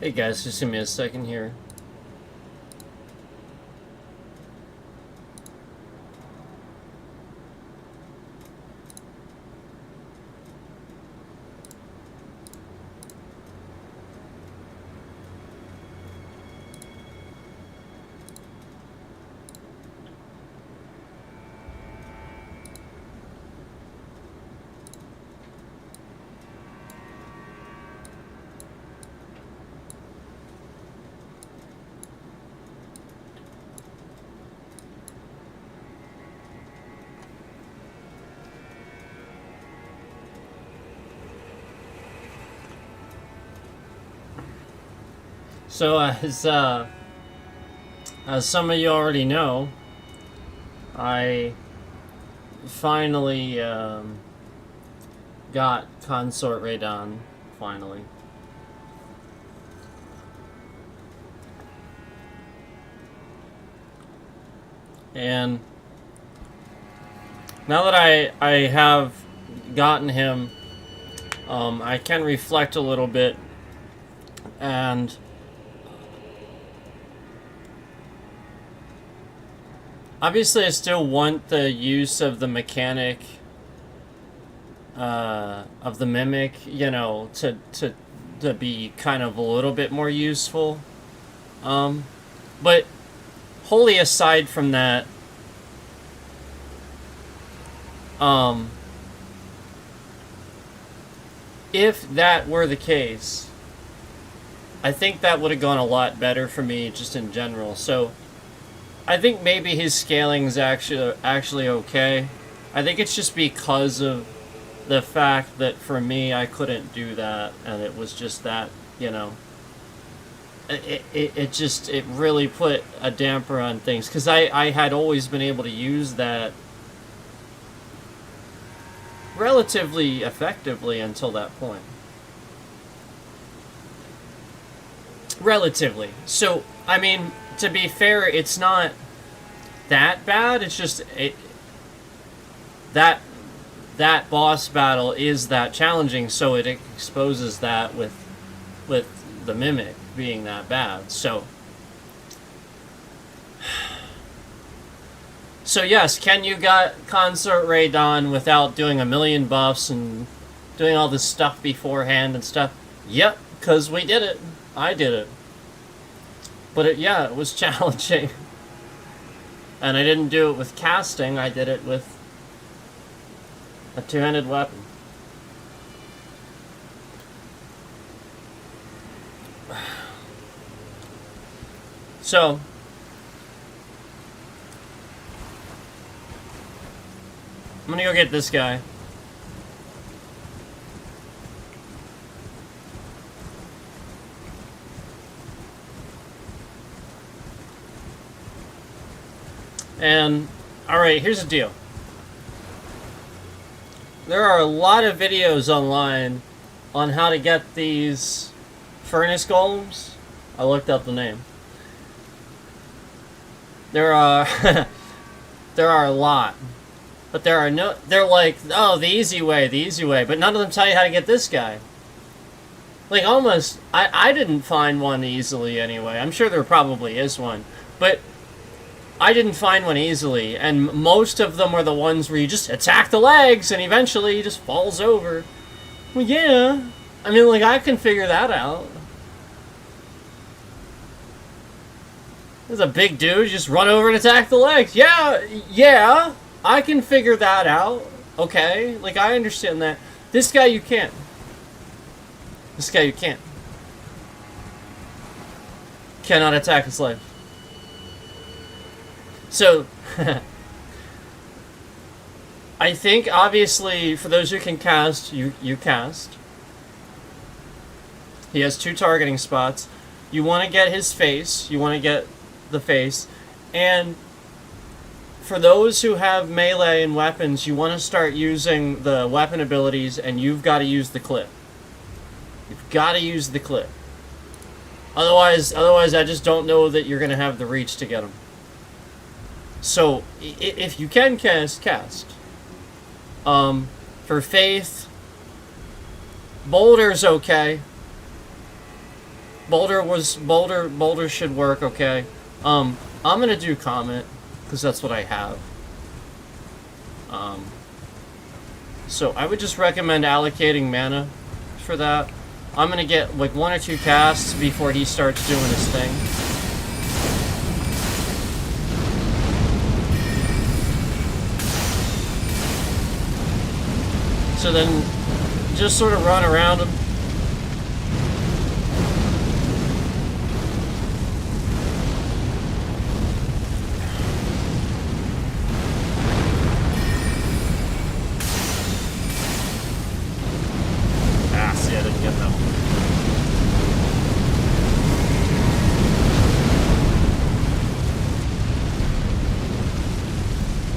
Hey guys, just give me a second here. So, as some of you already know, I finally got Consort Radon, finally. And now that I have gotten him, I can reflect a little bit, and obviously I still want the use of the mechanic of the mimic, you know, to be kind of a little bit more useful. But wholly aside from that, if that were the case, I think that would have gone a lot better for me just in general. So I think maybe his scaling is actually okay. I think it's just because of the fact that for me I couldn't do that, and it was just that, you know, it really put a damper on things, because I had always been able to use that relatively effectively until that point. Relatively. So, I mean, to be fair, it's not that bad. It's just that boss battle is that challenging, so it exposes that with the mimic being that bad. So yes, can you got Consort Radon without doing a million buffs and doing all this stuff beforehand and stuff? Yep, because we did it. I did it. But it was challenging. And I didn't do it with casting, I did it with a two-handed weapon. So, I'm gonna go get this guy. And, alright, here's the deal. There are a lot of videos online on how to get these furnace golems. I looked up the name. There are there are a lot, but there are no. They're like, oh, the easy way, but none of them tell you how to get this guy. Like, almost, I didn't find one easily anyway. I'm sure there probably is one, but I didn't find one easily, and most of them are the ones where you just attack the legs and eventually he just falls over. Well, yeah, I mean, like, I can figure that out. There's a big dude, just run over and attack the legs. Yeah, I can figure that out. Okay, like, I understand that. This guy you can't. This guy you can't. Cannot attack his legs. So, I think, obviously, for those who can cast, you cast. He has 2 targeting spots. You want to get his face. You want to get the face. And for those who have melee and weapons, you want to start using the weapon abilities, and you've got to use the clip. You've got to use the clip. Otherwise, I just don't know that you're going to have the reach to get him. So, if you can cast. For Faith, Boulder's okay. Boulder should work, okay. I'm gonna do Comet, because that's what I have. So I would just recommend allocating mana for that. I'm gonna get like 1 or 2 casts before he starts doing his thing. So then just sort of run around him.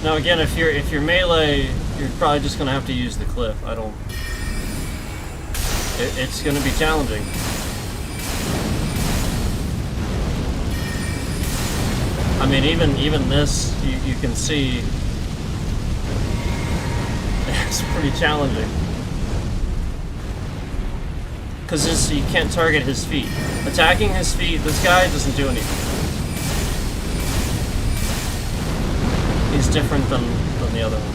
Now again, if you're melee, you're probably just gonna have to use the cliff. It's gonna be challenging. I mean, even this, you can see it's pretty challenging. Because you can't target his feet. Attacking his feet, this guy doesn't do anything. He's different than the other ones.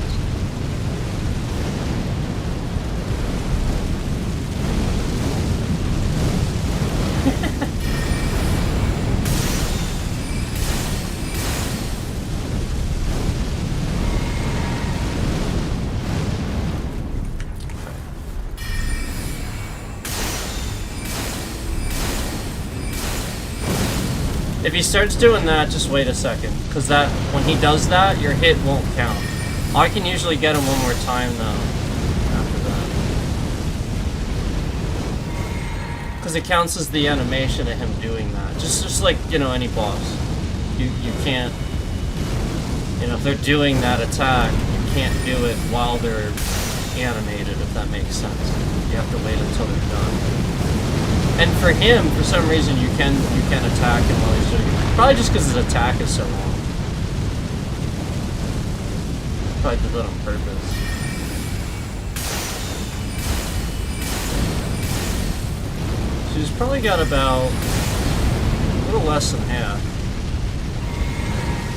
If he starts doing that, just wait a second, because when he does that, your hit won't count. I can usually get him one more time though, after that. Because it counts as the animation of him doing that. Just like, you know, any boss. You can't, you know, if they're doing that attack, you can't do it while they're animated, if that makes sense. You have to wait until they're done. And for him, for some reason, you can attack him while he's doing it. Probably just because his attack is so long. Probably did that on purpose. So he's probably got about a little less than half.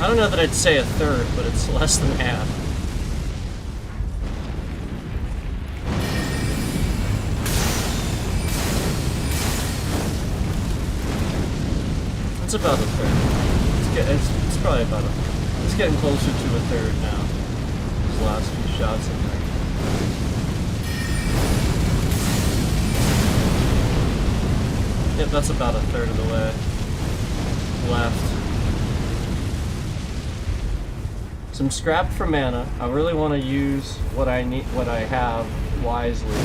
I don't know that I'd say a third, but it's less than half. It's about a third. It's probably about it's getting closer to a third now. These last few shots in there. Yep, that's about a third of the way left. Some scrap for mana. I really want to use what I have wisely.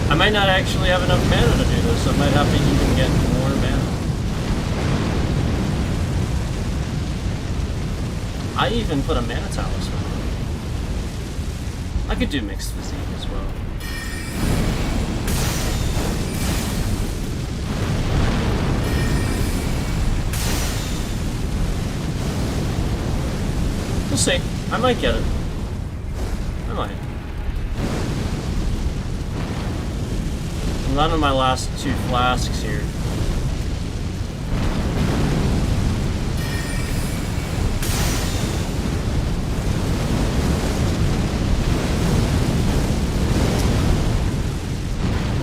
I might not actually have enough mana to do this. I might have to even get more mana. I even put a mana talisman on. I could do mixed physique as well. We'll see. I might get it. I might. None of my last 2 flasks here.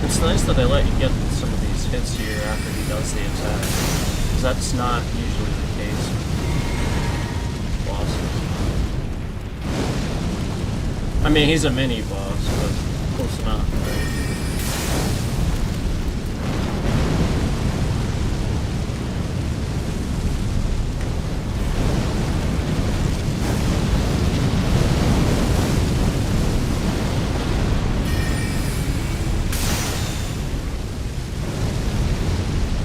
It's nice that they let you get some of these hits here after he does the attack, because that's not usually the case with bosses. I mean, he's a mini boss, but close enough, right?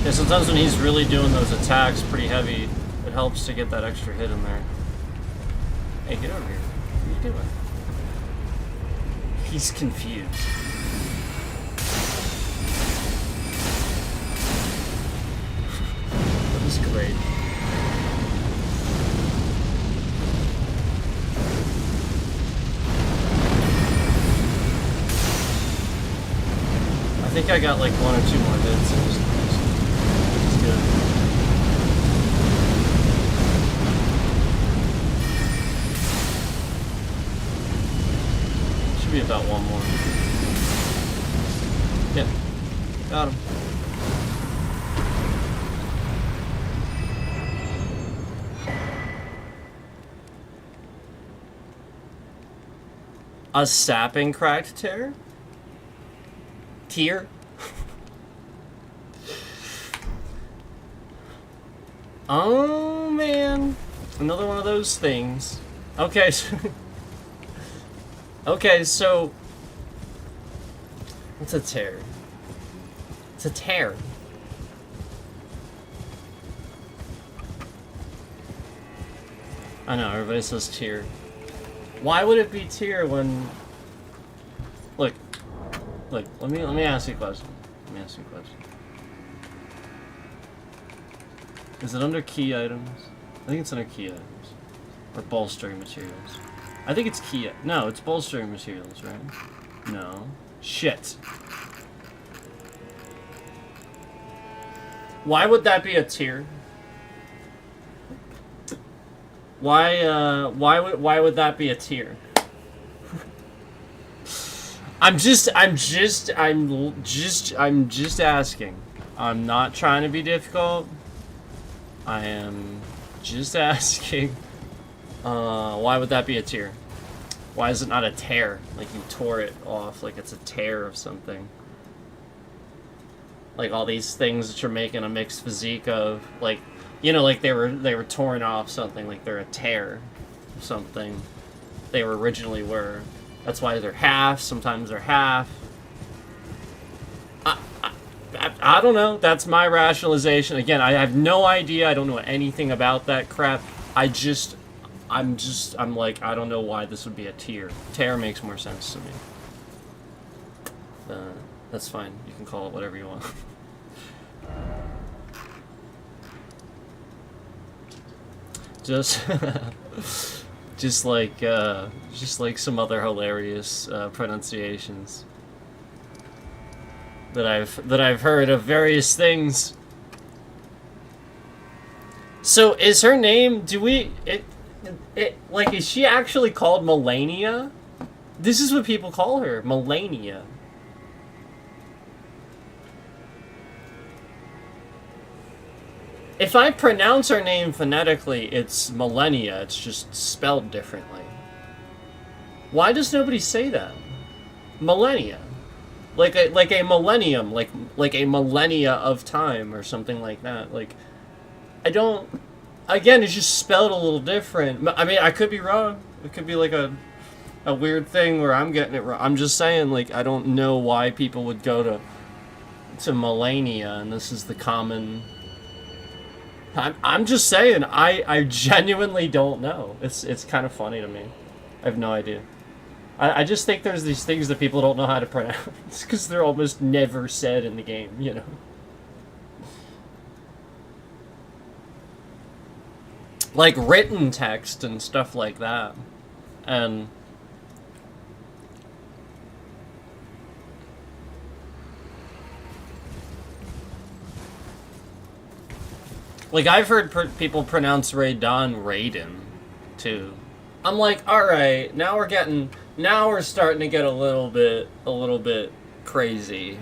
Yeah, sometimes when he's really doing those attacks pretty heavy, it helps to get that extra hit in there. Hey, get over here. What are you doing? He's confused. That was great. I think I got like 1 or 2 more hits. It's good. Should be about 1 more. Yep. Got him. A sapping cracked tear? Tier? Oh man, another one of those things. Okay, so okay, so what's a tear? It's a tear. I know everybody says tier. Why would it be tier when? Look, let me ask you a question. Let me ask you a question. Is it under key items? I think it's under key items. Or bolstering materials. I think it's key. No, it's bolstering materials, right? No. Shit. Why would that be a tier? Why would that be a tier? I'm just asking. I'm not trying to be difficult. I am just asking. Why would that be a tear? Why is it not a tear? Like you tore it off, like it's a tear of something. Like all these things that you're making a mixed physique of, like, you know, like they were torn off something, like they're a tear of something they originally were. That's why they're half. Sometimes they're half. I don't know. That's my rationalization. Again, I have no idea. I don't know anything about that crap. I'm like, I don't know why this would be a tier. Tear makes more sense to me. That's fine. You can call it whatever you want. Just like some other hilarious pronunciations that I've heard of various things. So is her name? Like, is she actually called Melania? This is what people call her, Melania. If I pronounce her name phonetically, it's Millennia. It's just spelled differently. Why does nobody say that? Millennia. Like a millennium, like a millennia of time or something like that. Like, I don't... Again, it's just spelled a little different. I mean, I could be wrong. It could be like a weird thing where I'm getting it wrong. I'm just saying, like, I don't know why people would go to Melania, and this is the common... I'm just saying, I genuinely don't know. It's kind of funny to me. I have no idea. I just think there's these things that people don't know how to pronounce because they're almost never said in the game, you know? Like written text and stuff like that. And... like, I've heard people pronounce Raiden, Raiden, too. I'm like, alright, now we're starting to get a little bit crazy.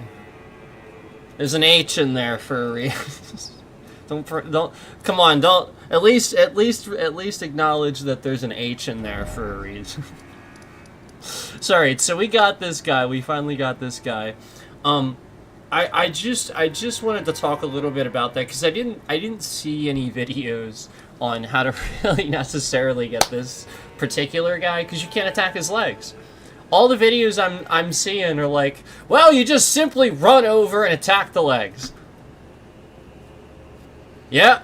There's an H in there for a reason. don't, come on, don't, at least acknowledge that there's an H in there for a reason. Sorry, so we finally got this guy. I just wanted to talk a little bit about that because I didn't see any videos on how to really necessarily get this particular guy because you can't attack his legs. All the videos I'm seeing are like, well, you just simply run over and attack the legs. Yeah,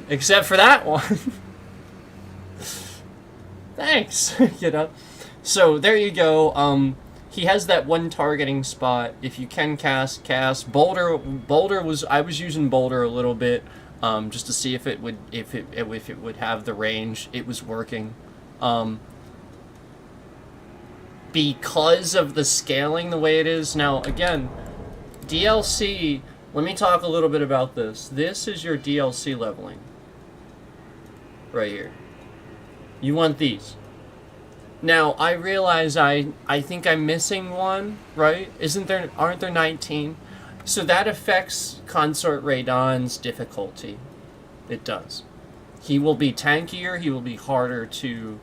except for that one. Thanks. You know? So there you go. He has that one targeting spot. If you can cast. Boulder was, I was using Boulder a little bit, just to see if it would have the range. It was working. Because of the scaling the way it is. Now, again, DLC, let me talk a little bit about this. This is your DLC leveling. Right here. You want these. Now, I realize I think I'm missing one, right? Aren't there 19? So that affects Consort Radon's difficulty. It does. He will be tankier, he will be harder to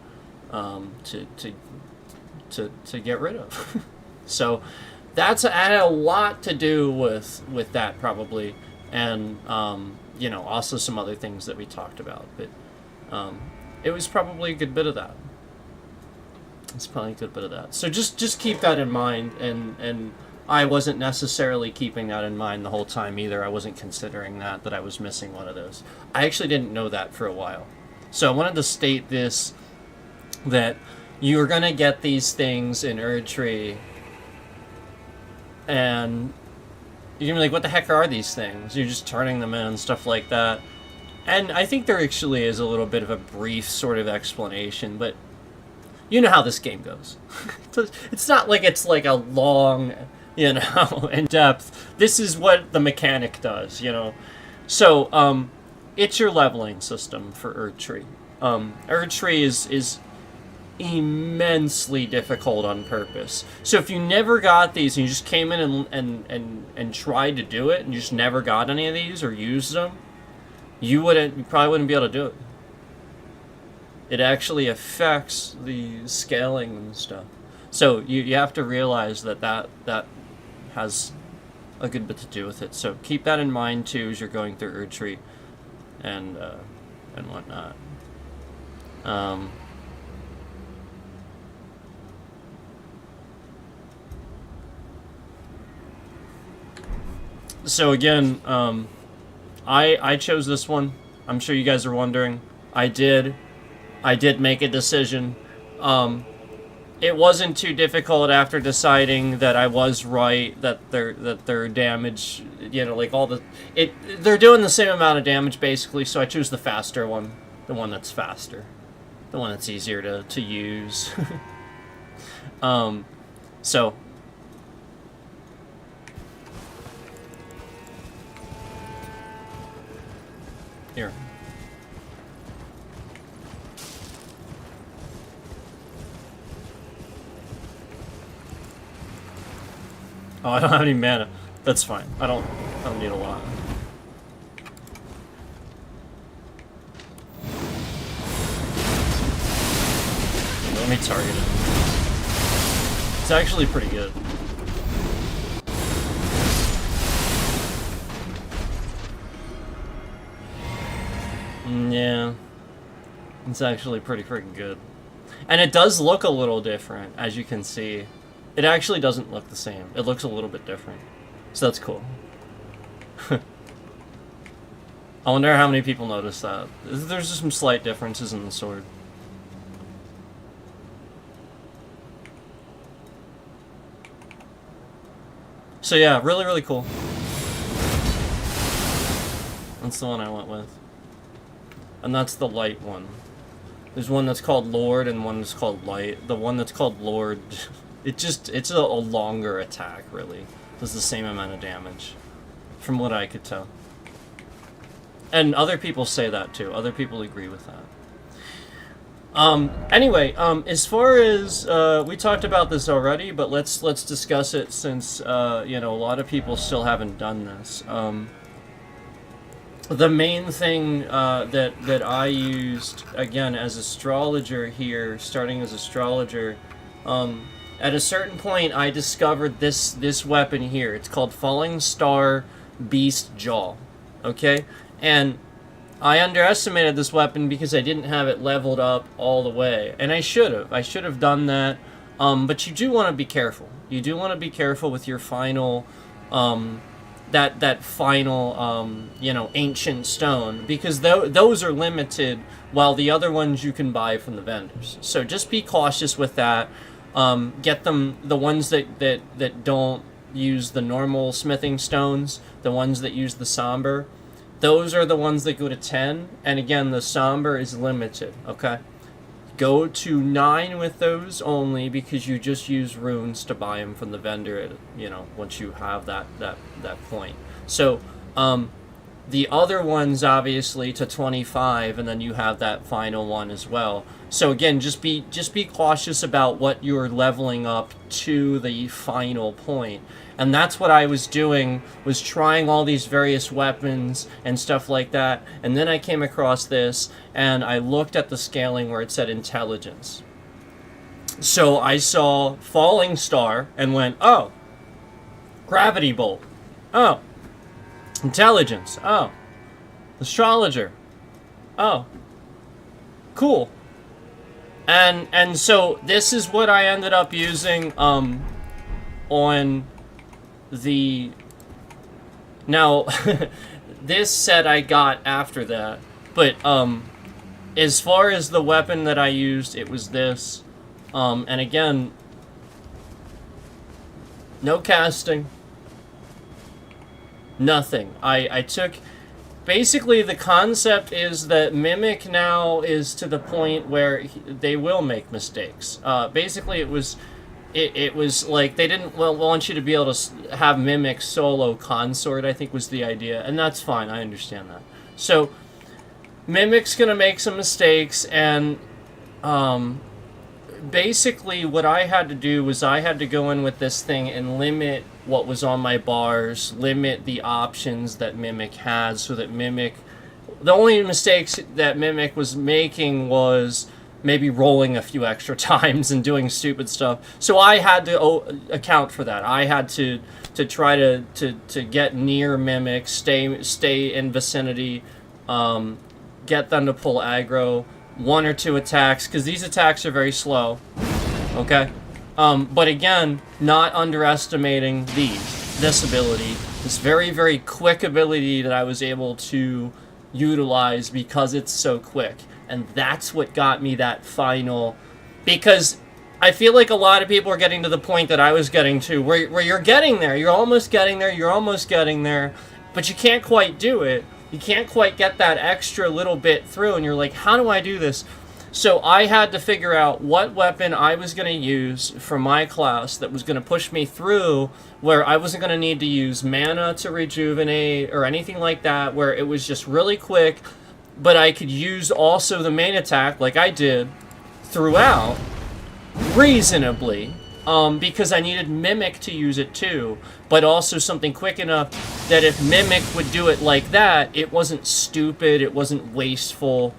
get rid of. So that's had a lot to do with that probably, and you know, also some other things that we talked about, but it was probably a good bit of that. It's probably a good bit of that. So just keep that in mind, and I wasn't necessarily keeping that in mind the whole time either. I wasn't considering that I was missing one of those. I actually didn't know that for a while. So I wanted to state this, that you're going to get these things in Erdtree, and you're going to be like, what the heck are these things? You're just turning them in and stuff like that. And I think there actually is a little bit of a brief sort of explanation, but you know how this game goes. It's not like it's like a long, you know, in depth. This is what the mechanic does, you know. So, it's your leveling system for Erdtree. Erdtree is immensely difficult on purpose. So if you never got these and you just came in and tried to do it and you just never got any of these or used them, you probably wouldn't be able to do it. It actually affects the scaling and stuff. So you have to realize that has a good bit to do with it. So keep that in mind too as you're going through Erdtree and whatnot. So again, I chose this one. I'm sure you guys are wondering. I did make a decision. It wasn't too difficult after deciding that I was right, that their damage, you know, like they're doing the same amount of damage basically. So I choose the faster one, the one that's faster, the one that's easier to use. So. Here. Oh, I don't have any mana. That's fine. I don't need a lot. Let me target it. It's actually pretty good. Yeah, it's actually pretty freaking good. And it does look a little different, as you can see. It actually doesn't look the same. It looks a little bit different. So that's cool. I wonder how many people notice that. There's just some slight differences in the sword. So yeah, really, really cool. That's the one I went with. And that's the light one. There's one that's called Lord and one that's called Light. The one that's called Lord, it's a longer attack, really. Does the same amount of damage, from what I could tell. And other people say that too. Other people agree with that. Anyway, as far as, we talked about this already, but let's discuss it since, you know, a lot of people still haven't done this. The main thing that I used, again, as astrologer here, starting as astrologer, at a certain point I discovered this weapon here. It's called Falling Star Beast Jaw, okay? And I underestimated this weapon because I didn't have it leveled up all the way. And I should have. I should have done that. But you do want to be careful. You do want to be careful with your final that final you know, ancient stone, because those are limited, while the other ones you can buy from the vendors. So just be cautious with that. Get them, the ones that don't use the normal smithing stones, the ones that use the somber, those are the ones that go to 10. And again, the somber is limited. Okay, go to 9 with those only, because you just use runes to buy them from the vendor at, you know, once you have that point. So the other ones obviously to 25, and then you have that final one as well. So again, just be cautious about what you're leveling up to the final point. And that's what I was doing, was trying all these various weapons and stuff like that. And then I came across this, and I looked at the scaling where it said intelligence. So I saw falling star and went, oh, gravity bolt. Oh, intelligence. Oh, astrologer. Oh, cool. And so this is what I ended up using on the... Now, this set I got after that, but as far as the weapon that I used, it was this. And again, no casting. Nothing. I took... Basically, the concept is that Mimic now is to the point where they will make mistakes. Basically, it was like they didn't want you to be able to have Mimic solo consort, I think was the idea. And that's fine. I understand that. So, Mimic's going to make some mistakes, and basically what I had to do was I had to go in with this thing and limit what was on my bars, limit the options that Mimic has, so that Mimic... The only mistakes that Mimic was making was maybe rolling a few extra times and doing stupid stuff. So I had to account for that. I had to try to get near Mimic, stay in vicinity, get them to pull aggro, 1 or 2 attacks, because these attacks are very slow. Okay? But again, not underestimating this ability, this very, very quick ability that I was able to utilize because it's so quick. And that's what got me that final... Because I feel like a lot of people are getting to the point that I was getting to, where you're getting there, you're almost getting there, you're almost getting there, but you can't quite do it. You can't quite get that extra little bit through, and you're like, how do I do this? So I had to figure out what weapon I was going to use for my class that was going to push me through, where I wasn't going to need to use mana to rejuvenate or anything like that, where it was just really quick, but I could use also the main attack like I did throughout reasonably, because I needed Mimic to use it too, but also something quick enough that if Mimic would do it like that, it wasn't stupid, it wasn't wasteful.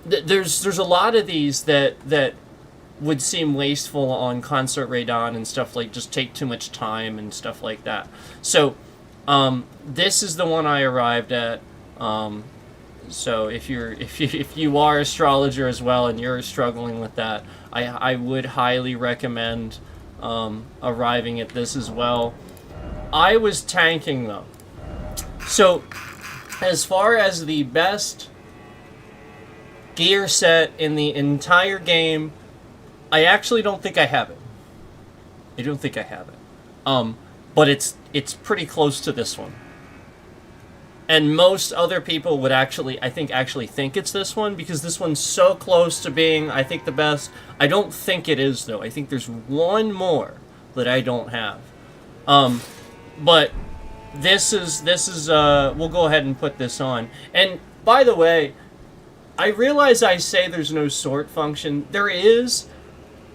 There's a lot of these that would seem wasteful on Consort Radon and stuff, like just take too much time and stuff like that. So this is the one I arrived at. So if you are astrologer as well and you're struggling with that, I would highly recommend arriving at this as well. I was tanking though. So as far as the best gear set in the entire game, I actually don't think I have it. I don't think I have it. But it's pretty close to this one. And most other people would actually think it's this one, because this one's so close to being, I think, the best. I don't think it is, though. I think there's one more that I don't have. But this is we'll go ahead and put this on. And by the way, I realize I say there's no sort function. There is.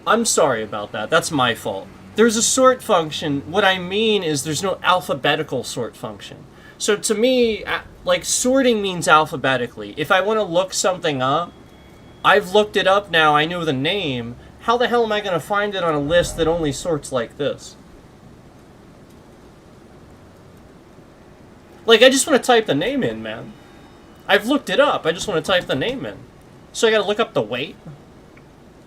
I'm sorry about that. That's my fault. There's a sort function. What I mean is there's no alphabetical sort function. So to me, like, sorting means alphabetically. If I want to look something up, I've looked it up now, I know the name. How the hell am I going to find it on a list that only sorts like this? Like, I just want to type the name in, man. I've looked it up, I just want to type the name in. So I gotta look up the weight?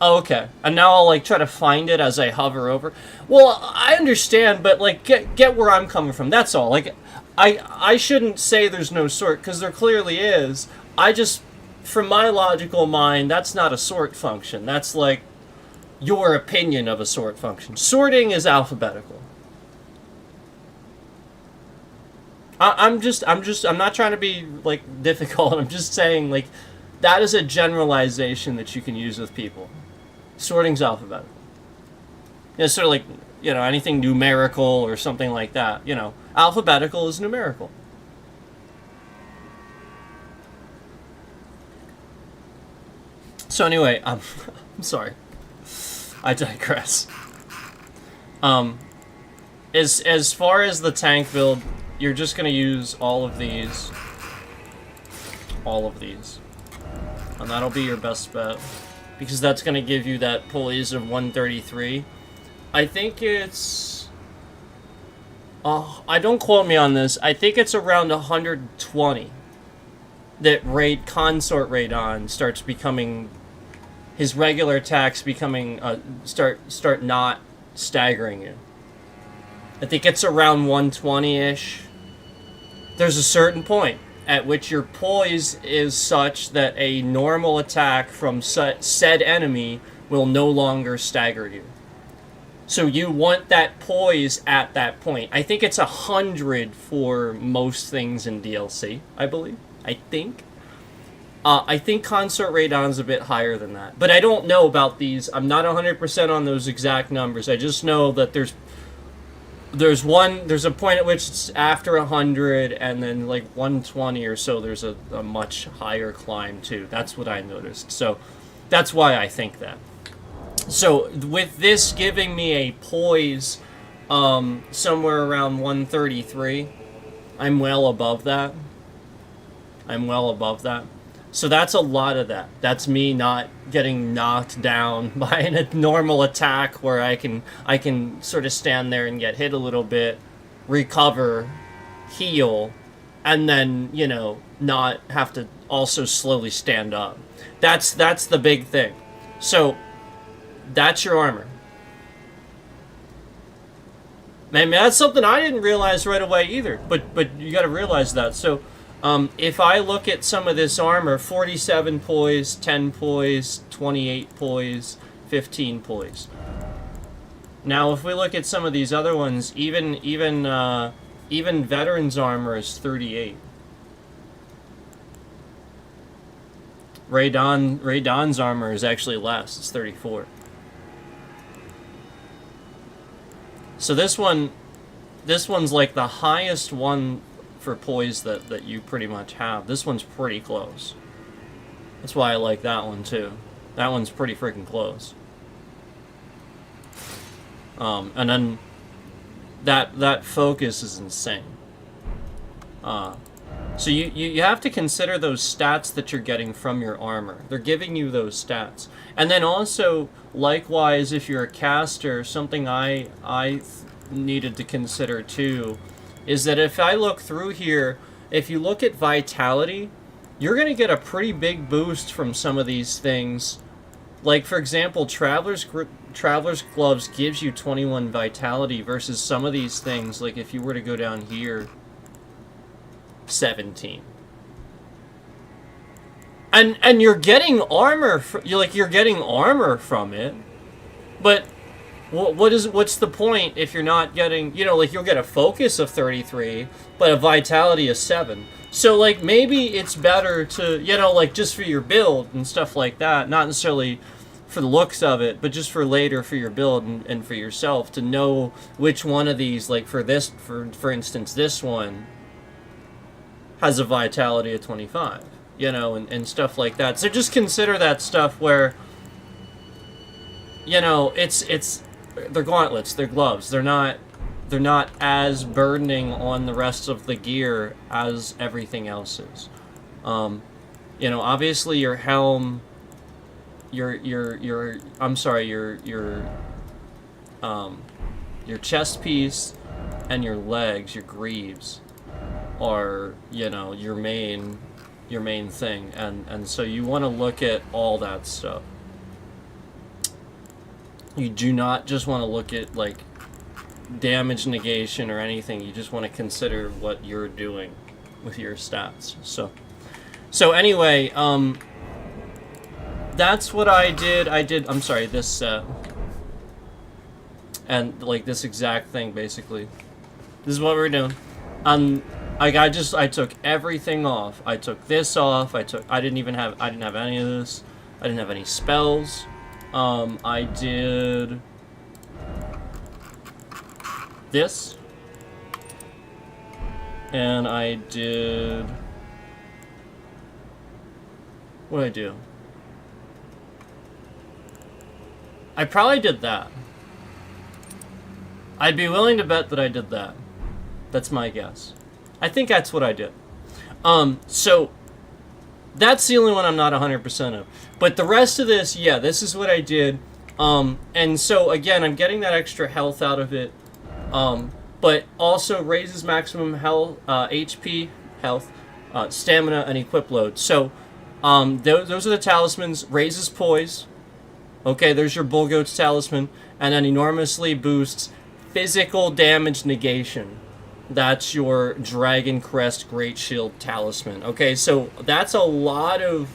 Oh, okay. And now I'll like try to find it as I hover over. Well, I understand, but like get where I'm coming from. That's all. Like I shouldn't say there's no sort because there clearly is. I just from my logical mind, that's not a sort function. That's like your opinion of a sort function. Sorting is alphabetical. I'm not trying to be like difficult. I'm just saying like that is a generalization that you can use with people. Sorting's alphabetical. It's sort of like, you know, anything numerical or something like that. You know, alphabetical is numerical. So anyway, I'm sorry. I digress. As far as the tank build, you're just gonna use all of these. All of these. And that'll be your best bet. Because that's going to give you that poise of 133. I think it's... Oh, don't quote me on this. I think it's around 120 that Consort Radon starts becoming... His regular attacks becoming... start not staggering you. I think it's around 120-ish. There's a certain point at which your poise is such that a normal attack from said enemy will no longer stagger you. So you want that poise at that point. I think it's 100 for most things in DLC, I believe. I think Consort Radon's a bit higher than that. But I don't know about these. I'm not 100% on those exact numbers. I just know that there's a point at which it's after 100, and then like 120 or so, there's a much higher climb too. That's what I noticed. So that's why I think that. So with this giving me a poise somewhere around 133, I'm well above that. So that's a lot of that. That's me not getting knocked down by a normal attack where I can sort of stand there and get hit a little bit, recover, heal, and then, you know, not have to also slowly stand up. That's the big thing. So that's your armor. Man, that's something I didn't realize right away either. But you got to realize that. So if I look at some of this armor, 47 poise, 10 poise, 28 poise, 15 poise. Now, if we look at some of these other ones, even Veteran's armor is 38. Radon's armor is actually less. It's 34. So this one's like the highest one for poise that you pretty much have. This one's pretty close. That's why I like that one too. That one's pretty freaking close. And then that focus is insane. So you have to consider those stats that you're getting from your armor. They're giving you those stats. And then also, likewise, if you're a caster, something I needed to consider too, is that if I look through here, if you look at vitality, you're going to get a pretty big boost from some of these things. Like, for example, Traveler's Gloves gives you 21 vitality versus some of these things, like if you were to go down here, 17. And you're getting armor, you're getting armor from it, but what's the point if you're not getting, you know, like you'll get a focus of 33, but a vitality of 7. So like maybe it's better to, you know, like just for your build and stuff like that, not necessarily for the looks of it, but just for later for your build and for yourself to know which one of these, like for this, for instance, this one has a vitality of 25, you know, and stuff like that. So just consider that stuff where, you know, they're gauntlets, they're gloves, they're not as burdening on the rest of the gear as everything else is. You know, obviously your helm, your chest piece and your legs, your greaves, are, you know, your main thing, and so you want to look at all that stuff. You do not just want to look at, like, damage negation or anything. You just want to consider what you're doing with your stats. So anyway, that's what I did. I'm sorry, this set. And, like, this exact thing, basically. This is what we're doing. I took everything off. I took this off. I didn't have any of this. I didn't have any spells. I did this. And I did... What did I do? I probably did that. I'd be willing to bet that I did that. That's my guess. I think that's what I did. So that's the only one I'm not 100% of. But the rest of this, yeah, this is what I did. And so again, I'm getting that extra health out of it. But also raises maximum health, HP, health, stamina, and equip load. So those are the talismans. Raises poise. Okay, there's your Bull Goat's talisman. And then enormously boosts physical damage negation. That's your Dragon Crest Great Shield talisman. Okay, so that's a lot of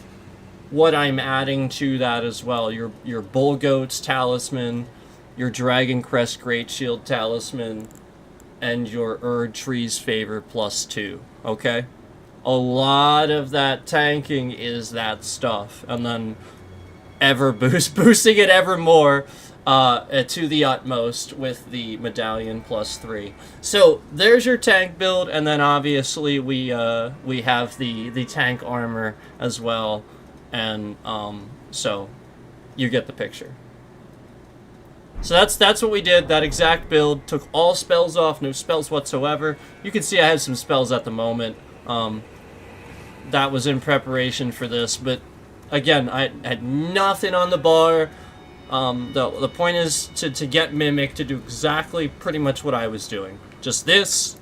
what I'm adding to that as well. Your Bull Goat's talisman, your Dragon Crest Great Shield talisman, and your Erd Tree's Favor +2. Okay? A lot of that tanking is that stuff. And then boosting it ever more. To the utmost with the medallion +3. So there's your tank build, and then obviously we have the tank armor as well, and so you get the picture. So that's what we did. That exact build, took all spells off, no spells whatsoever. You can see I have some spells at the moment. That was in preparation for this, but again, I had nothing on the bar. The point is to get Mimic to do exactly pretty much what I was doing. Just this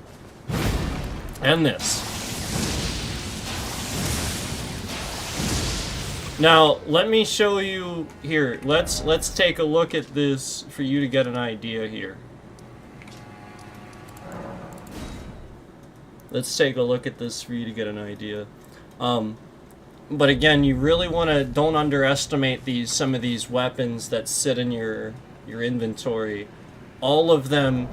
and this. Now, let me show you here. Let's take a look at this for you to get an idea here. Let's take a look at this for you to get an idea. But again, you really don't underestimate some of these weapons that sit in your inventory. All of them,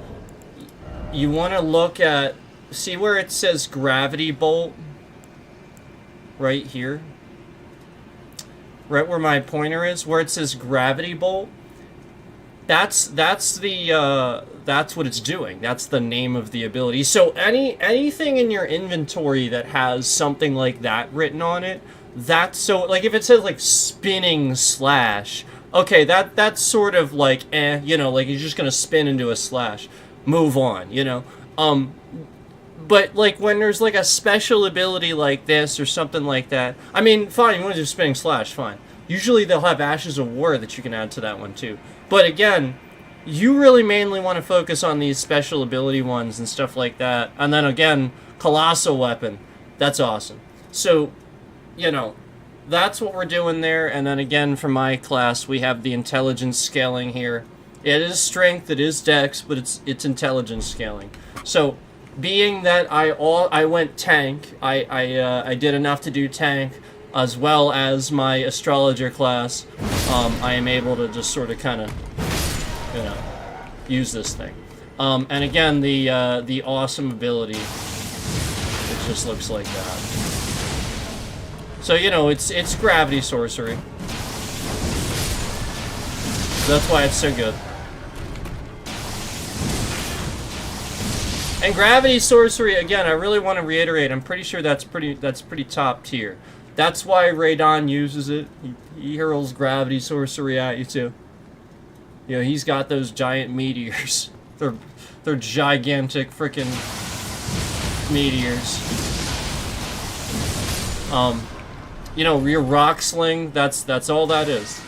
you want to look at, see where it says Gravity Bolt? Right here. Right where my pointer is, where it says Gravity Bolt. That's what it's doing. That's the name of the ability. So anything in your inventory that has something like that written on it, that's so, like, if it says, like, spinning slash, okay, that's sort of like, you know, like, you're just gonna spin into a slash. Move on, you know? But, like, when there's, like, a special ability like this or something like that, I mean, fine, you want to do spinning slash, fine. Usually they'll have Ashes of War that you can add to that one, too. But, again, you really mainly want to focus on these special ability ones and stuff like that. And then, again, Colossal Weapon. That's awesome. So, you know, that's what we're doing there. And then again, for my class, we have the intelligence scaling here. It is strength, it is dex, but it's intelligence scaling. So, being that I went tank, I did enough to do tank, as well as my astrologer class. I am able to just sort of kind of, you know, use this thing. And again, the awesome ability, it just looks like that. So, you know, it's gravity sorcery. That's why it's so good. And gravity sorcery, again, I really want to reiterate, I'm pretty sure that's pretty top tier. That's why Radon uses it. He hurls gravity sorcery at you too. You know, he's got those giant meteors. They're gigantic freaking meteors. You know, your rock sling, that's all that is.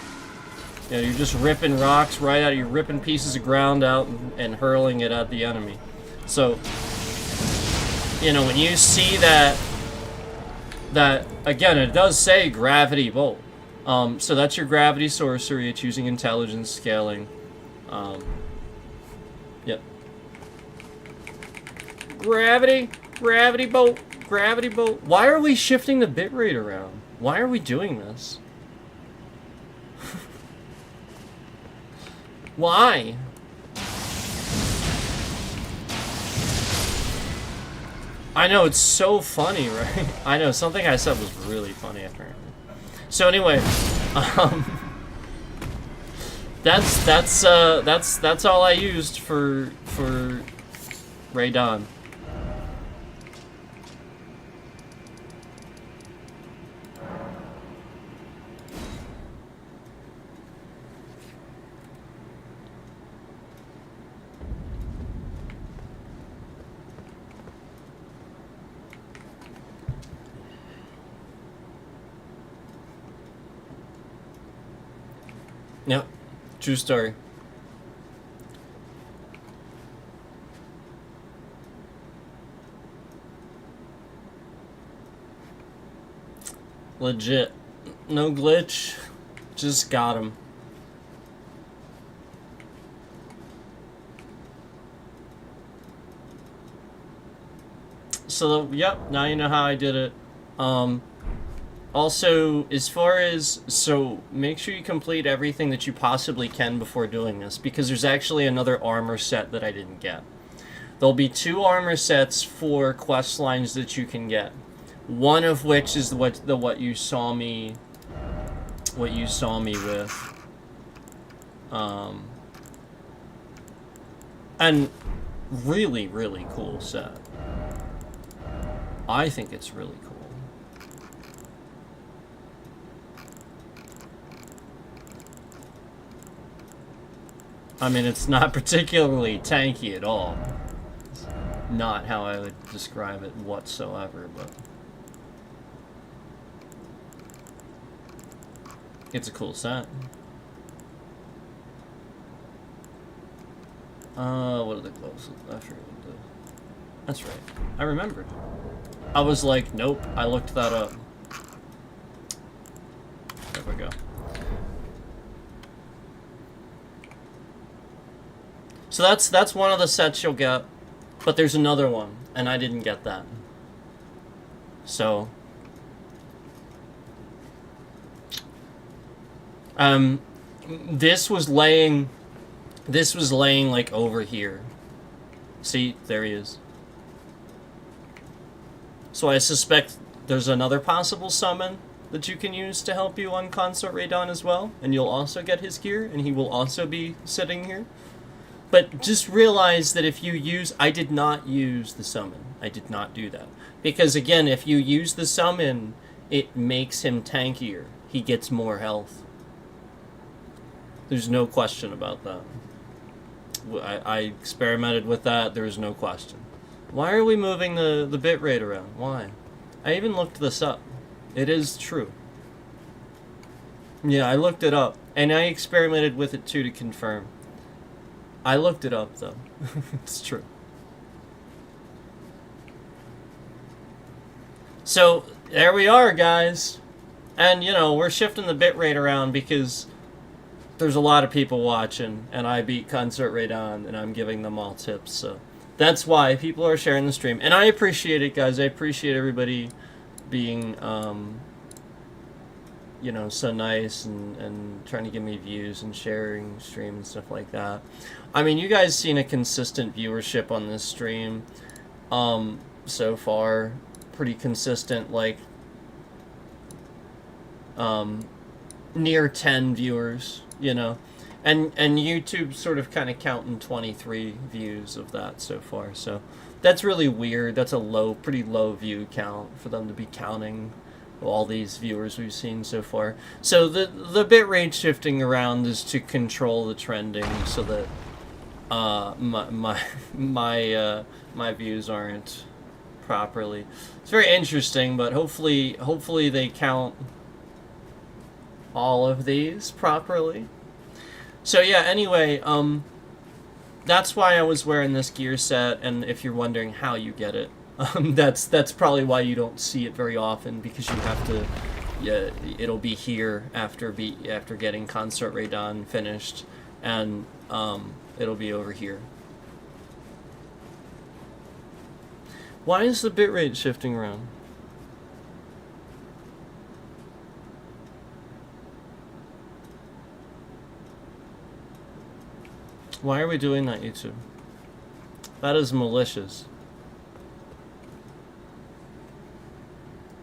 You know, you're just ripping rocks right out, you're ripping pieces of ground out and hurling it at the enemy. So, you know, when you see that again, it does say Gravity Bolt. So that's your gravity sorcery. It's using intelligence scaling. Yep. Gravity boat. Gravity boat. Why are we shifting the bitrate around? Why are we doing this? Why? I know, it's so funny, right? I know, something I said was really funny, apparently. So anyway, that's all I used for Raydon. Yep, true story. Legit. No glitch. Just got him. So, yep, now you know how I did it. Also, as far as, so make sure you complete everything that you possibly can before doing this, because there's actually another armor set that I didn't get. There'll be 2 armor sets for quest lines that you can get. One of which is what you saw me with. And really, really cool set. I think it's really cool. I mean, it's not particularly tanky at all. It's not how I would describe it whatsoever, but it's a cool set. What are the gloves? I forget what the... That's right. I remembered. I was like, nope, I looked that up. There we go. So that's one of the sets you'll get, but there's another one, and I didn't get that. So, this was laying like over here. See, there he is. So I suspect there's another possible summon that you can use to help you on Consort Raydon as well, and you'll also get his gear, and he will also be sitting here. But just realize that if you use... I did not use the summon. I did not do that. Because, again, if you use the summon, it makes him tankier. He gets more health. There's no question about that. I experimented with that. There is no question. Why are we moving the bitrate around? Why? I even looked this up. It is true. Yeah, I looked it up. And I experimented with it, too, to confirm. I looked it up, though. It's true. So, there we are, guys. And, you know, we're shifting the bitrate around because there's a lot of people watching, and I beat Consort Raydon, and I'm giving them all tips, so that's why people are sharing the stream. And I appreciate it, guys. I appreciate everybody being, you know, so nice and trying to give me views and sharing stream and stuff like that. I mean, you guys seen a consistent viewership on this stream so far. Pretty consistent, like near 10 viewers, you know. And YouTube sort of kind of counting 23 views of that so far. So that's really weird. That's a pretty low view count for them to be counting all these viewers we've seen so far. So the bitrate shifting around is to control the trending so that my views aren't properly. It's very interesting, but hopefully they count all of these properly. So yeah, anyway, that's why I was wearing this gear set, and if you're wondering how you get it, that's probably why you don't see it very often, because you have to, yeah, it'll be here after getting Consort Raydon finished, and it'll be over here. Why is the bitrate shifting around? Why are we doing that, YouTube? That is malicious.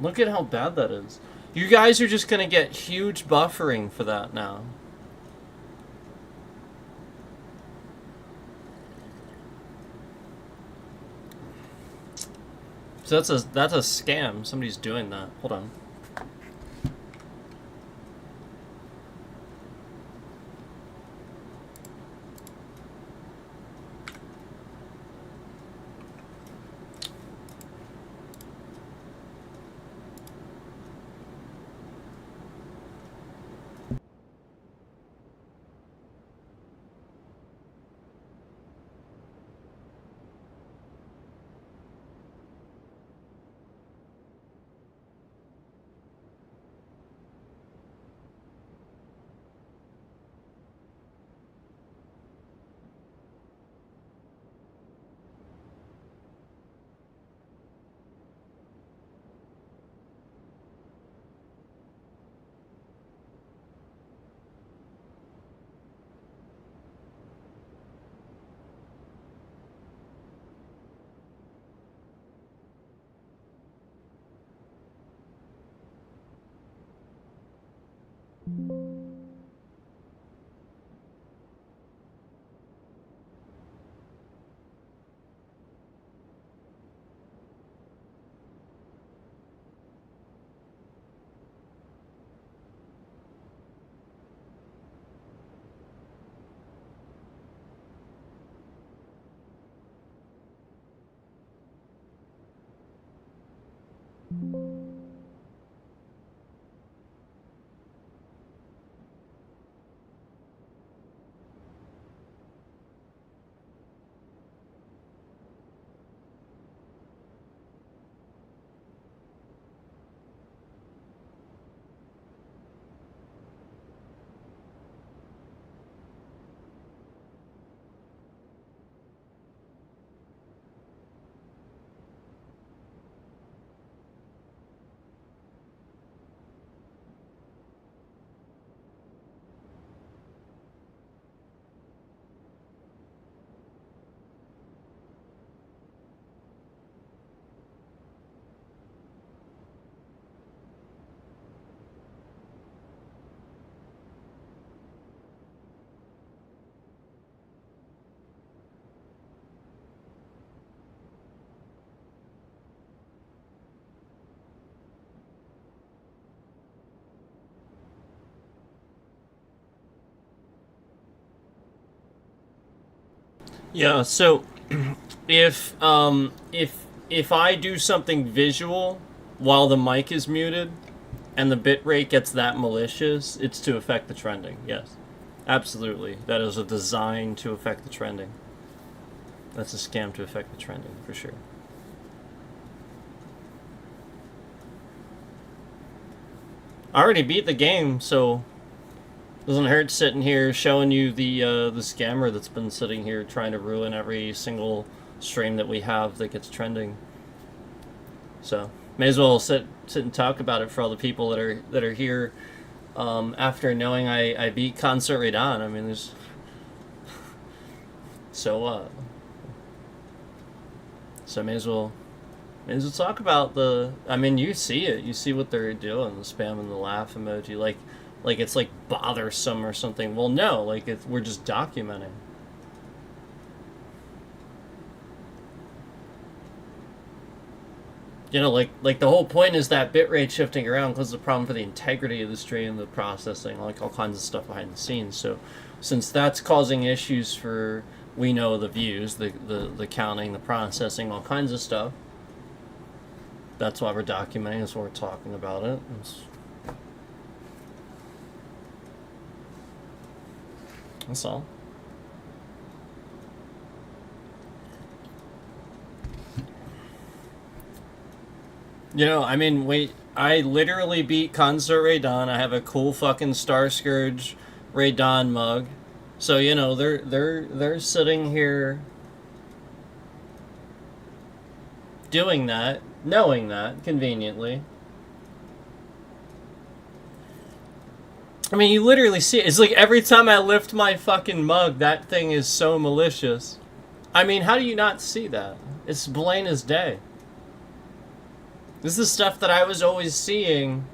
Look at how bad that is. You guys are just gonna get huge buffering for that now. So that's a scam. Somebody's doing that. Hold on. Yeah, so if I do something visual while the mic is muted and the bitrate gets that malicious, it's to affect the trending. Yes. Absolutely. That is a design to affect the trending. That's a scam to affect the trending, for sure. I already beat the game, so doesn't hurt sitting here showing you the scammer that's been sitting here trying to ruin every single stream that we have that gets trending. So may as well sit and talk about it for all the people that are here after knowing I beat Concert Radon. I mean, there's so may as well talk about the. I mean, you see it. You see what they're doing. The spam and the laugh emoji, like it's like bothersome or something. Well, no, like we're just documenting. You know, like the whole point is that bitrate shifting around causes a problem for the integrity of the stream, the processing, like all kinds of stuff behind the scenes. So, since that's causing issues for, we know, the views, the counting, the processing, all kinds of stuff. That's why we're documenting. That's why we're talking about it. That's all. You know, I mean, wait, I literally beat Concert Radon. I have a cool fucking Star Scourge Radon mug. So, you know, they're sitting here doing that, knowing that conveniently. I mean, you literally see it. It's like every time I lift my fucking mug, that thing is so malicious. I mean, how do you not see that? It's plain as day. This is stuff that I was always seeing,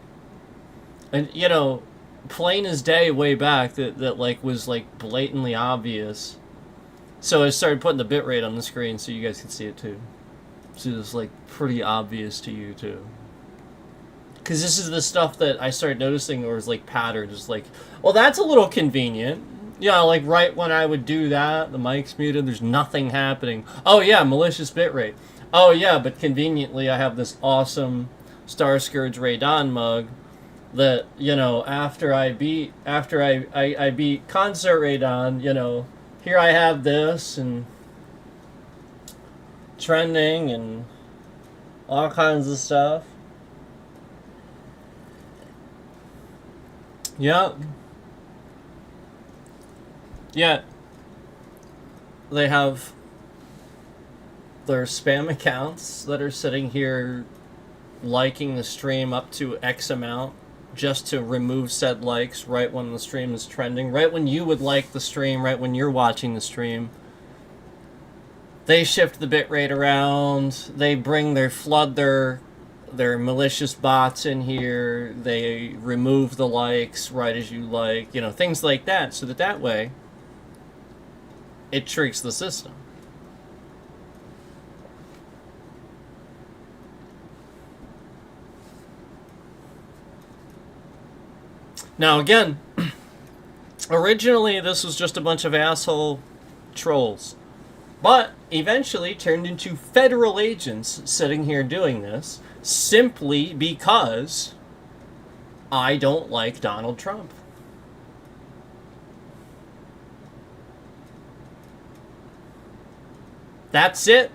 and you know, plain as day way back that like was like blatantly obvious. So I started putting the bitrate on the screen so you guys could see it too. So it's like pretty obvious to you too. Because this is the stuff that I started noticing, or was like patterns. Like, well, that's a little convenient. Yeah, like right when I would do that, the mic's muted, there's nothing happening. Oh yeah, malicious bitrate. Oh yeah, but conveniently I have this awesome Star Scourge Radon mug that, you know, after I beat Concert Radon, you know, here I have this and trending and all kinds of stuff. Yep. Yeah. They have their spam accounts that are sitting here liking the stream up to X amount just to remove said likes right when the stream is trending, right when you would like the stream, right when you're watching the stream. They shift the bitrate around, they flood their malicious bots in here, they remove the likes right as you like, you know, things like that, so that way it tricks the system. Now again, originally this was just a bunch of asshole trolls, but eventually turned into federal agents sitting here doing this simply because I don't like Donald Trump. That's it.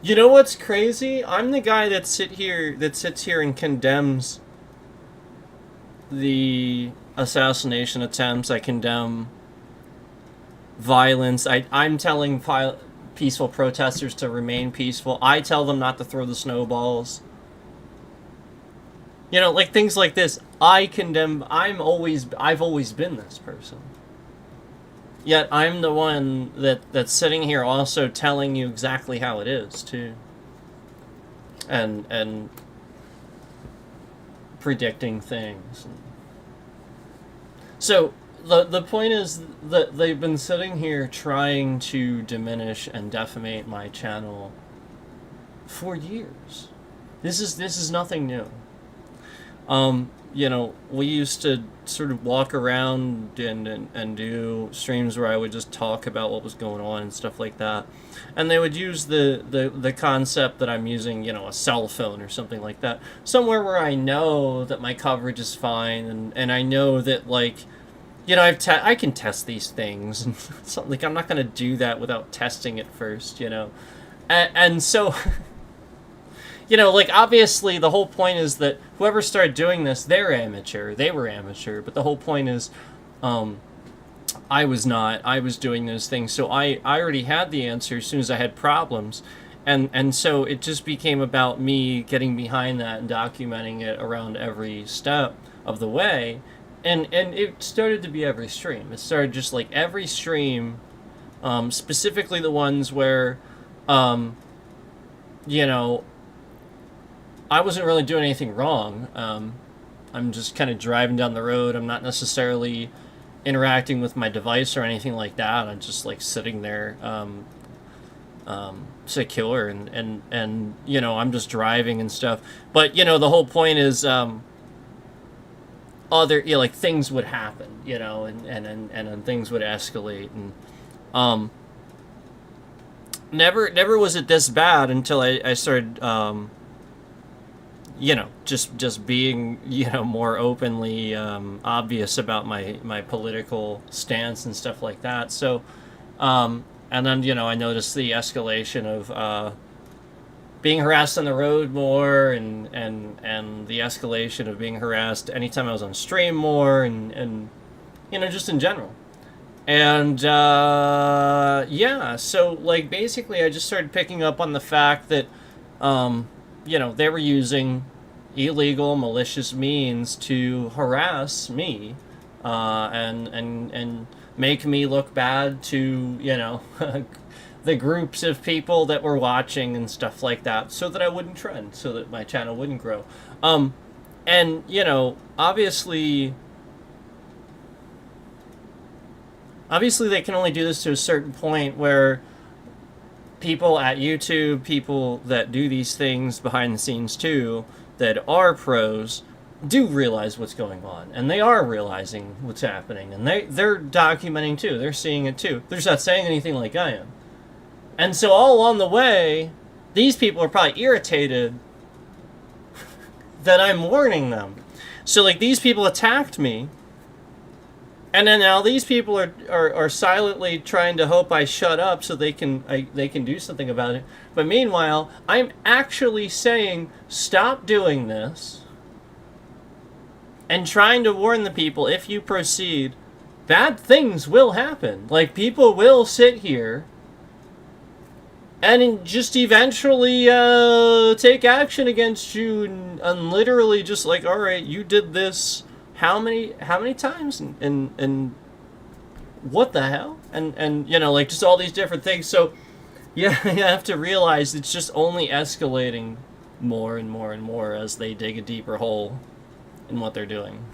You know what's crazy? I'm the guy that sits here and condemns the assassination attempts. I condemn violence. I'm telling peaceful protesters to remain peaceful. I tell them not to throw the snowballs. You know, like things like this. I condemn. I've always been this person. Yet I'm the one that's sitting here also telling you exactly how it is too. And predicting things. So the point is that they've been sitting here trying to diminish and defamate my channel for years. This is nothing new. You know, we used to sort of walk around and do streams where I would just talk about what was going on and stuff like that. And they would use the concept that I'm using, you know, a cell phone or something like that. Somewhere where I know that my coverage is fine and I know that, like, you know, I can test these things. And something like, I'm not going to do that without testing it first, you know. And so... You know, like, obviously, the whole point is that whoever started doing this, they're amateur. They were amateur. But the whole point is, I was not. I was doing those things. So I already had the answer as soon as I had problems. And so it just became about me getting behind that and documenting it around every step of the way. And it started to be every stream. It started just, like, every stream, specifically the ones where, you know... I wasn't really doing anything wrong. I'm just kind of driving down the road. I'm not necessarily interacting with my device or anything like that. I'm just like sitting there, secure and you know, I'm just driving and stuff. But you know, the whole point is, other, you know, like things would happen, you know, and things would escalate and never was it this bad until I started. You know, just being, you know, more openly obvious about my political stance and stuff like that. So, and then, you know, I noticed the escalation of being harassed on the road more and the escalation of being harassed anytime I was on stream more and You know, just in general. And, yeah, so, like, basically I just started picking up on the fact that, you know, they were using illegal, malicious means to harass me, and make me look bad to, you know, the groups of people that were watching and stuff like that, so that I wouldn't trend, so that my channel wouldn't grow. And, you know, obviously they can only do this to a certain point where people at YouTube, people that do these things behind the scenes too, that are pros, do realize what's going on, and they are realizing what's happening, and they're documenting too, they're seeing it too. They're just not saying anything like I am. And so all along the way, these people are probably irritated that I'm warning them. So, like, these people attacked me, and then now these people are silently trying to hope I shut up so they can do something about it. But meanwhile, I'm actually saying, stop doing this, and trying to warn the people, if you proceed, bad things will happen. Like, people will sit here and just eventually take action against you, and literally just like, all right, you did this how many times, and what the hell, and you know, like, just all these different things. So yeah, you have to realize it's just only escalating more and more and more as they dig a deeper hole in what they're doing.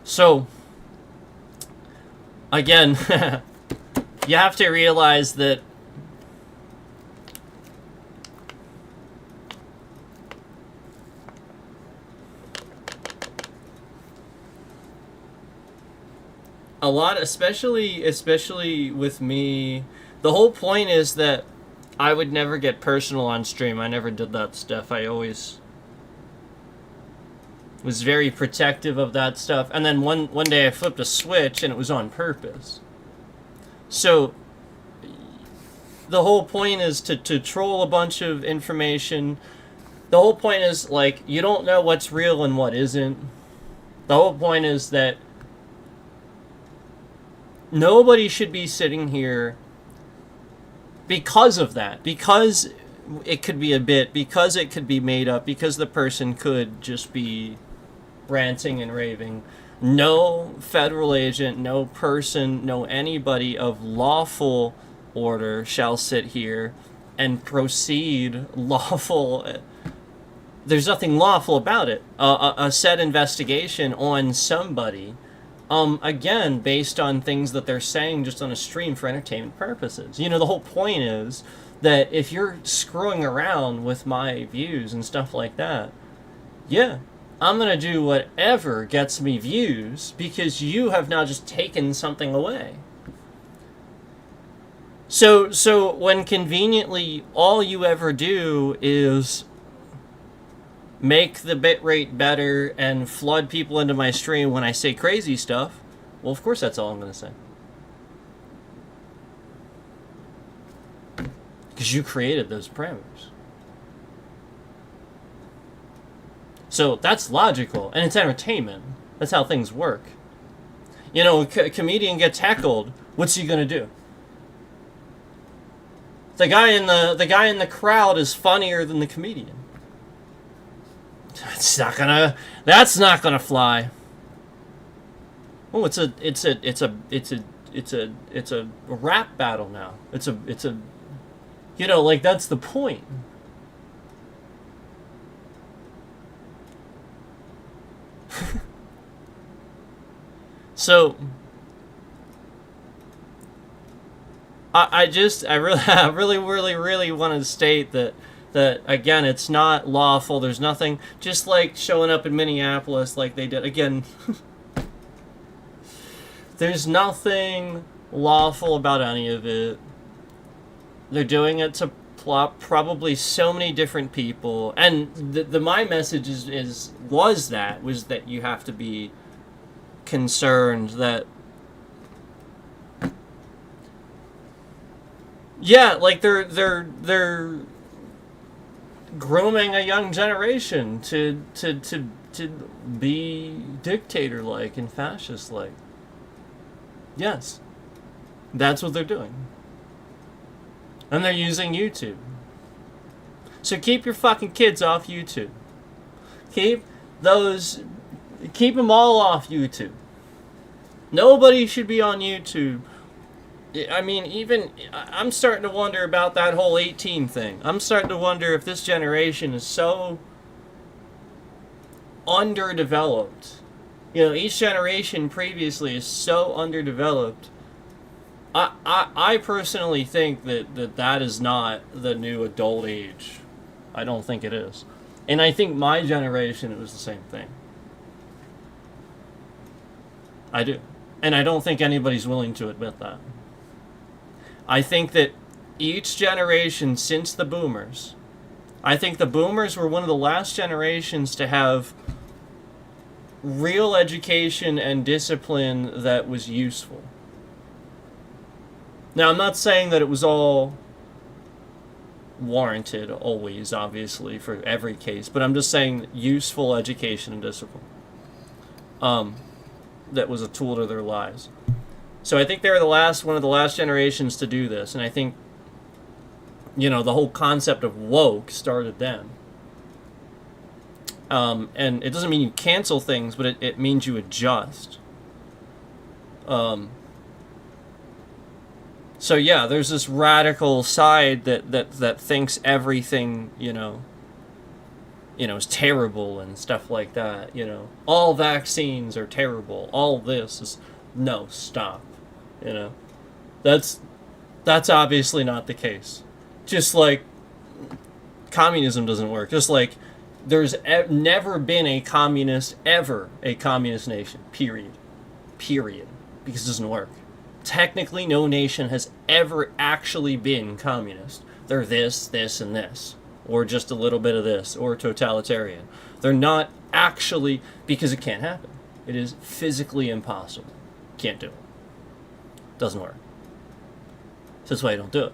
So again, you have to realize that a lot, especially with me, the whole point is that I would never get personal on stream. I never did that stuff. I always was very protective of that stuff. And then one day I flipped a switch, and it was on purpose. So the whole point is to troll a bunch of information. The whole point is, like, you don't know what's real and what isn't. The whole point is that nobody should be sitting here because of that. Because it could be a bit, because it could be made up, because the person could just be ranting and raving. No federal agent, no person, no anybody of lawful order shall sit here and proceed lawful. There's nothing lawful about it. A said investigation on somebody, again, based on things that they're saying just on a stream for entertainment purposes. You know, the whole point is that if you're screwing around with my views and stuff like that, yeah, I'm gonna do whatever gets me views, because you have now just taken something away. So when conveniently all you ever do is make the bitrate better and flood people into my stream when I say crazy stuff, well, of course that's all I'm gonna say. Because you created those parameters. So that's logical, and it's entertainment. That's how things work. You know, a comedian gets heckled. What's he gonna do? The guy in the crowd is funnier than the comedian. That's not gonna fly. Oh, it's a rap battle now. It's a you know, like, that's the point. So I really want to state that again, it's not lawful. There's nothing, just like showing up in Minneapolis like they did again. There's nothing lawful about any of it. They're doing it to probably so many different people, and my message was that you have to be concerned that, yeah, like they're grooming a young generation to be dictator-like and fascist-like. Yes. That's what they're doing. And they're using YouTube. So keep your fucking kids off YouTube. Keep them all off YouTube. Nobody should be on YouTube. I mean, even, I'm starting to wonder about that whole 18 thing. I'm starting to wonder if this generation is so underdeveloped. You know, each generation previously is so underdeveloped. I personally think that is not the new adult age. I don't think it is. And I think my generation, it was the same thing. I do. And I don't think anybody's willing to admit that. I think that each generation since the boomers, I think the boomers were one of the last generations to have real education and discipline that was useful. Now, I'm not saying that it was all warranted always, obviously, for every case, but I'm just saying useful education and discipline. That was a tool to their lives. So I think they were one of the last generations to do this, and I think, you know, the whole concept of woke started then. And it doesn't mean you cancel things, but it means you adjust. So yeah, there's this radical side that thinks everything, you know, is terrible and stuff like that. You know, all vaccines are terrible. All this is no, stop. You know, that's obviously not the case. Just like communism doesn't work. Just like there's never been a communist nation. Period. Because it doesn't work. Technically, no nation has ever actually been communist. They're this, and this. Or just a little bit of this. Or totalitarian. They're not actually, because it can't happen. It is physically impossible. Can't do it. Doesn't work. So that's why you don't do it.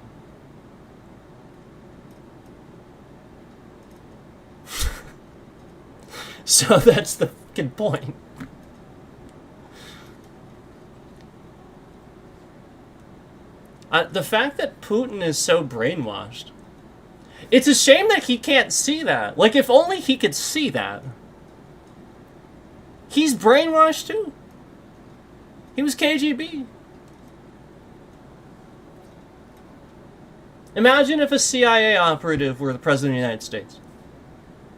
So that's the fucking point. The fact that Putin is so brainwashed, it's a shame that he can't see that. Like, if only he could see that. He's brainwashed too. He was KGB. Imagine if a CIA operative were the President of the United States.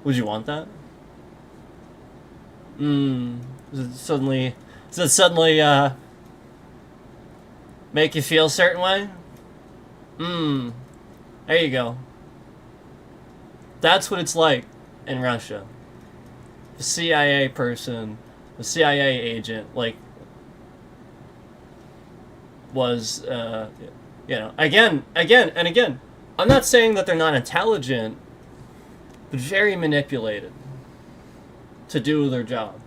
Would you want that? Does it suddenly make you feel a certain way? There you go. That's what it's like in Russia. A CIA person, a CIA agent, like, was, you know, again, I'm not saying that they're not intelligent, but very manipulated to do their job.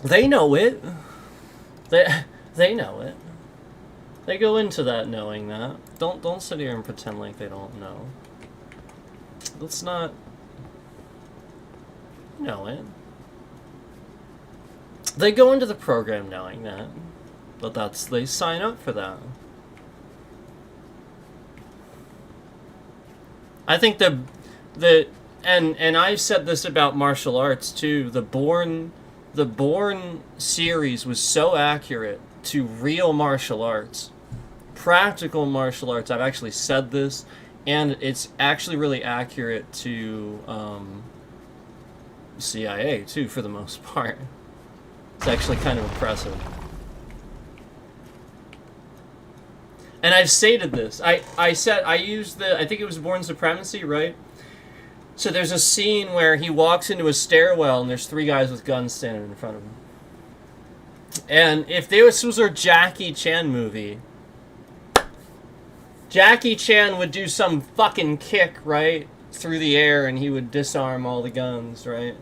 They know it. They know it. They go into that knowing that. Don't sit here and pretend like they don't know. Let's not know it. They go into the program knowing that. But they sign up for that. I think and I've said this about martial arts too, the Bourne series was so accurate to real martial arts, practical martial arts. I've actually said this, and it's actually really accurate to CIA too, for the most part. It's actually kind of impressive. And I've stated this. I think it was Bourne Supremacy, right? So there's a scene where he walks into a stairwell and there's 3 guys with guns standing in front of him. And if this was a Jackie Chan movie, Jackie Chan would do some fucking kick, right, through the air, and he would disarm all the guns, right?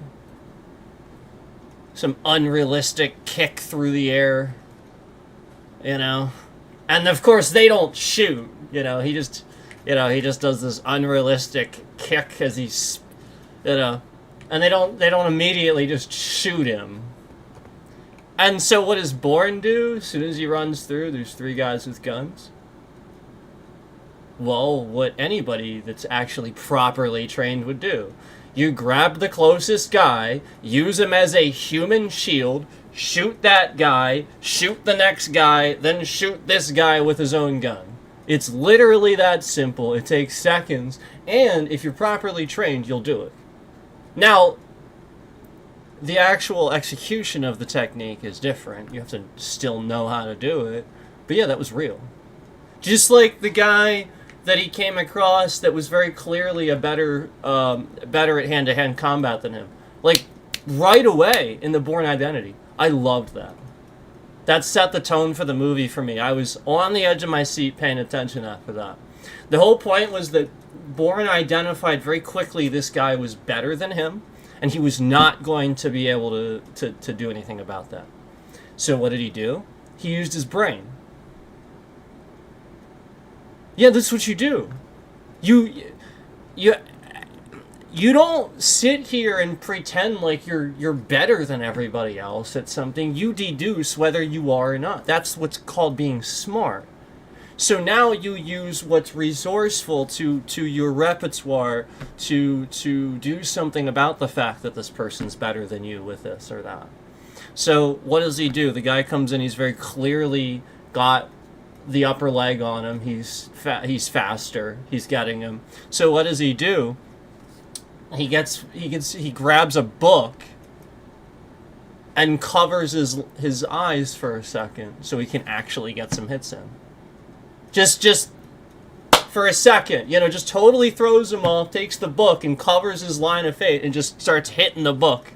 Some unrealistic kick through the air, you know? And of course they don't shoot. He just does this unrealistic kick as he's, and they don't immediately just shoot him. And so what does Bourne do as soon as he runs through? There's 3 guys with guns. Well, what anybody that's actually properly trained would do. You grab the closest guy, use him as a human shield, shoot that guy, shoot the next guy, then shoot this guy with his own gun. It's literally that simple. It takes seconds, and if you're properly trained, you'll do it. Now, the actual execution of the technique is different. You have to still know how to do it. But yeah, that was real. Just like the guy that he came across that was very clearly a better at hand-to-hand combat than him. Like, right away in the Bourne Identity. I loved that. That set the tone for the movie for me. I was on the edge of my seat paying attention after that. The whole point was that Bourne identified very quickly this guy was better than him, and he was not going to be able to do anything about that. So what did he do? He used his brain. Yeah, that's what you do. You don't sit here and pretend like you're better than everybody else at something. You deduce whether you are or not. That's what's called being smart. So now you use what's resourceful to your repertoire to do something about the fact that this person's better than you with this or that. So what does he do? The guy comes in, he's very clearly got the upper leg on him. He's faster. He's getting him. So what does he do? He grabs a book and covers his eyes for a second so he can actually get some hits in. Just for a second, just totally throws him off, takes the book and covers his line of fate and just starts hitting the book.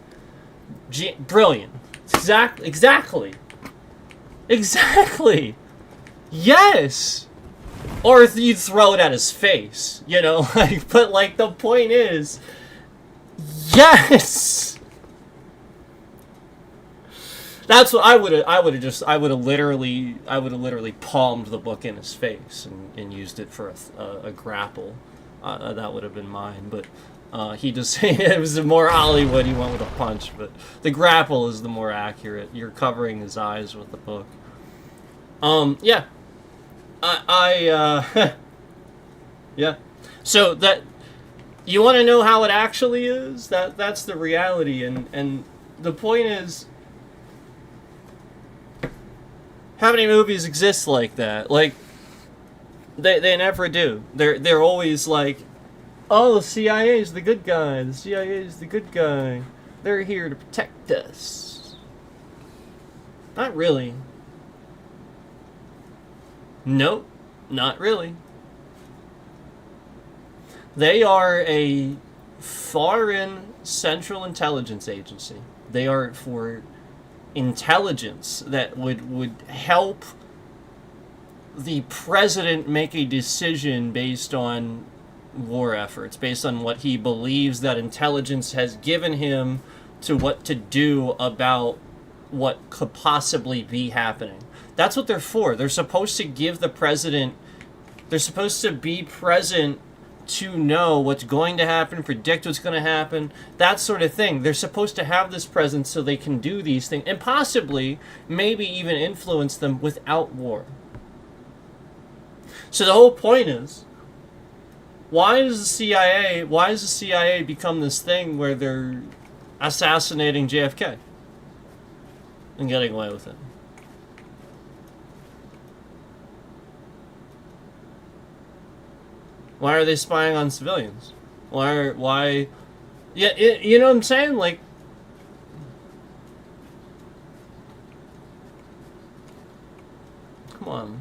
Brilliant. Exactly. Yes! Or if you throw it at his face, but the point is, yes! That's what I would have literally palmed the book in his face and used it for a grapple. That would have been mine, but he just, it was more Hollywood, he went with a punch, but the grapple is the more accurate. You're covering his eyes with the book. Yeah. Yeah. So that, you want to know how it actually is? That's the reality, and the point is, how many movies exist like that? Like, they never do. They're always like, oh, the CIA's the good guy. The CIA's the good guy. They're here to protect us. Not really. Nope, not really. They are a foreign central intelligence agency. They are for intelligence that would help the president make a decision based on war efforts, based on what he believes that intelligence has given him to what to do about what could possibly be happening. That's what they're for. They're supposed to give the president, they're supposed to be present to know what's going to happen, predict what's going to happen, that sort of thing. They're supposed to have this presence so they can do these things, and possibly, maybe even influence them without war. So the whole point is, why does the CIA become this thing where they're assassinating JFK and getting away with it? Why are they spying on civilians? Why? Yeah, you know what I'm saying? Like, come on.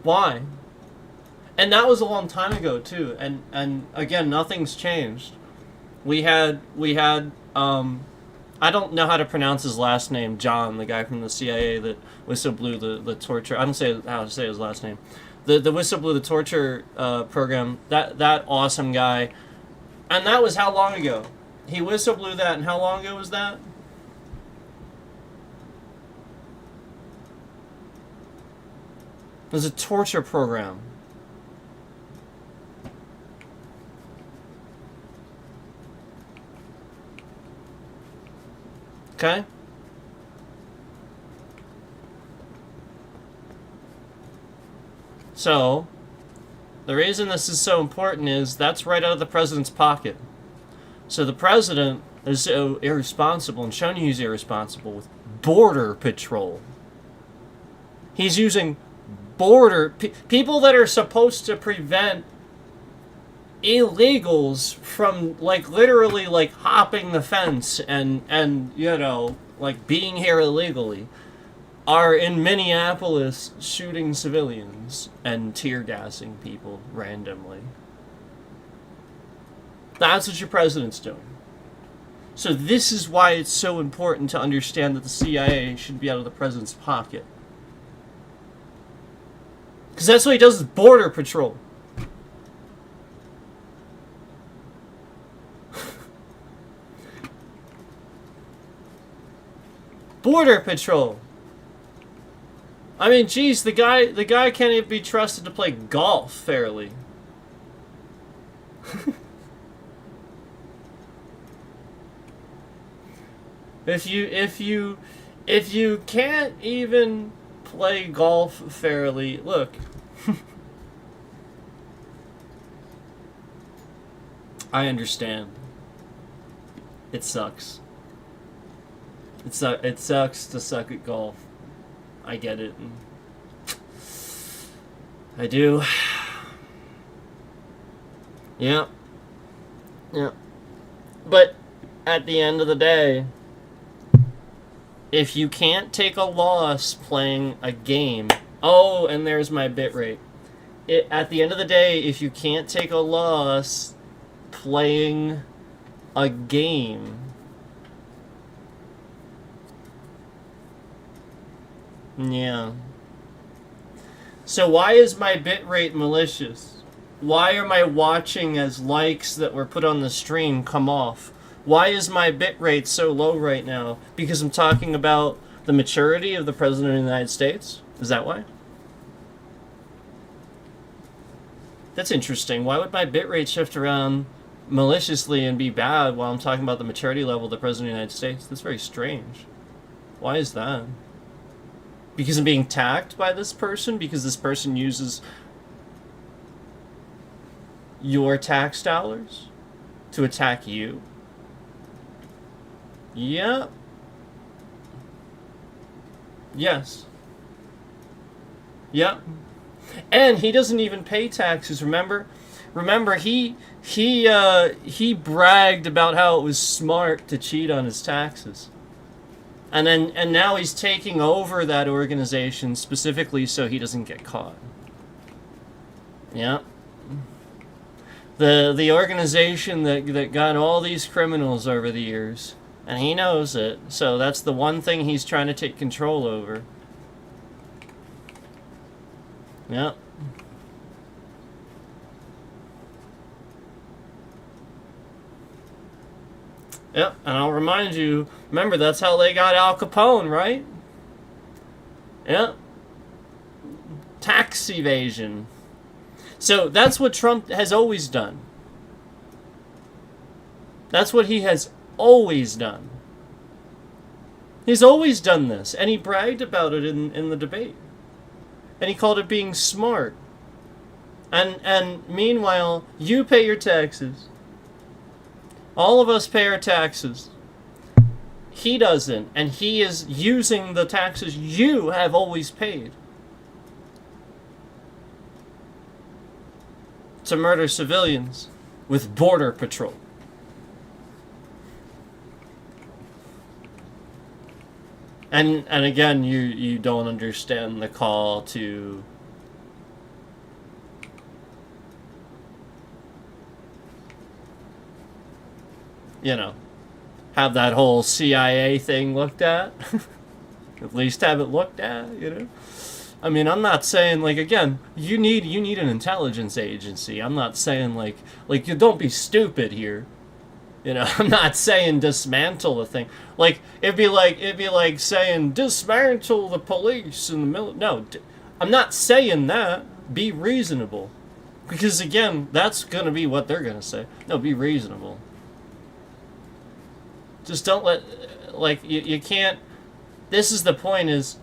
Why? And that was a long time ago too. And again, nothing's changed. We had I don't know how to pronounce his last name, John, the guy from the CIA that whistle blew the torture. I don't know how to say his last name. The whistle blew the torture program. That awesome guy, and that was how long ago? He whistle blew that, and how long ago was that? It was a torture program. Okay? So, the reason this is so important is that's right out of the president's pocket. So the president is so irresponsible and showing you he's irresponsible with border patrol. He's using people that are supposed to prevent illegals from like literally like hopping the fence and you know like being here illegally are in Minneapolis shooting civilians and tear gassing people randomly. That's what your president's doing. So this is why it's so important to understand that the CIA should be out of the president's pocket. Because that's what he does with border patrol. Border patrol. I mean, geez, the guy can't even be trusted to play golf fairly. If you can't even play golf fairly, look. I understand. It sucks. It sucks to suck at golf. I get it. I do. Yeah. Yeah. But at the end of the day, if you can't take a loss playing a game... Oh, and there's my bitrate. At the end of the day, if you can't take a loss playing a game... Yeah. So why is my bitrate malicious? Why are my watching as likes that were put on the stream come off? Why is my bitrate so low right now? Because I'm talking about the maturity of the President of the United States? Is that why? That's interesting. Why would my bitrate shift around maliciously and be bad while I'm talking about the maturity level of the President of the United States? That's very strange. Why is that? Because I'm being attacked by this person? Because this person uses your tax dollars to attack you? Yep. Yes. Yep. And he doesn't even pay taxes, remember? Remember, he bragged about how it was smart to cheat on his taxes. And now he's taking over that organization specifically so he doesn't get caught. Yeah. The organization that got all these criminals over the years. And he knows it. So that's the one thing he's trying to take control over. Yeah. Yep, and I'll remind you, remember, that's how they got Al Capone, right? Yep. Tax evasion. So that's what Trump has always done. That's what he has always done. He's always done this, and he bragged about it in the debate. And he called it being smart. And meanwhile, you pay your taxes. All of us pay our taxes. He doesn't, and he is using the taxes you have always paid to murder civilians with border patrol. And again, you don't understand the call to have that whole CIA thing looked at. At least have it looked at, I mean, I'm not saying, again, you need an intelligence agency. I'm not saying, you don't be stupid here. You know, I'm not saying dismantle the thing. Like it'd be like saying dismantle the police and the military. No, I'm not saying that. Be reasonable, because again, that's gonna be what they're gonna say. No, be reasonable. Just don't let, like, you can't. This is the point, is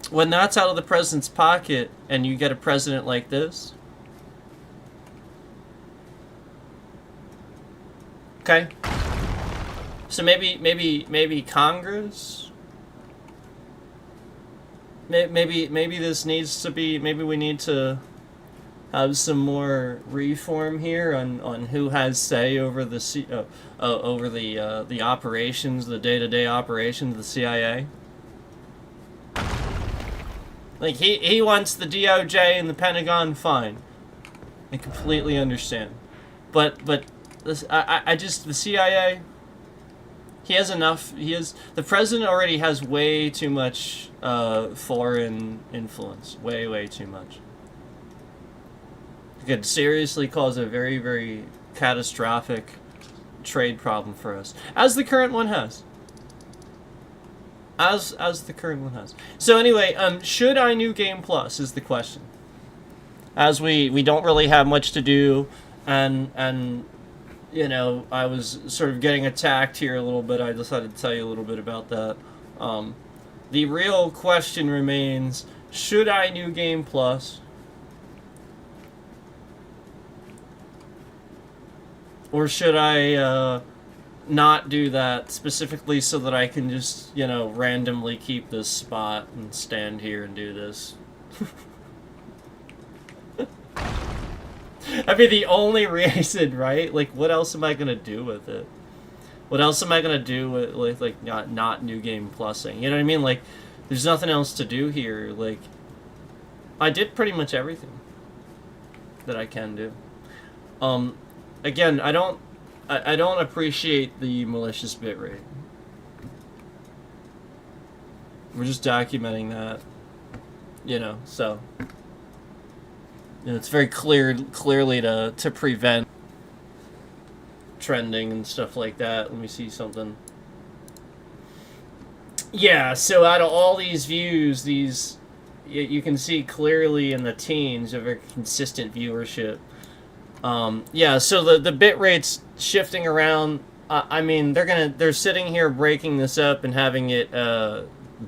when that's out of the president's pocket and you get a president like this. Okay. So maybe Congress. Maybe this needs to be. Maybe we need to have some more reform here on who has say over the over the operations, the day-to-day operations of the CIA. Like he wants the DOJ and the Pentagon, fine. I completely understand, but this, I just, the CIA. He has enough. The president already has way too much foreign influence. Way too much. It could seriously cause a very, very catastrophic trade problem for us, as the current one has. As the current one has. So anyway, should I NewGame Plus is the question. As we don't really have much to do, and you know, I was sort of getting attacked here a little bit. I decided to tell you a little bit about that. The real question remains: should I NewGame Plus? Or should I not do that specifically so that I can just, you know, randomly keep this spot and stand here and do this? I mean, the only reason, right? Like, what else am I going to do with it? What else am I going to do with like, not NewGame Plusing? You know what I mean? Like, there's nothing else to do here. Like, I did pretty much everything that I can do. Again, I don't appreciate the malicious bitrate. We're just documenting that, you know. So, you know, it's very clearly to prevent trending and stuff like that. Let me see something. Yeah. So out of all these views, you can see clearly in the teens a very consistent viewership. Yeah, so the bit rate's shifting around. I mean, they're sitting here breaking this up and having it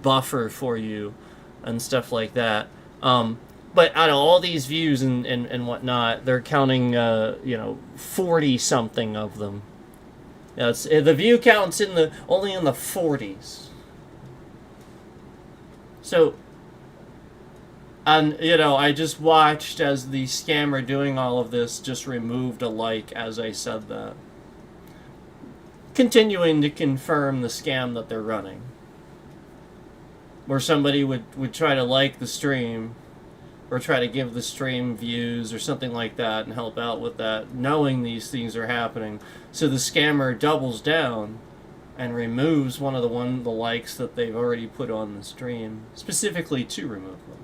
buffer for you and stuff like that. But out of all these views and whatnot, they're counting 40 something of them. Yeah, the view count's only in the 40s. So. And, you know, I just watched as the scammer doing all of this just removed a like as I said that. Continuing to confirm the scam that they're running. Where somebody would try to like the stream, or try to give the stream views or something like that and help out with that, knowing these things are happening. So the scammer doubles down and removes one of the likes that they've already put on the stream, specifically to remove them.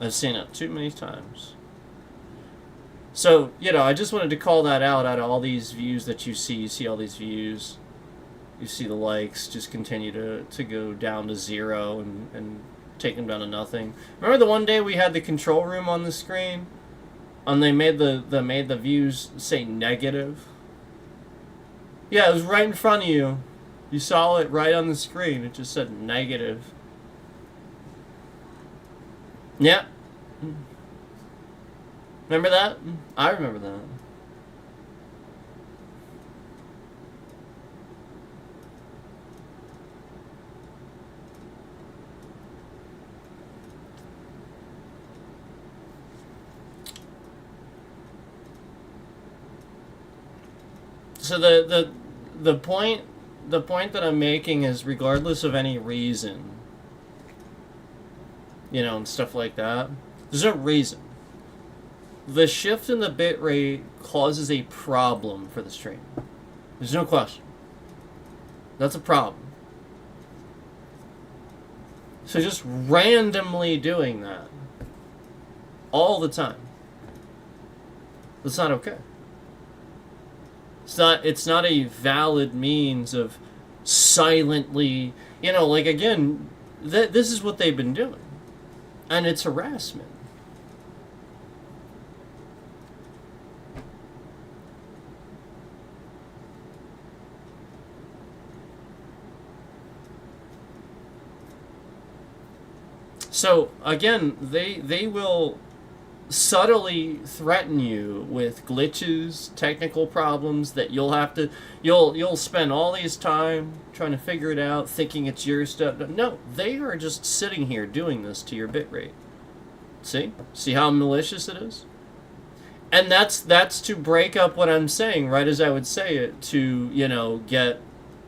I've seen it too many times. So, you know, I just wanted to call that out of all these views that you see all these views. You see the likes just continue to go down to 0 and take them down to nothing. Remember the one day we had the control room on the screen? And they made the views say negative? Yeah, it was right in front of you. You saw it right on the screen. It just said negative. Yeah. Remember that? I remember that. So the point that I'm making is, regardless of any reason, you know, and stuff like that, there's no reason. The shift in the bitrate causes a problem for the stream. There's no question. That's a problem. So just randomly doing that all the time. That's not okay. It's not a valid means of silently, you know, like, again, this is what they've been doing. And it's harassment. So, again, they will subtly threaten you with glitches, technical problems that you'll spend all these time trying to figure it out, thinking it's your stuff. No, they are just sitting here doing this to your bitrate. See how malicious it is? And that's to break up what I'm saying, right as I would say it, to, you know, get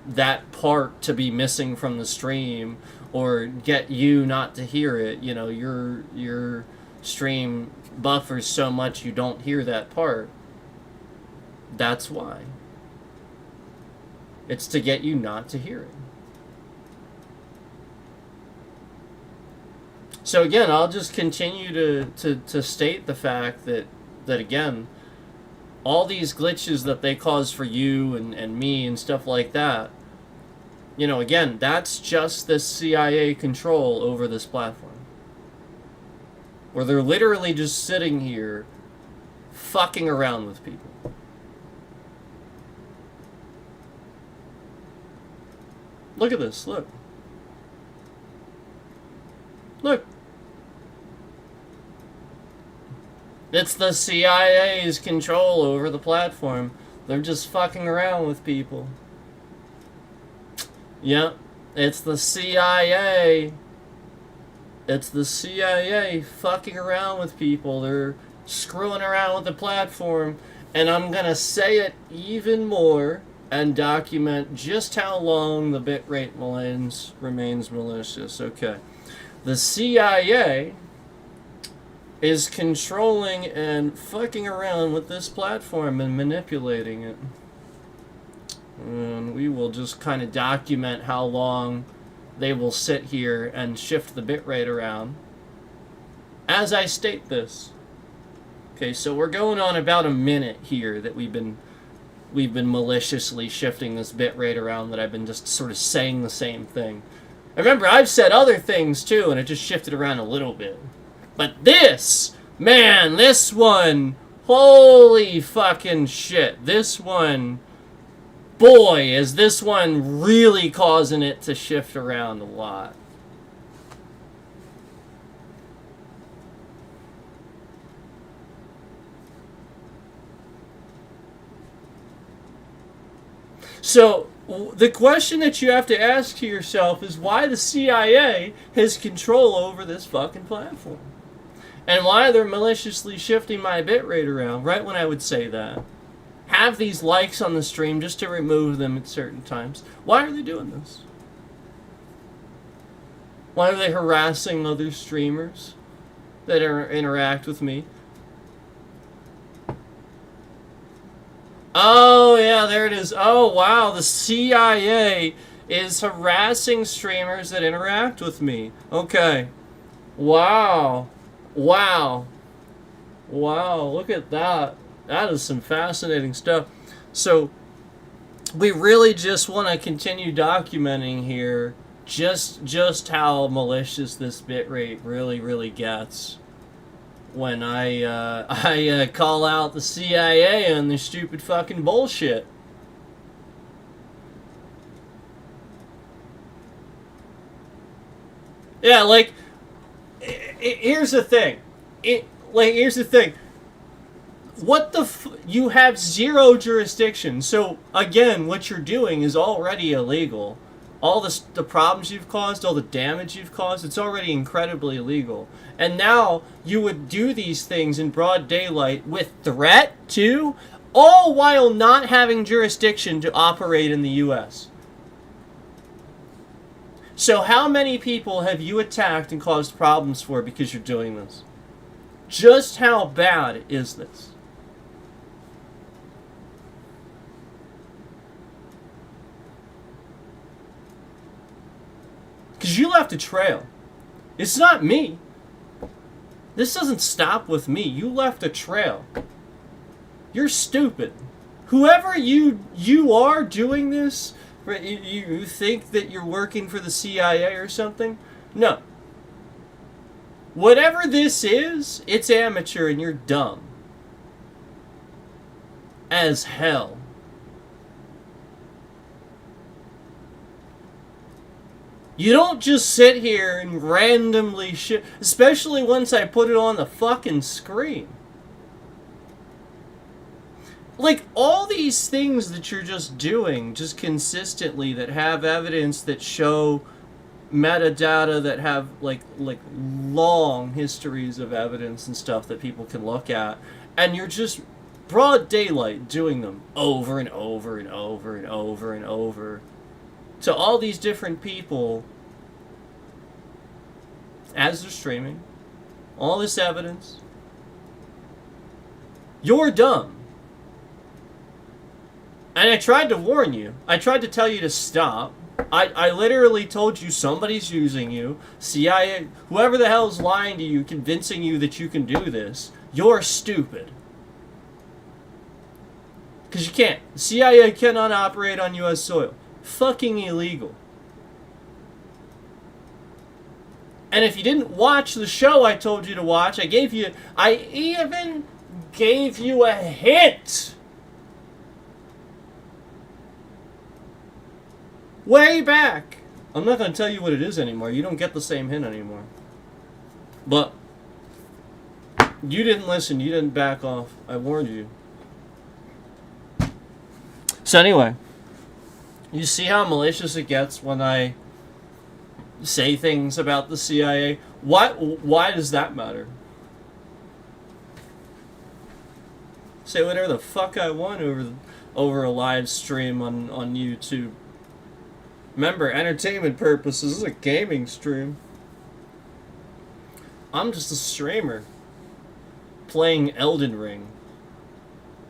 that part to be missing from the stream, or get you not to hear it. You know, your stream buffers so much you don't hear that part. That's why. It's to get you not to hear it. So again, I'll just continue to state the fact that again, all these glitches that they cause for you and me and stuff like that, you know, again, that's just the CIA control over this platform. Where they're literally just sitting here fucking around with people. Look at this, look. Look. It's the CIA's control over the platform. They're just fucking around with people. Yep, it's the CIA. It's the CIA fucking around with people. They're screwing around with the platform. And I'm gonna say it even more and document just how long the bitrate remains malicious. Okay. The CIA is controlling and fucking around with this platform and manipulating it. And we will just kind of document how long they will sit here and shift the bitrate around as I state this. Okay, so we're going on about a minute here that we've been maliciously shifting this bitrate around, that I've been just sort of saying the same thing. Remember, I've said other things too, and it just shifted around a little bit. But this, man, this one, holy fucking shit. This one, boy, is this one really causing it to shift around a lot. So, the question that you have to ask to yourself is why the CIA has control over this fucking platform. And why they're maliciously shifting my bitrate around right when I would say that. Have these likes on the stream just to remove them at certain times. Why are they doing this? Why are they harassing other streamers that interact with me? Oh, yeah, there it is. Oh, wow, the CIA is harassing streamers that interact with me. Okay. Wow. Wow. Wow, look at that. That is some fascinating stuff. So, we really just want to continue documenting here just how malicious this bitrate really gets. When I call out the CIA on their stupid fucking bullshit. Yeah, like, here's the thing. Here's the thing. What the you have zero jurisdiction. So, again, what you're doing is already illegal. All the problems you've caused, all the damage you've caused, it's already incredibly illegal. And now you would do these things in broad daylight with threat, too, all while not having jurisdiction to operate in the U.S. So how many people have you attacked and caused problems for because you're doing this? Just how bad is this? Because you left a trail. It's not me. This doesn't stop with me. You left a trail. You're stupid. Whoever you are doing this, you think that you're working for the CIA or something? No. Whatever this is, it's amateur and you're dumb. As hell. You don't just sit here and randomly shit, especially once I put it on the fucking screen. Like, all these things that you're just doing, just consistently, that have evidence, that show metadata, that have, like long histories of evidence and stuff that people can look at, and you're just broad daylight doing them over and over and over and over and over to all these different people as they're streaming, all this evidence. You're dumb. And I tried to warn you. I tried to tell you to stop. I literally told you somebody's using you. CIA, whoever the hell's lying to you, convincing you that you can do this. You're stupid. Because you can't. The CIA cannot operate on U.S. soil. Fucking illegal. And if you didn't watch the show I told you to watch, I even gave you a hint. Way back. I'm not going to tell you what it is anymore. You don't get the same hint anymore. But you didn't listen. You didn't back off. I warned you. So anyway, you see how malicious it gets when I say things about the CIA? Why does that matter? Say whatever the fuck I want over a live stream on YouTube. Remember, entertainment purposes. This is a gaming stream. I'm just a streamer playing Elden Ring.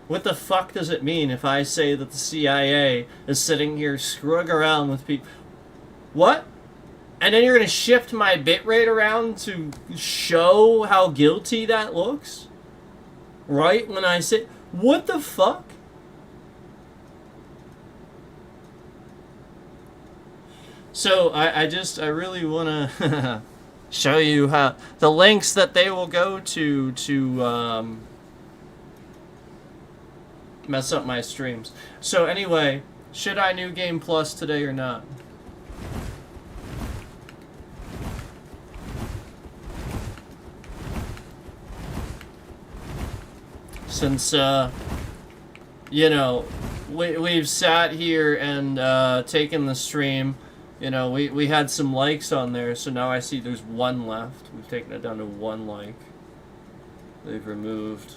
What the fuck does it mean if I say that the CIA is sitting here screwing around with people? What? And then you're going to shift my bitrate around to show how guilty that looks? Right when I say... What the fuck? So, I really want to show you how... The links that they will go to mess up my streams. So anyway, should I NewGame Plus today or not? Since, you know, we've sat here and taken the stream, you know, we had some likes on there, so now I see there's one left. We've taken it down to one like. They've removed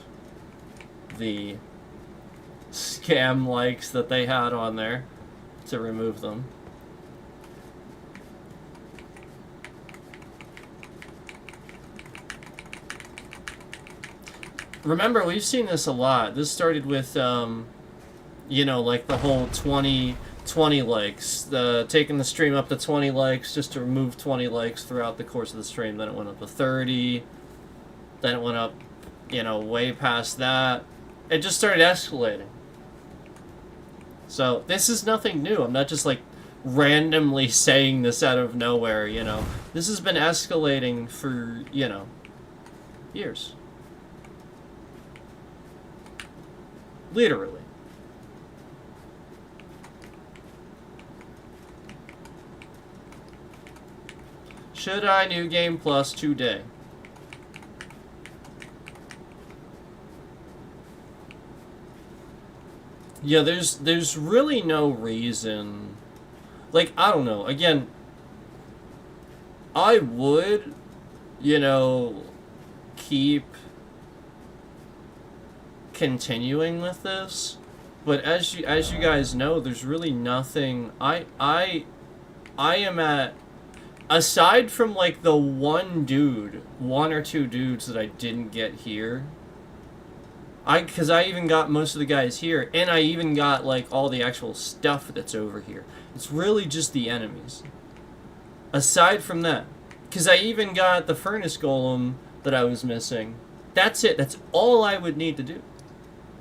the scam likes that they had on there to remove them. Remember, we've seen this a lot. This started with, you know, like the whole 20 likes. Taking the stream up to 20 likes just to remove 20 likes throughout the course of the stream. Then it went up to 30. Then it went up, you know, way past that. It just started escalating. So, this is nothing new. I'm not just, like, randomly saying this out of nowhere, you know. This has been escalating for, you know, years. Literally. Should I NewGame Plus today? Yeah, there's really no reason. Like, I don't know. Again, I would, you know, keep continuing with this, but as you guys know, there's really nothing. I am at, aside from like the one or two dudes that I didn't get here. Because I even got most of the guys here, and I even got like all the actual stuff that's over here. It's really just the enemies. Aside from that, because I even got the furnace golem that I was missing. That's it. That's all I would need to do.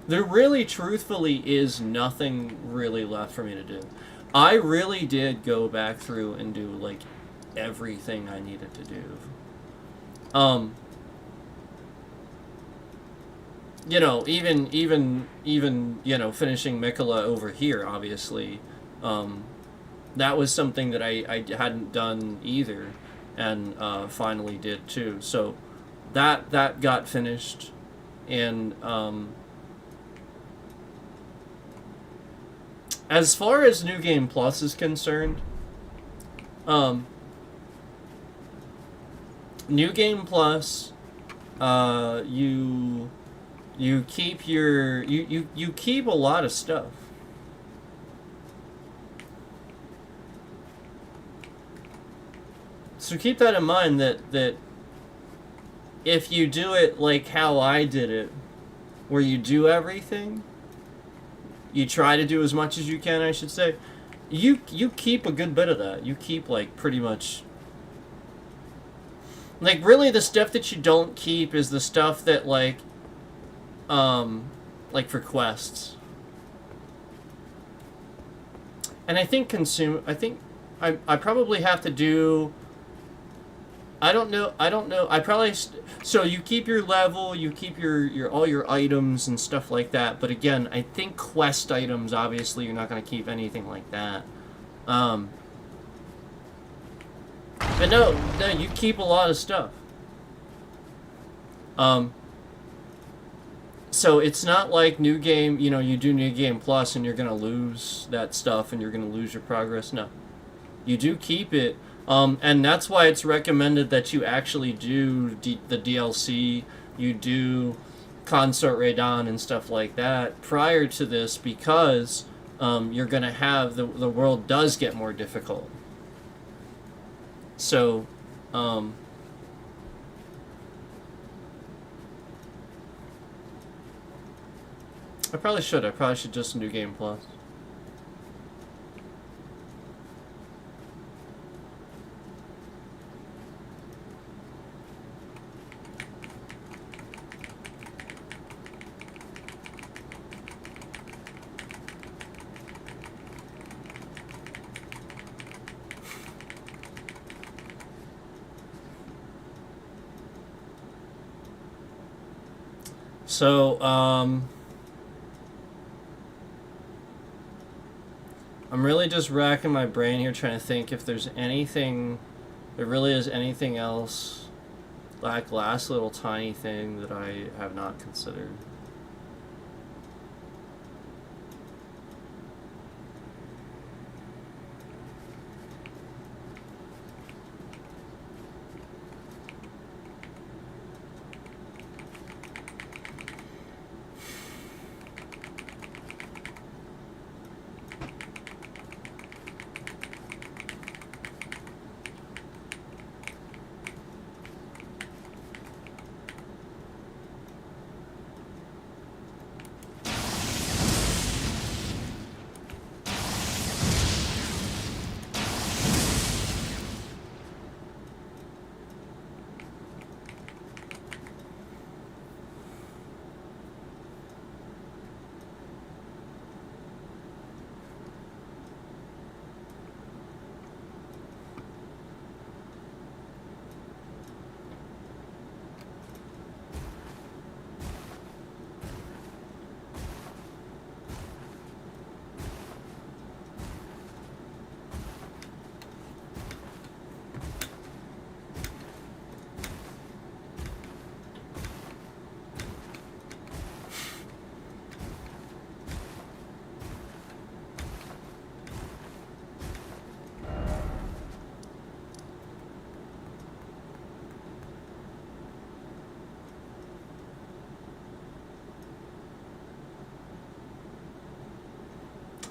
There really, truthfully, is nothing really left for me to do. I really did go back through and do, like, everything I needed to do. You know, even you know, finishing Mikola over here, obviously, that was something that I hadn't done either, and finally did too. So that got finished, and as far as New Game Plus is concerned, New Game Plus, you keep your you keep a lot of stuff. So keep that in mind, that if you do it like how I did it, where you do everything, you try to do as much as you can, I should say, you keep a good bit of that. You keep, like, pretty much, like, really the stuff that you don't keep is the stuff that, like for quests. And I think I probably have to do, I don't know, I probably, so you keep your level, you keep your all your items and stuff like that, but again, I think quest items, obviously, you're not going to keep anything like that. But no, you keep a lot of stuff. So it's not like New Game, you know, you do New Game Plus and you're going to lose that stuff and you're going to lose your progress. No. You do keep it. And that's why it's recommended that you actually do the DLC, you do Consort Radon and stuff like that prior to this, because you're going to have, the world does get more difficult. So, I probably should just New Game Plus. So, I'm really just racking my brain here trying to think if there's anything, there really is anything else, like last little tiny thing that I have not considered.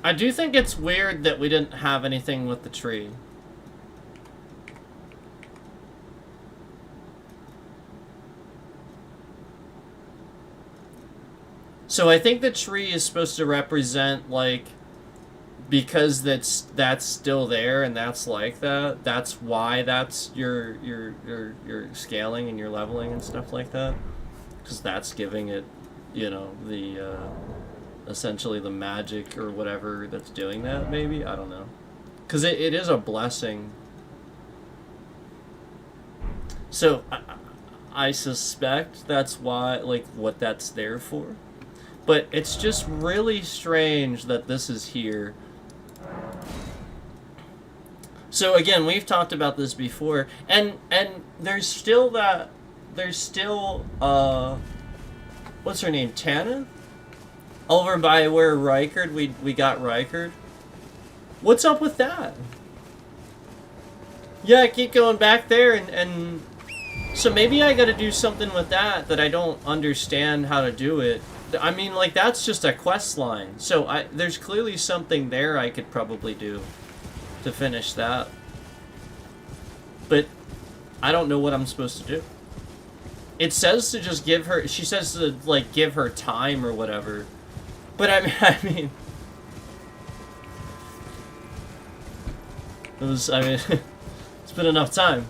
I do think it's weird that we didn't have anything with the tree. So I think the tree is supposed to represent, like, because that's still there and that's like that. That's why that's your scaling and your leveling and stuff like that. Because that's giving it, you know, the essentially the magic or whatever that's doing that. Maybe, I don't know. Because it is a blessing. So I suspect that's why, like, what that's there for. But it's just really strange that this is here. So again, we've talked about this before, and there's still what's her name, Tana? Over by where Rykard, we got Rykard. What's up with that? Yeah, I keep going back there, and so maybe I gotta do something with that I don't understand how to do it. I mean, like, that's just a quest line. So there's clearly something there I could probably do to finish that. But I don't know what I'm supposed to do. It says to just give her... She says to, like, give her time or whatever. But I mean... It was... I mean... It's been enough time.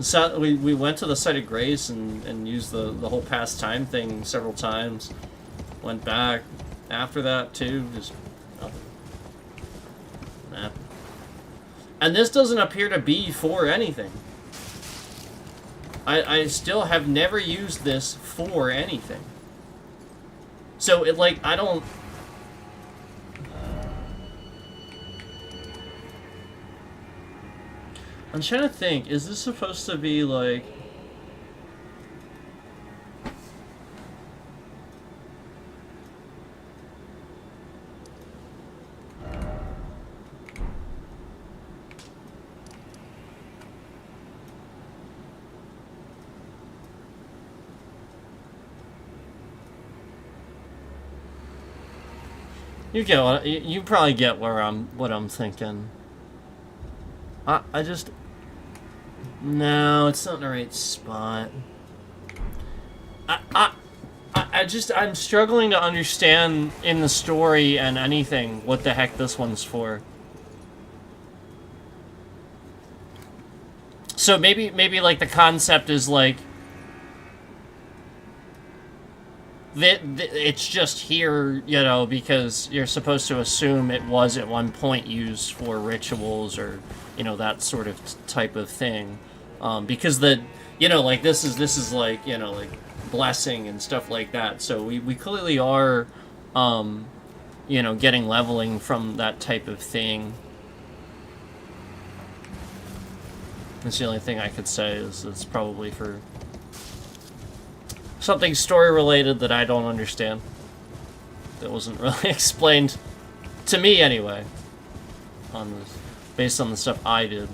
So we went to the site of grace and used the whole past time thing several times. Went back after that too, just nothing. Nah. And this doesn't appear to be for anything. I still have never used this for anything. So it, like, I don't... I'm trying to think, is this supposed to be like... You get what you probably get what I'm thinking. I just... No, it's not in the right spot. I'm struggling to understand in the story and anything what the heck this one's for. So maybe like the concept is like it's just here, you know, because you're supposed to assume it was at one point used for rituals or, you know, that sort of type of thing. Because the, you know, like this is like, you know, like blessing and stuff like that. So we clearly are, you know, getting leveling from that type of thing. That's the only thing I could say is it's probably for something story related that I don't understand. That wasn't really explained to me anyway. On this, based on the stuff I did.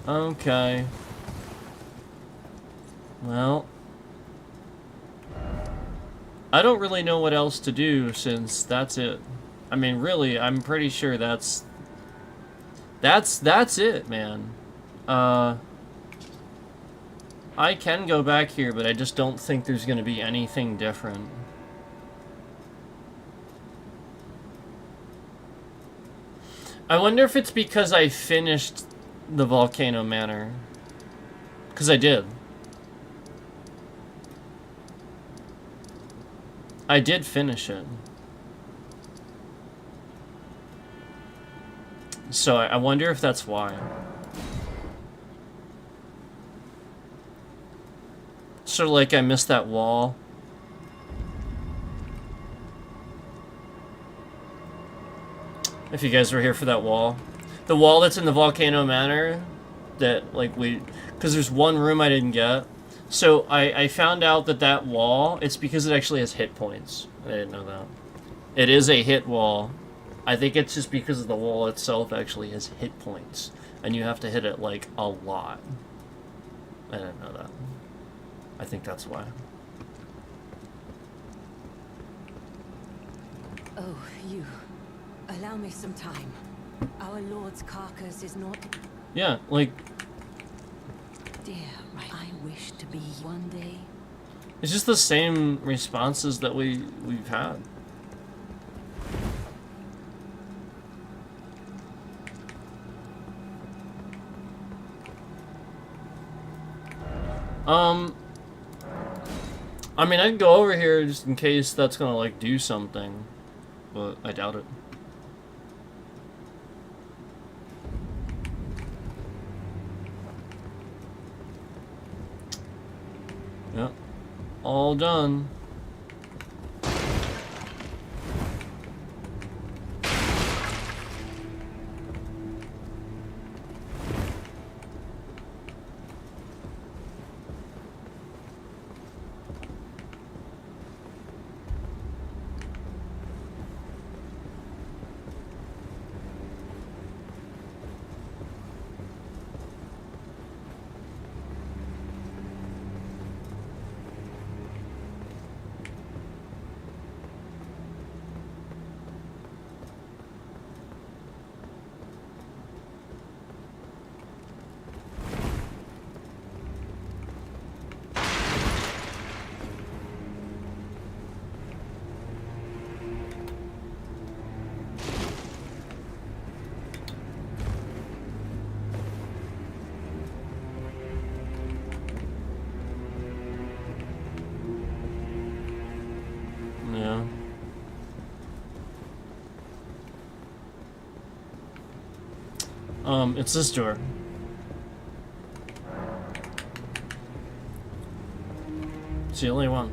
Okay. Well, I don't really know what else to do since that's it. I mean, really, I'm pretty sure that's it, man. I can go back here, but I just don't think there's going to be anything different. I wonder if it's because I finished the Volcano Manor. Because I did. I did finish it. So I wonder if that's why. Sort of like I missed that wall. If you guys were here for that wall. The wall that's in the Volcano Manor, that, like, because there's one room I didn't get. So I found out that wall, it's because it actually has hit points. I didn't know that. It is a hit wall. I think it's just because the wall itself actually has hit points. And you have to hit it, like, a lot. I didn't know that. I think that's why. Oh, you. Allow me some time. Our Lord's carcass is not... Yeah, like... Dear, right. I wish to be one day. It's just the same responses that we've had. I mean, I can go over here just in case that's gonna, like, do something, but I doubt it. Yep. All done. Yeah. It's this door. It's the only one.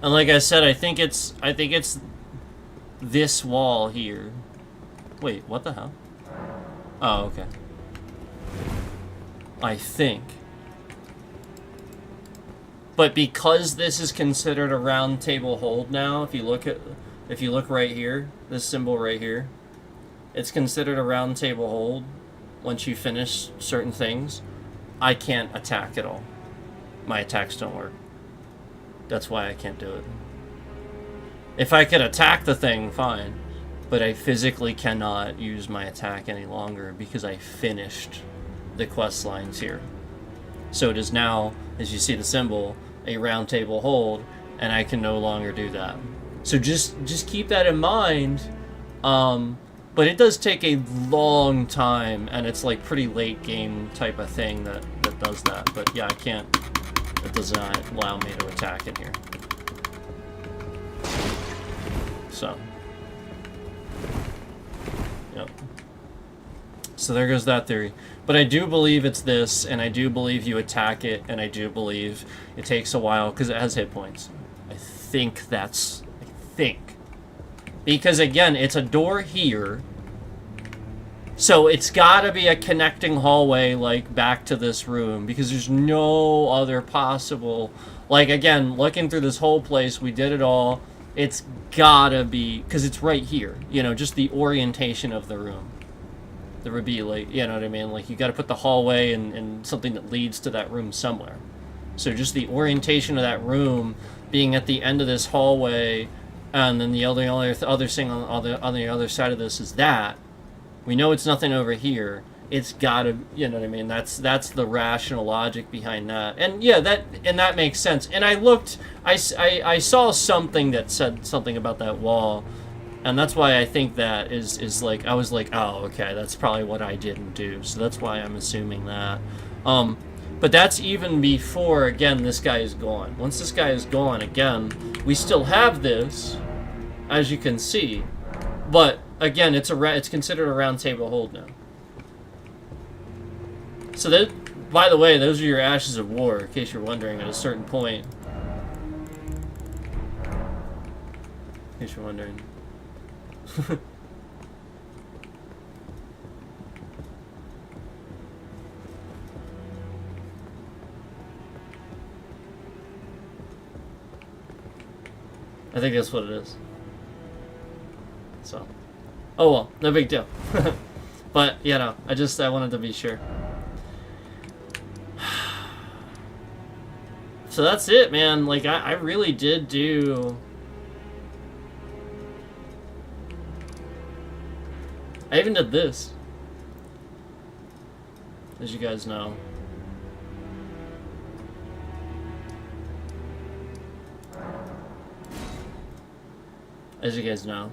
And like I said, I think it's this wall here. Wait, what the hell? Oh, okay. I think. But because this is considered a round table hold now, if you look right here, this symbol right here, it's considered a round table hold once you finish certain things. I can't attack at all. My attacks don't work. That's why I can't do it. If I could attack the thing, fine. But I physically cannot use my attack any longer because I finished the quest lines here. So it is now, as you see the symbol, a round table hold, and I can no longer do that. So just keep that in mind. But it does take a long time, and it's like pretty late game type of thing that does that. But yeah, I can't. It does not allow me to attack in here. So. Yep. So there goes that theory. But I do believe it's this, and I do believe you attack it, and I do believe it takes a while, because it has hit points. I think. Because, again, it's a door here, so it's gotta be a connecting hallway, like, back to this room, because there's no other possible... Like, again, looking through this whole place, we did it all. It's gotta be... Because it's right here, you know, just the orientation of the room. There would be, like, you know what I mean? Like, you gotta put the hallway and something that leads to that room somewhere. So just the orientation of that room being at the end of this hallway, and then the other thing on the other side of this is that. We know it's nothing over here. It's gotta, you know what I mean? That's the rational logic behind that. And yeah, that makes sense. And I looked, I saw something that said something about that wall. And that's why I think that is like, I was like, oh, okay, that's probably what I didn't do. So that's why I'm assuming that. But that's even before, again, this guy is gone. Once this guy is gone, again, we still have this, as you can see. But, again, it's considered a round table hold now. So that, by the way, those are your Ashes of War, in case you're wondering at a certain point. In case you're wondering. I think that's what it is. So, oh well, no big deal. But, you know, I wanted to be sure. So that's it, man. Like, I really did do... I even did this. As you guys know. as you guys know.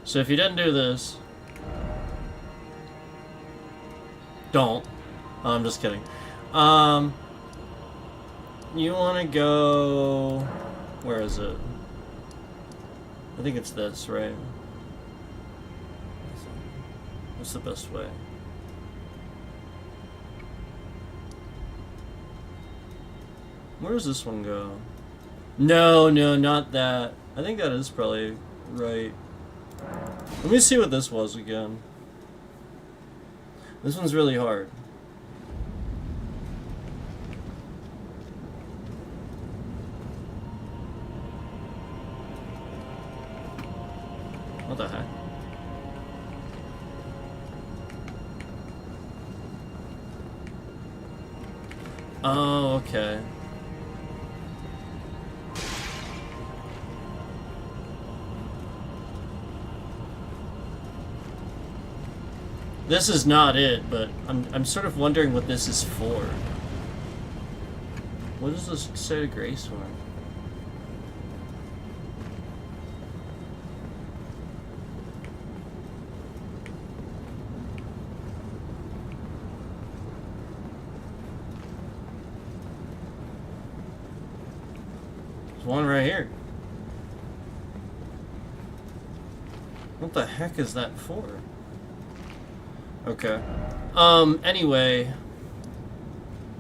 So if you didn't do this, don't. I'm just kidding. You want to go... Where is it? I think it's this, right? What's the best way? Where does this one go? No, not that. I think that is probably right. Let me see what this was again. This one's really hard. What the heck? Oh, okay. This is not it, but I'm sort of wondering what this is for. What is this site of grace for? There's one right here. What the heck is that for? Okay. Anyway.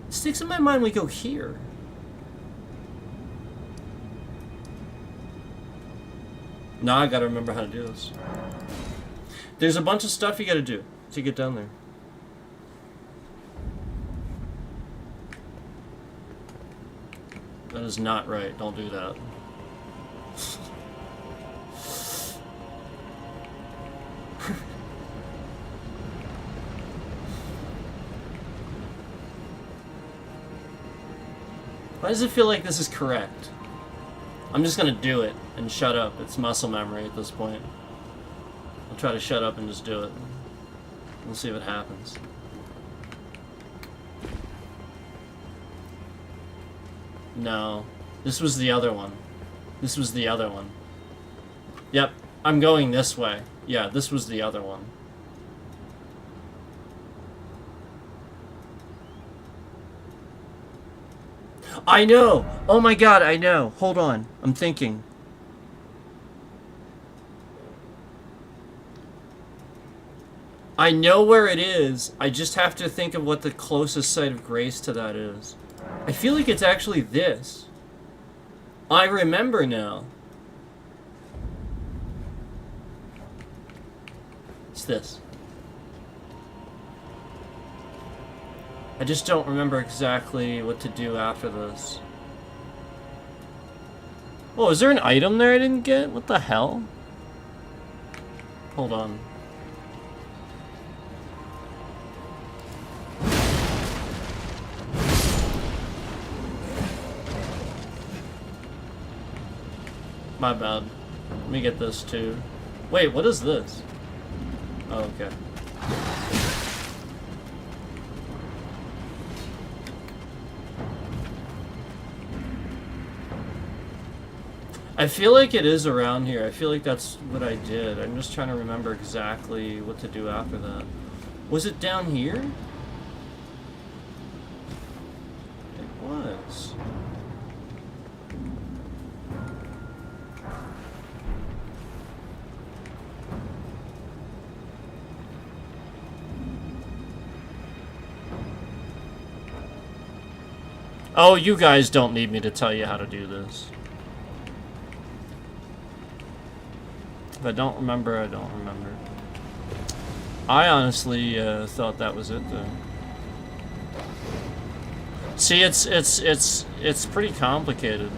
It sticks in my mind we go here. Now I gotta remember how to do this. There's a bunch of stuff you gotta do to get down there. That is not right. Don't do that. Why does it feel like this is correct? I'm just gonna do it and shut up. It's muscle memory at this point. I'll try to shut up and just do it. We'll see what happens. No. This was the other one. This was the other one. Yep. I'm going this way. Yeah, this was the other one. I know! Oh my god, I know. Hold on. I'm thinking. I know where it is. I just have to think of what the closest site of grace to that is. I feel like it's actually this. I remember now. It's this. I just don't remember exactly what to do after this. Oh, is there an item there I didn't get? What the hell? Hold on. My bad. Let me get this too. Wait, what is this? Oh, okay. I feel like it is around here. I feel like that's what I did. I'm just trying to remember exactly what to do after that. Was it down here? It was. Oh, you guys don't need me to tell you how to do this. If I don't remember, I don't remember. I honestly thought that was it, though. See, it's pretty complicated.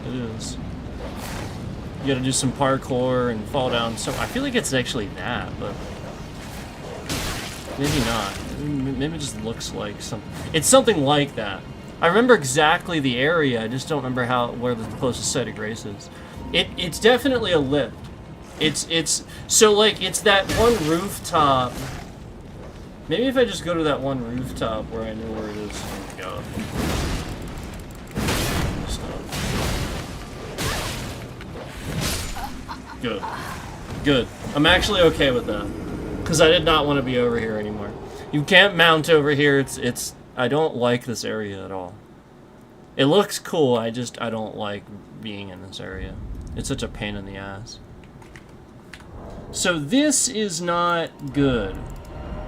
It is. You gotta do some parkour and fall down. So I feel like it's actually that, but maybe not. Maybe it just looks like something. It's something like that. I remember exactly the area, I just don't remember where the closest site of grace is. It's definitely a lift. It's so like it's that one rooftop. Maybe if I just go to that one rooftop where I know where it is. Oh my god. Good. Good. I'm actually okay with that. Because I did not want to be over here anymore. You can't mount over here. It's I don't like this area at all. It looks cool, I don't like being in this area. It's such a pain in the ass. So this is not good.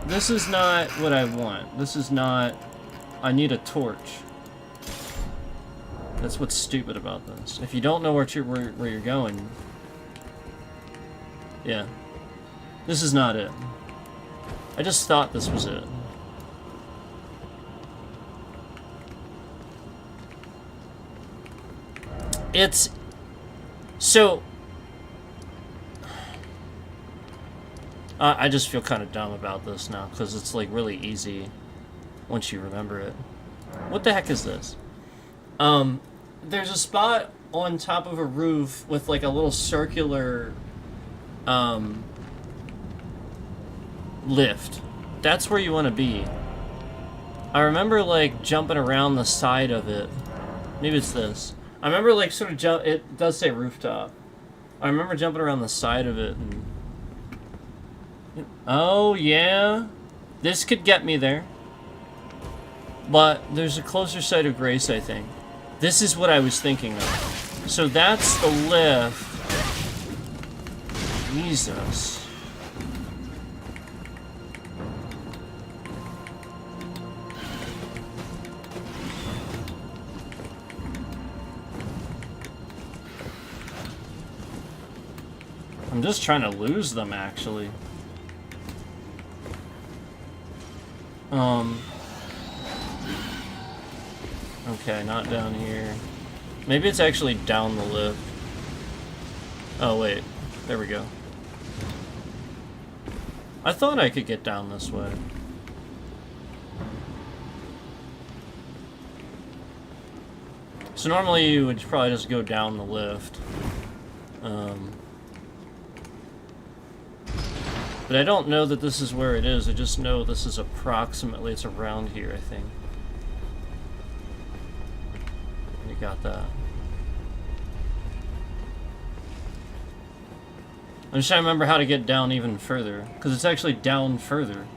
This is not what I want. This is not... I need a torch. That's what's stupid about this. If you don't know where you're going... Yeah. This is not it. I just thought this was it. It's... So... I just feel kind of dumb about this now, because it's like really easy once you remember it. What the heck is this? There's a spot on top of a roof with like a little circular lift. That's where you want to be. I remember like jumping around the side of it. Maybe it's this. I remember like sort of it does say rooftop. I remember jumping around the side of it and... Oh, yeah. This could get me there. But there's a closer site of grace, I think. This is what I was thinking of. So that's the lift. Jesus. I'm just trying to lose them, actually. Okay, not down here. Maybe it's actually down the lift. Oh, wait. There we go. I thought I could get down this way. So normally you would probably just go down the lift. But I don't know that this is where it is. I just know this is approximately, it's around here, I think. You got that. I'm just trying to remember how to get down even further, because it's actually down further.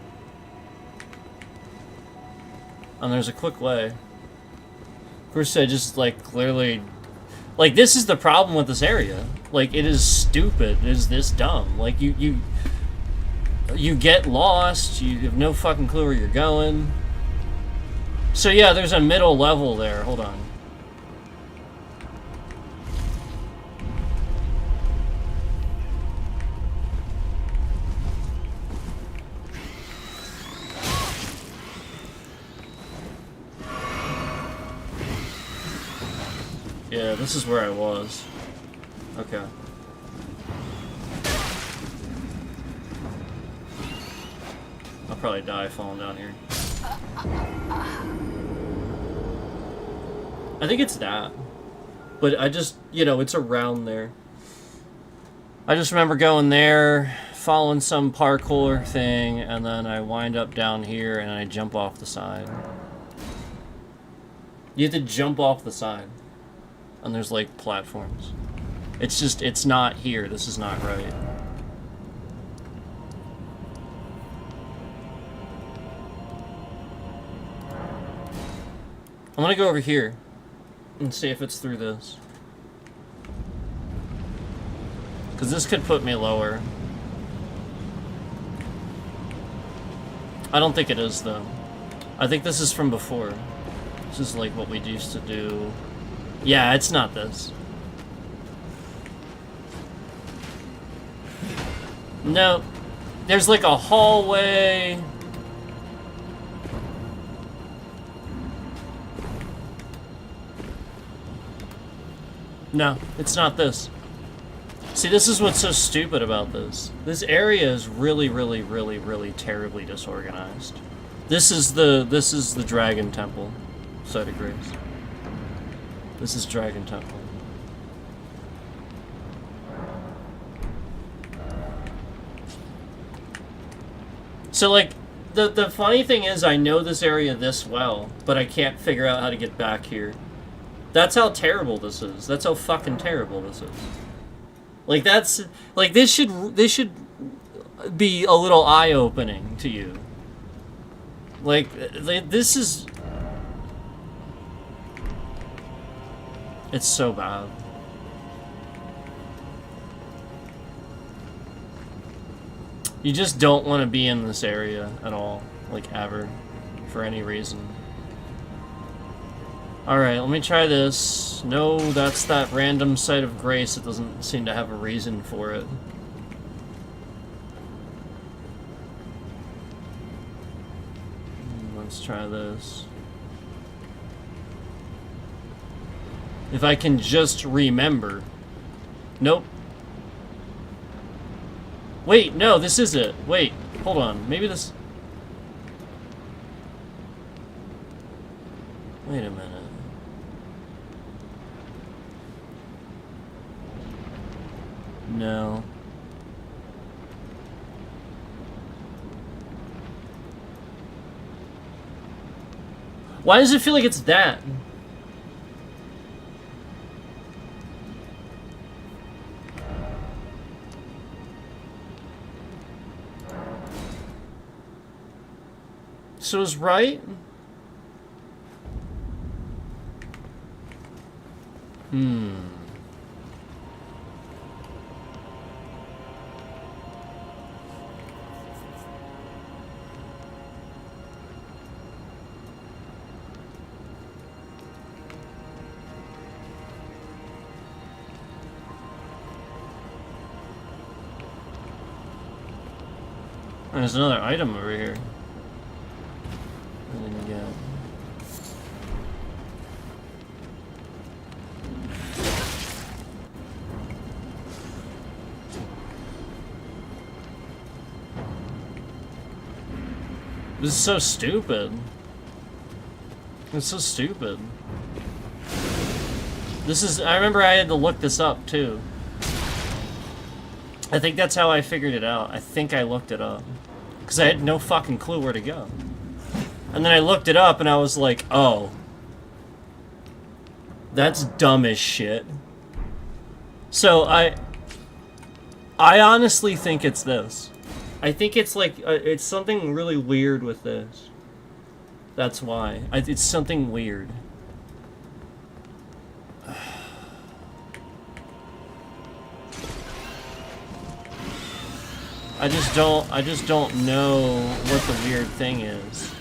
And there's a quick way. Of course, I just, like, clearly... Like, this is the problem with this area. Like, it is stupid. It is this dumb. Like, you get lost, you have no fucking clue where you're going. So yeah, there's a middle level there. Hold on. Yeah, this is where I was. Okay. I'll probably die falling down here. I think it's that. But I just, you know, it's around there. I just remember going there, following some parkour thing, and then I wind up down here and I jump off the side. You have to jump off the side. And there's like platforms. It's just, it's not here. This is not right. I'm gonna go over here and see if it's through this. Because this could put me lower. I don't think it is, though. I think this is from before. This is like what we used to do. Yeah, it's not this. No. There's like a hallway. No, it's not this. See, this is what's so stupid about this. This area is really, really, really, really terribly disorganized. This is the Dragon Temple. Site of Grace. This is Dragon Temple. So, like, the funny thing is I know this area this well, but I can't figure out how to get back here. That's how terrible this is. That's how fucking terrible this is. Like, that's... Like, this should be a little eye-opening to you. Like, this is... It's so bad. You just don't want to be in this area at all. Like, ever. For any reason. Alright, let me try this. No, that's that random site of grace that doesn't seem to have a reason for it. Let's try this. If I can just remember. Nope. Wait, no, this is it. Wait, hold on. Maybe this... Wait a minute. No. Why does it feel like it's that? So is right? There's another item over here. I didn't get. This is so stupid. It's so stupid. This is... I remember I had to look this up, too. I think that's how I figured it out. I think I looked it up. Because I had no fucking clue where to go. And then I looked it up and I was like, oh. That's dumb as shit. So I honestly think it's this. I think it's like, it's something really weird with this. That's why. It's something weird. I just don't know what the weird thing is.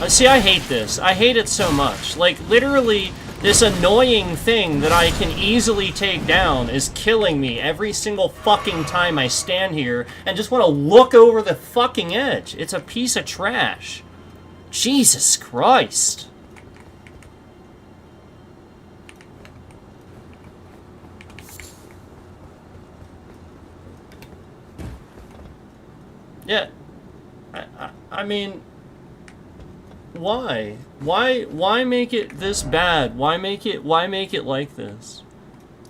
See, I hate this. I hate it so much. Like, literally, this annoying thing that I can easily take down is killing me every single fucking time I stand here and just want to look over the fucking edge. It's a piece of trash. Jesus Christ. Yeah, I mean, why? Why make it this bad? Why make it like this?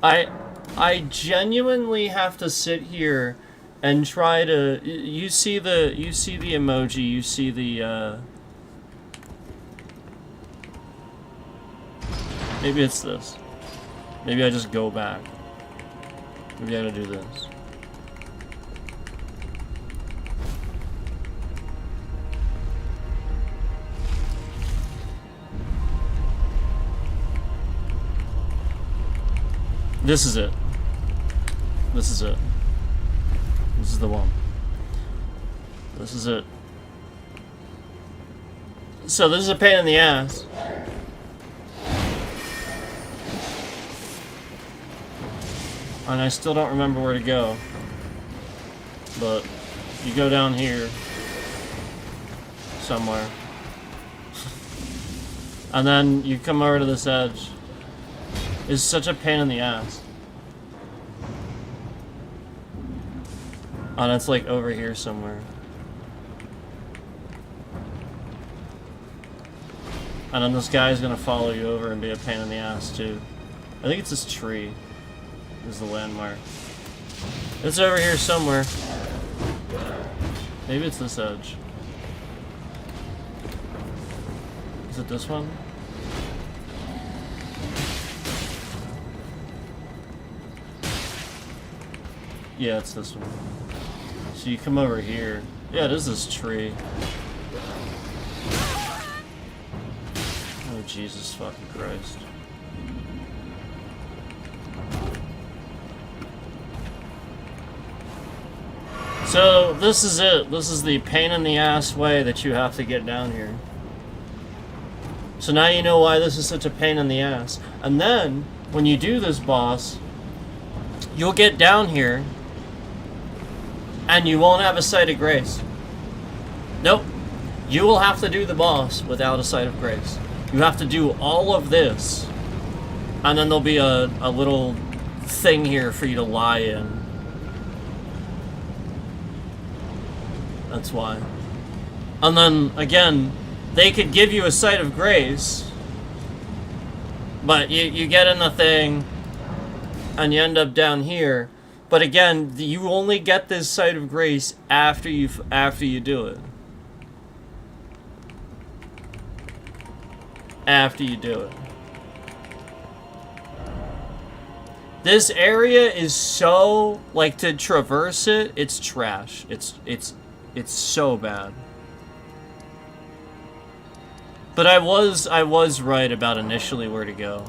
I genuinely have to sit here and try to, you see the emoji, you see the, maybe it's this. Maybe I just go back. Maybe I gotta do this. This is it. This is it. This is the one. This is it. So this is a pain in the ass. And I still don't remember where to go. But you go down here somewhere. And then you come over to this edge. It's such a pain in the ass. Oh, that's like over here somewhere. And then this guy's gonna follow you over and be a pain in the ass too. I think it's this tree is the landmark. It's over here somewhere. Maybe it's this edge. Is it this one? Yeah, it's this one. So you come over here. Yeah, it is this tree. Oh, Jesus fucking Christ. So, this is it. This is the pain in the ass way that you have to get down here. So now you know why this is such a pain in the ass. And then, when you do this boss, you'll get down here, and you won't have a sight of grace. Nope. You will have to do the boss without a sight of grace. You have to do all of this, and then there'll be a little thing here for you to lie in. That's why. And then, again, they could give you a sight of grace, but you get in the thing, and you end up down here. But again, you only get this sight of grace after you do it. After you do it. This area is so, like, to traverse it, it's trash. It's so bad. But I was right about initially where to go.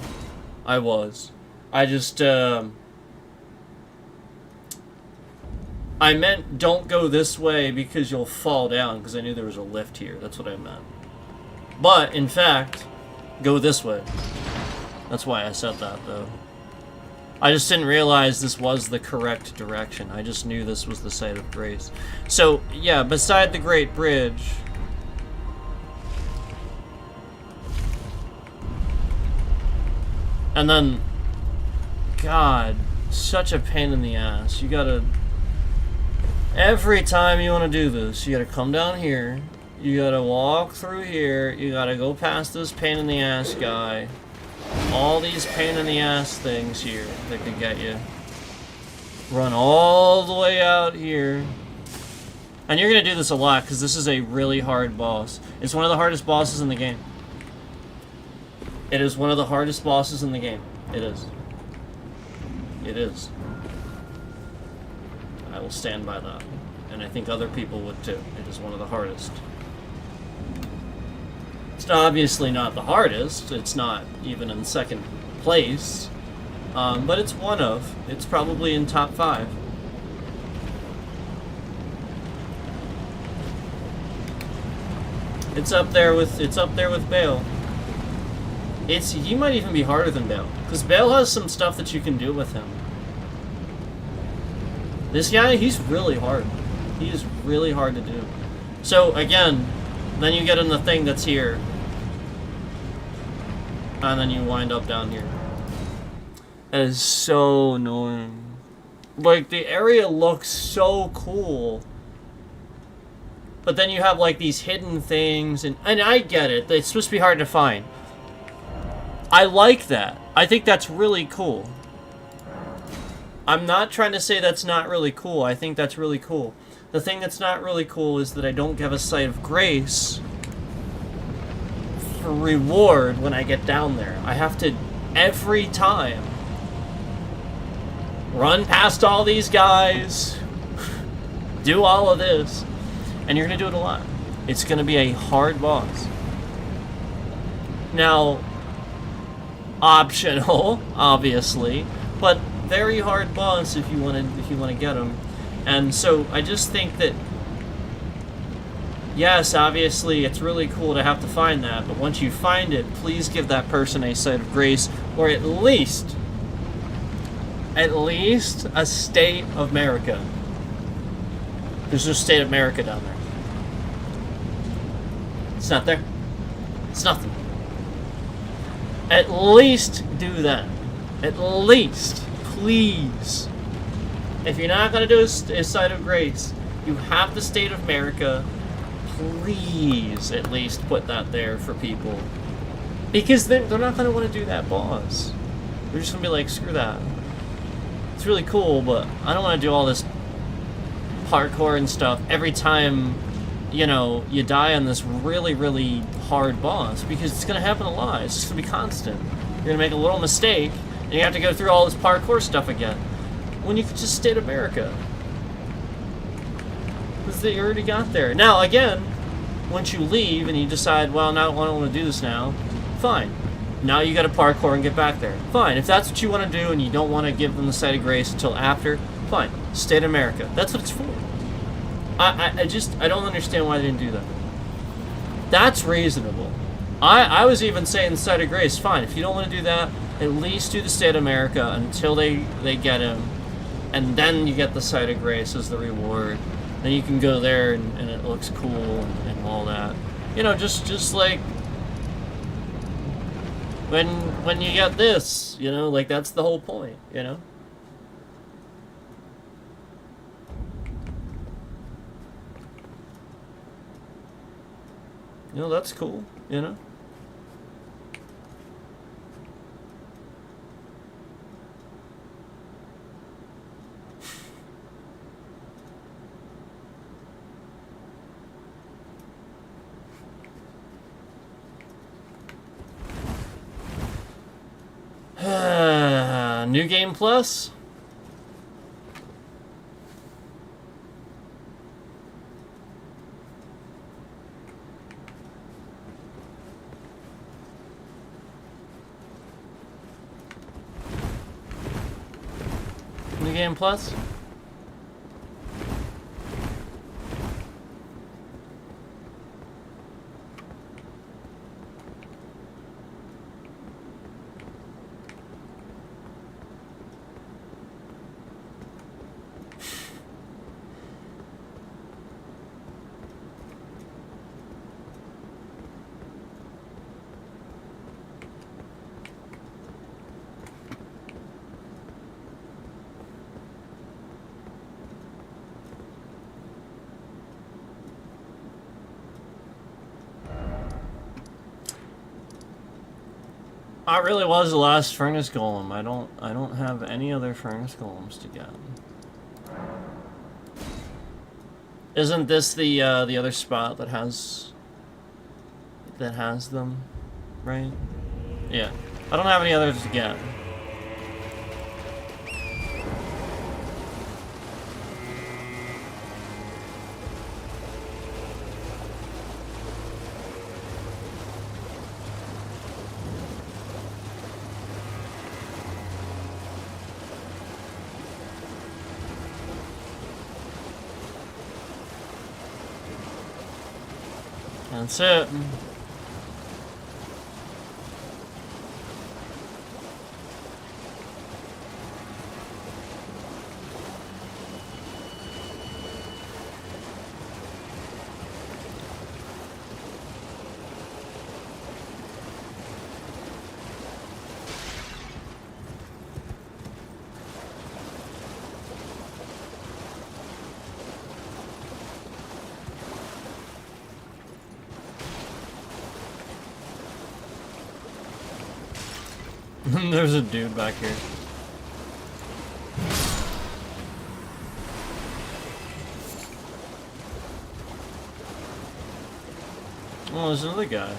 I was. I just, I meant don't go this way because you'll fall down, because I knew there was a lift here. That's what I meant. But, in fact, go this way. That's why I said that, though. I just didn't realize this was the correct direction. I just knew this was the site of grace. So, yeah, beside the Great Bridge... And then... God, such a pain in the ass. You gotta... Every time you want to do this, you gotta come down here. You gotta walk through here. You gotta go past this pain in the ass guy. All these pain in the ass things here that could get you. Run all the way out here. And you're gonna do this a lot because this is a really hard boss. It's one of the hardest bosses in the game. It is one of the hardest bosses in the game. It is. It is. I will stand by that. And I think other people would too. It is one of the hardest. It's obviously not the hardest. It's not even in second place. But it's one of. It's probably in top 5. It's up there with Bale. He might even be harder than Bale. Because Bale has some stuff that you can do with him. This guy, he's really hard. He is really hard to do. So, again, then you get in the thing that's here. And then you wind up down here. That is so annoying. Like, the area looks so cool. But then you have, like, these hidden things. And I get it. It's supposed to be hard to find. I like that. I think that's really cool. I'm not trying to say that's not really cool. I think that's really cool. The thing that's not really cool is that I don't give a sight of grace for reward when I get down there. I have to, every time, run past all these guys, do all of this, and you're going to do it a lot. It's going to be a hard boss. Now, optional, obviously, but very hard boss if you want to get him. And so I just think that, yes, obviously it's really cool to have to find that, but once you find it, please give that person a sight of grace, or at least a state of America. There's no state of America down there. It's not there. It's nothing. At least do that. At least, please. If you're not gonna do a site of grace, you have the state of America. Please, at least put that there for people, because they're not gonna want to do that boss. They're just gonna be like, screw that. It's really cool, but I don't want to do all this parkour and stuff every time, you know, you die on this really, really hard boss, because it's gonna happen a lot. It's just gonna be constant. You're gonna make a little mistake, and you have to go through all this parkour stuff again. When you could just stay to America. Because you already got there. Now, again, once you leave and you decide, well, now I don't want to do this now, fine. Now you gotta parkour and get back there. Fine. If that's what you want to do and you don't want to give them the site of grace until after, fine. Stay to America. That's what it's for. I don't understand why they didn't do that. That's reasonable. I was even saying the site of grace, fine. If you don't want to do that, at least do the state of America until they get him. And then you get the site of grace as the reward. Then you can go there and it looks cool and all that. You know, just like when you get this, you know, like that's the whole point, you know? You know, that's cool, you know? New Game Plus? New Game Plus? I really was the last furnace golem. I don't have any other furnace golems to get. Isn't this the other spot that has them, right? Yeah. I don't have any others to get. That's it. There's a dude back here. Oh, there's another guy.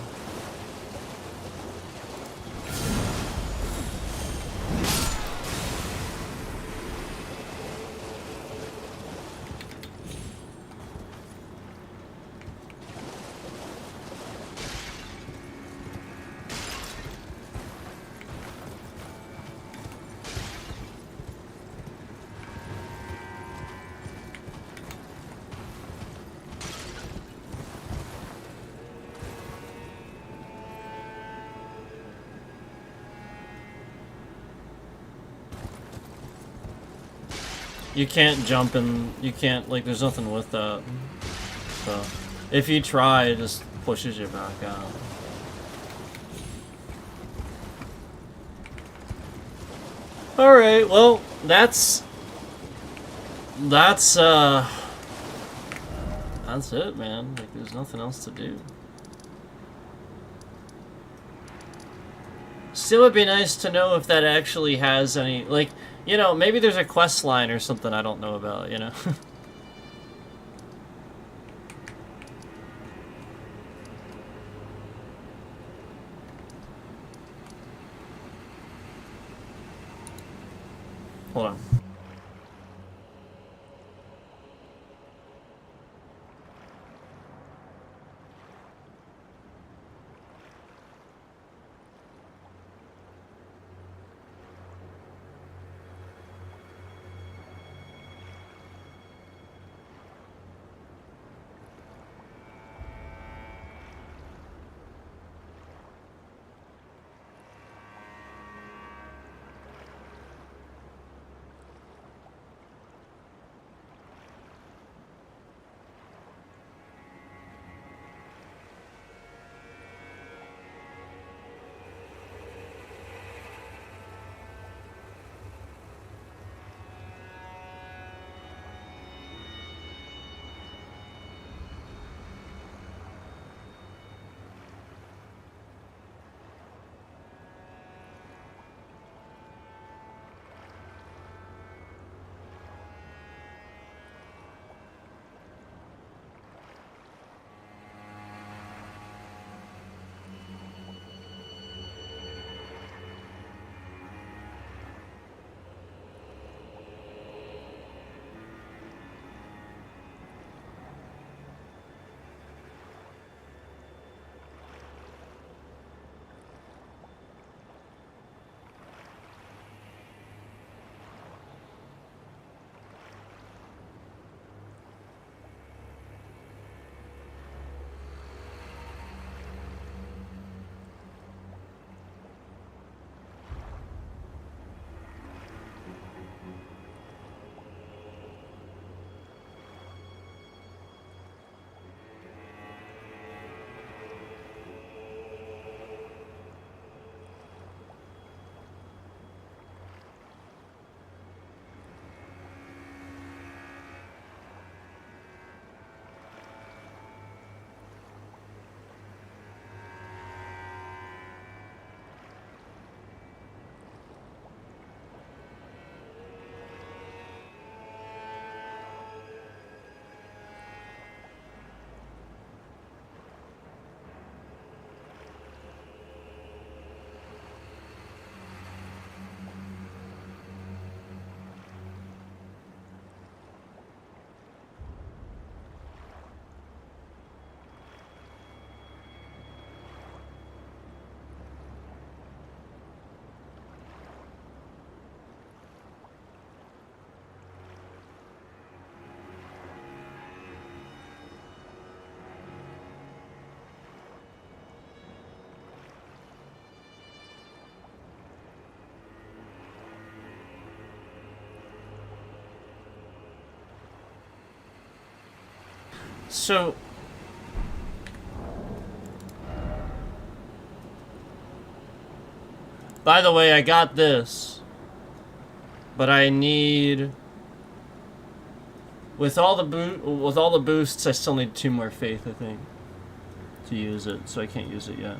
You can't jump and you can't, like, there's nothing with that. So, if you try, it just pushes you back out. Alright, well, that's that's it, man. Like, there's nothing else to do. Still, would be nice to know if that actually has any, like, you know, maybe there's a quest line or something I don't know about, you know? Hold on. So, by the way, I got this, but I need, with all the boosts, I still need 2 more faith, I think, to use it. So I can't use it yet.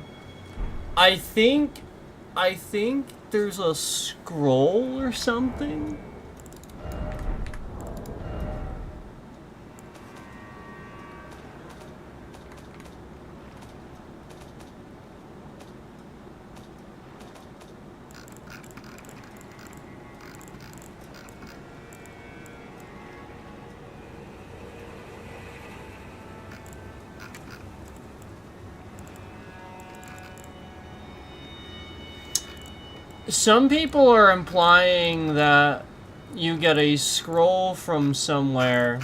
I think there's a scroll or something. Some people are implying that you get a scroll from somewhere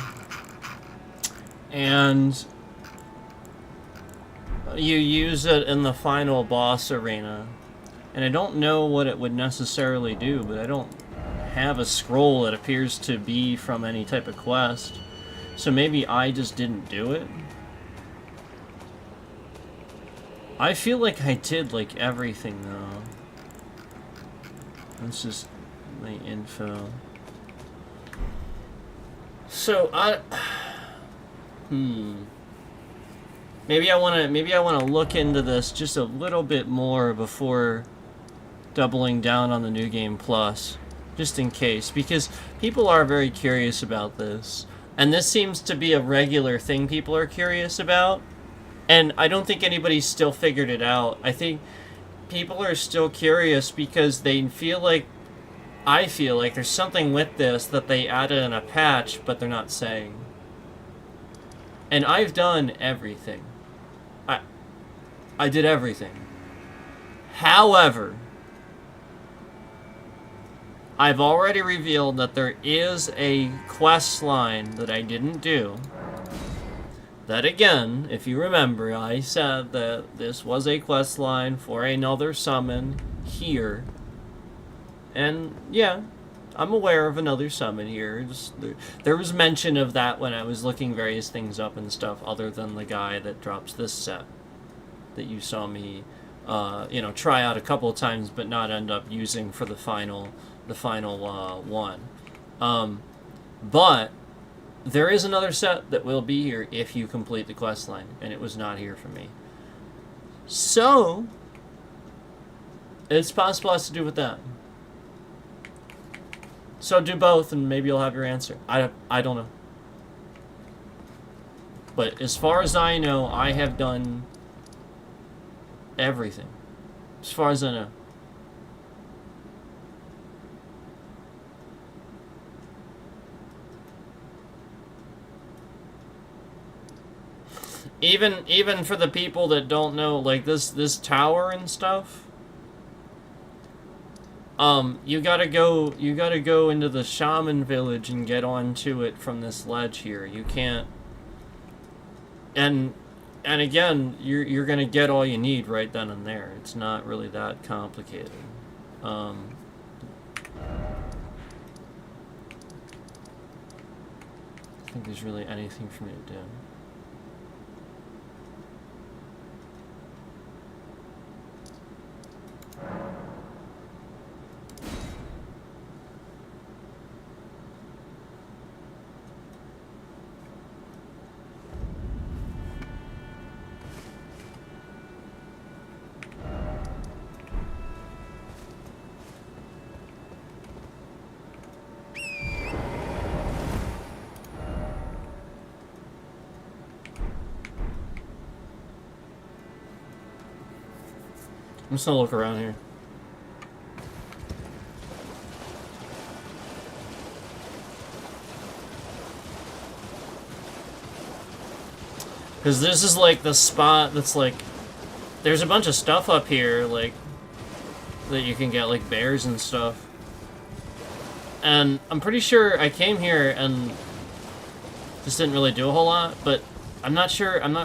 and you use it in the final boss arena. And I don't know what it would necessarily do, but I don't have a scroll that appears to be from any type of quest. So maybe I just didn't do it. I feel like I did, like, everything, though. This is my info. So maybe I wanna look into this just a little bit more before doubling down on the New Game Plus, just in case, because people are very curious about this, and this seems to be a regular thing people are curious about, and I don't think anybody's still figured it out. I think people are still curious because they feel like, I feel like there's something with this that they added in a patch, but they're not saying. And I've done everything. I did everything. However, I've already revealed that there is a quest line that I didn't do. That again, if you remember, I said that this was a quest line for another summon here. And yeah, I'm aware of another summon here. There was mention of that when I was looking various things up and stuff, other than the guy that drops this set that you saw me try out a couple of times but not end up using for the final one. But there is another set that will be here if you complete the quest line, and it was not here for me. So it's possible it has to do with that. So do both, and maybe you'll have your answer. I don't know. But as far as I know, I have done everything. As far as I know. Even for the people that don't know, like this tower and stuff, you gotta go into the shaman village and get onto it from this ledge here. You can't. And again, you're gonna get all you need right then and there. It's not really that complicated. I think there's really anything for me to do. I'm just gonna look around here. Because this is like the spot that's like, there's a bunch of stuff up here, like, that you can get, like bears and stuff. And I'm pretty sure I came here and just didn't really do a whole lot, but I'm not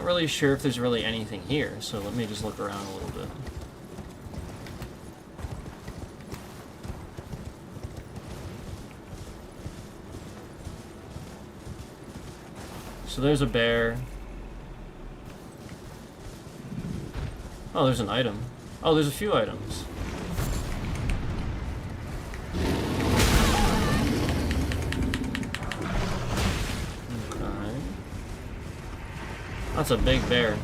really sure if there's really anything here, so let me just look around a little bit. So there's a bear. Oh, there's an item. Oh, there's a few items. Okay. That's a big bear.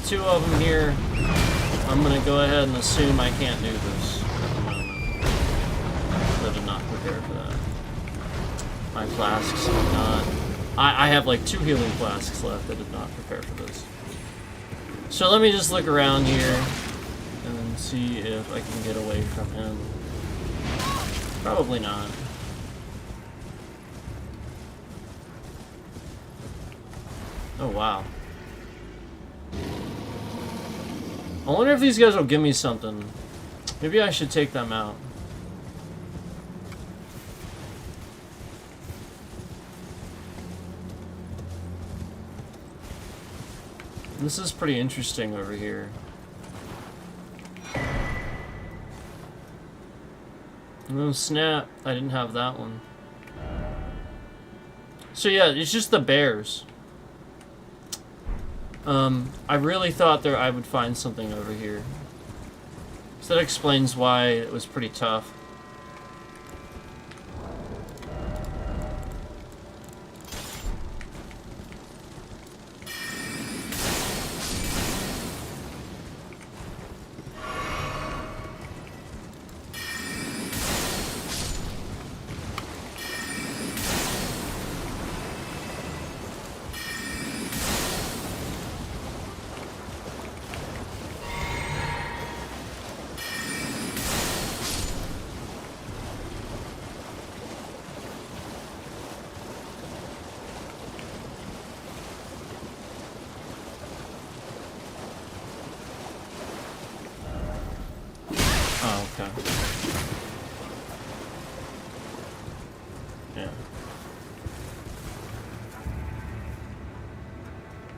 Two of them here. I'm gonna go ahead and assume I can't do this at the moment. I did not prepare for that. My flasks are not. I have like 2 healing flasks left. I did not prepare for this. So let me just look around here and then see if I can get away from him. Probably not. Oh wow. I wonder if these guys will give me something. Maybe I should take them out. This is pretty interesting over here. Oh snap, I didn't have that one. So yeah, it's just the bears. I really thought I would find something over here. So that explains why it was pretty tough.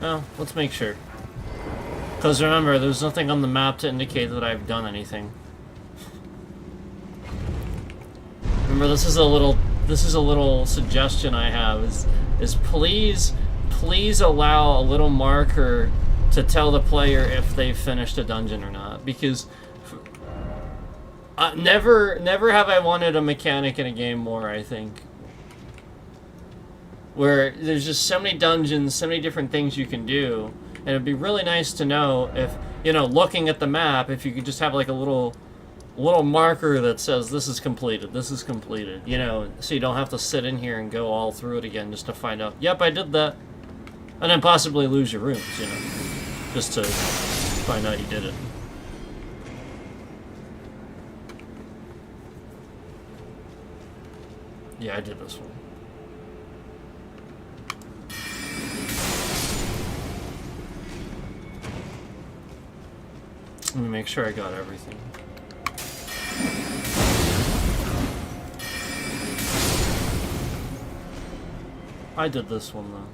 Well, let's make sure. Because remember, there's nothing on the map to indicate that I've done anything. Remember, this is a little suggestion I have is please allow a little marker to tell the player if they've finished a dungeon or not, because never have I wanted a mechanic in a game more, I think. Where there's just so many dungeons, so many different things you can do, and it'd be really nice to know if, you know, looking at the map, if you could just have like a little marker that says this is completed, you know, so you don't have to sit in here and go all through it again just to find out, yep, I did that, and then possibly lose your rooms, you know, just to find out you did it. Yeah, I did this one. Let me make sure I got everything. I did this one though.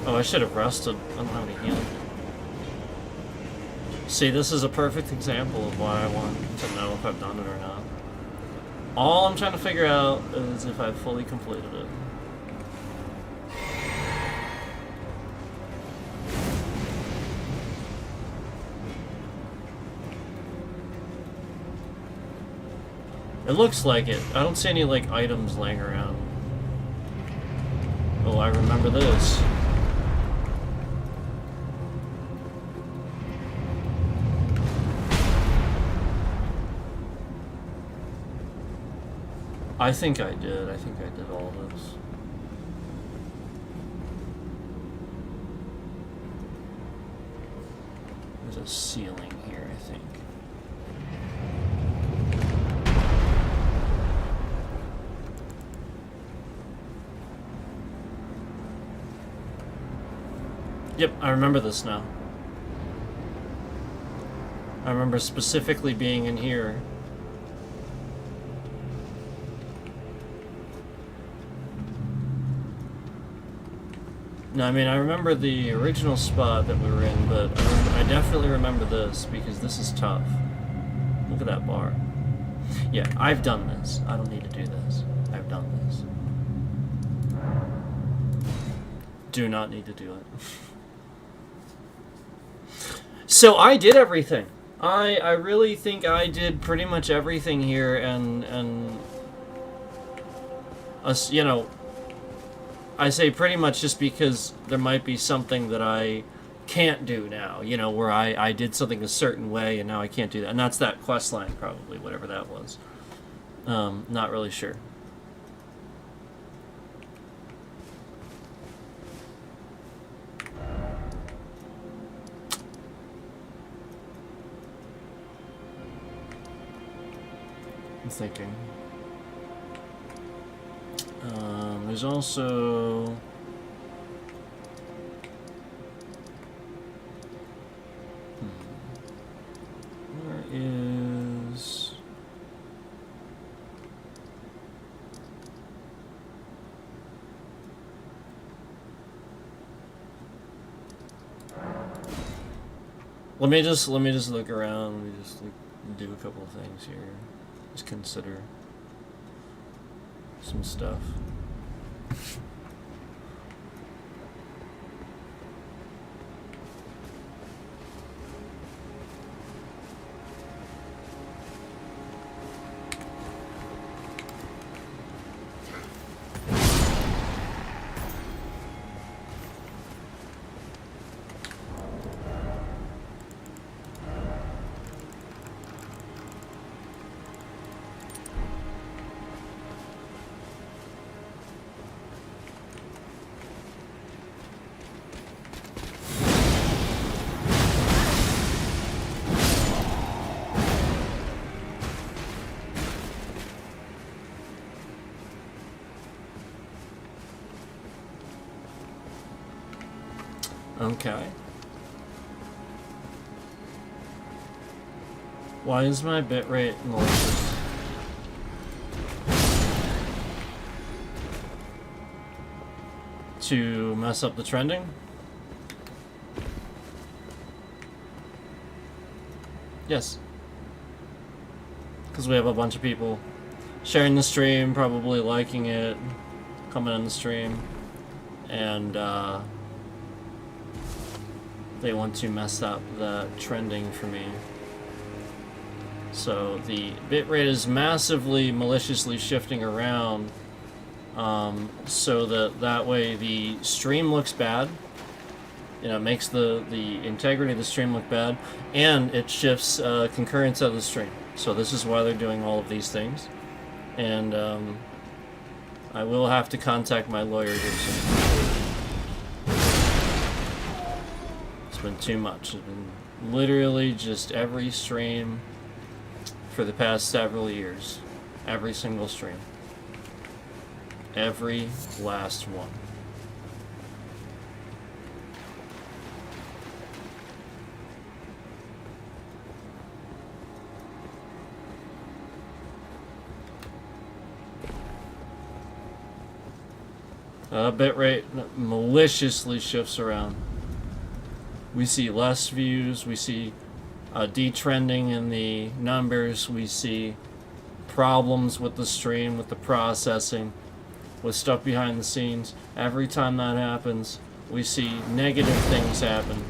Oh, I should have rested. I don't have any healing. See, this is a perfect example of why I want to know if I've done it or not. All I'm trying to figure out is if I've fully completed it. It looks like it. I don't see any, like, items laying around. Oh, I remember this. I think I did. I think I did all this. There's a ceiling here, I think. Yep, I remember this now. I remember specifically being in here. No, I mean, I remember the original spot that we were in, but I definitely remember this, because this is tough. Look at that bar. Yeah, I've done this. I don't need to do this. I've done this. Do not need to do it. So I did everything. I really think I did pretty much everything here, and you know, I say pretty much just because there might be something that I can't do now, you know, where I did something a certain way and now I can't do that. And that's that quest line, probably, whatever that was. Not really sure. I'm thinking. There's also... Where is... Let me just look around. Let me just do a couple of things here. Just consider some stuff. Okay. Why is my bitrate malicious? To mess up the trending? Yes. Because we have a bunch of people sharing the stream, probably liking it, coming in the stream, and they want to mess up the trending for me. So the bitrate is massively maliciously shifting around, so that way the stream looks bad. You know, it makes the integrity of the stream look bad, and it shifts concurrence of the stream. So this is why they're doing all of these things, and I will have to contact my lawyer here soon. Been too much. It's been literally just every stream for the past several years. Every single stream. Every last one. Bitrate maliciously shifts around. We see less views, we see detrending in the numbers, we see problems with the stream, with the processing, with stuff behind the scenes. Every time that happens, we see negative things happen.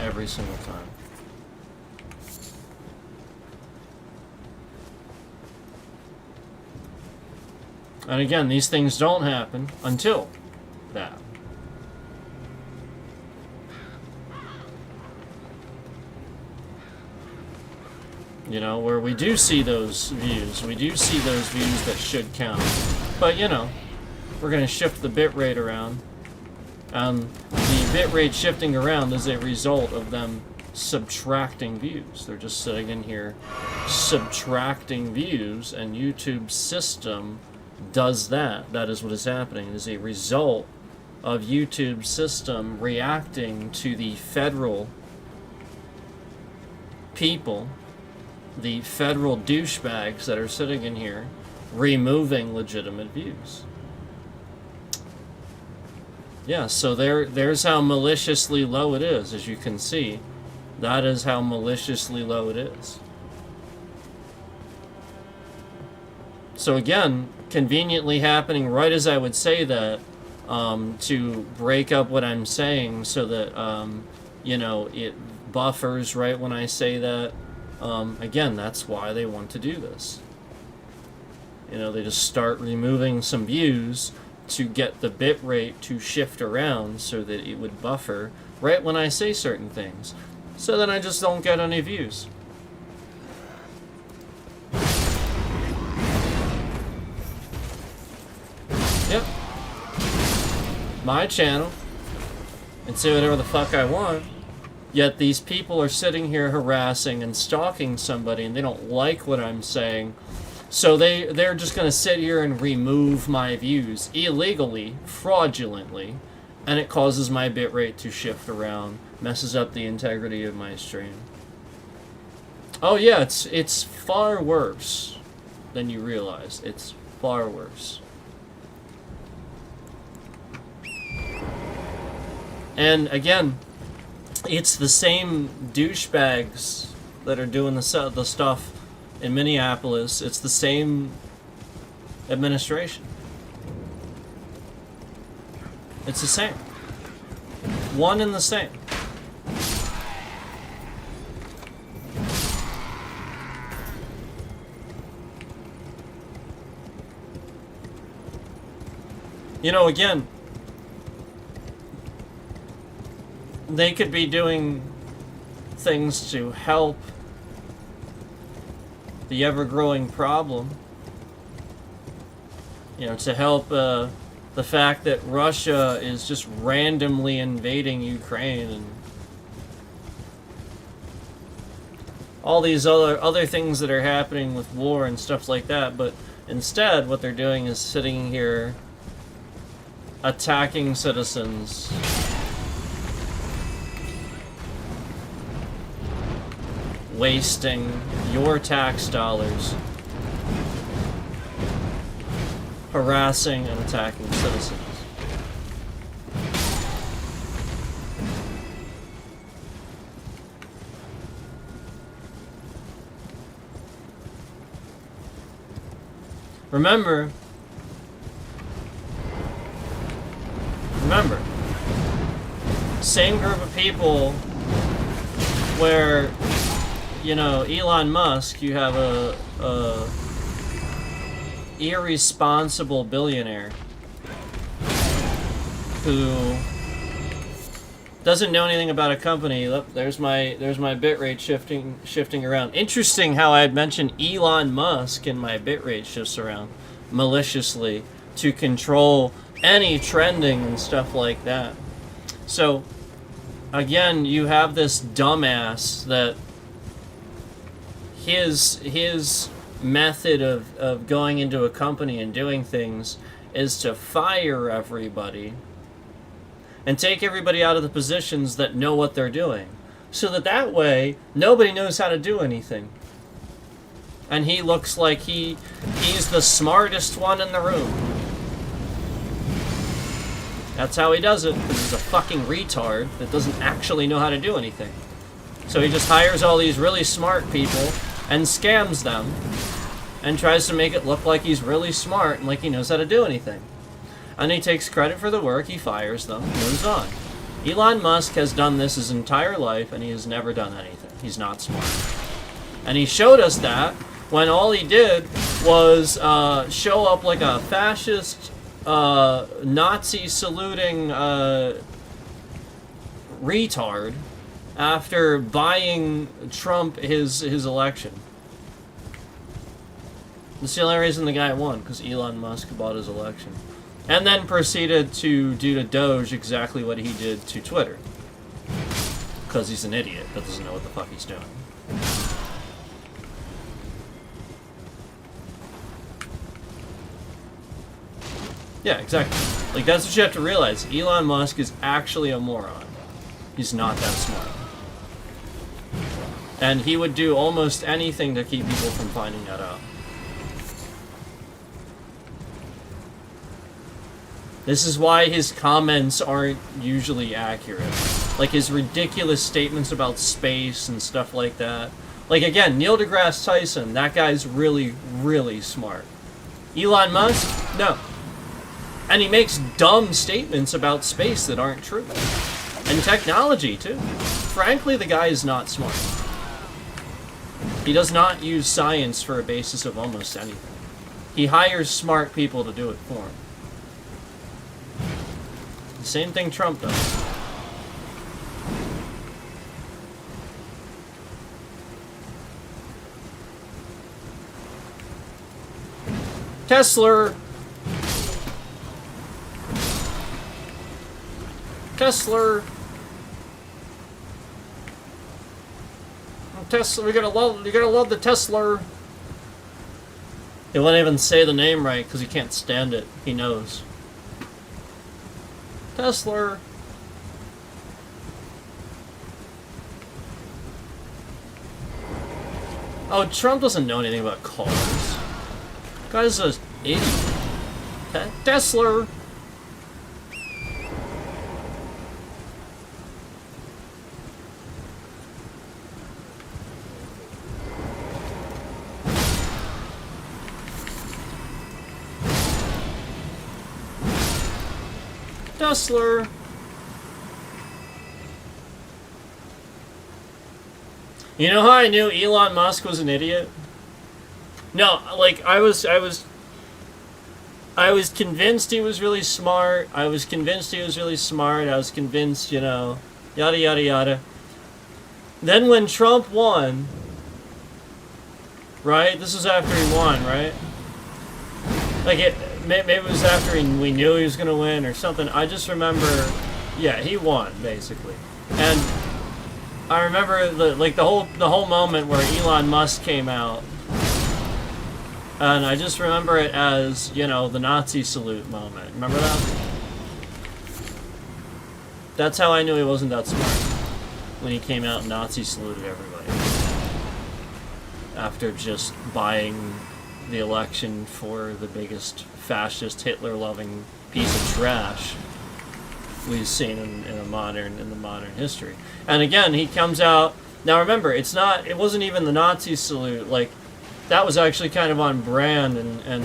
Every single time. And again, these things don't happen until that. You know, where we do see those views. We do see those views that should count. But, you know, we're going to shift the bitrate around. And the bitrate shifting around is a result of them subtracting views. They're just sitting in here subtracting views, and YouTube's system does that. That is what is happening. It is a result of YouTube's system reacting to the federal people, the federal douchebags that are sitting in here, removing legitimate views. Yeah, so there's how maliciously low it is, as you can see. That is how maliciously low it is. So again, conveniently happening right as I would say that, to break up what I'm saying so that, you know, it buffers right when I say that. Again, that's why they want to do this. You know, they just start removing some views to get the bitrate to shift around so that it would buffer right when I say certain things. So then I just don't get any views. Yep. My channel. And say whatever the fuck I want. Yet these people are sitting here harassing and stalking somebody, and they don't like what I'm saying. So they're just going to sit here and remove my views illegally, fraudulently, and it causes my bitrate to shift around, messes up the integrity of my stream. Oh yeah, it's far worse than you realize. It's far worse. And again, it's the same douchebags that are doing the stuff in Minneapolis. It's the same administration. It's the same. One and the same. You know, again, they could be doing things to help the ever-growing problem. You know, to help the fact that Russia is just randomly invading Ukraine and all these other things that are happening with war and stuff like that. But instead, what they're doing is sitting here attacking citizens, wasting your tax dollars, harassing and attacking citizens. Remember, same group of people where, you know, Elon Musk, you have a irresponsible billionaire who doesn't know anything about a company. Look, there's my bitrate shifting around. Interesting how I had mentioned Elon Musk and my bitrate shifts around maliciously to control any trending and stuff like that. So again, you have this dumbass that his method of going into a company and doing things is to fire everybody and take everybody out of the positions that know what they're doing, so that way nobody knows how to do anything, and he looks like he's the smartest one in the room. That's how he does it, because he's a fucking retard that doesn't actually know how to do anything. So he just hires all these really smart people and scams them and tries to make it look like he's really smart and like he knows how to do anything. And he takes credit for the work, he fires them, moves on. Elon Musk has done this his entire life and he has never done anything. He's not smart. And he showed us that when all he did was show up like a fascist, Nazi saluting retard after buying Trump his election. That's the only reason the guy won, because Elon Musk bought his election. And then proceeded to do to Doge exactly what he did to Twitter. Because he's an idiot that doesn't know what the fuck he's doing. Yeah, exactly. Like, that's what you have to realize. Elon Musk is actually a moron. He's not that smart. And he would do almost anything to keep people from finding that out. This is why his comments aren't usually accurate. Like his ridiculous statements about space and stuff like that. Like, again, Neil deGrasse Tyson, that guy's really, really smart. Elon Musk? No. And he makes dumb statements about space that aren't true. And technology, too. Frankly, the guy is not smart. He does not use science for a basis of almost anything. He hires smart people to do it for him. The same thing Trump does. Tesla. Tesla, you gotta love the Tesla. He won't even say the name right because he can't stand it. He knows. Tesla. Oh, Trump doesn't know anything about cars. Guy's a idiot. Tesla. Tesla. You know how I knew Elon Musk was an idiot? No, like I was convinced he was really smart. I was convinced, you know, yada yada yada. Then when Trump won, right? This was after he won, right? Like maybe it was after we knew he was gonna win or something. I just remember, yeah, he won basically, and I remember the whole moment where Elon Musk came out, and I just remember it as, you know, the Nazi salute moment. Remember that? That's how I knew he wasn't that smart, when he came out and Nazi saluted everybody after just buying the election for the biggest fascist Hitler-loving piece of trash we've seen in the modern history. And again, he comes out. Now remember, it wasn't even the Nazi salute. Like, that was actually kind of on brand and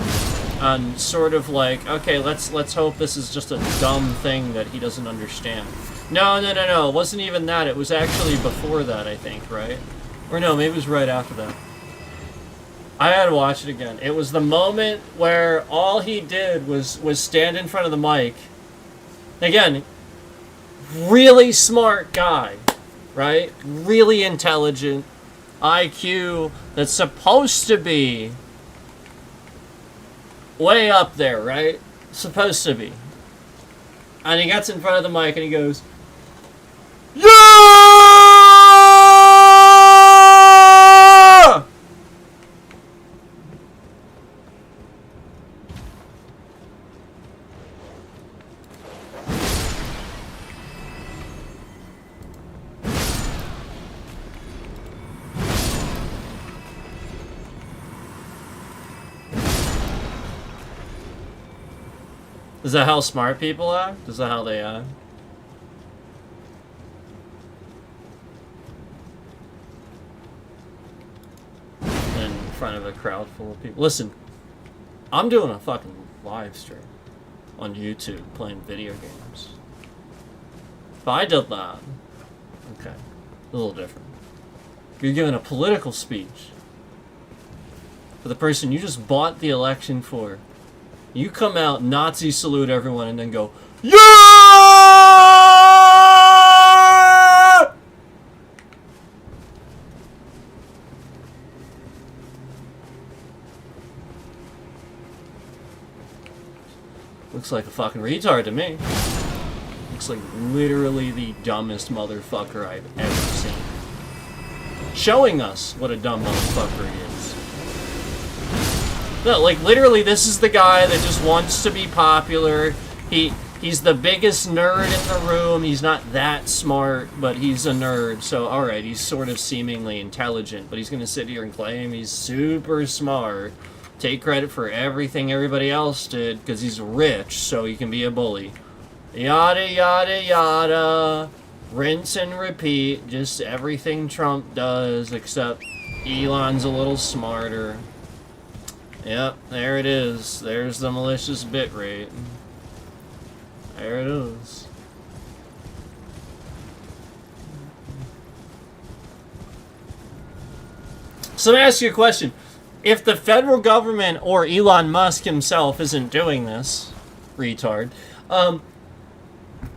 sort of like, okay, let's hope this is just a dumb thing that he doesn't understand. No, it wasn't even that. It was actually before that, I think, right? Or no, maybe it was right after that. I had to watch it again. It was the moment where all he did was stand in front of the mic. Again, really smart guy, right? Really intelligent. IQ that's supposed to be way up there, right? Supposed to be. And he gets in front of the mic and he goes, yeah! Is that how smart people act? Is that how they act? In front of a crowd full of people. Listen, I'm doing a fucking live stream on YouTube playing video games. If I did that, okay, a little different. You're giving a political speech for the person you just bought the election for. You come out, Nazi salute everyone, and then go, yeah! Looks like a fucking retard to me. Looks like literally the dumbest motherfucker I've ever seen. Showing us what a dumb motherfucker he is. No, like, literally, this is the guy that just wants to be popular. He's the biggest nerd in the room. He's not that smart, but he's a nerd. So, alright, he's sort of seemingly intelligent, but he's gonna sit here and claim he's super smart, take credit for everything everybody else did, because he's rich, so he can be a bully. Yada, yada, yada. Rinse and repeat. Just everything Trump does, except Elon's a little smarter. Yep, there it is. There's the malicious bitrate. There it is. So let me ask you a question. If the federal government or Elon Musk himself isn't doing this, retard,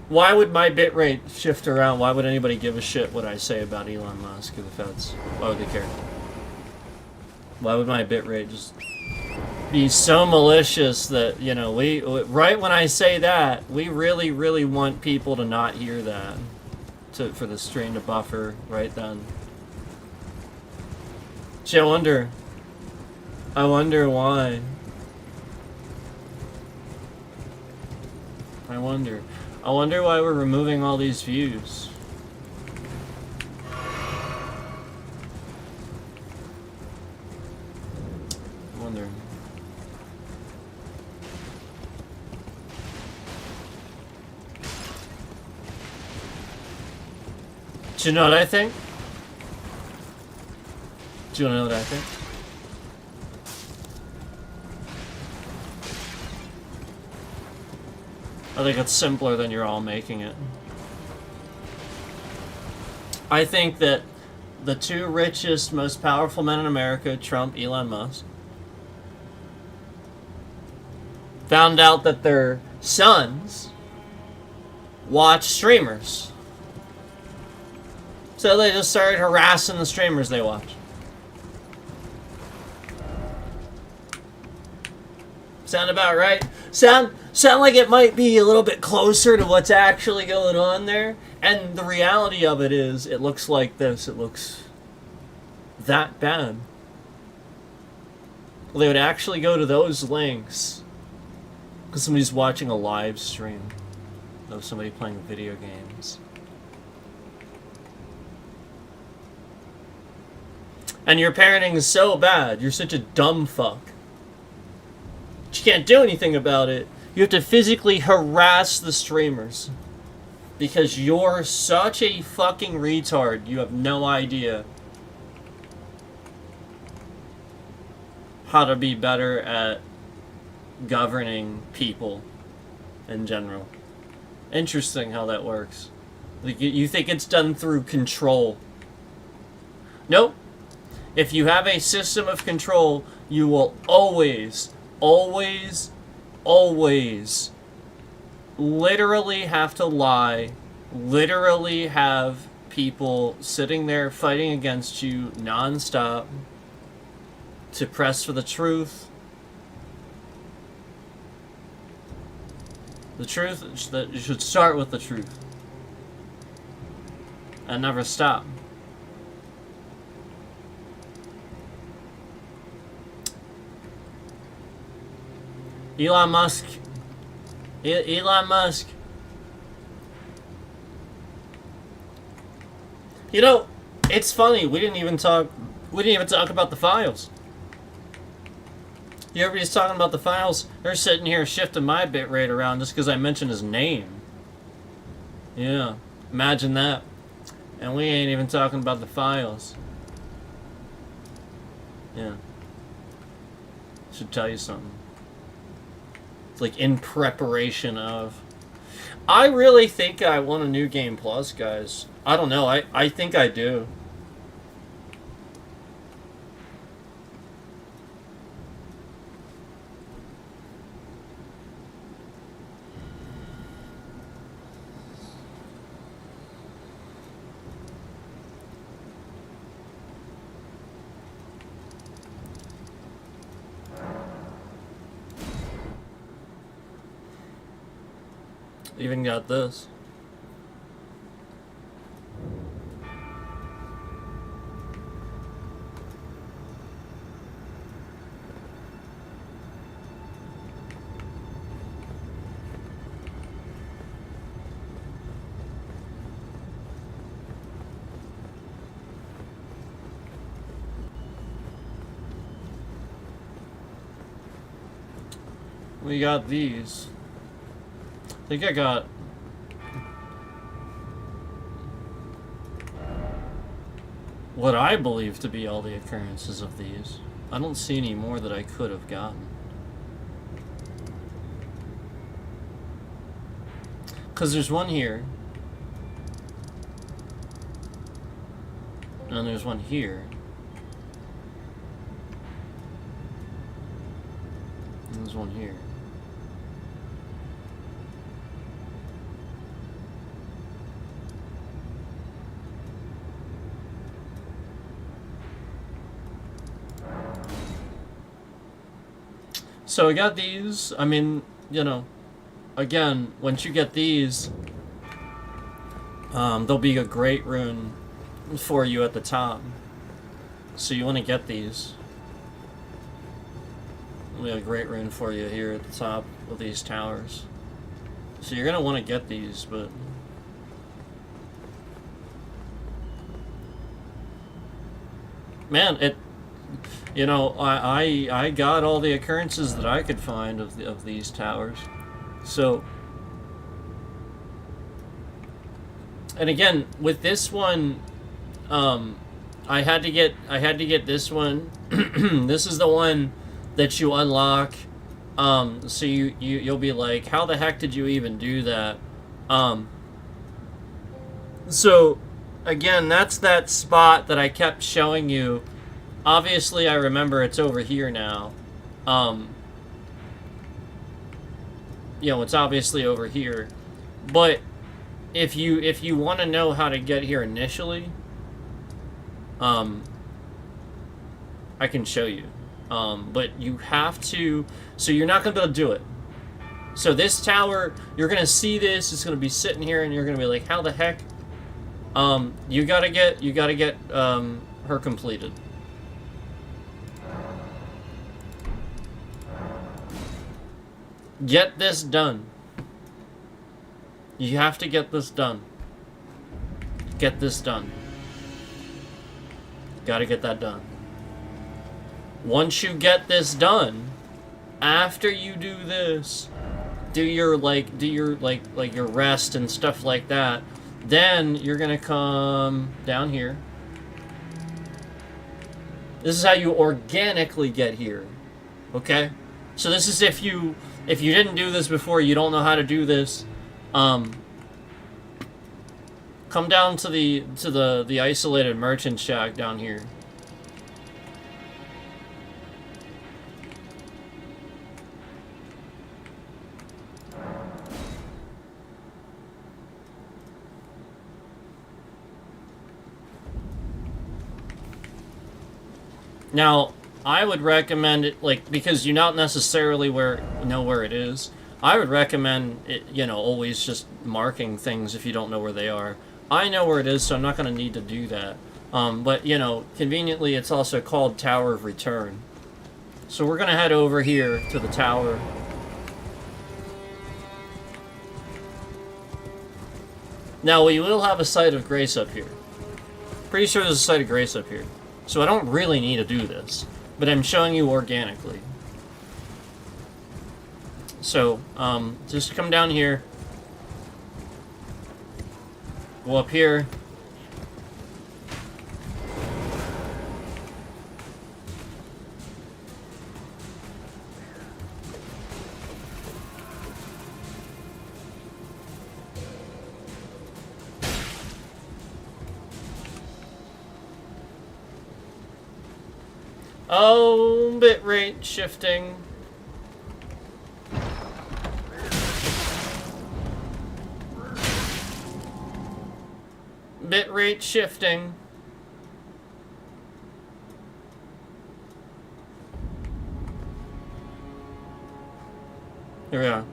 why would my bitrate shift around? Why would anybody give a shit what I say about Elon Musk or the feds? Why would they care? Why would my bitrate just be so malicious that, you know, right when I say that, we really, really want people to not hear that, for the stream to buffer right then. Gee, I wonder why. I wonder why we're removing all these views. I wonder. Do you know what I think? Do you want to know what I think? I think it's simpler than you're all making it. I think that the two richest, most powerful men in America, Trump, Elon Musk, found out that their sons watch streamers. So they just started harassing the streamers they watch. Sound about right? Sound like it might be a little bit closer to what's actually going on there. And the reality of it is, it looks like this. It looks that bad. They would actually go to those links because somebody's watching a live stream of somebody playing video games. And your parenting is so bad. You're such a dumb fuck. But you can't do anything about it. You have to physically harass the streamers. Because you're such a fucking retard. You have no idea how to be better at governing people in general. Interesting how that works. Like, you think it's done through control. Nope. If you have a system of control, you will always literally have to lie, literally have people sitting there fighting against you non-stop to press for the truth. The truth, that you should start with the truth and never stop. Elon Musk. Elon Musk. You know, it's funny. We didn't even talk about the files. Everybody's talking about the files. They're sitting here shifting my bitrate around just because I mentioned his name. Yeah, imagine that. And we ain't even talking about the files. Yeah. Should tell you something. Like in preparation of. I really think I want a new game plus, guys. I don't know. I think I do. Even got this. We got these. I think I got what I believe to be all the occurrences of these. I don't see any more that I could have gotten. Because there's one here. And there's one here. And there's one here. So I got these. I mean, you know, again, once you get these, there'll be a great rune for you at the top. So you want to get these. We have a great rune for you here at the top of these towers. So you're going to want to get these, but... Man, it... You know, I got all the occurrences that I could find of these towers. So... And again, with this one, I had to get this one. This is the one that you unlock. So you'll be like, how the heck did you even do that? So again, that's that spot that I kept showing you. Obviously, I remember it's over here now. You know, it's obviously over here, but if you want to know how to get here initially, I can show you. But you have to, so you're not going to be able to do it. So this tower, you're going to see this, it's going to be sitting here, and you're going to be like, how the heck? You gotta get her completed. Get this done. You have to get this done. Get this done. Gotta get that done. Once you get this done, after you do this, do your rest and stuff like that, then you're gonna come down here. This is how you organically get here. Okay? So this is if you didn't do this before, you don't know how to do this. Come down to the isolated merchant shack down here. Now, I would recommend it, like, because you not necessarily know where it is. I would recommend it, you know, always just marking things if you don't know where they are. I know where it is, so I'm not going to need to do that. But, you know, conveniently, it's also called Tower of Return. So we're going to head over here to the tower. Now, we will have a site of grace up here. Pretty sure there's a site of grace up here. So I don't really need to do this, but I'm showing you organically. So, just come down here. Go up here. Oh, bitrate shifting. Bitrate shifting. Here we are.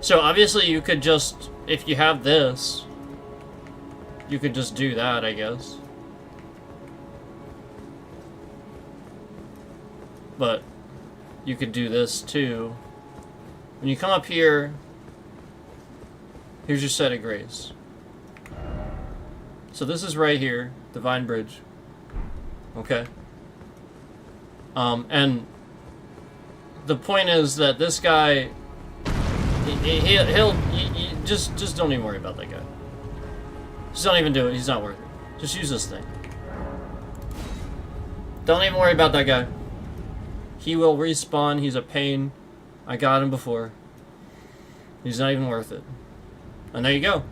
So obviously you could just, if you have this, you could just do that, I guess. But you could do this too. When you come up here, here's your set of grace. So this is right here, Divine Bridge. Okay. And the point is that this guy, he'll just don't even worry about that guy. Just don't even do it. He's not worth it. Just use this thing. Don't even worry about that guy. He will respawn. He's a pain. I got him before. He's not even worth it. And there you go.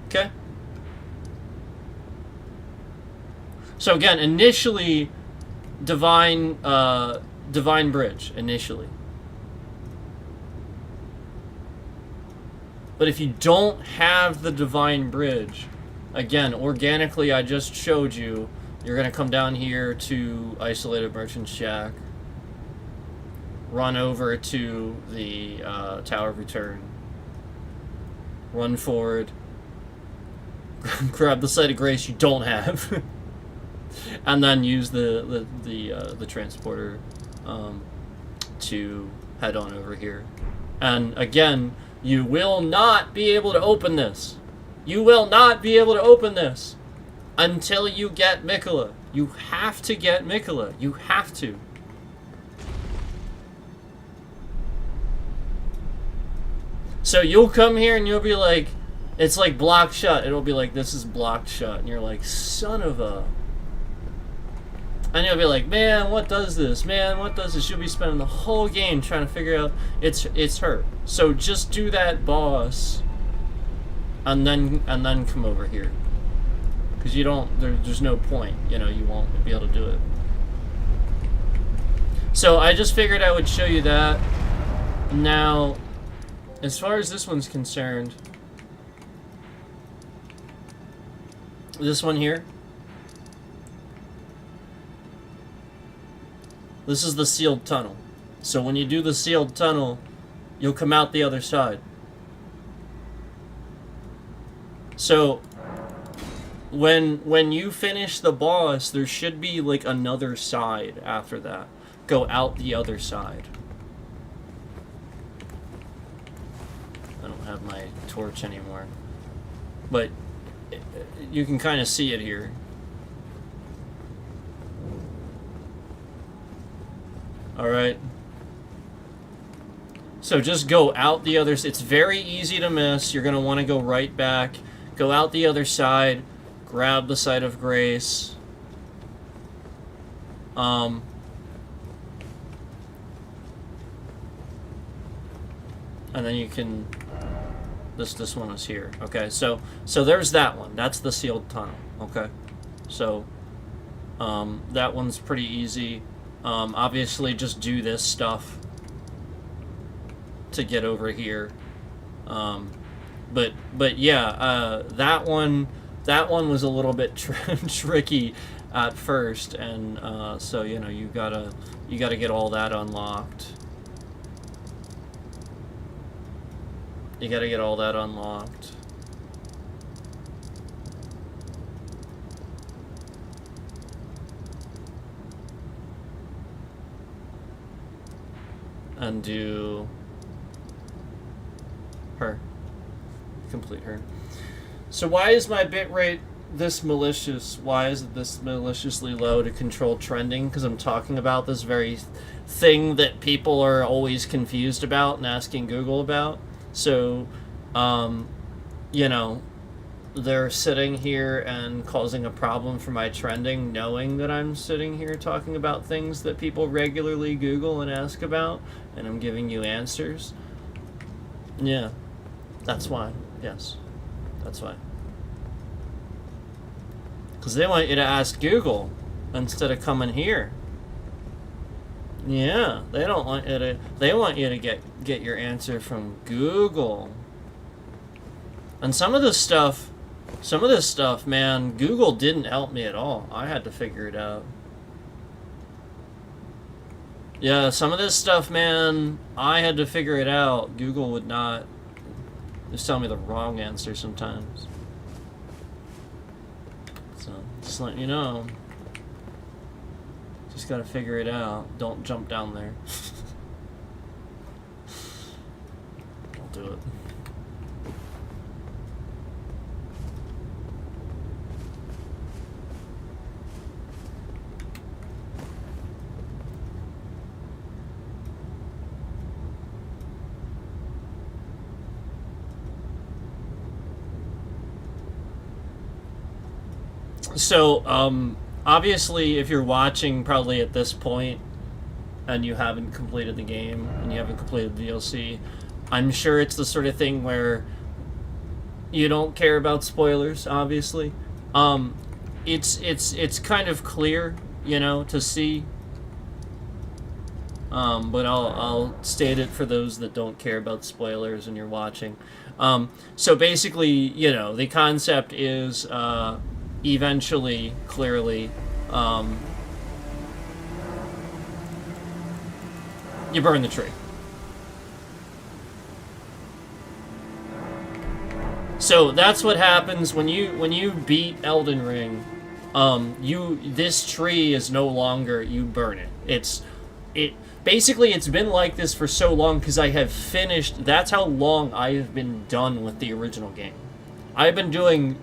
Okay. So again, initially, Divine Bridge, initially. But if you don't have the Divine Bridge, again, organically, I just showed you, you're going to come down here to Isolated Merchant Shack, run over to the Tower of Return, run forward, grab the site of grace you don't have, and then use the transporter to head on over here. And again, you will not be able to open this. You will not be able to open this until you get Mikola. You have to get Mikola. You have to. So you'll come here and you'll be like, it's like blocked shut. It'll be like, this is blocked shut. And you're like, son of a... And you'll be like, man, what does this? Man, what does this? You'll be spending the whole game trying to figure out it's her. So just do that boss, and then come over here, because you don't. There's no point. You know, you won't be able to do it. So I just figured I would show you that. Now, as far as this one's concerned, this one here. This is the sealed tunnel. So when you do the sealed tunnel, you'll come out the other side. So when you finish the boss, there should be like another side after that. Go out the other side. I don't have my torch anymore. But you can kind of see it here. Alright. So just go out the other... It's very easy to miss. You're going to want to go right back. Go out the other side. Grab the site of grace. And then you can... This one is here. Okay, so there's that one. That's the sealed tunnel. Okay. So, that one's pretty easy. Obviously, just do this stuff to get over here. But yeah, that one was a little bit tricky at first, and so you know you gotta get all that unlocked. You gotta get all that unlocked. And do her. Complete her. So why is my bitrate this malicious? Why is it this maliciously low to control trending? Because I'm talking about this very thing that people are always confused about and asking Google about. So, you know, they're sitting here and causing a problem for my trending, knowing that I'm sitting here talking about things that people regularly Google and ask about, and I'm giving you answers. Yeah, that's why. Yes, that's why. Because they want you to ask Google instead of coming here. Yeah, they don't want you to. They want you to get your answer from Google. And some of this stuff, man, Google didn't help me at all. I had to figure it out. Yeah, some of this stuff, man, I had to figure it out. Google would not just tell me the wrong answer sometimes. So, just letting you know. Just gotta figure it out. Don't jump down there. Don't do it. So, obviously, if you're watching probably at this point and you haven't completed the game and you haven't completed the DLC, I'm sure it's the sort of thing where you don't care about spoilers, obviously. It's kind of clear, you know, to see. But I'll state it for those that don't care about spoilers and you're watching. So basically, you know, the concept is eventually, clearly, you burn the tree. So that's what happens when you beat Elden Ring. This tree is no longer, you burn it. It basically, it's been like this for so long because I have finished. That's how long I have been done with the original game. I've been doing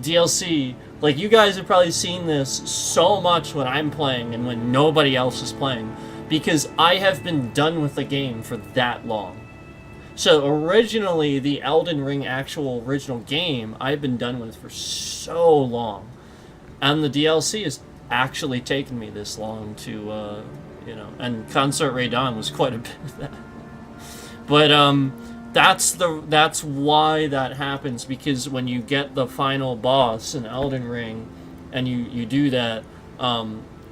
DLC. Like, you guys have probably seen this so much when I'm playing and when nobody else is playing, because I have been done with the game for that long. So originally, the Elden Ring actual original game, I've been done with for so long. And the DLC has actually taken me this long to, and Consort Ray Dawn was quite a bit of that. But, that's why that happens, because when you get the final boss in Elden Ring, and you do that,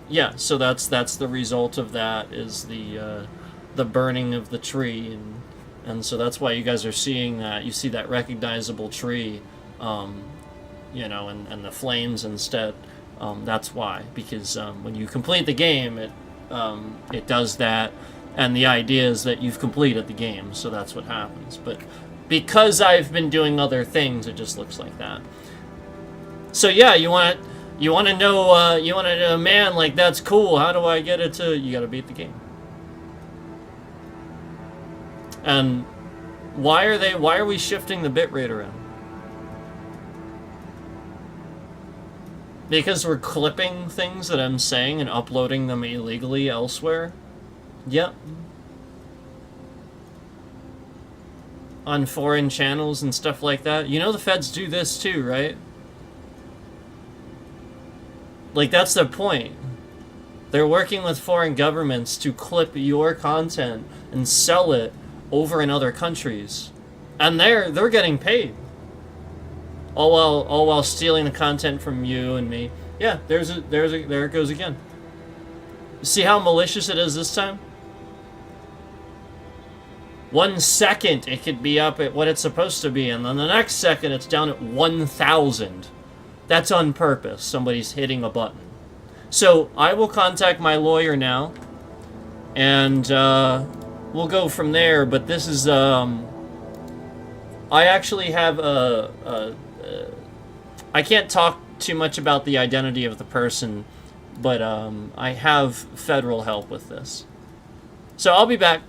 yeah, so that's the result of that, is the burning of the tree, and so that's why you guys are seeing that. You see that recognizable tree, and the flames instead. That's why, because when you complete the game, it does that, and the idea is that you've completed the game, so that's what happens. But because I've been doing other things, it just looks like that. So yeah, you want to know, man, like, that's cool. How do I get it to? You got to beat the game. And why are we shifting the bitrate around? Because we're clipping things that I'm saying and uploading them illegally elsewhere? Yep. On foreign channels and stuff like that. You know the feds do this too, right? Like, that's the point. They're working with foreign governments to clip your content and sell it over in other countries. And they're getting paid. All while stealing the content from you and me. Yeah, there it goes again. See how malicious it is this time? 1 second it could be up at what it's supposed to be, and then the next second it's down at 1,000. That's on purpose. Somebody's hitting a button. So I will contact my lawyer now, and we'll go from there. But this is I actually have I can't talk too much about the identity of the person, but I have federal help with this. So I'll be back.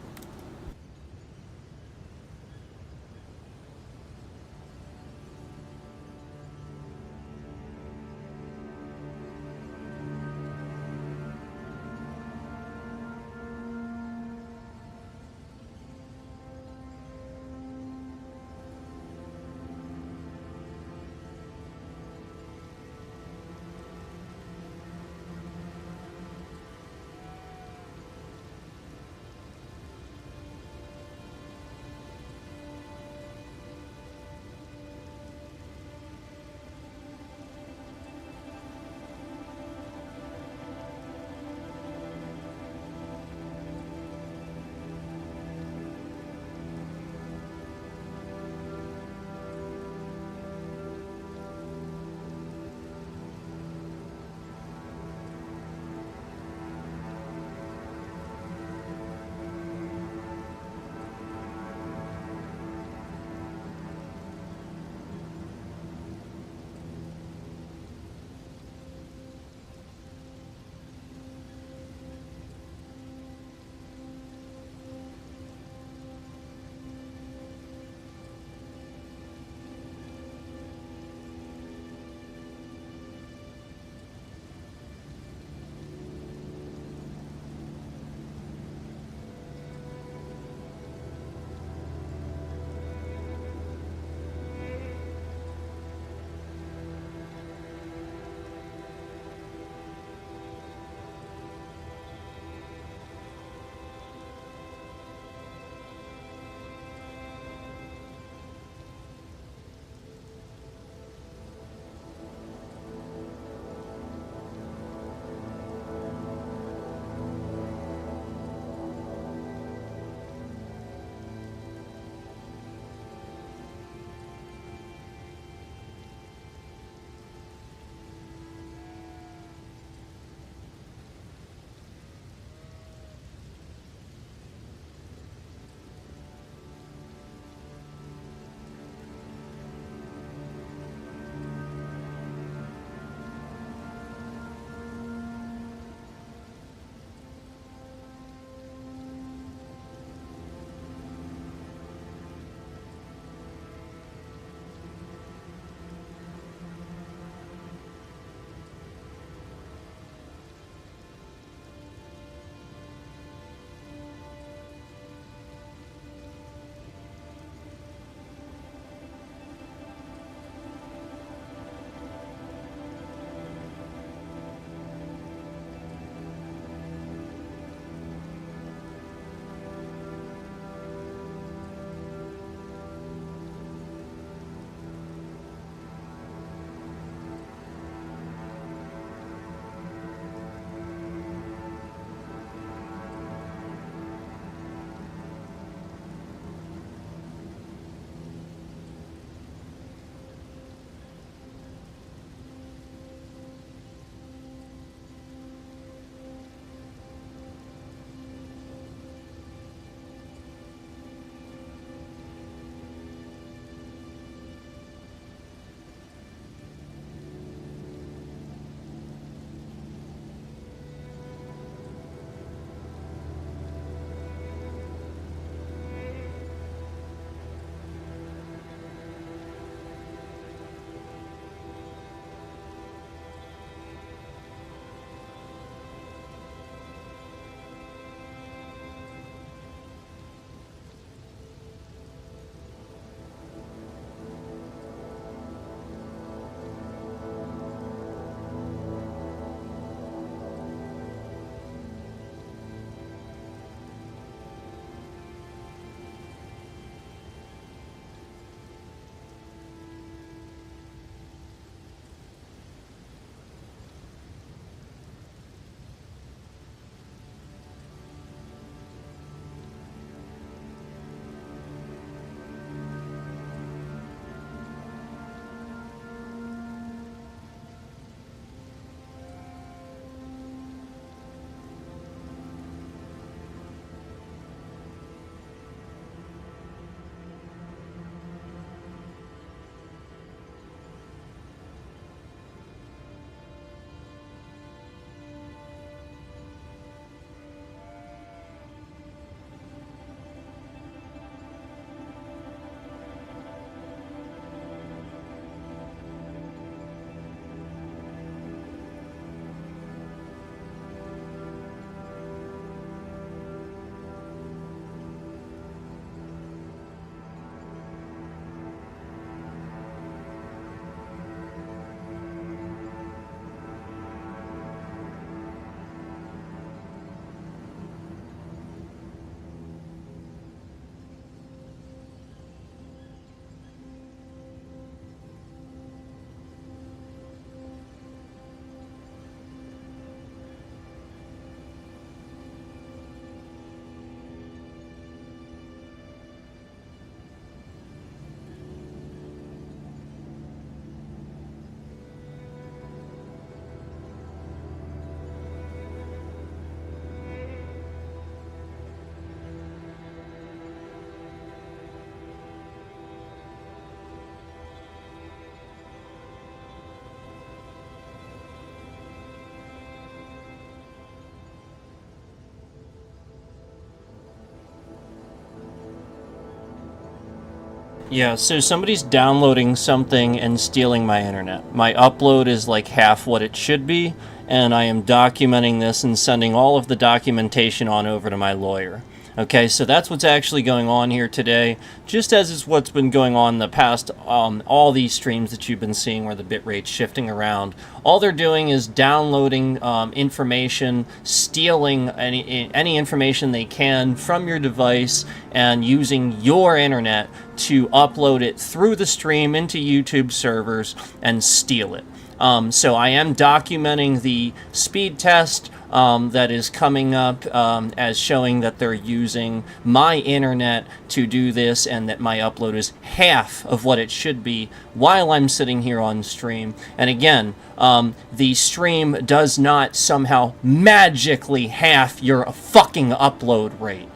Yeah, so somebody's downloading something and stealing my internet. My upload is like half what it should be, and I am documenting this and sending all of the documentation on over to my lawyer. Okay, so that's what's actually going on here today, just as is what's been going on in the past, all these streams that you've been seeing where the bitrate's shifting around. All they're doing is downloading information, stealing any information they can from your device, and using your internet to upload it through the stream into YouTube servers and steal it. So I am documenting the speed test that is coming up as showing that they're using my internet to do this, and that my upload is half of what it should be while I'm sitting here on stream. And again, the stream does not somehow magically half your fucking upload rate.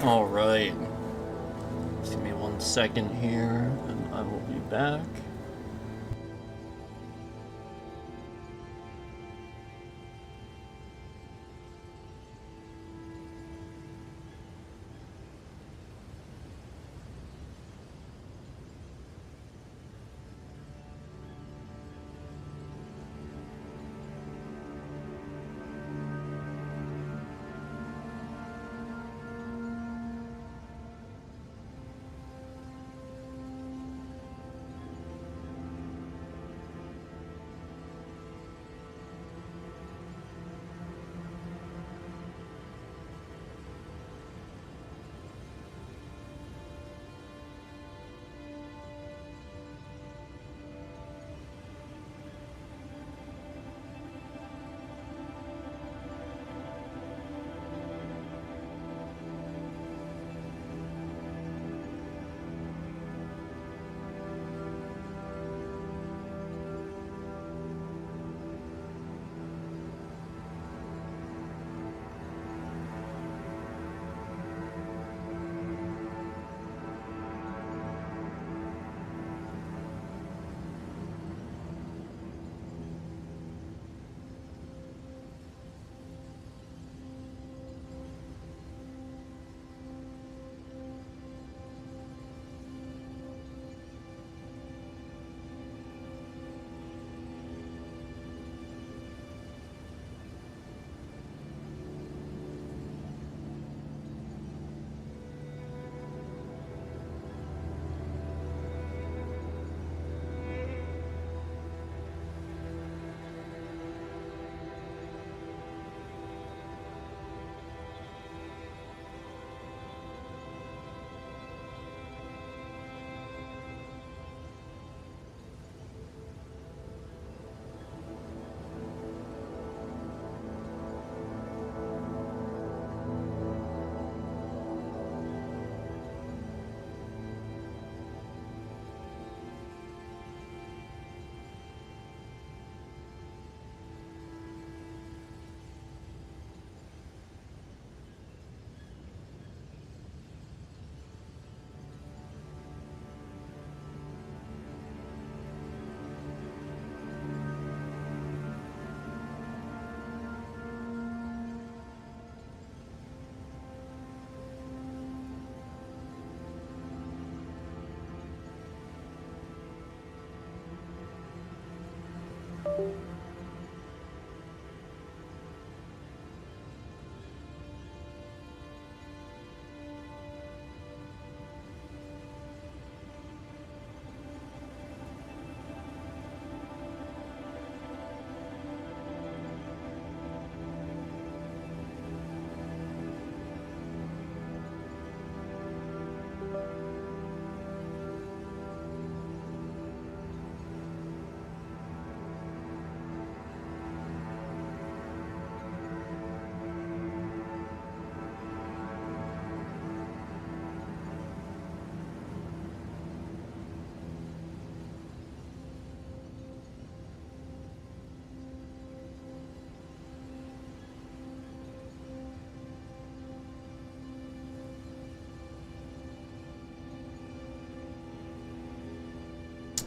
Alright. Just give me 1 second here, and I will be back.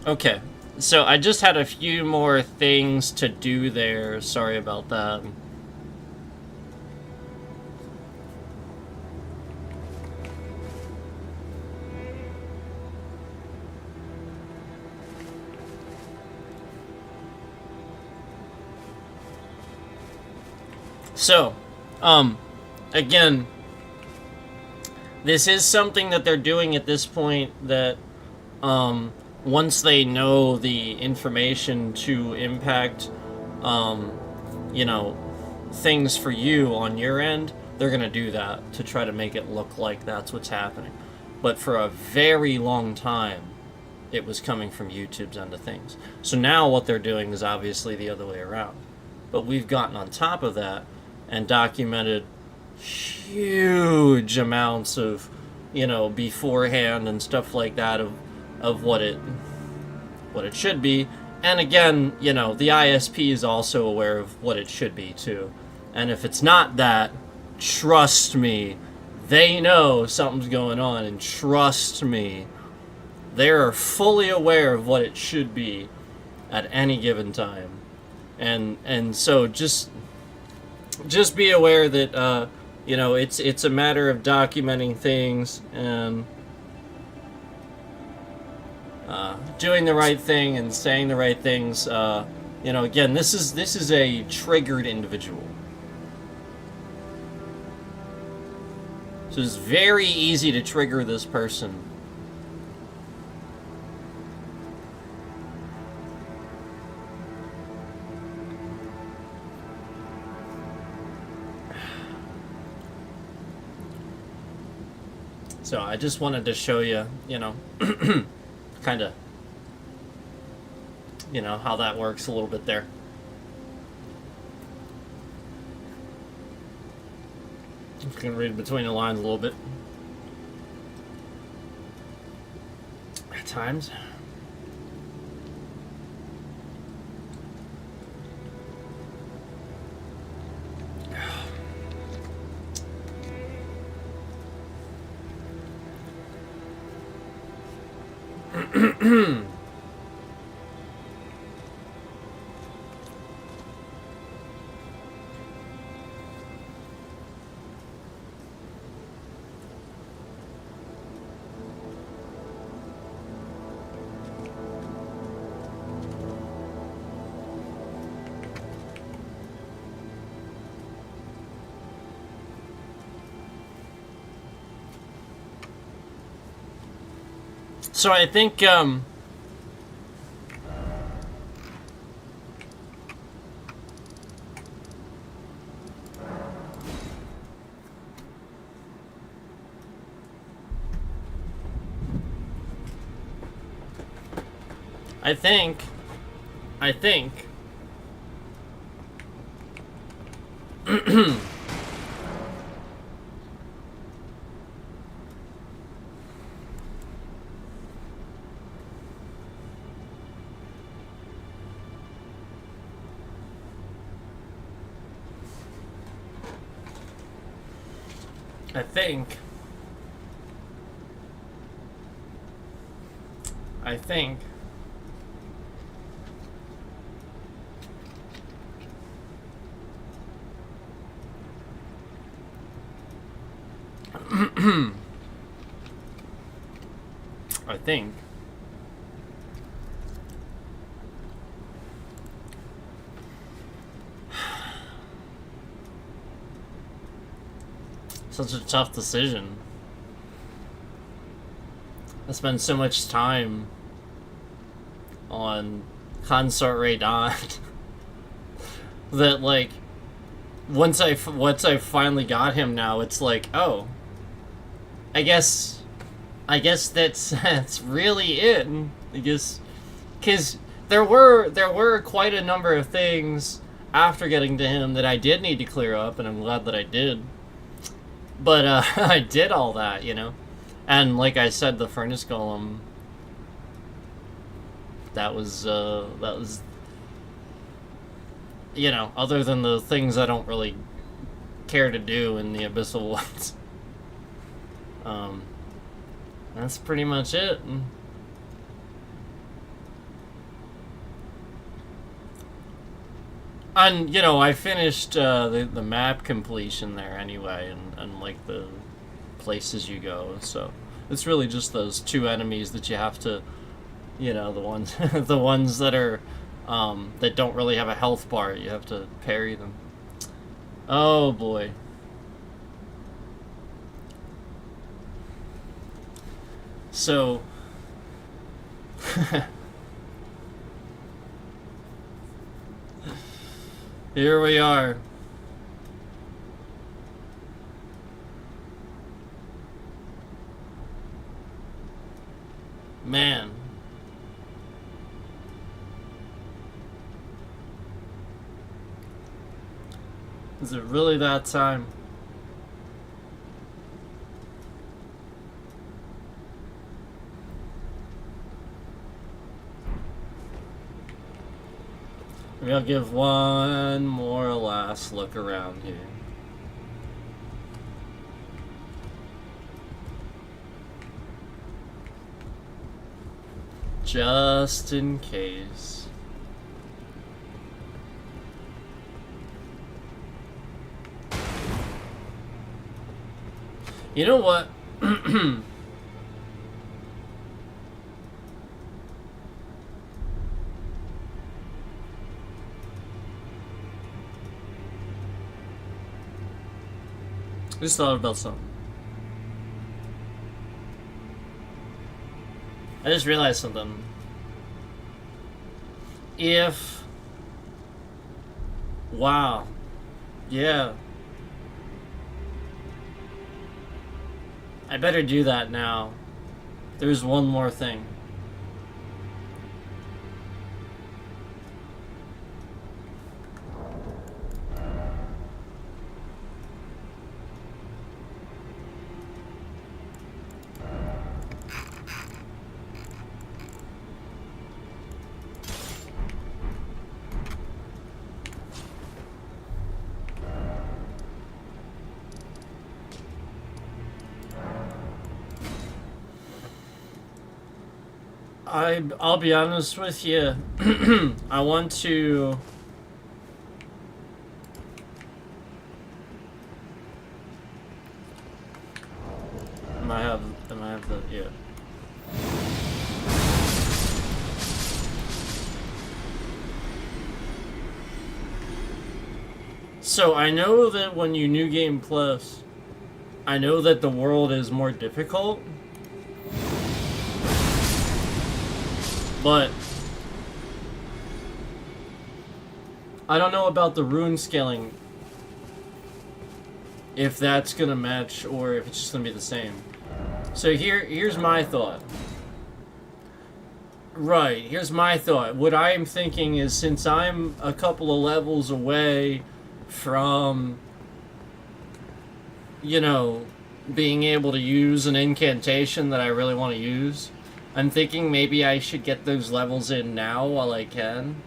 Okay, so I just had a few more things to do there. Sorry about that. So, again, this is something that they're doing at this point that, once they know the information to impact, you know, things for you on your end, they're going to do that to try to make it look like that's what's happening. But for a very long time, it was coming from YouTube's end of things. So now what they're doing is obviously the other way around. But we've gotten on top of that and documented huge amounts of, you know, beforehand and stuff like that of what it should be. And again, you know, the ISP is also aware of what it should be too. And if it's not that, trust me, they know something's going on, and trust me, they are fully aware of what it should be at any given time. And so just be aware that you know, it's a matter of documenting things and doing the right thing and saying the right things. You know, again, this is a triggered individual. So it's very easy to trigger this person. So I just wanted to show you, you know, kind of, you know, how that works a little bit there. You can read between the lines a little bit. At times. So I think, I think I think such a tough decision. I spend so much time on Consort Ray Dawn that, like, once I finally got him now, it's like, oh, I guess that's really it. I guess, because there were quite a number of things after getting to him that I did need to clear up, and I'm glad that I did. But I did all that, you know, and like I said, the Furnace Golem, that was you know, other than the things I don't really care to do in the Abyssal ones. That's pretty much it. And, you know, I finished the map completion there anyway, and like the places you go, so it's really just those two enemies that you have to, you know, the ones the ones that are that don't really have a health bar, you have to parry them. Oh boy. So here we are. Man. Is it really that time? Maybe I'll give one more last look around here. Just in case. You know what? I just thought about something. I just realized something. If... Wow. Yeah. I better do that now. There's one more thing. I'll be honest with you. I want to... Am I have the... yeah. So I know that when you New Game Plus, I know that the world is more difficult. But I don't know about the rune scaling, if that's gonna match or if it's just gonna be the same. So here's my thought. Right, here's my thought. What I am thinking is, since I'm a couple of levels away from, you know, being able to use an incantation that I really want to use, I'm thinking maybe I should get those levels in now while I can.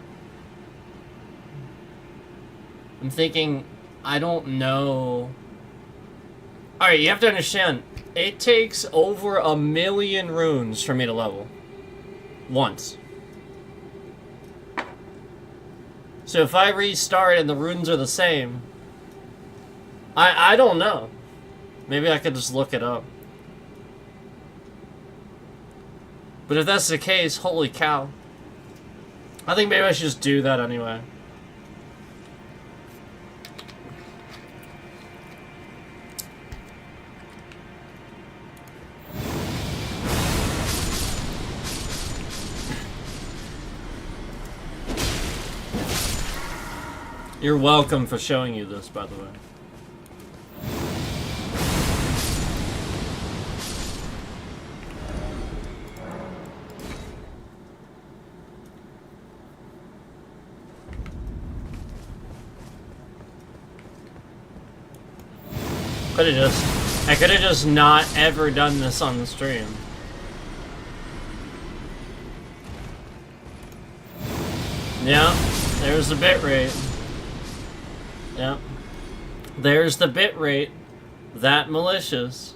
I'm thinking, I don't know. Alright, you have to understand, it takes over 1,000,000 runes for me to level. Once. So if I restart and the runes are the same, I don't know. Maybe I could just look it up. But if that's the case, holy cow. I think maybe I should just do that anyway. You're welcome for showing you this, by the way. I could have just not ever done this on the stream. Yeah, there's the bitrate. Yeah. There's the bitrate. That malicious.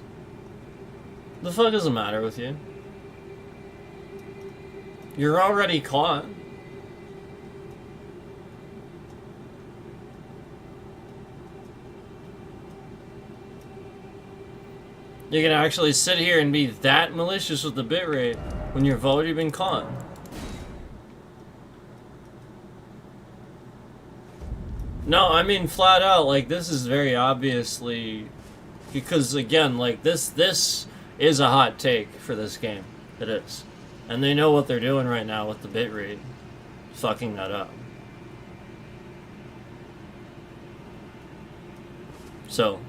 The fuck does the matter with you? You're already caught. You can actually sit here and be that malicious with the bitrate when you've already been caught. No, I mean flat out, like, this is very obviously, because again, like, this is a hot take for this game. It is. And they know what they're doing right now with the bitrate. Fucking that up. So,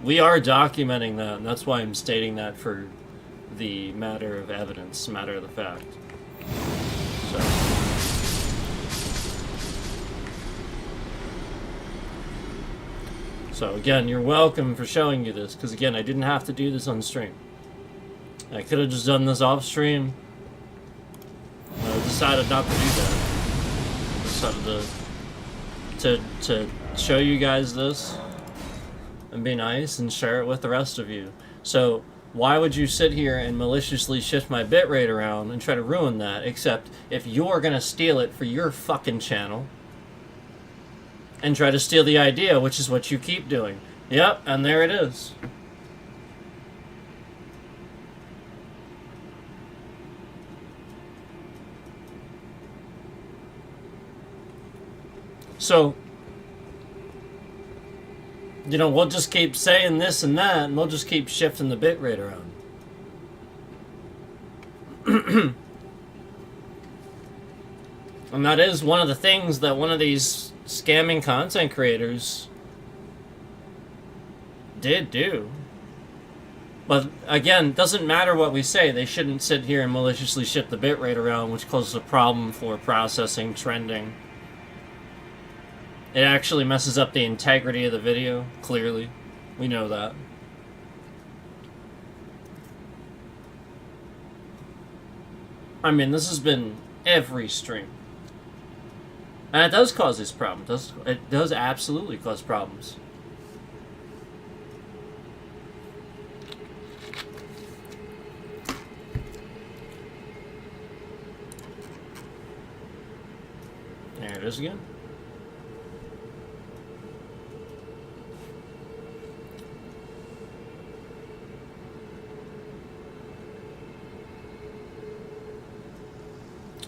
we are documenting that, and that's why I'm stating that for the matter of evidence, matter of the fact. So again, you're welcome for showing you this, because again, I didn't have to do this on stream. I could have just done this off stream. I decided not to do that. I decided to show you guys this and be nice and share it with the rest of you. So why would you sit here and maliciously shift my bitrate around and try to ruin that? Except if you're gonna steal it for your fucking channel and try to steal the idea, which is what you keep doing. Yep, and there it is. So, you know, we'll just keep saying this and that, and we'll just keep shifting the bitrate around. And that is one of the things that one of these scamming content creators did do. But again, doesn't matter what we say, they shouldn't sit here and maliciously shift the bitrate around, which causes a problem for processing, trending. It actually messes up the integrity of the video, clearly. We know that. I mean, this has been every stream. And it does cause this problem. It does absolutely cause problems. There it is again.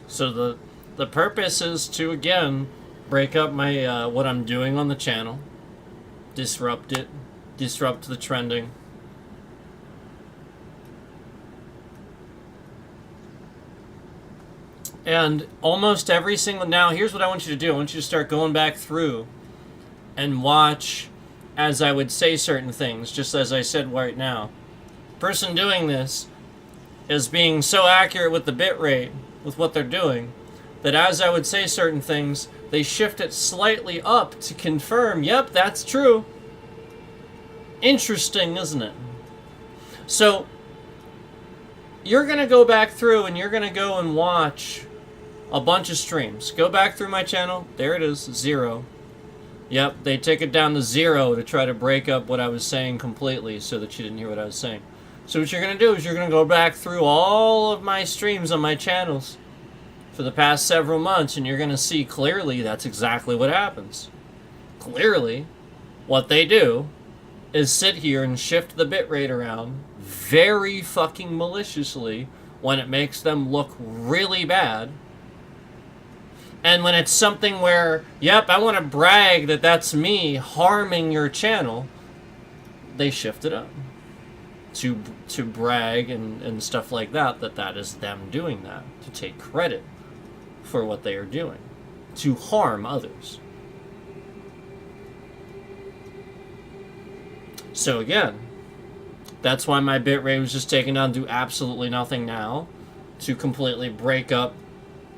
So the purpose is to, again, break up my what I'm doing on the channel, disrupt it, disrupt the trending. And almost every single... Now, here's what I want you to do. I want you to start going back through and watch as I would say certain things, just as I said right now. The person doing this is being so accurate with the bitrate, with what they're doing, that as I would say certain things, they shift it slightly up to confirm, yep, that's true. Interesting, isn't it? So, you're going to go back through and you're going to go and watch a bunch of streams. Go back through my channel. There it is, 0. Yep, they take it down to 0 to try to break up what I was saying completely so that you didn't hear what I was saying. So what you're going to do is you're going to go back through all of my streams on my channels for the past several months, and you're going to see clearly that's exactly what happens. Clearly, what they do is sit here and shift the bitrate around very fucking maliciously when it makes them look really bad. And when it's something where, yep, I want to brag that that's me harming your channel, they shift it up to brag and stuff like that, that is them doing that, to take credit for what they are doing, to harm others. So again, that's why my bitrate was just taken down to absolutely nothing now, to completely break up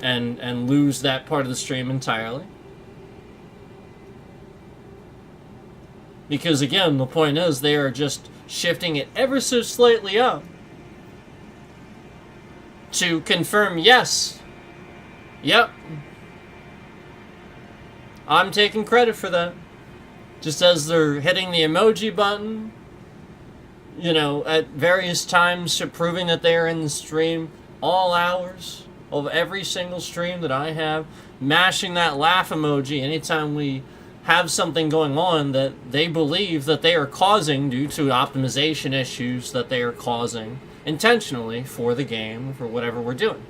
and lose that part of the stream entirely. Because again, the point is they are just shifting it ever so slightly up to confirm, yes, yep, I'm taking credit for that. Just as they're hitting the emoji button, you know, at various times, proving that they are in the stream, all hours of every single stream that I have, mashing that laugh emoji anytime we have something going on that they believe that they are causing due to optimization issues that they are causing intentionally for the game, for whatever we're doing.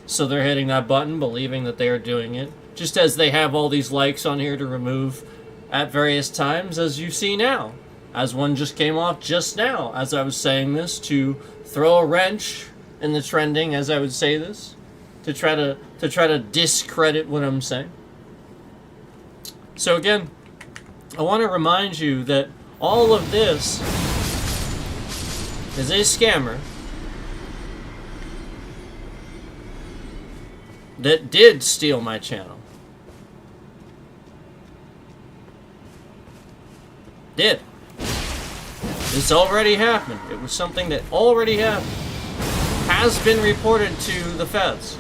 So they're hitting that button, believing that they are doing it, just as they have all these likes on here to remove at various times, as you see now. As one just came off just now, as I was saying this, to throw a wrench in the trending, as I would say this, to try to discredit what I'm saying. So again, I want to remind you that all of this is a scammer that did steal my channel. Did. This already happened. It was something that already happened. Has been reported to the feds.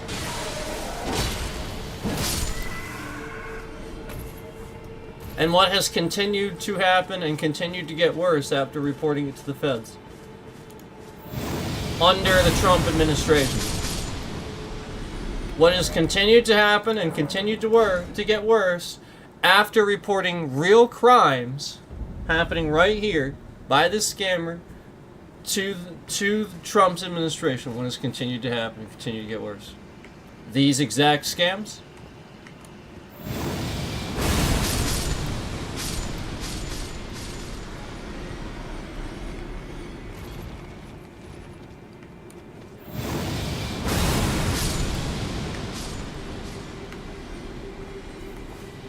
And what has continued to happen and continued to get worse after reporting it to the feds. Under the Trump administration. What has continued to happen and continued to get worse after reporting real crimes happening right here by this scammer to Trump's administration. What has continued to happen and continue to get worse. These exact scams.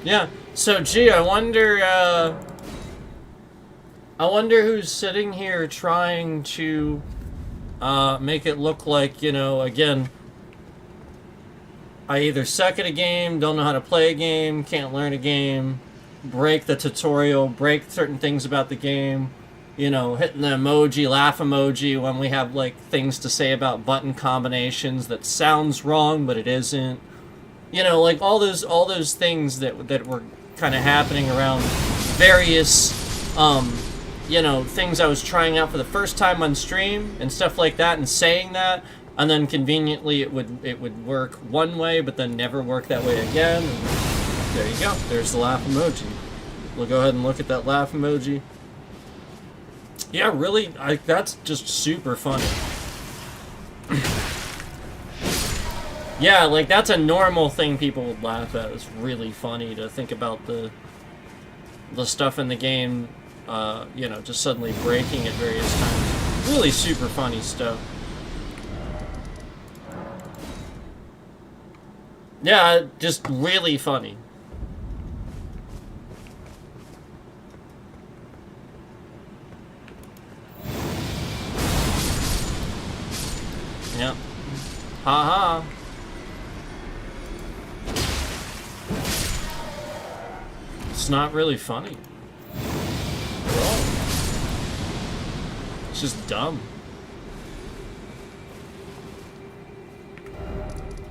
Yeah, so gee, I wonder who's sitting here trying to make it look like, you know, again, I either suck at a game, don't know how to play a game, can't learn a game, break the tutorial, break certain things about the game, you know, hitting the emoji, laugh emoji when we have, like, things to say about button combinations that sounds wrong, but it isn't. You know, like all those things that were kind of happening around various, you know, things I was trying out for the first time on stream and stuff like that, and saying that, and then conveniently it would work one way, but then never work that way again. And there you go. There's the laugh emoji. We'll go ahead and look at that laugh emoji. Yeah, really, that's just super funny. Yeah, like, that's a normal thing people would laugh at. It's really funny to think about the stuff in the game, you know, just suddenly breaking at various times. Really super funny stuff. Yeah, just really funny. Yep. Ha ha. It's not really funny. At all. It's just dumb.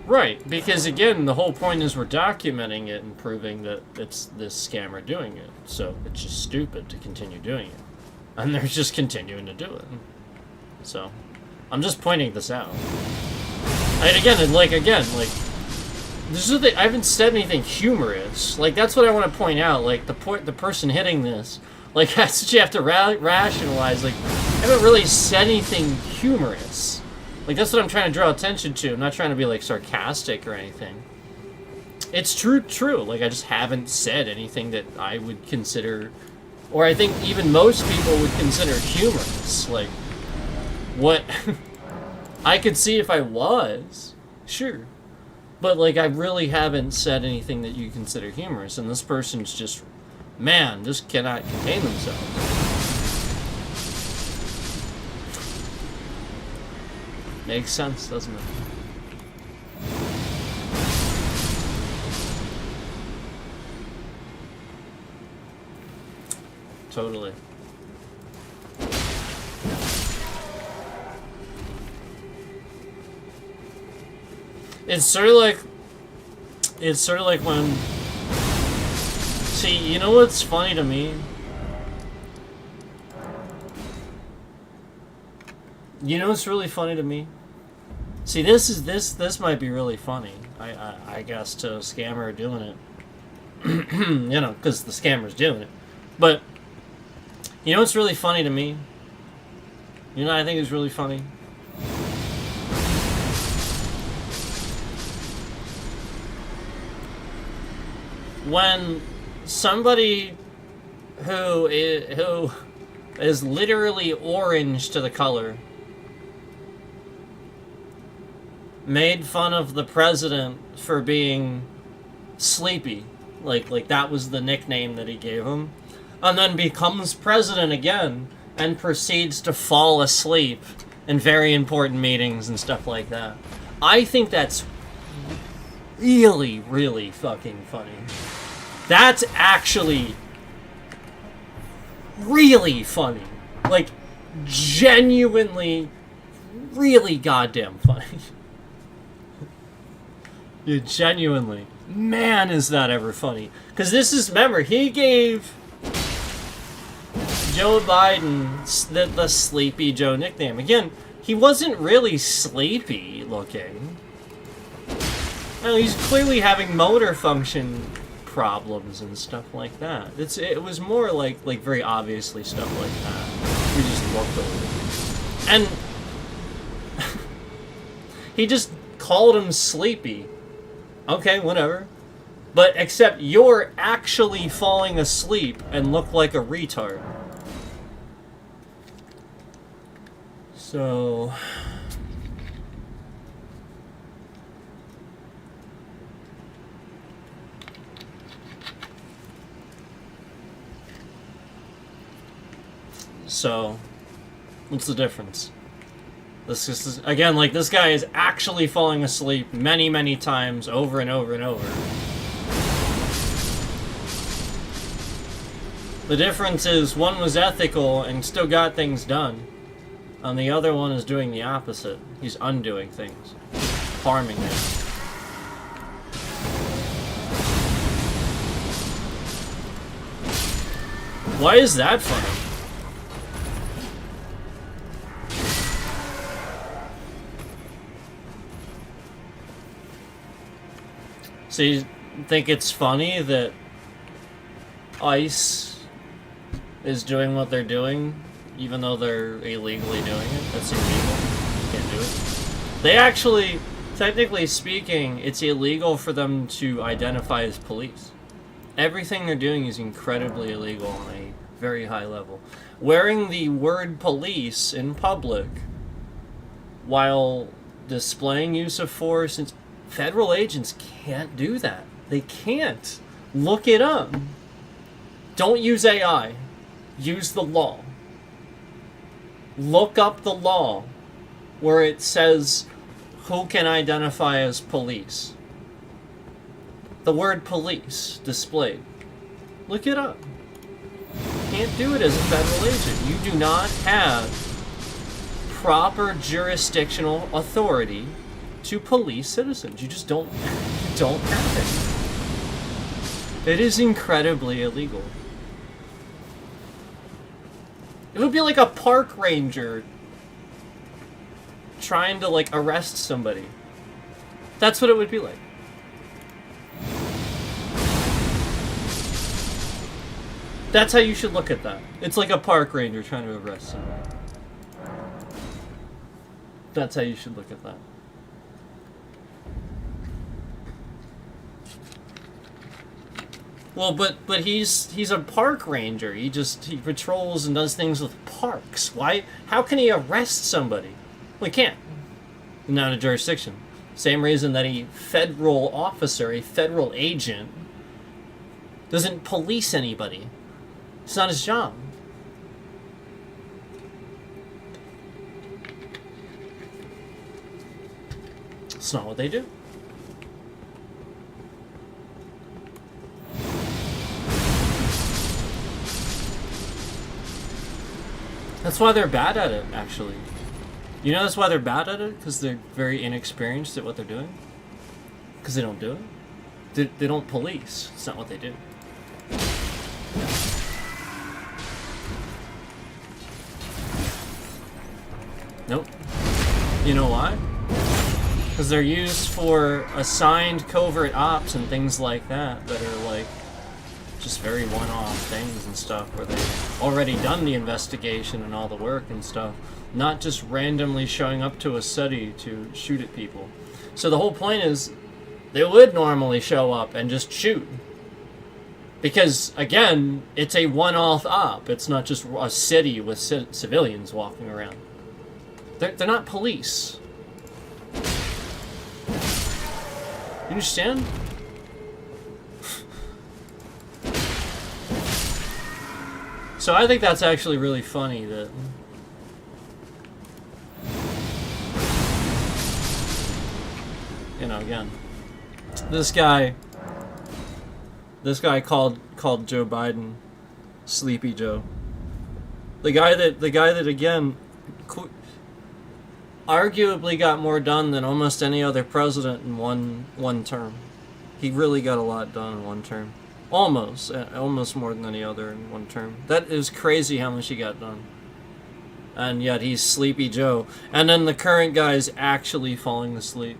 Right, because again, the whole point is we're documenting it and proving that it's this scammer doing it. So it's just stupid to continue doing it. And they're just continuing to do it. So, I'm just pointing this out. And again, this is the, I haven't said anything humorous. Like, that's what I want to point out. Like, the person hitting this, like, that's what you have to rationalize. Like, I haven't really said anything humorous. Like, that's what I'm trying to draw attention to. I'm not trying to be, like, sarcastic or anything. It's true. Like, I just haven't said anything that I would consider, or I think even most people would consider humorous. Like, what... I could see if I was. Sure. But, like, I really haven't said anything that you consider humorous. And this person's just, man, just cannot contain themselves. Makes sense, doesn't it? Totally. It's sort of like when, see, you know what's funny to me? You know what's really funny to me? See, this might be really funny, I guess, to a scammer doing it. You know, because the scammer's doing it. But, you know what's really funny to me? You know what I think is really funny? When somebody who is literally orange to the color made fun of the president for being sleepy, like that was the nickname that he gave him, and then becomes president again and proceeds to fall asleep in very important meetings and stuff like that. I think that's really, really fucking funny. That's actually really funny. Like, genuinely, really goddamn funny. Yeah, genuinely. Man, is that ever funny. Because this is, remember, he gave Joe Biden the Sleepy Joe nickname. Again, he wasn't really sleepy looking. No, he's clearly having motor function problems and stuff like that. It was more like very obviously stuff like that. We just looked over. And he just called him sleepy. Okay, whatever. But except you're actually falling asleep and look like a retard. So what's the difference? This is, again, like, this guy is actually falling asleep many, many times over and over and over. The difference is one was ethical and still got things done, and the other one is doing the opposite. He's undoing things, harming it. Why is that funny? So you think it's funny that ICE is doing what they're doing, even though they're illegally doing it? That's illegal. You can't do it. They actually, technically speaking, it's illegal for them to identify as police. Everything they're doing is incredibly illegal on a very high level. Wearing the word police in public while displaying use of force, federal agents can't do that. They can't. Look it up. Don't use AI. Use the law. Look up the law where it says who can identify as police. The word police displayed. Look it up. Can't do it as a federal agent. You do not have proper jurisdictional authority to police citizens. You just don't have it. It is incredibly illegal. It would be like a park ranger trying to, like, arrest somebody. That's what it would be like. That's how you should look at that. It's like a park ranger trying to arrest somebody. That's how you should look at that. Well, but he's a park ranger. He patrols and does things with parks. Why? How can he arrest somebody? Well, he can't. Not a jurisdiction. Same reason that a federal officer, a federal agent, doesn't police anybody. It's not his job. It's not what they do. That's why they're bad at it, actually. You know that's why they're bad at it? Because they're very inexperienced at what they're doing? Because they don't do it? They don't police. It's not what they do. Nope. You know why? Because they're used for assigned covert ops and things like that are like just very one-off things and stuff where they've already done the investigation and all the work and stuff, not just randomly showing up to a city to shoot at people. So the whole point is they would normally show up and just shoot. Because, again, it's a one-off op. It's not just a city with civilians walking around. They're not police. You understand? So I think that's actually really funny that again, this guy called Joe Biden Sleepy Joe. The guy that again arguably got more done than almost any other president in one term. He really got a lot done in one term. Almost more than any other in one term. That is crazy how much he got done. And yet he's Sleepy Joe. And then the current guy's actually falling asleep.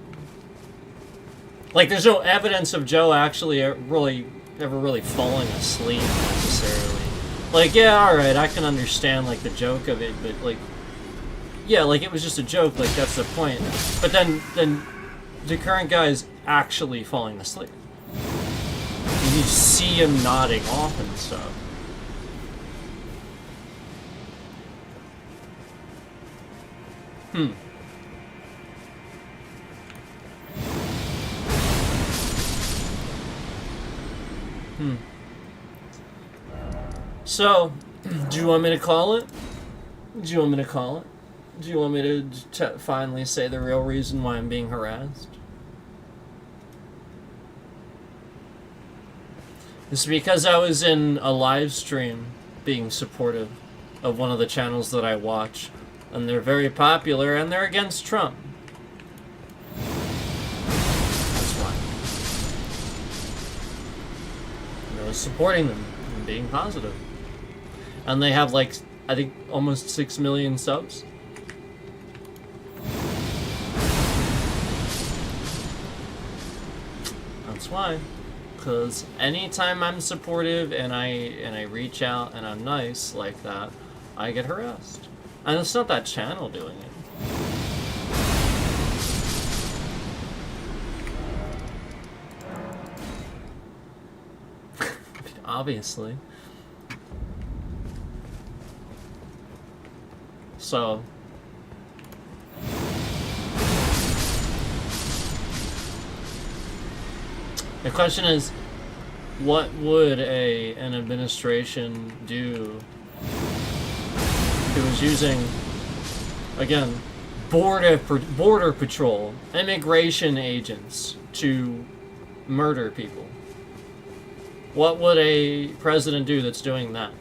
Like, there's no evidence of Joe actually ever really falling asleep necessarily. Like, yeah, alright, I can understand, like, the joke of it, but, like, yeah, like, it was just a joke, like, that's the point. But then the current guy's actually falling asleep. You see him nodding off and stuff. So, do you want me to call it? Do you want me to call it? Do you want me to finally say the real reason why I'm being harassed? It's because I was in a live stream being supportive of one of the channels that I watch, and they're very popular, and they're against Trump. That's why. And I was supporting them and being positive. And they have, like, I think almost 6 million subs. That's why. Because anytime I'm supportive and I reach out and I'm nice like that, I get harassed. And it's not that channel doing it. Obviously. So... the question is, what would an administration do who is using, again, border patrol, immigration agents to murder people? What would a president do that's doing that?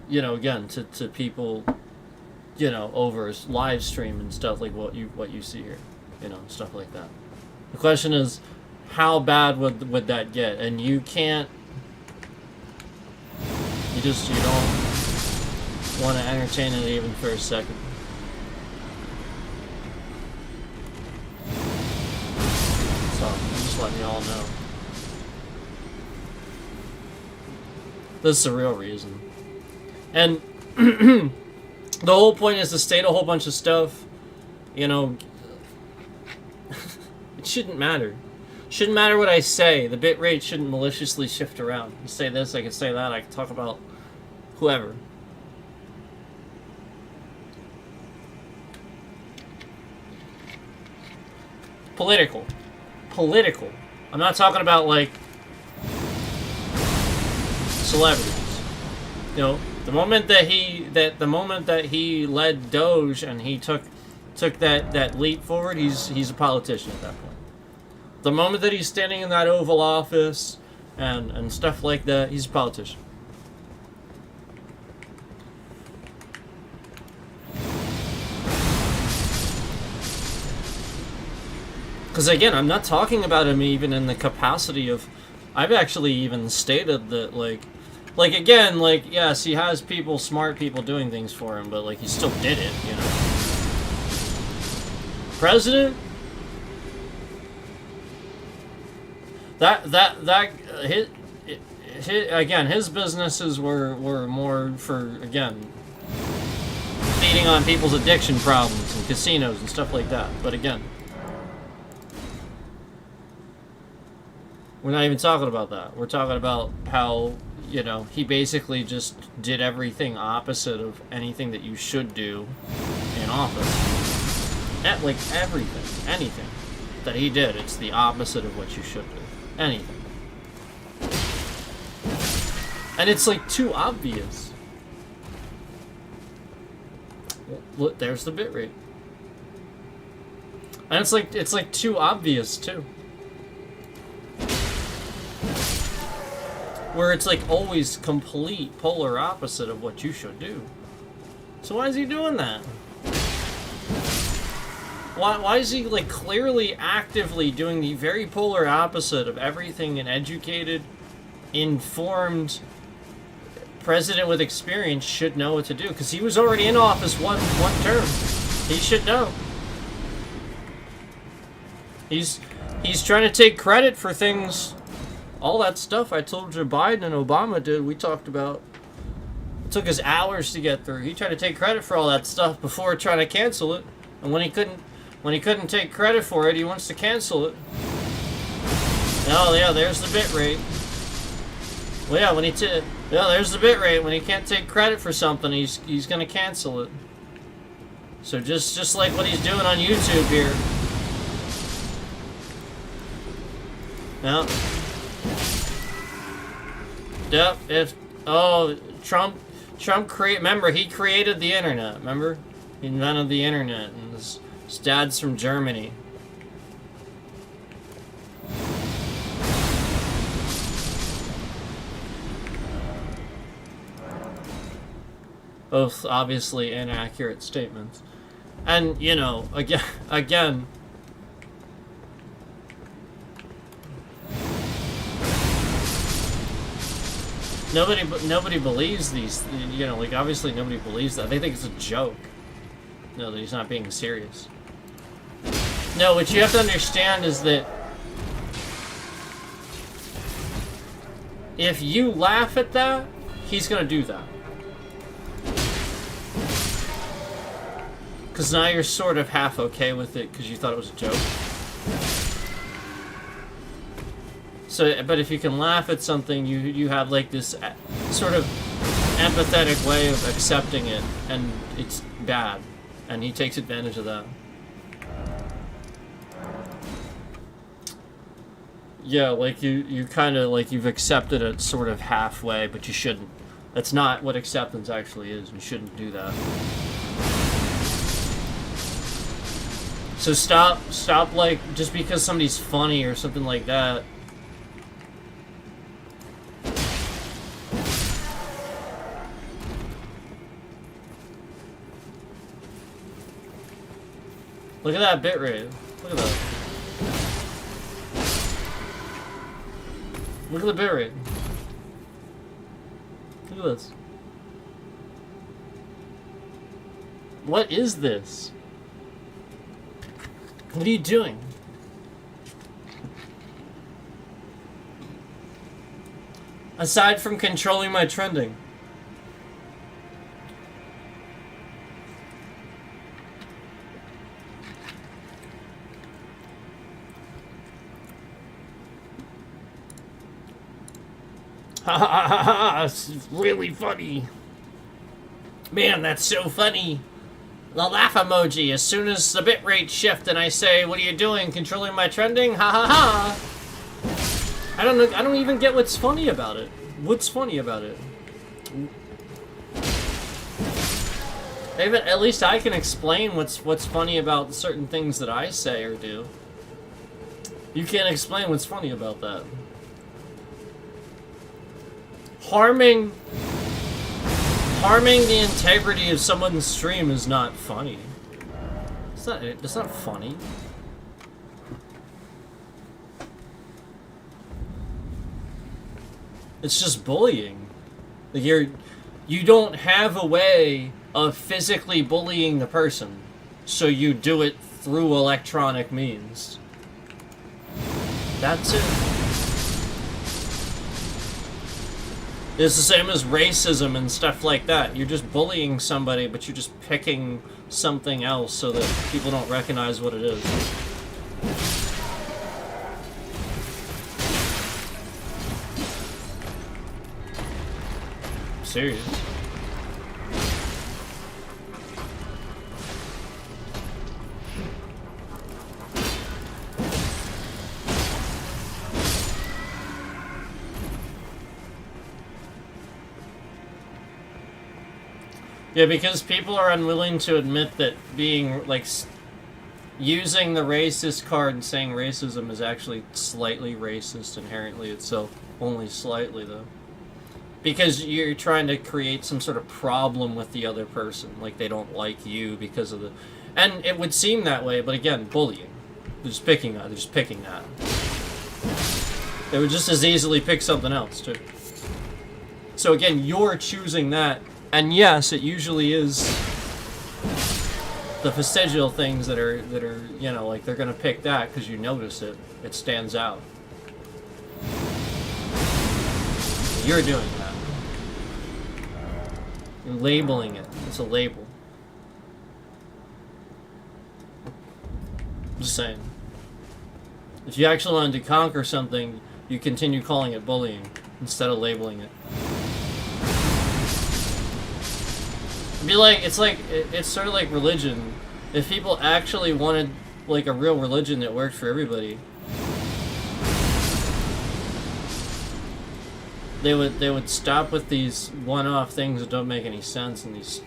You know, again, to people, you know, over live stream and stuff like what you see here, you know, stuff like that. The question is, how bad would that get? And you can't, you don't want to entertain it even for a second. So I'm just letting you all know. This is the real reason. And the whole point is to state a whole bunch of stuff, you know. It shouldn't matter. Shouldn't matter what I say. The bit rate shouldn't maliciously shift around. You say this, I can say that, I can talk about whoever. Political. I'm not talking about, like, celebrities. You know, the moment that he led Doge and he took that leap forward, he's a politician at that point. The moment that he's standing in that Oval Office and stuff like that, he's a politician. Because again, I'm not talking about him even in the capacity of, I've actually even stated that, like again, like, yes, he has people, smart people doing things for him, but, like, he still did it, you know. President? His businesses were more for, again, feeding on people's addiction problems and casinos and stuff like that. But again, we're not even talking about that. We're talking about how, you know, he basically just did everything opposite of anything that you should do in office. Like, everything, anything that he did, it's the opposite of what you should do. Anything. And it's, like, too obvious. Look, there's the bitrate. And it's like too obvious, too. Where it's, like, always complete polar opposite of what you should do. So why is he doing that? Why is he, like, clearly actively doing the very polar opposite of everything an educated, informed president with experience should know what to do? Because he was already in office one term. He should know. He's trying to take credit for things. All that stuff I told you Biden and Obama did, we talked about. It took us hours to get through. He tried to take credit for all that stuff before trying to cancel it. And when he couldn't take credit for it, he wants to cancel it. Oh yeah, there's the bit rate. Well, yeah, there's the bit rate. When he can't take credit for something, he's gonna cancel it. So just like what he's doing on YouTube here. Yep. Trump remember, he created the internet, remember? He invented the internet, and his dad's from Germany. Both obviously inaccurate statements. And, you know, again, nobody believes these, you know, like, obviously nobody believes that. They think it's a joke. No, that he's not being serious. No, what you have to understand is that if you laugh at that, he's gonna do that. Because now you're sort of half okay with it because you thought it was a joke. So, but if you can laugh at something, you have like this sort of empathetic way of accepting it, and it's bad, and he takes advantage of that. Yeah, like you kind of like you've accepted it sort of halfway, but you shouldn't. That's not what acceptance actually is. You shouldn't do that. So stop like, just because somebody's funny or something like that. Look at that bitrate. Look at that. Look at the bitrate. Look at this. What is this? What are you doing? Aside from controlling my trending. Ha ha ha ha ha! It's really funny. Man, that's so funny. The laugh emoji, as soon as the bitrate shift and I say, what are you doing, controlling my trending? Ha ha ha! I don't know, I don't even get what's funny about it. What's funny about it? Even, at least I can explain what's funny about certain things that I say or do. You can't explain what's funny about that. Harming the integrity of someone's stream is not funny. It's not funny. It's just bullying. Like you don't have a way of physically bullying the person, so you do it through electronic means. That's it. It's the same as racism and stuff like that. You're just bullying somebody, but you're just picking something else so that people don't recognize what it is. I'm serious. Yeah, because people are unwilling to admit that being, like, using the racist card and saying racism is actually slightly racist inherently itself. Only slightly, though. Because you're trying to create some sort of problem with the other person. Like, they don't like you because of the... And it would seem that way, but again, bullying. They're just picking that. They're just picking that. They would just as easily pick something else, too. So again, you're choosing that. And yes, it usually is the vestigial things that are, you know, like, they're gonna pick that because you notice it. It stands out. You're doing that. You're labeling it. It's a label. Just saying. If you actually wanted to conquer something, you continue calling it bullying instead of labeling it. It's sort of like religion. If people actually wanted like a real religion that worked for everybody, they would stop with these one-off things that don't make any sense and these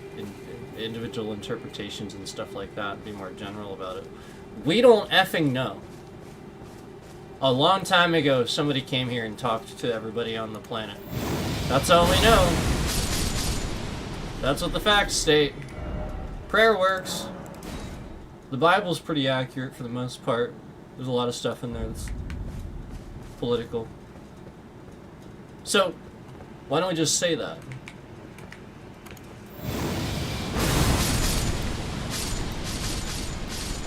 individual interpretations and stuff like that, and be more general about it. We don't effing know. A long time ago, somebody came here and talked to everybody on the planet. That's all we know. That's what the facts state. Prayer works. The Bible's pretty accurate for the most part. There's a lot of stuff in there that's political. So, why don't we just say that?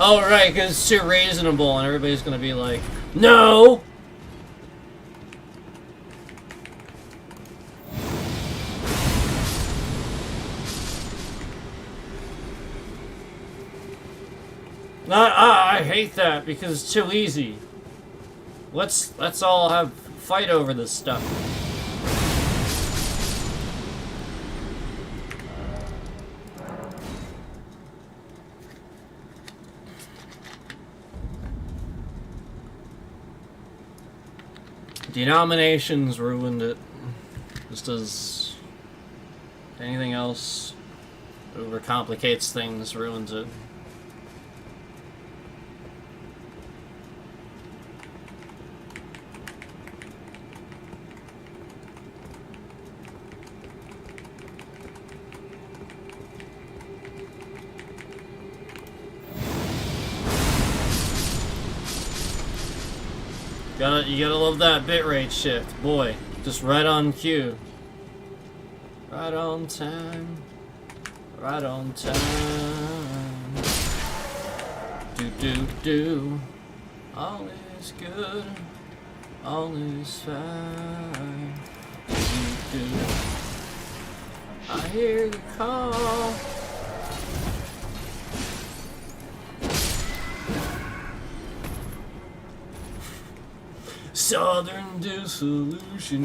Oh, right, because it's too reasonable and everybody's gonna be like, no! I hate that because it's too easy. Let's all have fight over this stuff. Denominations ruined it, just as anything else overcomplicates things, ruins it. You gotta love that bitrate shift, boy. Just right on cue. Right on time. Right on time. Do. All is good. All is fine. Do. I hear the call. Southern dissolution.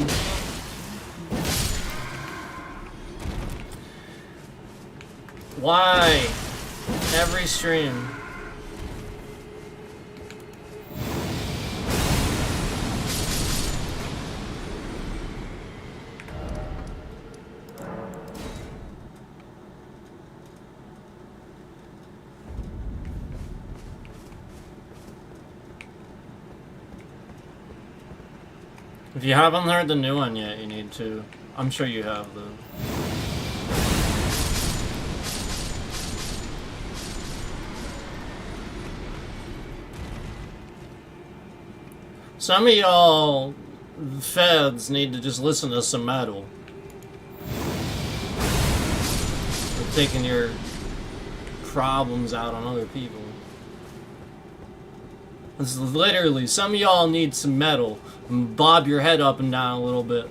Why? Every stream. If you haven't heard the new one yet, you need to. I'm sure you have, though. Some of y'all feds need to just listen to some metal. You're taking your problems out on other people. This is literally, some of y'all need some metal. And bob your head up and down a little bit.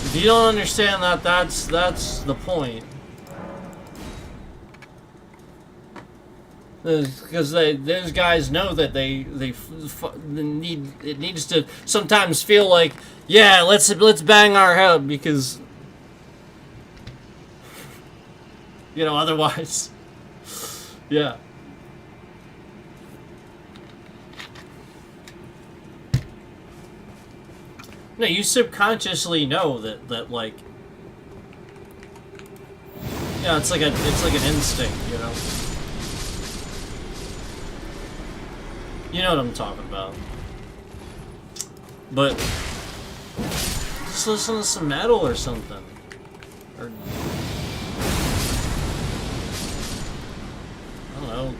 If you don't understand that, that's the point. Because those guys know that they need, it needs to sometimes feel like, yeah, let's bang our head because, you know, otherwise, yeah. No, you subconsciously know that like, yeah, it's like an instinct, you know. You know what I'm talking about. But just listen to some metal or something. Or know,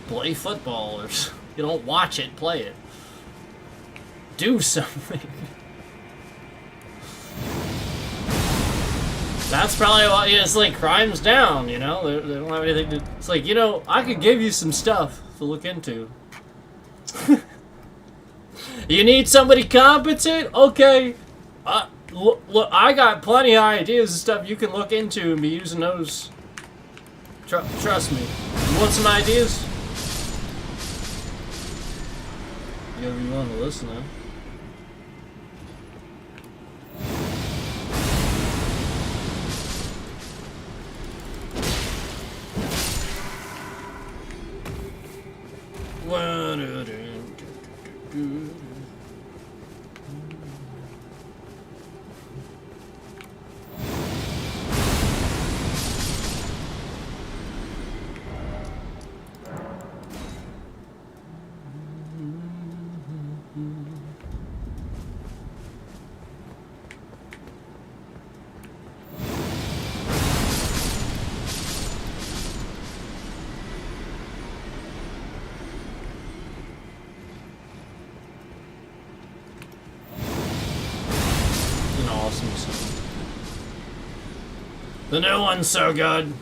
play football, or you don't watch it, play it. Do something. That's probably why, it's like, crime's down, you know? They don't have anything to... It's like, you know, I could give you some stuff to look into. You need somebody competent? Okay. Look, I got plenty of ideas and stuff you can look into and be using those. Trust me. You want some ideas? You want to listen, huh? The new one's so good.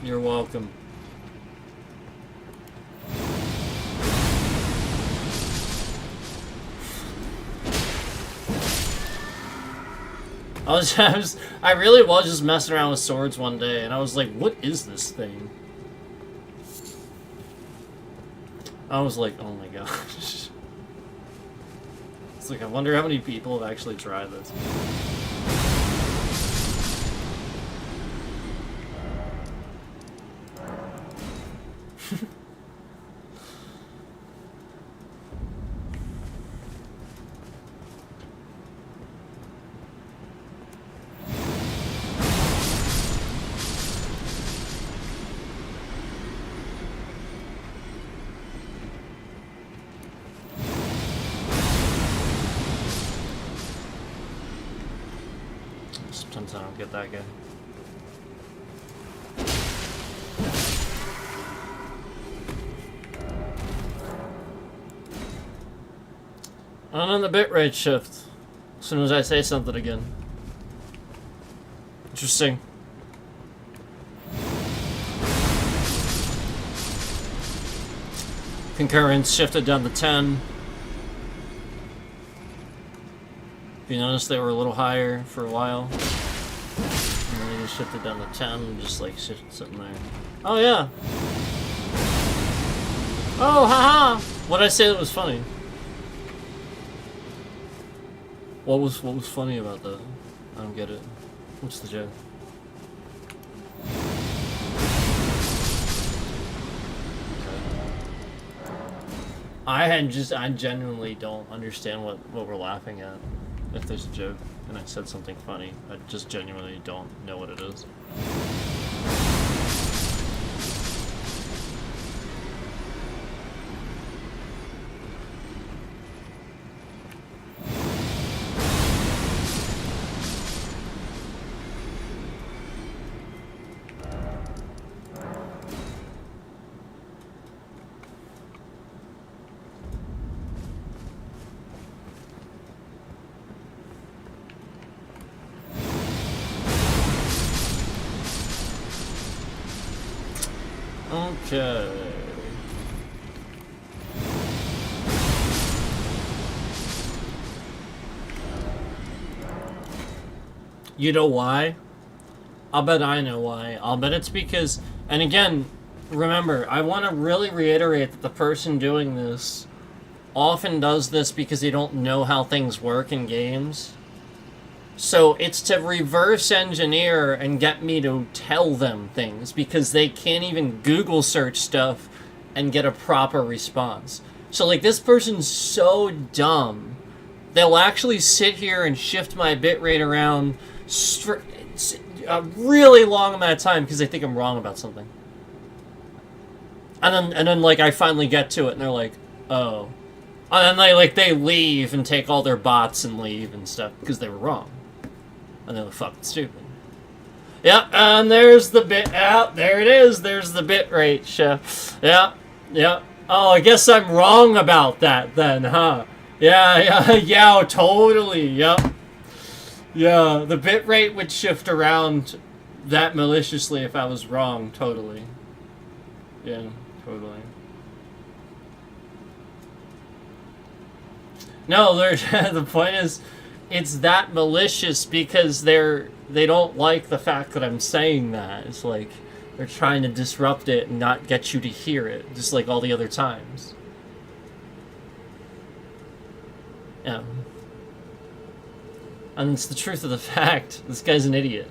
You're welcome. I really was just messing around with swords one day, and I was like, what is this thing? I was like, oh my gosh. It's like, I wonder how many people have actually tried this. Sometimes I don't get that good. And on the bitrate shift, as soon as I say something again. Interesting. Concurrence shifted down to 10. If you notice, they were a little higher for a while. And then they just shifted down to 10 and just like sitting there. Oh yeah! Oh, haha! What did I say that was funny? What was funny about that? I don't get it. What's the joke? I genuinely don't understand what we're laughing at. If there's a joke and I said something funny, I just genuinely don't know what it is. Okay. You know why? I'll bet I know why. I'll bet it's because, and again, remember, I want to really reiterate that the person doing this often does this because they don't know how things work in games. So it's to reverse engineer and get me to tell them things because they can't even Google search stuff and get a proper response. So, like, this person's so dumb, they'll actually sit here and shift my bitrate around a really long amount of time because they think I'm wrong about something. And then, like, I finally get to it, and they're like, oh. And then, they leave and take all their bots and leave and stuff because they were wrong. And they're fucking stupid. Yep, and there's the bit. Yeah, there it is. There's the bit rate shift. Yeah, yeah. Oh, I guess I'm wrong about that then, huh? Yeah, totally. Yep. Yeah, the bit rate would shift around that maliciously if I was wrong, totally. Yeah, totally. No, the point is, it's that malicious because they don't like the fact that I'm saying that. It's like they're trying to disrupt it and not get you to hear it, just like all the other times. Yeah. And it's the truth of the fact. This guy's an idiot.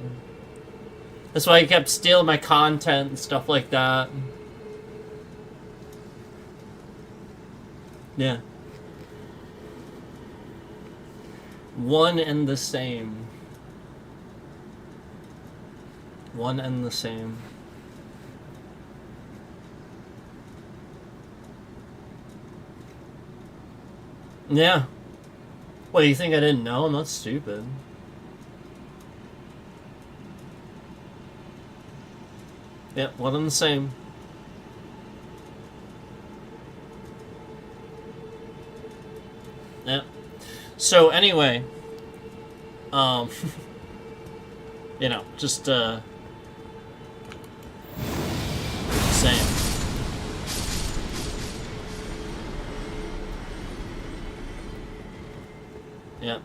That's why he kept stealing my content and stuff like that. Yeah. One and the same. One and the same. Yeah. What, do you think I didn't know? I'm not stupid. Yep, one and the same. Yep. So anyway, you know, just saying.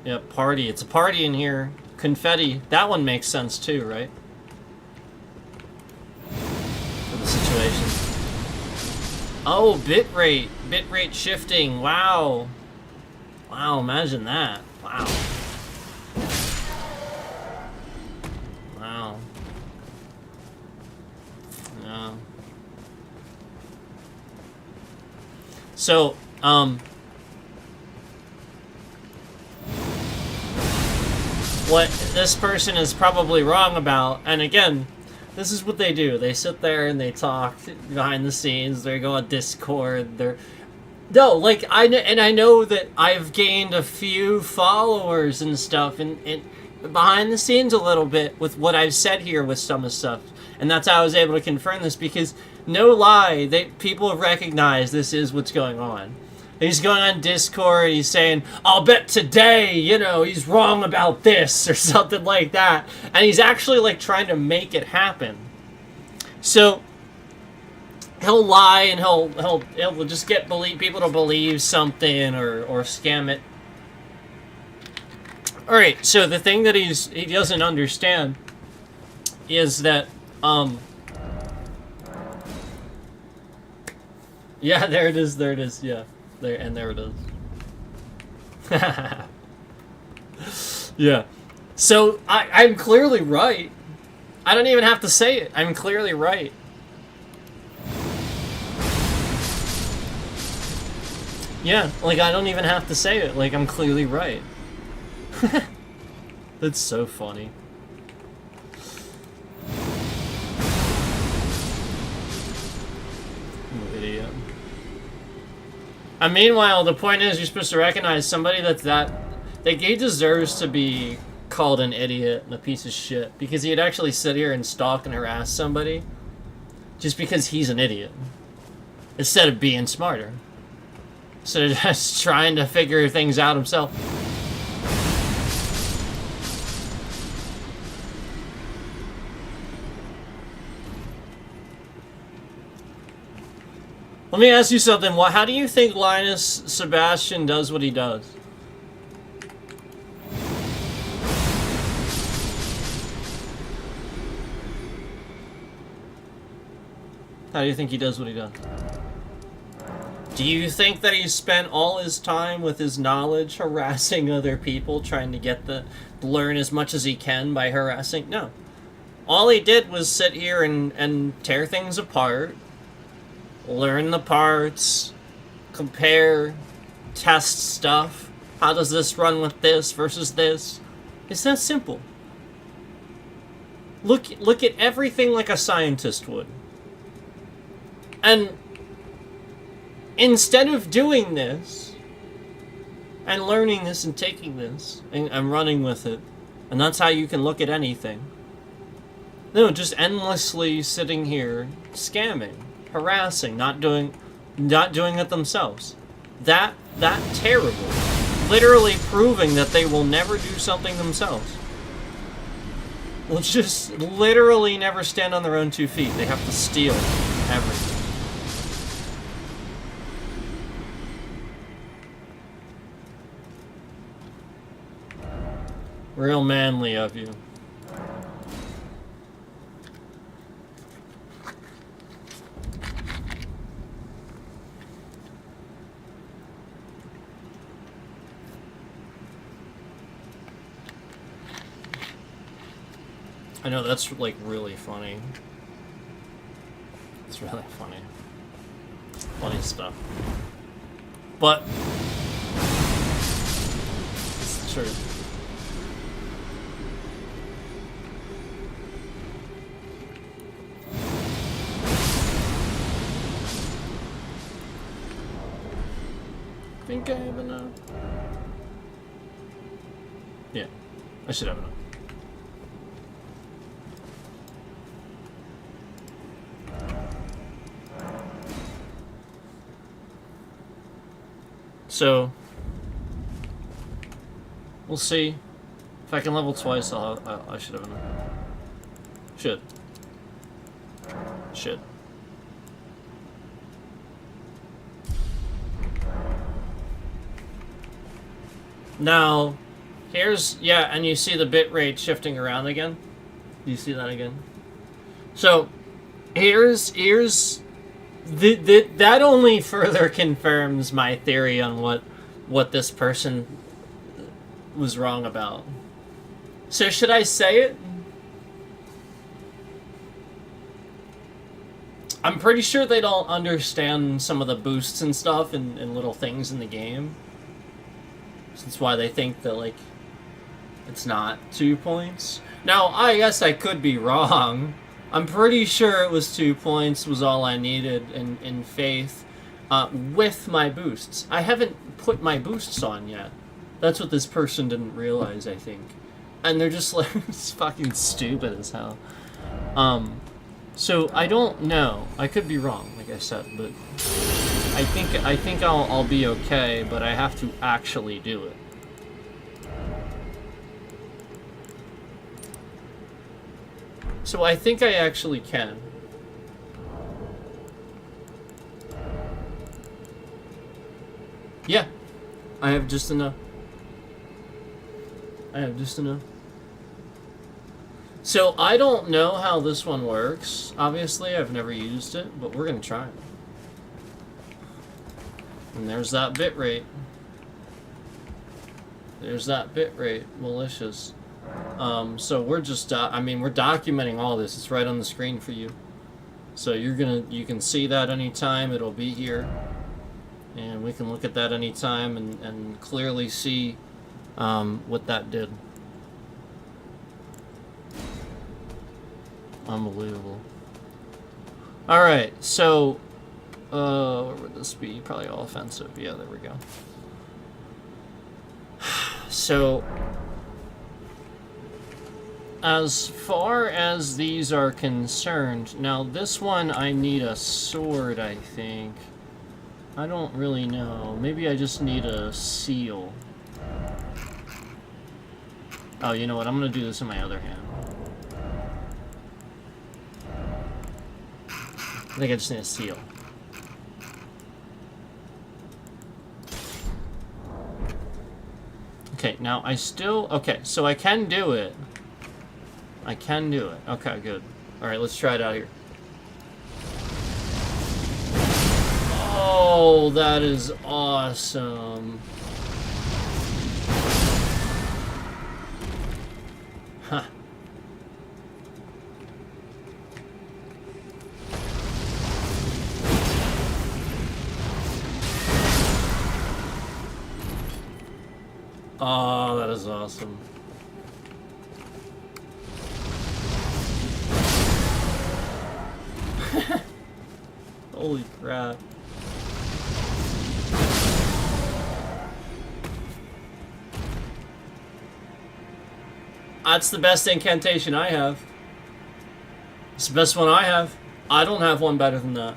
Yep, party. It's a party in here. Confetti. That one makes sense too, right? For the situation. Oh, bitrate. Bitrate shifting. Wow. Wow, imagine that. Wow. Wow. Yeah. So, what this person is probably wrong about, and again, this is what they do. They sit there and they talk behind the scenes. They go on Discord. No, like, I know that I've gained a few followers and stuff, and behind the scenes a little bit with what I've said here with some of the stuff, and that's how I was able to confirm this, because, no lie, people have recognized this is what's going on. He's going on Discord, he's saying, I'll bet today, you know, he's wrong about this, or something like that, and he's actually, like, trying to make it happen. So he'll lie and he'll just get people to believe something or scam it. All right, so the thing that he doesn't understand is that yeah, there it is, yeah, there it is. Yeah. So I'm clearly right. I don't even have to say it. I'm clearly right. Yeah, like, I don't even have to say it. Like, I'm clearly right. That's so funny. I'm an idiot. And meanwhile, the point is, you're supposed to recognize somebody that he deserves to be called an idiot and a piece of shit, because he'd actually sit here and stalk and harass somebody just because he's an idiot, instead of being smarter. So just trying to figure things out himself. Let me ask you something. How do you think Linus Sebastian does what he does? How do you think he does what he does? Do you think that he spent all his time with his knowledge harassing other people, trying to learn as much as he can by harassing? No. All he did was sit here and tear things apart, learn the parts, compare, test stuff. How does this run with this versus this? It's that simple. Look at everything like a scientist would. And instead of doing this, and learning this and taking this, and running with it, and that's how you can look at anything. No, just endlessly sitting here, scamming, harassing, not doing it themselves. That terrible. Literally proving that they will never do something themselves. Will just literally never stand on their own 2 feet. They have to steal everything. Real manly of you. I know, that's like really funny. It's really funny. Funny stuff. But it's true. Think I have enough? Yeah, I should have enough. So, we'll see. If I can level twice, I should have enough. Should. Now, here's, yeah, and you see the bit rate shifting around again? Do you see that again? So, here's that only further confirms my theory on what this person was wrong about. So should I say it? I'm pretty sure they don't understand some of the boosts and stuff and little things in the game. That's why they think that, like, it's not 2 points. Now, I guess I could be wrong. I'm pretty sure it was 2 points was all I needed in Faith with my boosts. I haven't put my boosts on yet. That's what this person didn't realize, I think. And they're just like, it's fucking stupid as hell. So I don't know. I could be wrong, like I said, but I think I'll be okay, but I have to actually do it. So I think I actually can. Yeah, I have just enough. So I don't know how this one works. Obviously, I've never used it, but we're gonna try it. And there's that bit rate. Malicious. So we're just, we're documenting all this. It's right on the screen for you. So you can see that anytime. It'll be here. And we can look at that anytime and clearly see what that did. Unbelievable. Alright, so, where would this be? Probably all offensive. Yeah, there we go. So, as far as these are concerned, now this one I need a sword, I think. I don't really know. Maybe I just need a seal. Oh, you know what? I'm gonna do this in my other hand. I think I just need a seal. Okay, now I still... Okay, so I can do it. I can do it. Okay, good. Alright, let's try it out here. Oh, that is awesome. Huh. Oh, that is awesome. Holy crap. That's the best incantation I have. It's the best one I have. I don't have one better than that.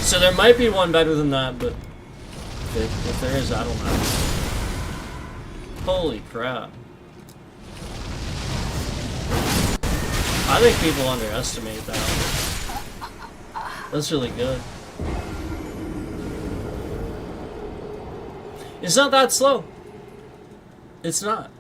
So there might be one better than that, but if there is, I don't know. Holy crap. I think people underestimate that. That's really good. It's not that slow. It's not.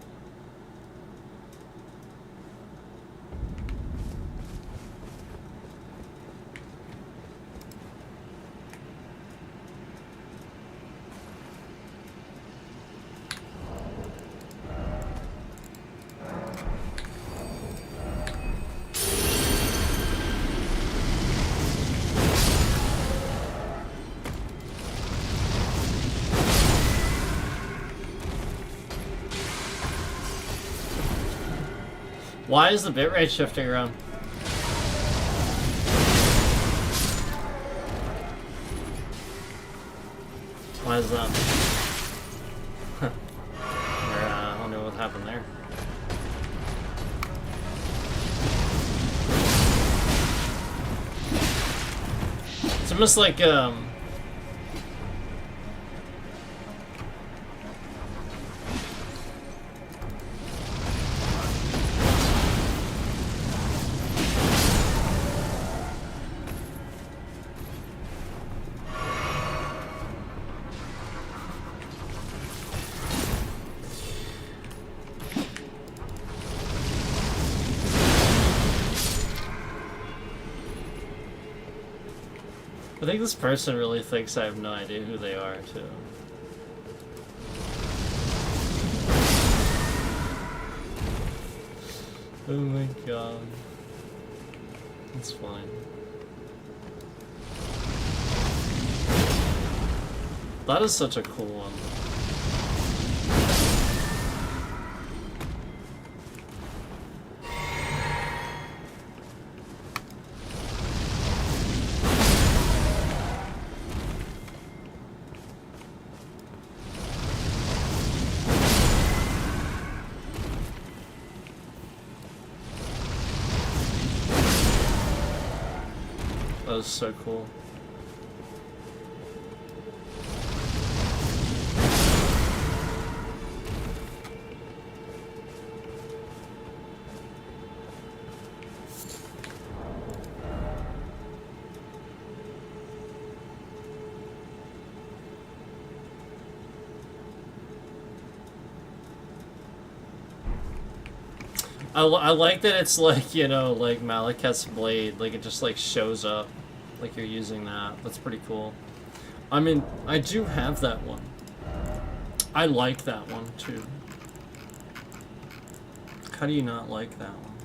Why is the bitrate shifting around? Why is that? I don't know what happened there. It's almost like I think this person really thinks I have no idea who they are, too. Oh my god. That's fine. That is such a cool one. That was so cool. I like that it's like, you know, like Malekith's blade, like it just like shows up, like you're using that. That's pretty cool. I mean, I do have that one. I like that one too. How do you not like that one?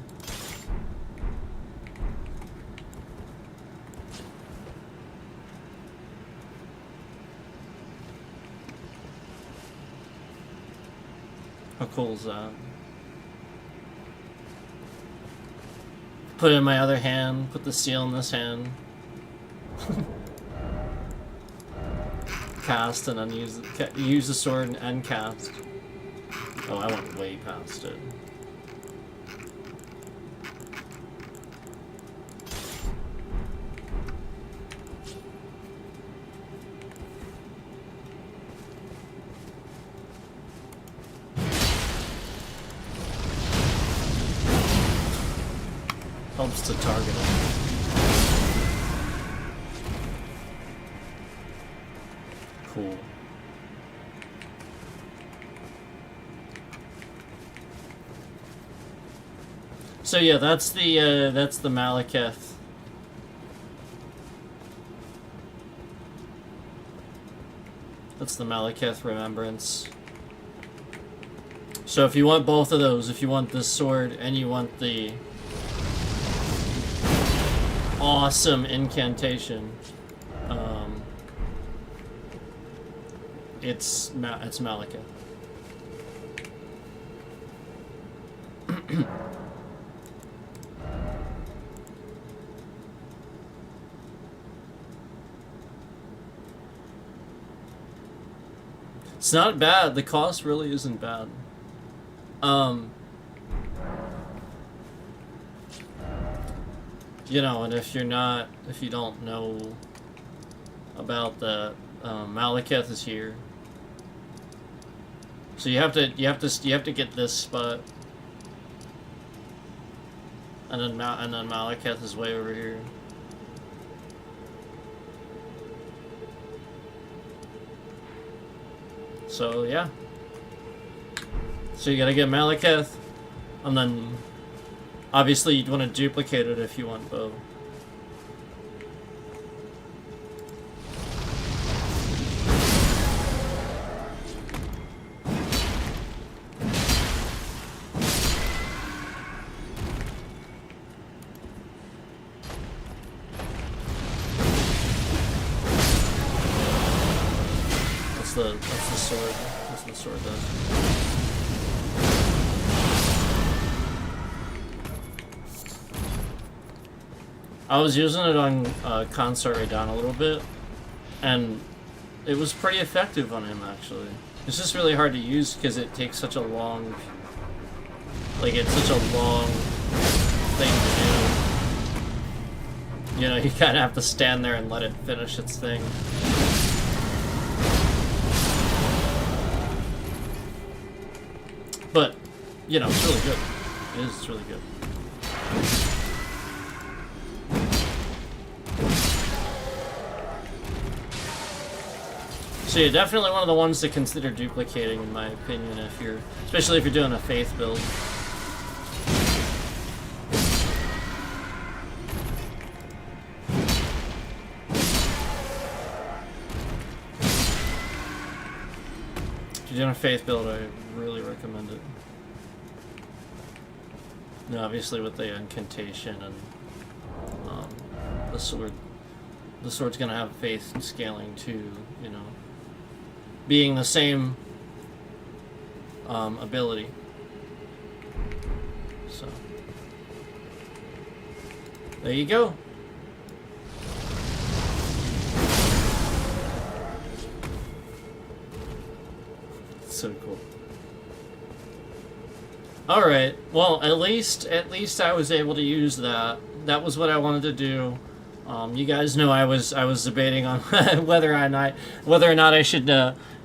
How cool is that? Put it in my other hand, put the seal in this hand. Cast and then use the sword and cast. Oh, I went way past it. Helps to target it. Cool. So yeah, that's the Malekith. That's the Malekith Remembrance. So if you want both of those, if you want this sword and you want the it's Malekith. It's not bad. The cost really isn't bad. You know, and if you don't know about the Malekith is here, so you have to get this spot, and then Malekith is way over here. So yeah. So you gotta get Malekith, and then obviously you'd want to duplicate it if you want both. That's the sword. That's what the sword does. I was using it on Consort Radon a little bit, and it was pretty effective on him, actually. It's just really hard to use because it takes such a long... Like, it's such a long thing to do. You know, you kind of have to stand there and let it finish its thing. But, you know, it's really good. It's really good. So yeah, definitely one of the ones to consider duplicating, in my opinion, especially if you're doing a faith build. If you're doing a faith build, I really recommend it. Now, obviously with the incantation and the sword. The sword's gonna have faith scaling too, you know. Being the same ability. So there you go. So cool. Alright, well, at least I was able to use that. That was what I wanted to do. You guys know I was debating on whether or not I should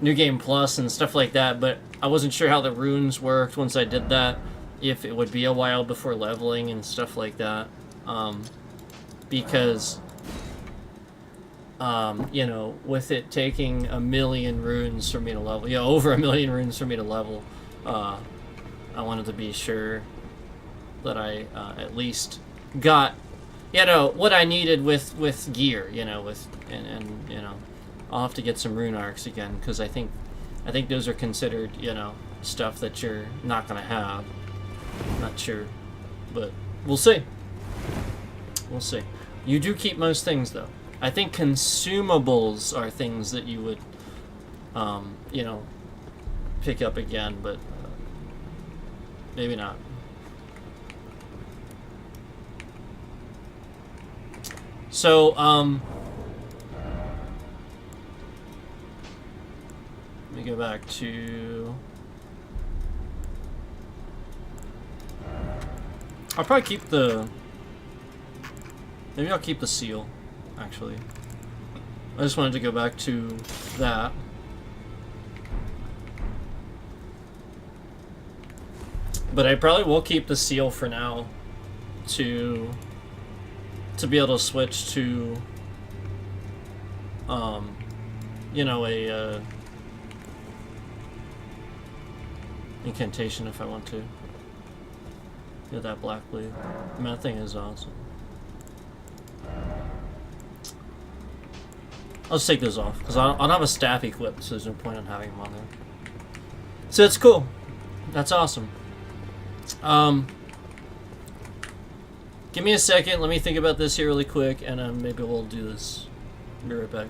New Game Plus and stuff like that, but I wasn't sure how the runes worked once I did that, if it would be a while before leveling and stuff like that, because you know, with it taking 1,000,000 runes for me to level, yeah, over 1,000,000 runes for me to level, I wanted to be sure that I at least got, you know, what I needed with gear, you know, and you know, I'll have to get some rune arcs again, because I think those are considered, you know, stuff that you're not gonna have. Not sure, but we'll see. We'll see. You do keep most things though. I think consumables are things that you would, you know, pick up again, but maybe not. So, let me go back to... I'll probably keep the... Maybe I'll keep the seal, actually. I just wanted to go back to that. But I probably will keep the seal for now to be able to switch to, you know, a incantation if I want to. Get that black bleed. I mean, that thing is awesome. I'll just take those off because I don't have a staff equipped, so there's no point in having them on there. So it's cool. That's awesome. Give me a second, let me think about this here really quick, and maybe we'll do this. Be right back.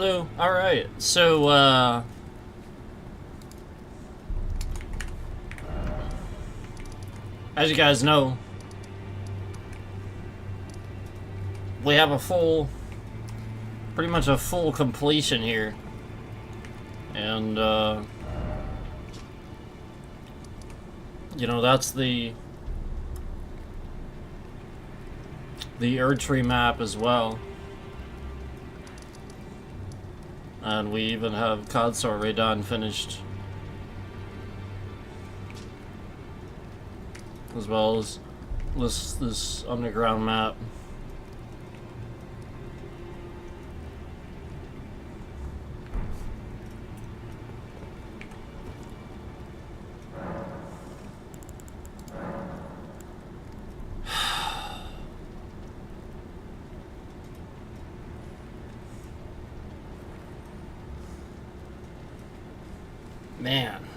Hello. Alright, so, as you guys know, we have a full, pretty much a full completion here. And, you know, that's the Erdtree map as well. And we even have Codsor Radon finished. As well as this underground map. Man.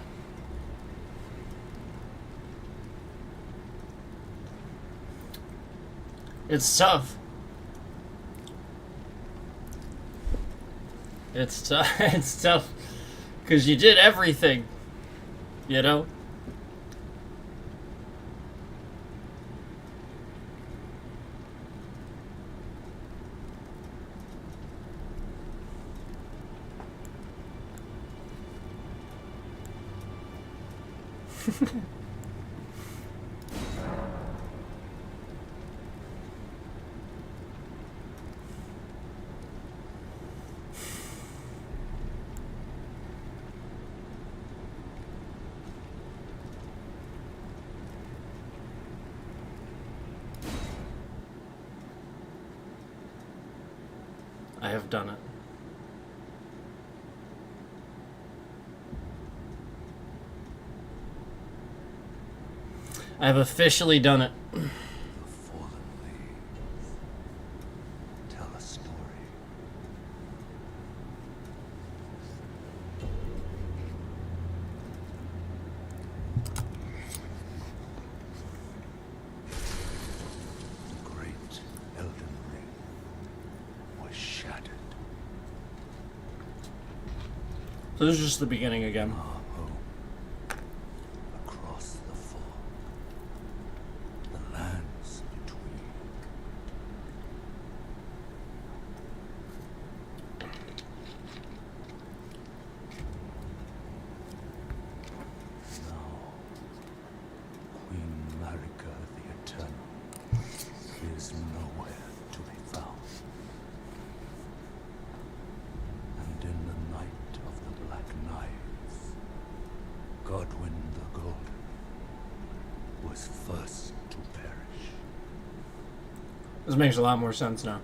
It's tough. It's tough. It's tough. Because you did everything. You know? I have done it. I have officially done it. The fallen leaves tell a story. The great Elden Ring was shattered. So this is just the beginning again. Our home across the fall. The lands between. Now, Queen Marika the Eternal is nowhere to be found. And in the night of the Black Knives, Godwyn the Golden was first to perish. This makes a lot more sense now.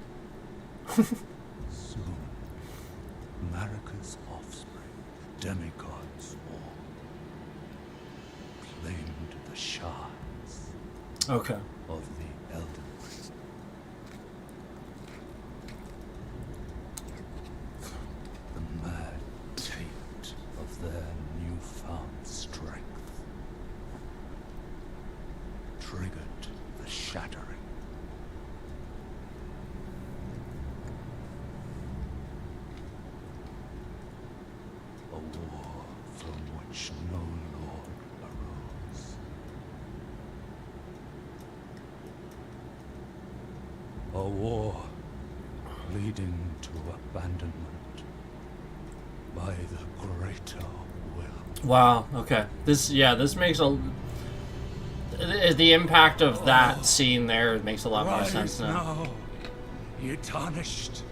Soon, Marika's offspring, demigods all, claimed the shards Okay. of the Elden Ring. The mad taint of their newfound strength triggered the shattering. A war from which no lord arose. A war leading to abandonment by the greater will. Wow. Okay. This makes the impact of that scene there makes a lot more sense now. Ye tarnished,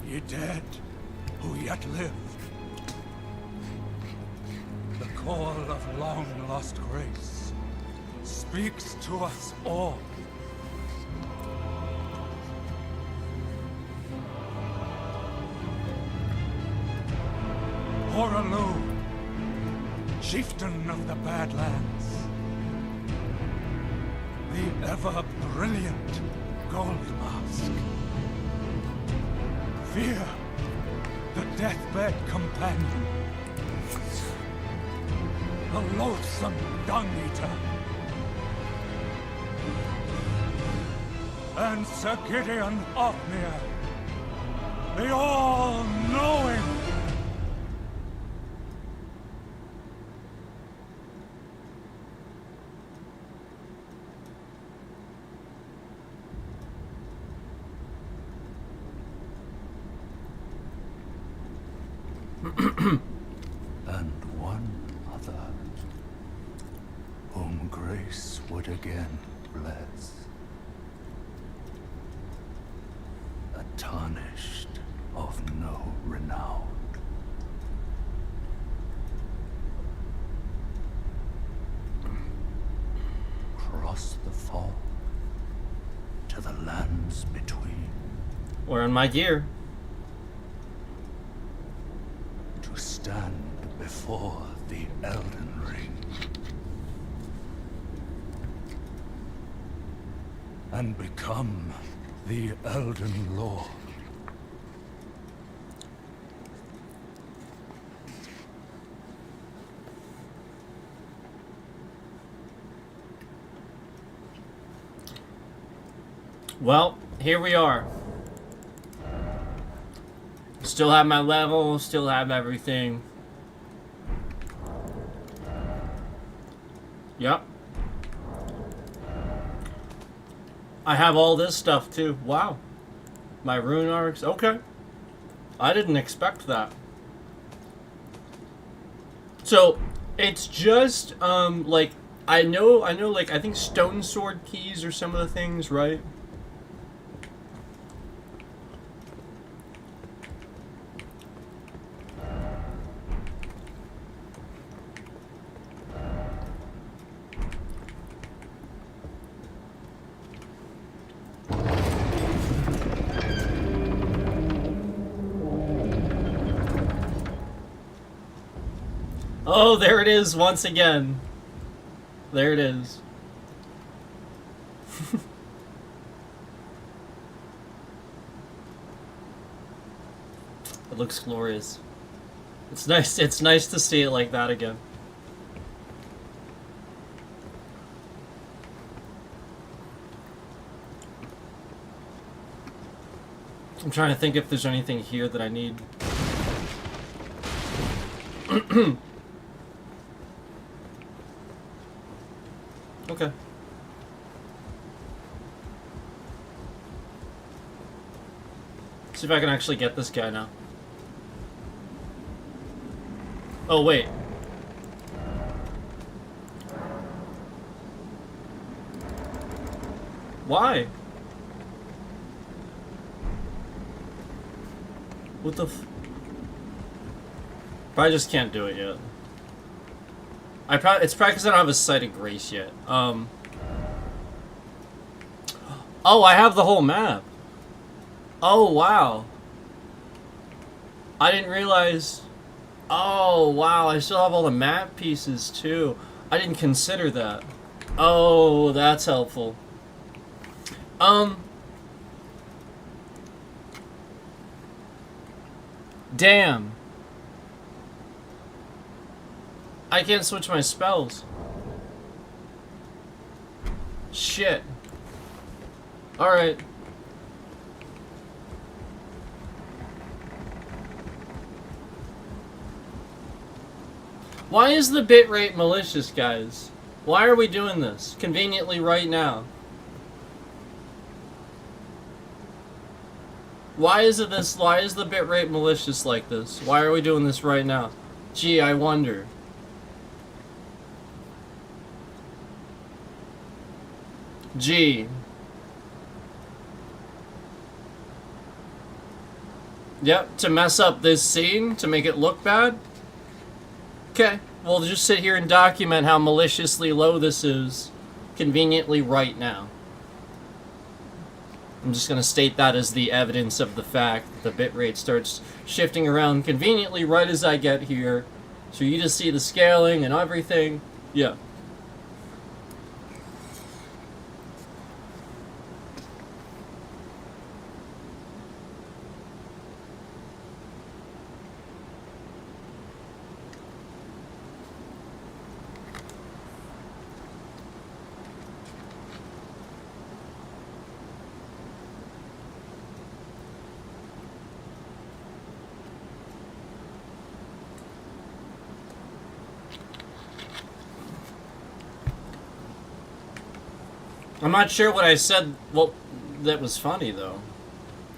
ye dead, who yet live. The call of long-lost grace speaks to us all. Horalu, chieftain of the Badlands, the ever-brilliant Gold Mask. Fear, the deathbed companion. The loathsome dung-eater. And Sir Gideon Ofnir, the all-knowing. And one other, whom grace would again bless, a tarnished of no renown. Cross the fog to the lands between, Wearing my gear. to stand before the Elden Ring and become the Elden Lord. Well, here we are. Still have my level, still have everything. Yep. I have all this stuff too. Wow. My rune arcs. Okay. I didn't expect that. So, it's just, like, I know, like, I think stone sword keys are some of the things, right? Oh, there it is once again. There it is. It looks glorious. It's nice to see it like that again. I'm trying to think if there's anything here that I need. Okay. See if I can actually get this guy now. Oh, wait. Why? What the f... But I just can't do it yet. It's probably because I don't have a Sight of Grace yet. Oh, I have the whole map. Oh, wow. I didn't realize... Oh, wow, I still have all the map pieces, too. I didn't consider that. Oh, that's helpful. Damn. I can't switch my spells. Shit. Alright. Why is the bitrate malicious, guys? Why are we doing this? Conveniently right now. Why is the bitrate malicious like this? Why are we doing this right now? Gee, I wonder. Gee. Yep, to mess up this scene, to make it look bad? Okay, we'll just sit here and document how maliciously low this is, conveniently right now. I'm just going to state that as the evidence of the fact that the bitrate starts shifting around conveniently right as I get here. So you just see the scaling and everything. Yeah. I'm not sure what I said, well, that was funny, though.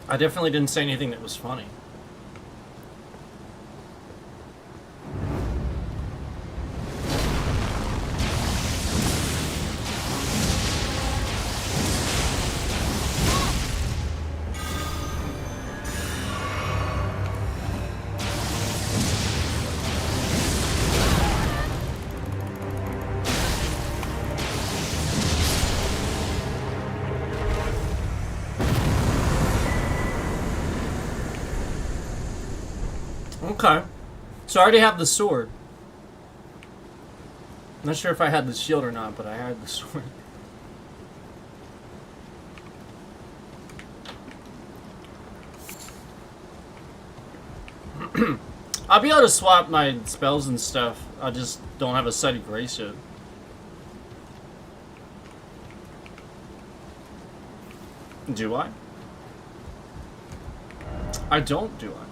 I definitely didn't say anything that was funny. Okay. So I already have the sword. Not sure if I had the shield or not, but I had the sword. I'll be able to swap my spells and stuff. I just don't have a Sight of Grace yet. Do I? I don't, do I?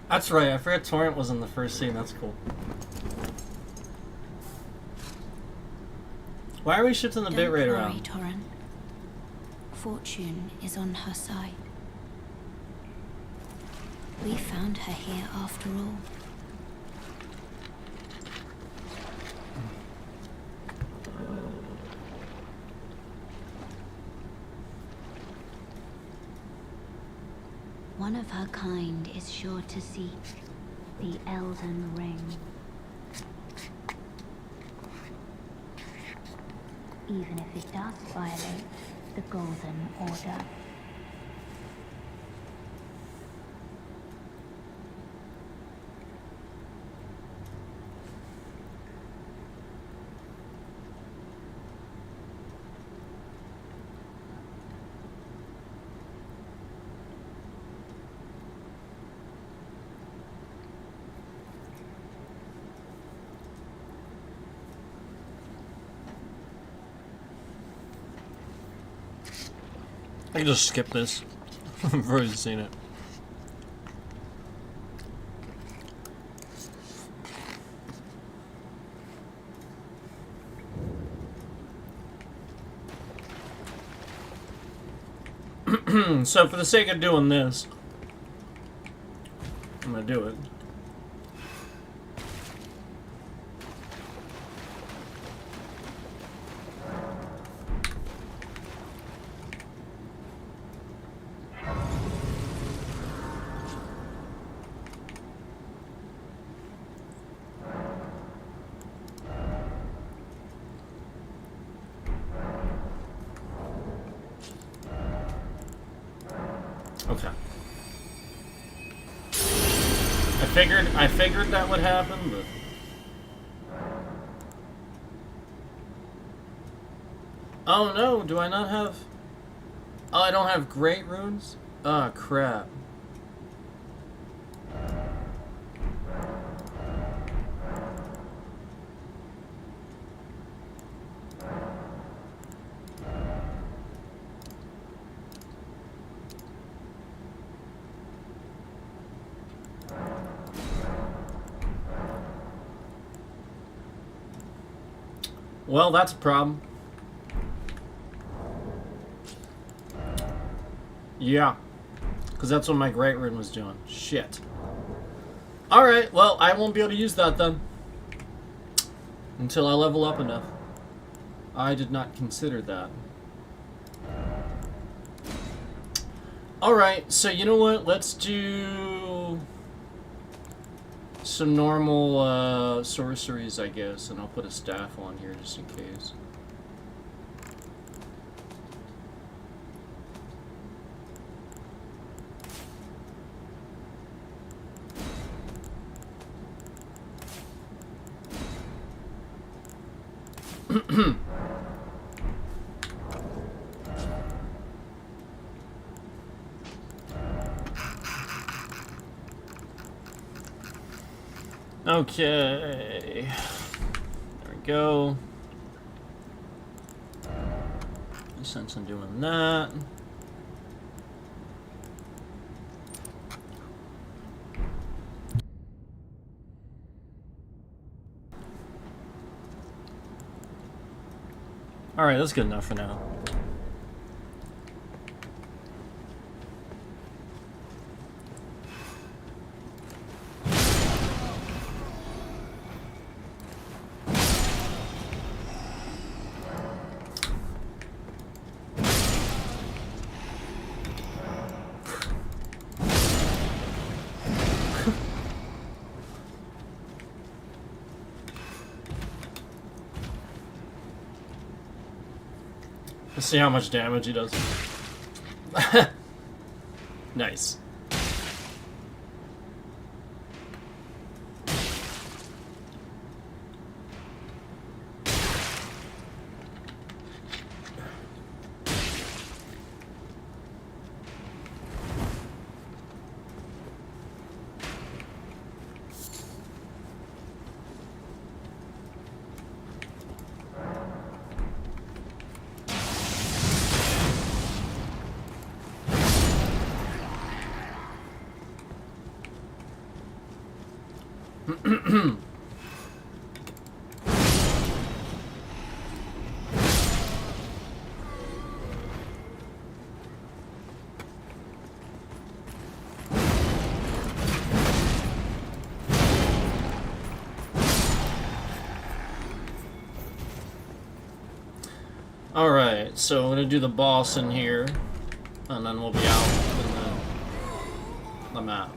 That's right, I forgot Torrent was in the first scene, that's cool. Why are we shifting the bitrate around? Don't worry, Torrent. Fortune is on her side. We found her here after all. One of her kind is sure to seek the Elden Ring. Even if it does violate the Golden Order. I can just skip this. I've already seen it. So for the sake of doing this, I'm gonna do it. Okay. I figured that would happen, but oh no, do I not have? Oh, I don't have great runes? Oh crap. Well, that's a problem. Yeah. Because that's what my Great Rune was doing. Shit. Alright, well, I won't be able to use that then. Until I level up enough. I did not consider that. Alright, so you know what? Let's do some normal sorceries, I guess, and I'll put a staff on here just in case. Okay, there we go. Since I'm doing that, all right, that's good enough for now. Let's see how much damage he does. Nice. Alright, so I'm gonna do the boss in here, and then we'll be out in the map.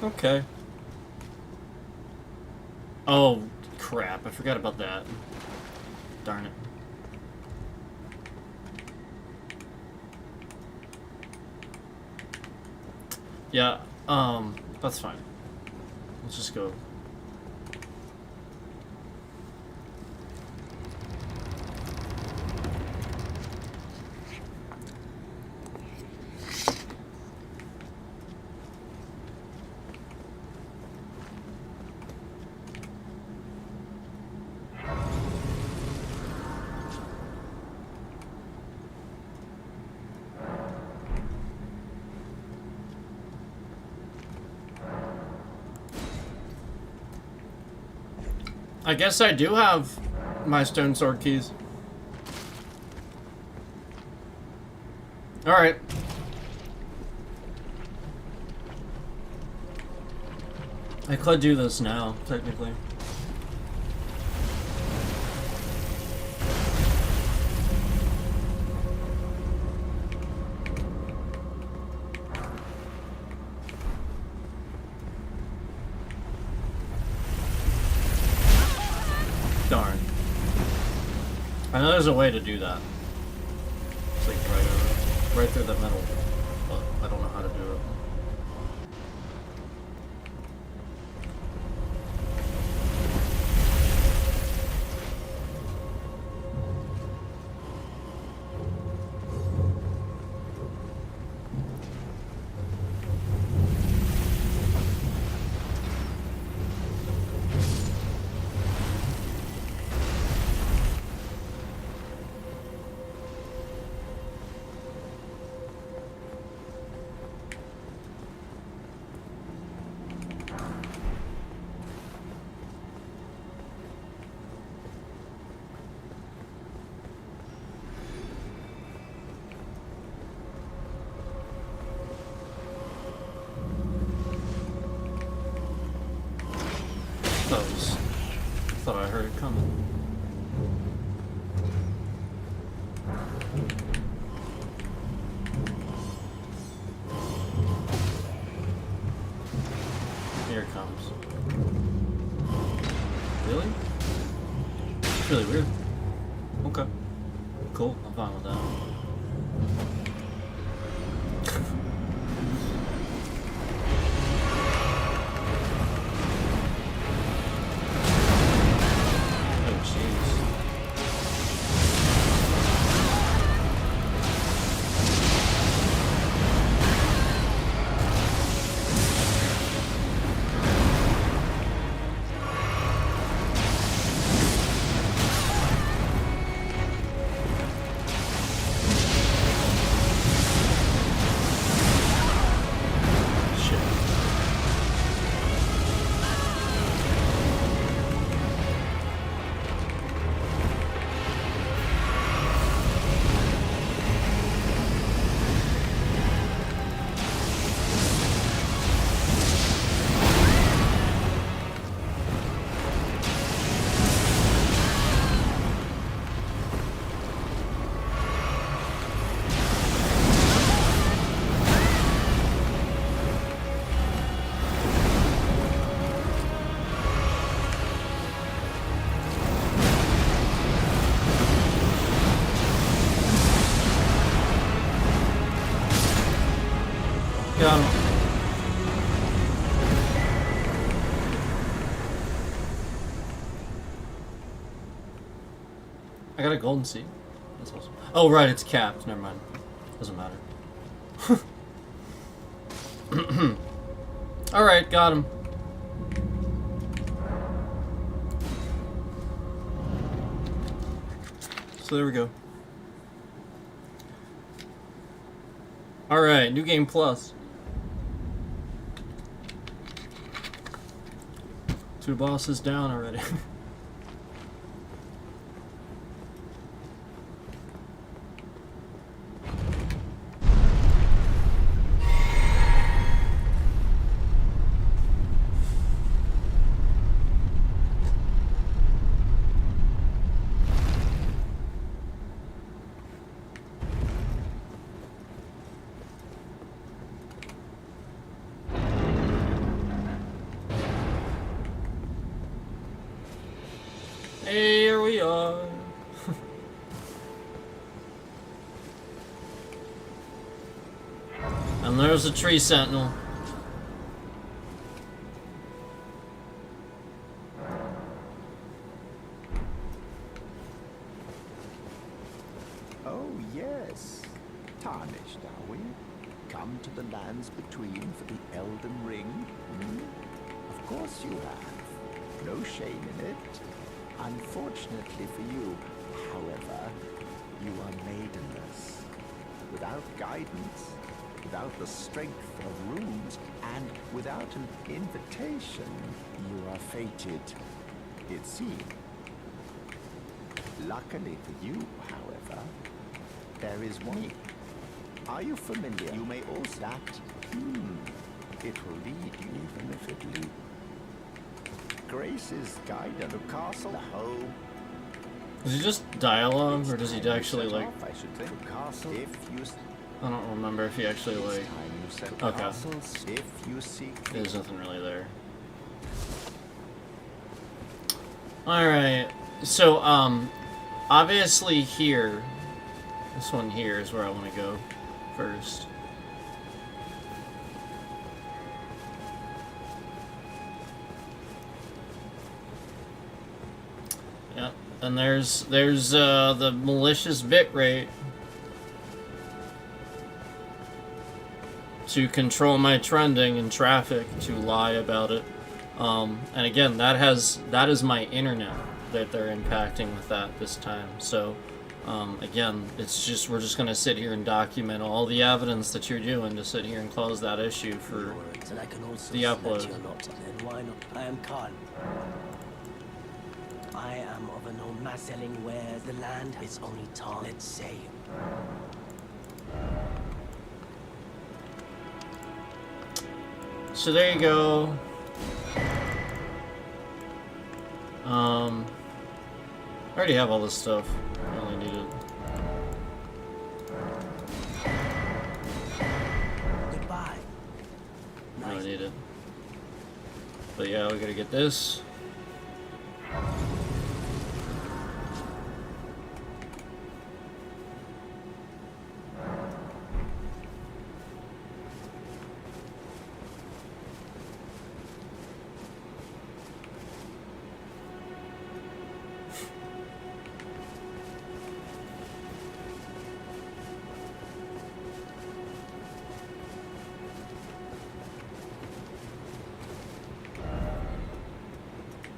Okay. Oh, crap. I forgot about that. Darn it. Yeah, that's fine. Let's just go. I guess I do have my stone sword keys. Alright. I could do this now, technically. Darn. I know there's a way to do that. It's like right through the middle, but I don't know how to do it. Thought I heard it coming. Here it comes. Really? It's really weird. Okay. Cool. I'm fine with that. Got him. I got a golden seed. That's awesome. Oh, right, it's capped. Never mind. Doesn't matter. Alright, got him. So there we go. Alright, new game plus. 2 bosses down already. Here we are. And there's a tree sentinel. Oh, yes. Tarnished, are we? Come to the lands between for the Elden Ring? Hmm? Of course you have. No shame in it. Unfortunately for you, however, you are maidenless. Without guidance, without the strength of runes, and without an invitation, you are fated, it seems. Luckily for you, however, there is one. Are you familiar? You may also that. It will lead you, even if it leads. Grace's guide to the castle, home. Is it just dialogue, or does he actually like? I should think castle. If you, I don't remember if he actually like. Okay. castles, if you seek. There's nothing really there. Alright, so, obviously here, this one here is where I want to go first. Yeah, and there's the malicious bitrate to control my trending and traffic, to lie about it. And again, that is my internet that they're impacting with that this time. So again, we're just gonna sit here and document all the evidence that you're doing to sit here and close that issue for And I can also the upload. select your lot. Then why not? I am Khan. I am of an old mass selling where the land is only tar, let's say. So there you go. I already have all this stuff. I only need it. Goodbye. I don't need it. But yeah, we gotta get this.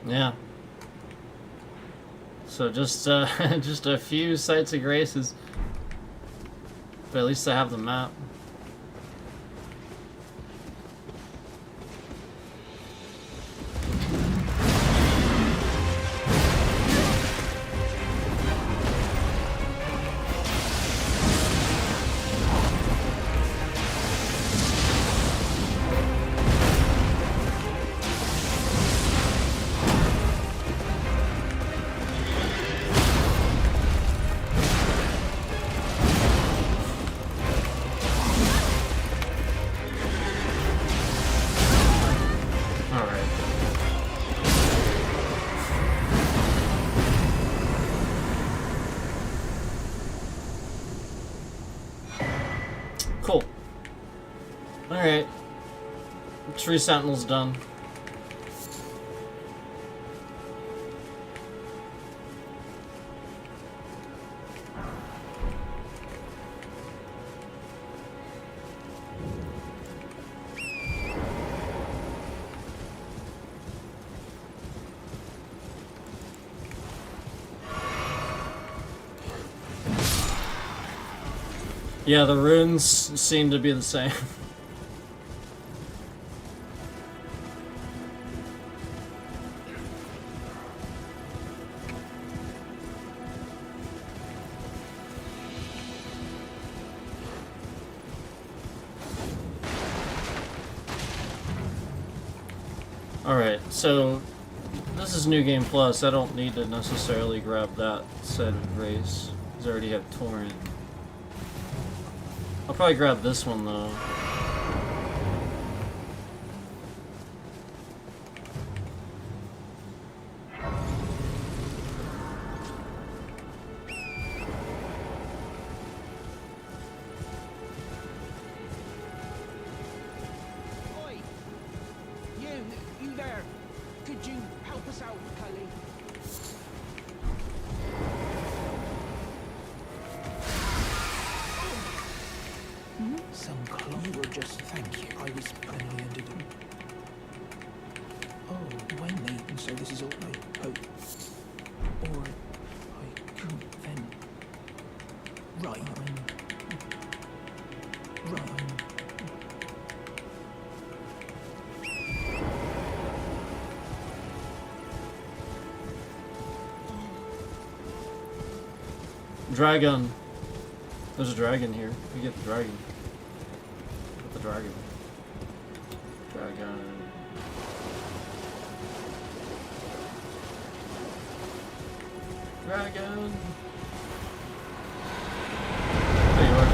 Yeah. So just just a few sites of graces. But at least I have the map. Cool. Alright. Tree Sentinel's done. Yeah, the runes seem to be the same. Alright, so this is New Game Plus. I don't need to necessarily grab that set of race, because I already have Torrent. I'll probably grab this one though. Oi! You there. Could you help us out, Cully? Some clock. You were just thank you. I was only ended in. Oh, when they and so this is all I hope. Or I couldn't then. Right. Right. Dragon. There's a dragon here. We get the dragon. Get the dragon. Dragon. Dragon. There you are.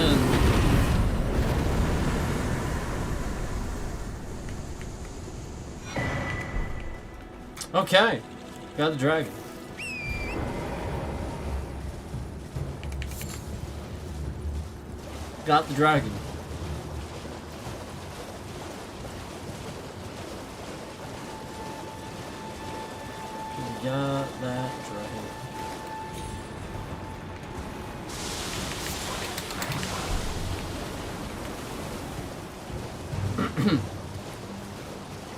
dragon! Okay, got the dragon. Got the dragon. Got that dragon.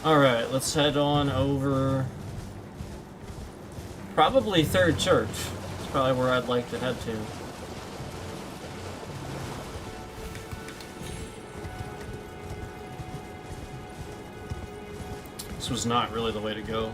Alright, let's head on over. Probably Third Church. It's probably where I'd like to head to. This was not really the way to go.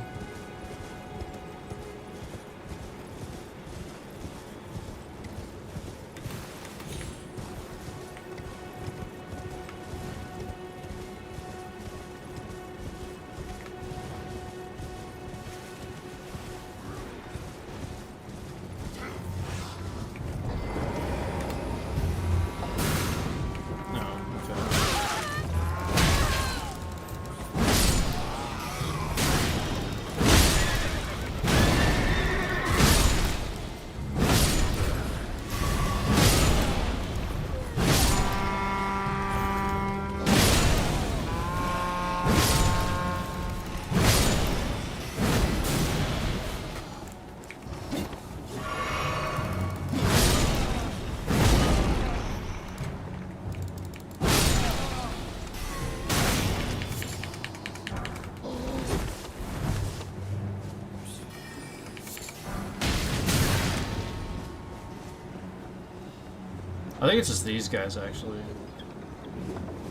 I think it's just these guys, actually.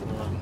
Hold on.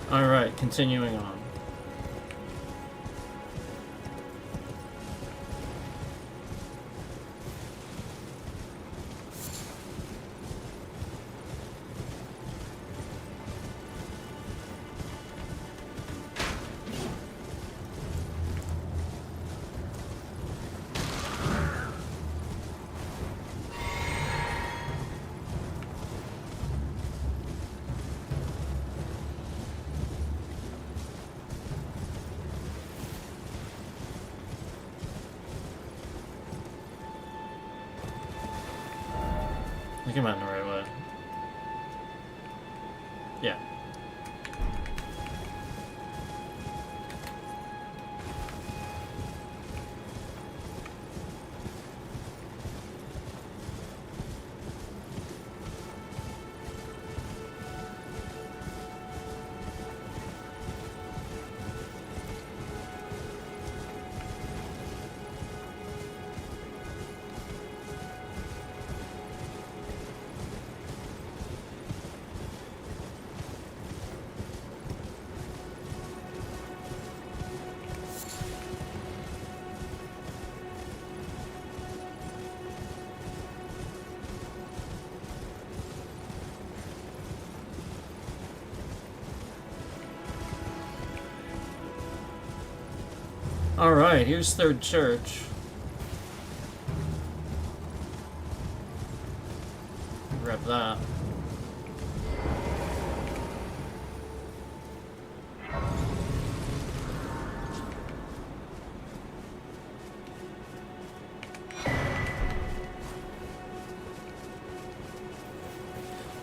Alright, continuing on. I think I'm on the right way. Yeah. Alright, here's Third Church. Grab that.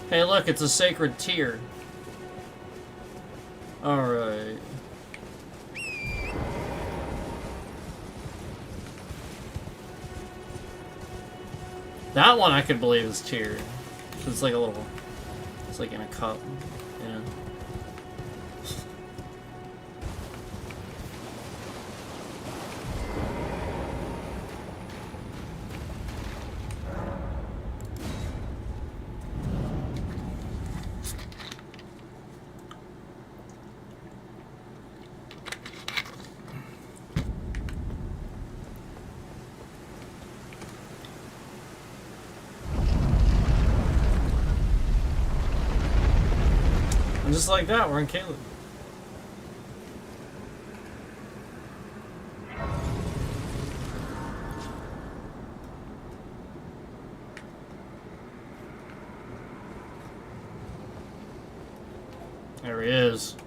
Hey look, it's a sacred tier. Alright. That one I could believe is tiered. It's like a little... It's like in a cup. Yeah. And just like that, we're in Caleb. There he is.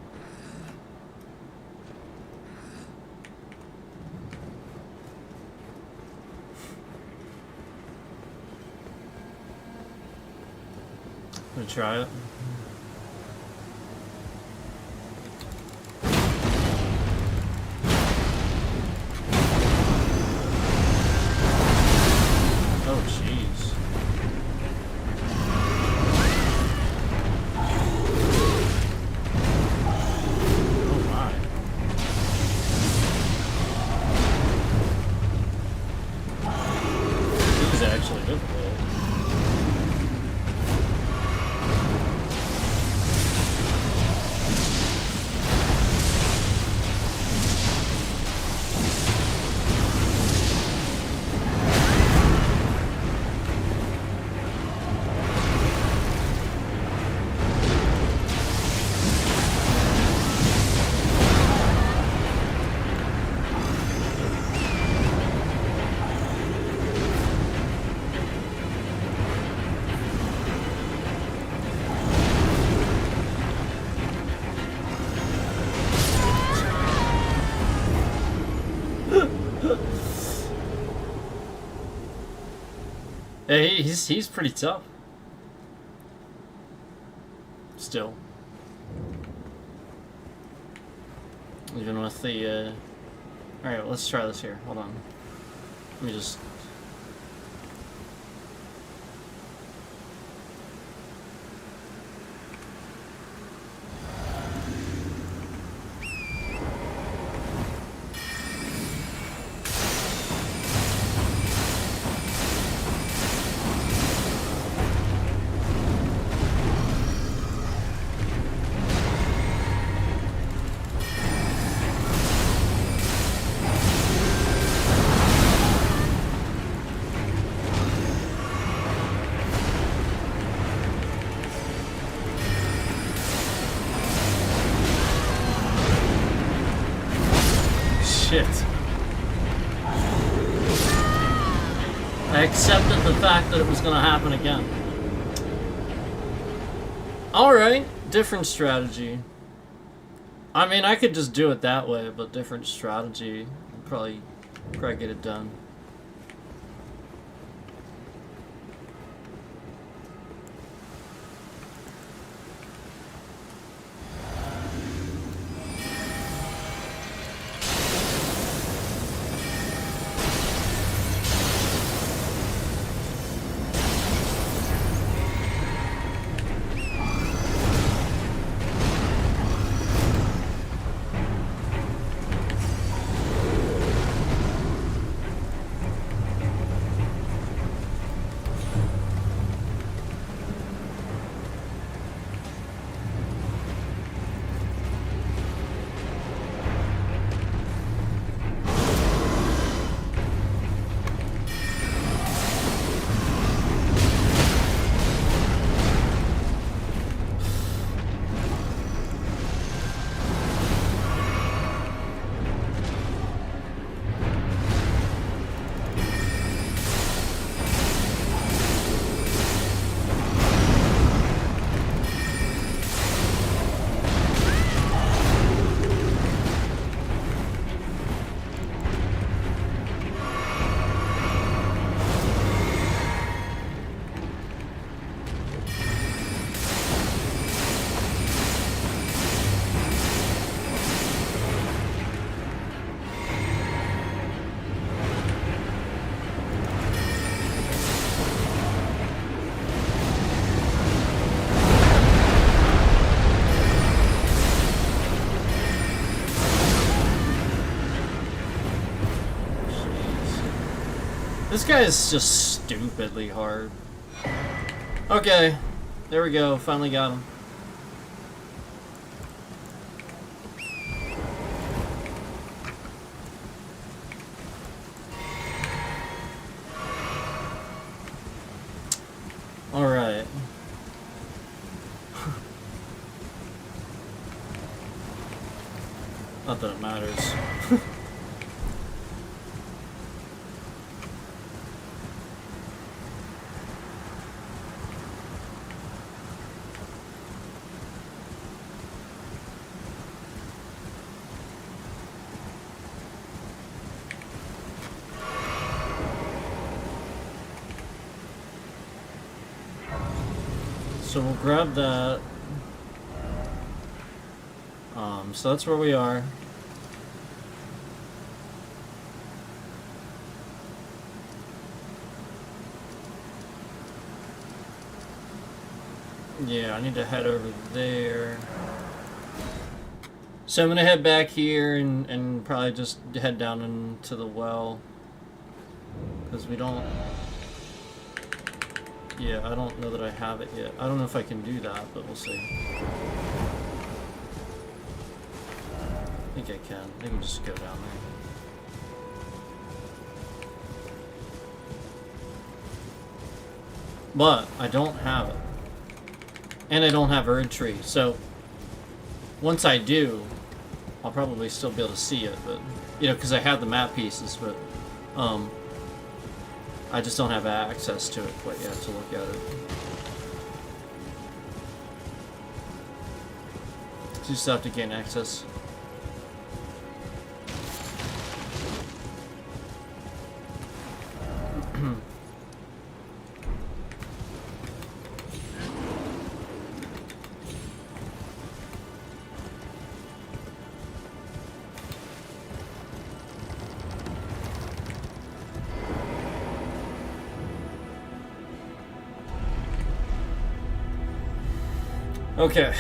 Gonna try it. Oh, jeez. Oh, my. This is actually difficult. Yeah, he's pretty tough. Still. Even with the, Alright, let's try this here. Hold on. Let me just... Shit. I accepted the fact that it was gonna happen again. Alright, different strategy. I mean, I could just do it that way, but different strategy. Probably get it done. This guy is just stupidly hard. Okay, there we go. Finally got him. All right. Not that it matters. So we'll grab that. So that's where we are. Yeah, I need to head over there. So I'm gonna head back here and probably just head down into the well. Because we don't... Yeah, I don't know that I have it yet. I don't know if I can do that, but we'll see. I think I can. Maybe just go down there. But I don't have it. And I don't have Erd Tree, so once I do, I'll probably still be able to see it, but you know, because I have the map pieces, but I just don't have access to it quite yet to look at it. So you just have to gain access. Okay.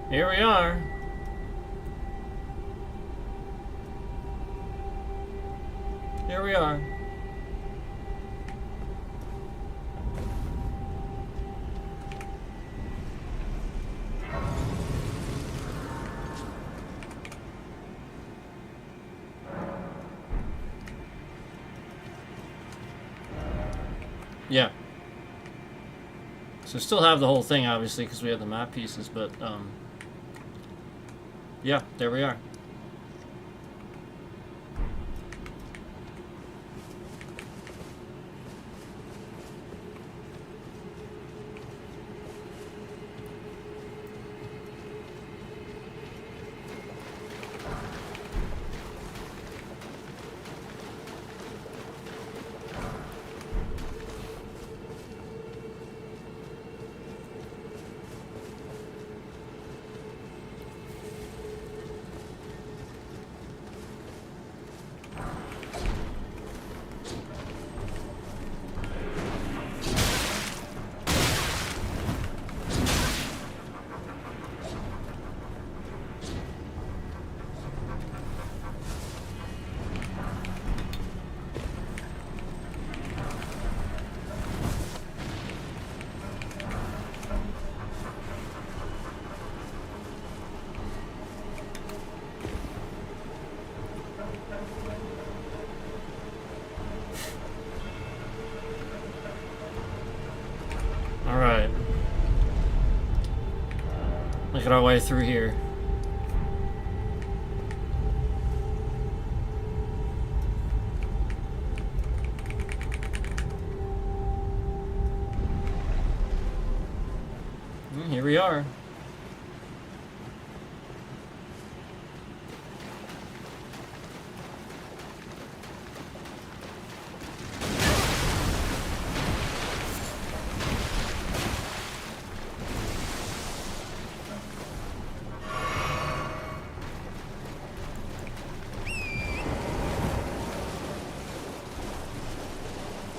Here we are. Here we are. Yeah. So still have the whole thing, obviously, because we have the map pieces, but, yeah, there we are. Alright. Look at our way through here. we are.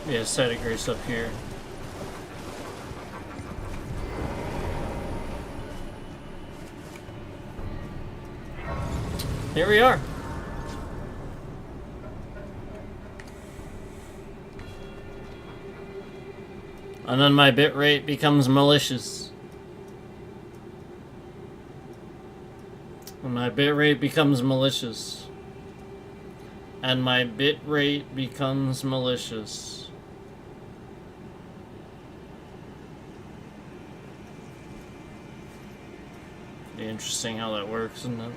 Yeah, site of grace up here. Here we are. And then my bitrate becomes malicious. And my bitrate becomes malicious. And my bitrate becomes malicious. Be interesting how that works, isn't it?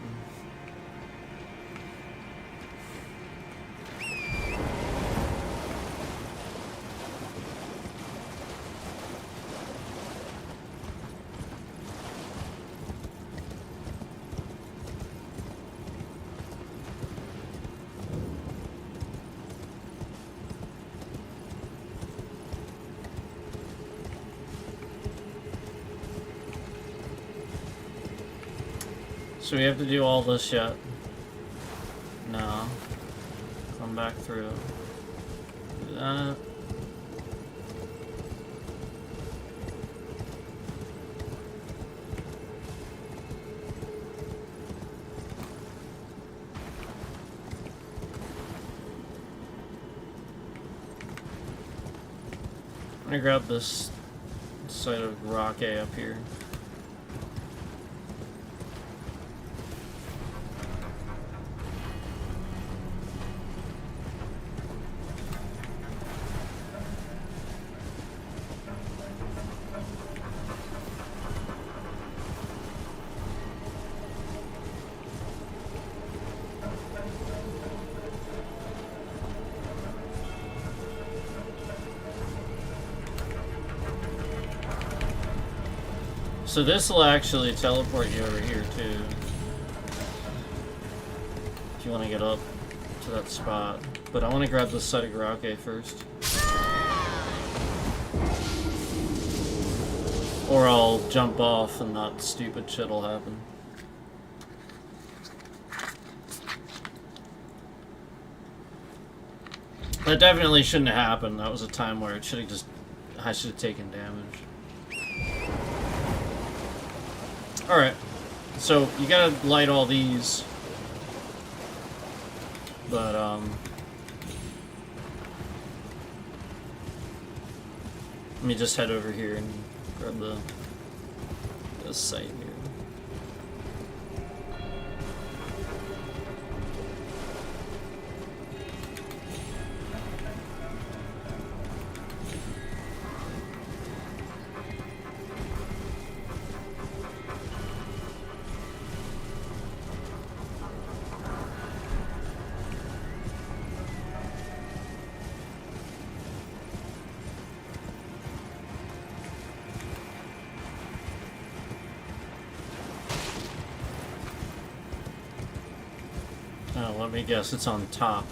So we have to do all this yet? No. Come back through. Do that. I'm gonna grab this side of rock A up here. So this will actually teleport you over here too, if you want to get up to that spot. But I want to grab this side of Garake first. Or I'll jump off and that stupid shit will happen. That definitely shouldn't have happened. That was a time where it should have just... I should have taken damage. Alright, so you gotta light all these, but let me just head over here and grab the site here. Oh, let me guess, it's on top.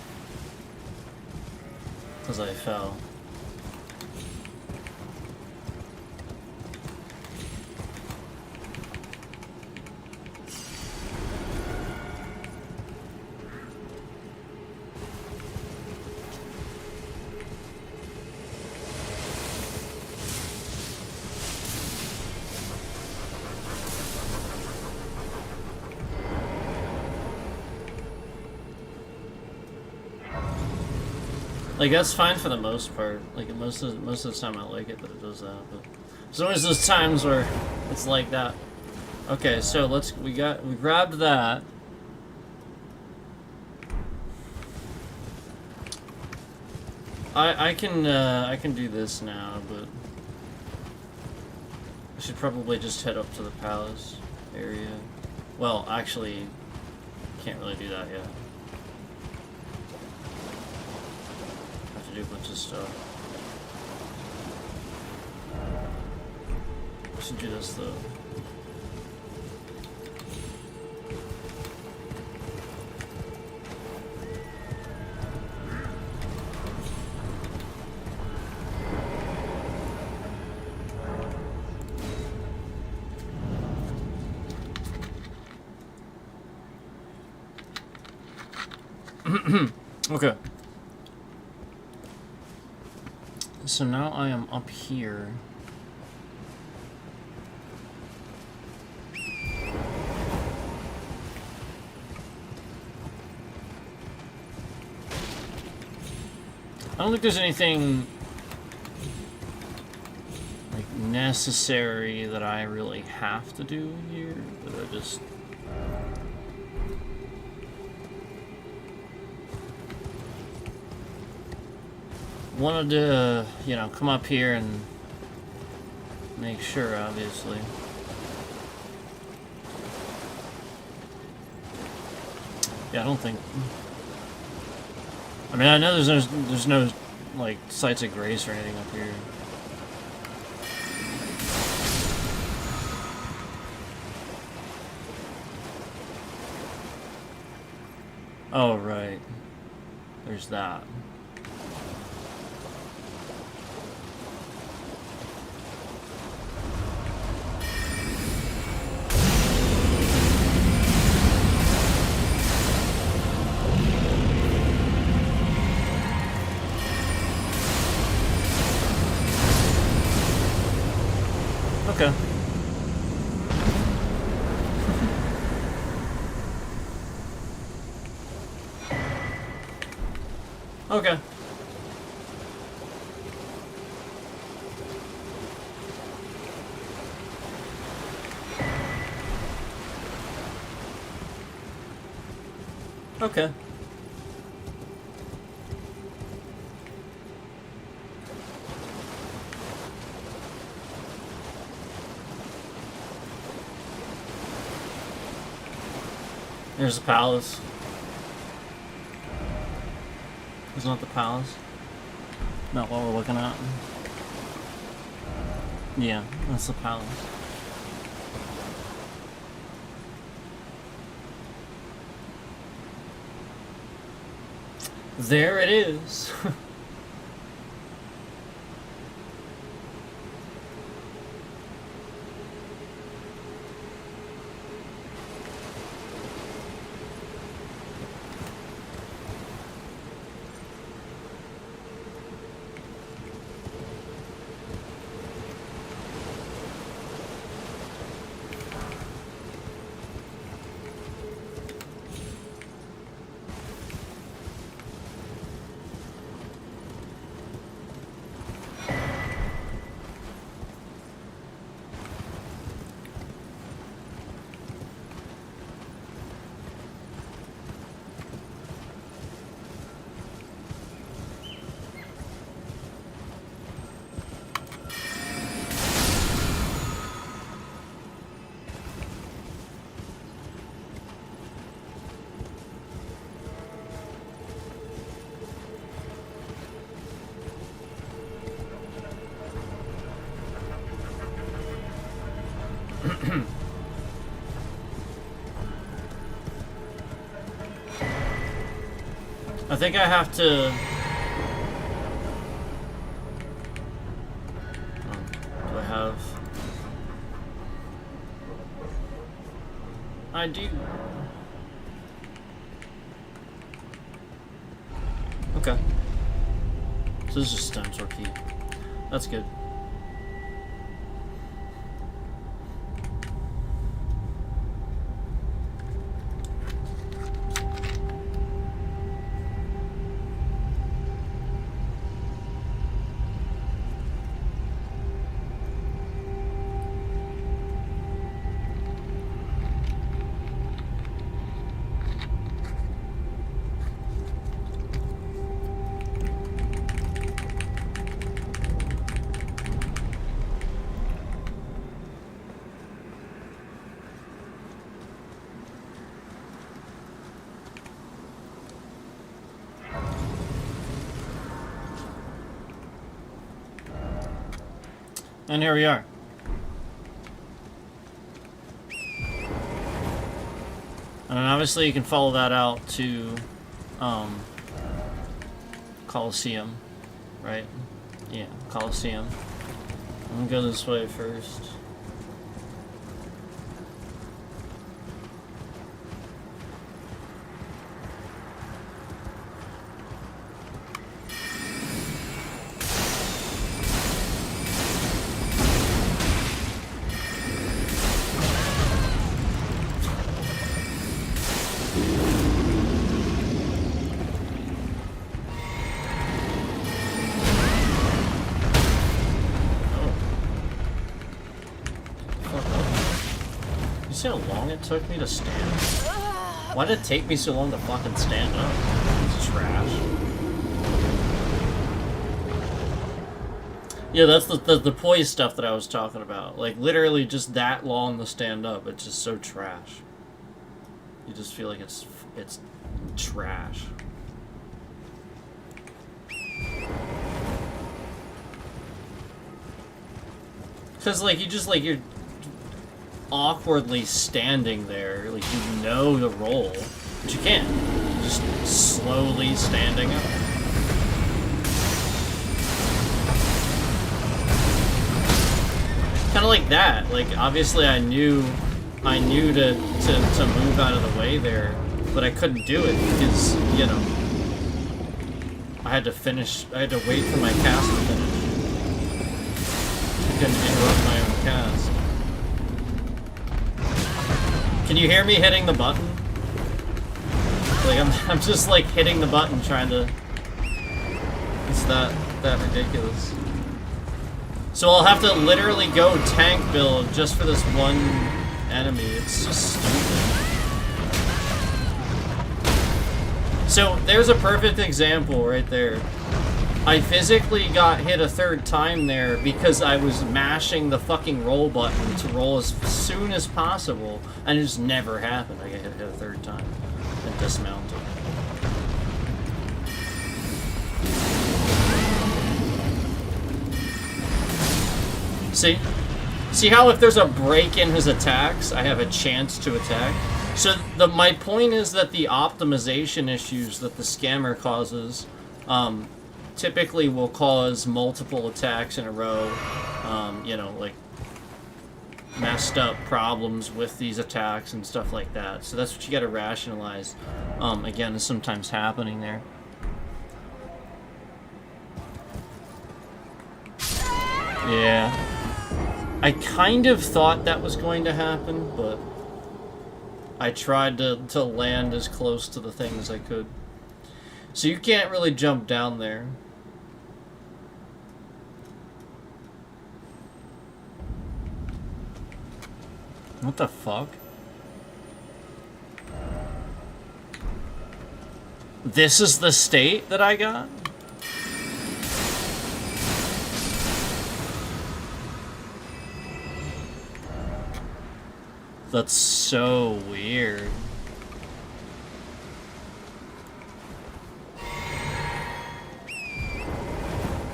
Because I fell. Like, that's fine for the most part. Like, most of the time I like it that it does that, but there's always those times where it's like that. Okay, so we grabbed that. I can do this now, but I should probably just head up to the palace area. Well, actually, can't really do that yet. Do a bunch of stuff. I should do this though. Okay. So now I am up here. I don't think there's anything like necessary that I really have to do here, but I just wanted to, you know, come up here and make sure, obviously. Yeah, I don't think. I mean, I know there's no like sites of grace or anything up here. Oh right, there's that. Okay. Okay. Okay. There's the palace. It's not the palace. Not what we're looking at. Yeah, that's the palace. There it is. I think I have to. Do I have? I do. Okay. So this is just stone sword key. That's good. And here we are. And then obviously you can follow that out to Colosseum, right? Yeah, Colosseum. I'm gonna go this way first. See how long it took me to stand? Why did it take me so long to fucking stand up? It's trash. Yeah, that's the poise stuff that I was talking about. Like, literally just that long to stand up. It's just so trash. You just feel like it's trash. Because, like, you're awkwardly standing there. Like, you know the roll, but you can't. You're just slowly standing up. Kind of like that. Like, obviously I knew to move out of the way there, but I couldn't do it because, you know, I had to wait for my cast to finish. I couldn't interrupt my own cast. Can you hear me hitting the button? Like, I'm just like hitting the button trying to... It's that ridiculous. So I'll have to literally go tank build just for this one enemy. It's just stupid. So there's a perfect example right there. I physically got hit a third time there because I was mashing the fucking roll button to roll as soon as possible, and it just never happened. I got hit a third time and dismounted. See how if there's a break in his attacks, I have a chance to attack? So my point is that the optimization issues that the scammer causes typically will cause multiple attacks in a row. You know, like messed up problems with these attacks and stuff like that. So that's what you gotta rationalize. Again, is sometimes happening there. Yeah. I kind of thought that was going to happen, but I tried to land as close to the thing as I could. So you can't really jump down there. What the fuck? This is the state that I got? That's so weird.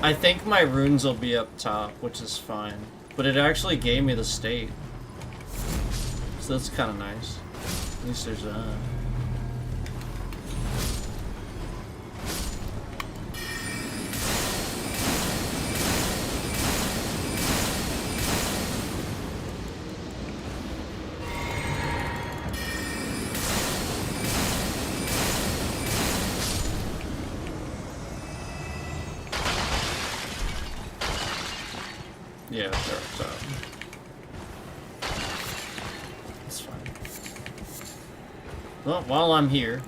I think my runes will be up top, which is fine. But it actually gave me the state. So that's kind of nice. At least there's that. Yeah, they're up top. That's fine. Well, while I'm here...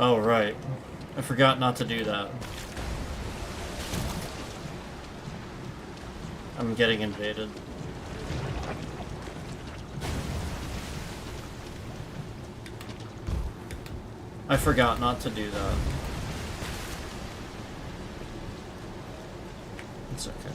Oh, right. I forgot not to do that. I'm getting invaded. I forgot not to do that. It's okay.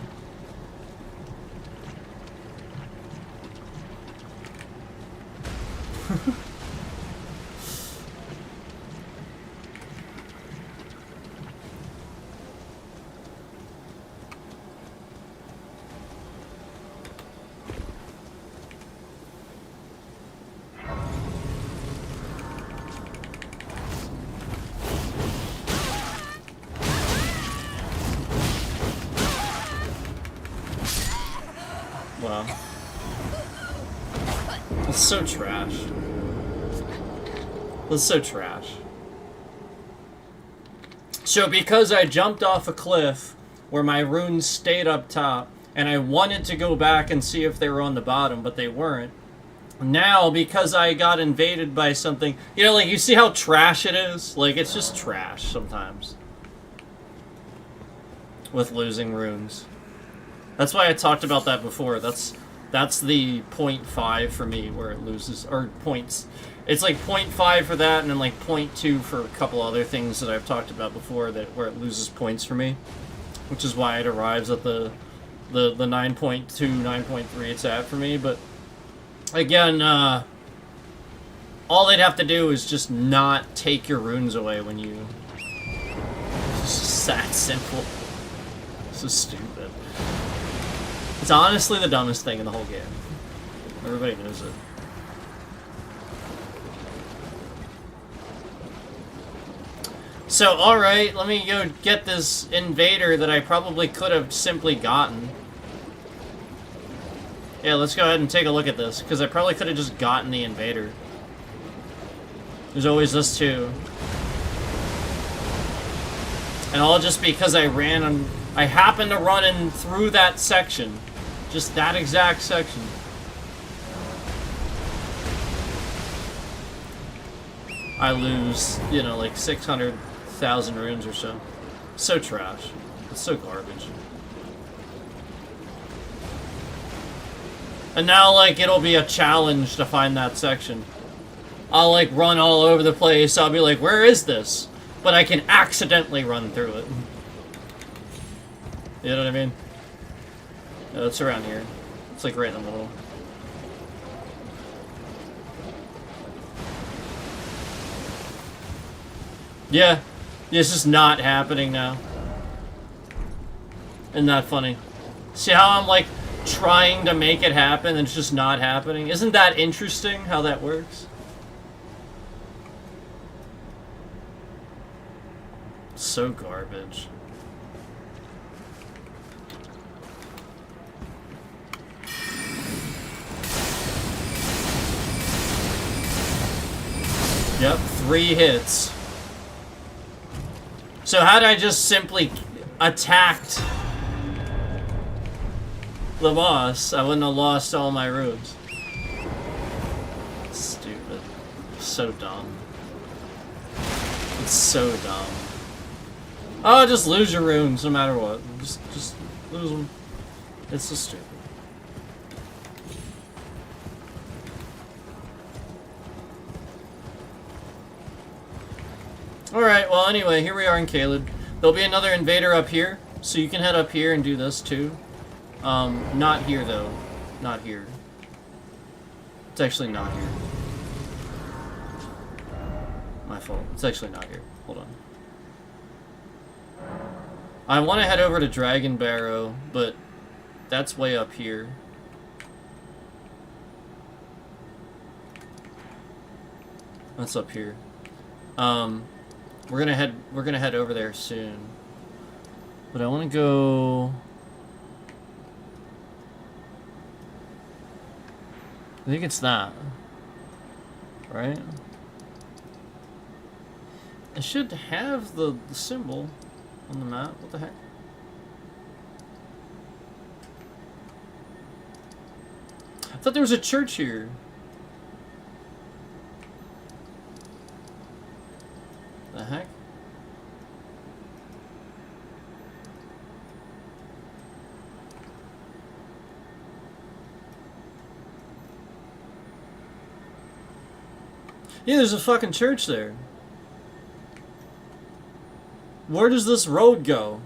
Wow. That's so trash. That's so trash. So because I jumped off a cliff where my runes stayed up top, and I wanted to go back and see if they were on the bottom, but they weren't. Now, because I got invaded by something, you know, like, you see how trash it is? Like, it's just trash sometimes. With losing runes. That's why I talked about that before. That's the 0.5 for me where it loses, or points. It's like 0.5 for that, and then like 0.2 for a couple other things that I've talked about before where it loses points for me. Which is why it arrives at the 9.2, 9.3 it's at for me, but again, all they'd have to do is just not take your runes away when you... It's just that simple. So stupid. It's honestly the dumbest thing in the whole game. Everybody knows it. So, alright, let me go get this invader that I probably could have simply gotten. Yeah, let's go ahead and take a look at this, because I probably could have just gotten the invader. There's always this too. And all just because I happened to run in through that section. Just that exact section. I lose, you know, like 600,000 runes or so. So trash. It's so garbage. And now, like, it'll be a challenge to find that section. I'll, like, run all over the place. I'll be like, where is this? But I can accidentally run through it. You know what I mean? No, it's around here. It's, like, right in the middle. Yeah. This is not happening now. Isn't that funny? See how I'm, like, trying to make it happen and it's just not happening? Isn't that interesting how that works? So garbage. Yep, 3 hits. So had I just simply attacked the boss, I wouldn't have lost all my runes. Stupid. So dumb. It's so dumb. Oh, just lose your runes no matter what. Just lose them. It's so stupid. Alright, well anyway, here we are in Caelid. There'll be another invader up here, so you can head up here and do this too. Not here though. Not here. It's actually not here. My fault. It's actually not here. Hold on. I want to head over to Dragon Barrow, but that's way up here. That's up here. We're gonna head over there soon. But I want to go. I think it's that. Right? I should have the symbol on the map. What the heck? I thought there was a church here. The heck? Yeah, there's a fucking church there. Where does this road go?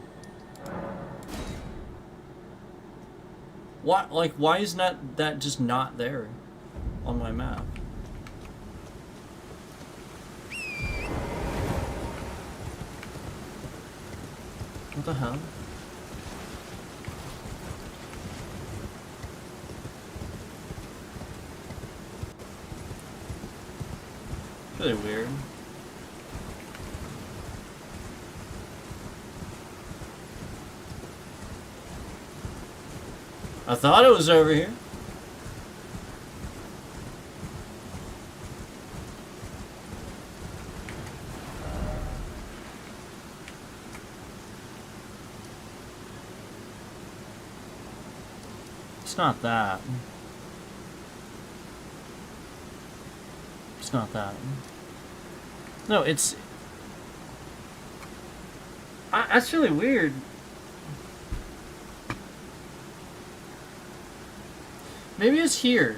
What, like, why is that just not there on my map? What the hell? Really weird. I thought it was over here. It's not that. It's not that. No, it's... that's really weird. Maybe it's here.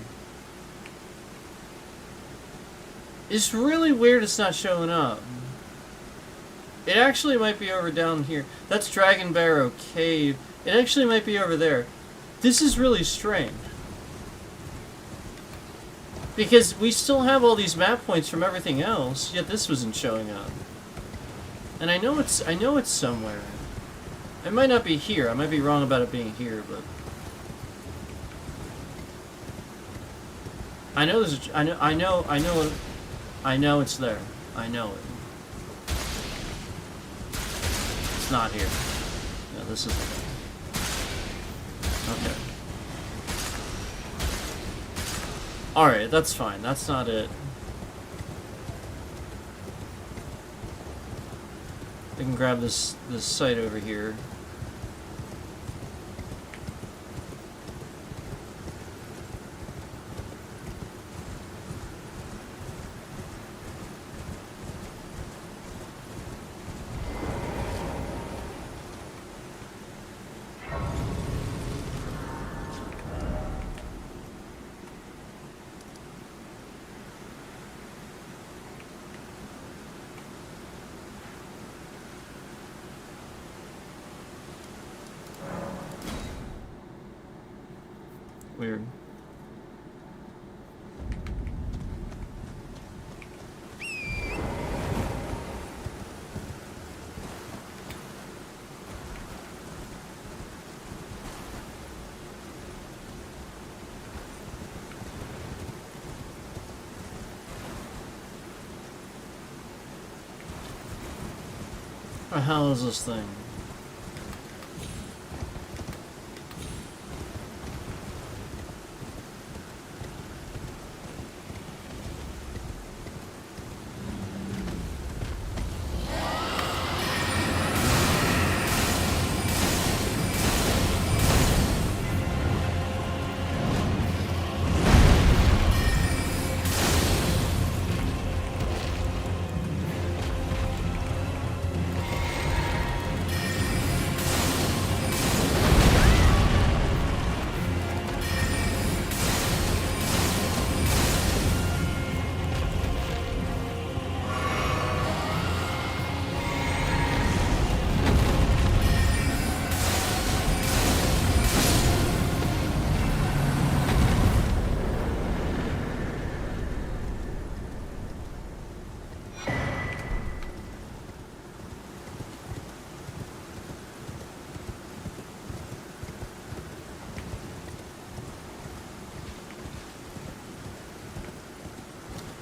It's really weird it's not showing up. It actually might be over down here. That's Dragon Barrow Cave. It actually might be over there. This is really strange. Because we still have all these map points from everything else, yet this wasn't showing up. And I know it's somewhere. It might not be here. I might be wrong about it being here, but I know there's I know it's there. I know it. It's not here. No, this isn't it. Okay. Alright, that's fine. That's not it. I can grab this site over here. Weird. What the hell is this thing?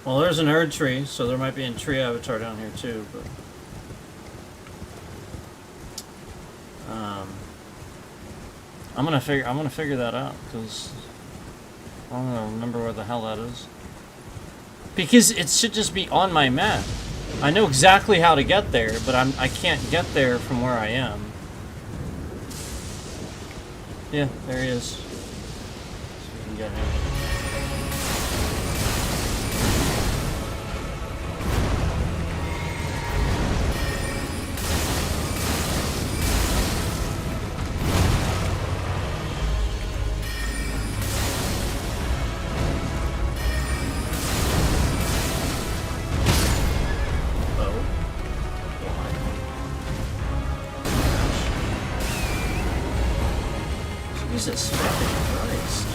Well, there's an Erd tree, so there might be a tree avatar down here too, but I'm gonna figure that out, because I don't know, remember where the hell that is. Because it should just be on my map. I know exactly how to get there, but I can't get there from where I am. Yeah, there he is. So we can get him. Jesus fucking Christ.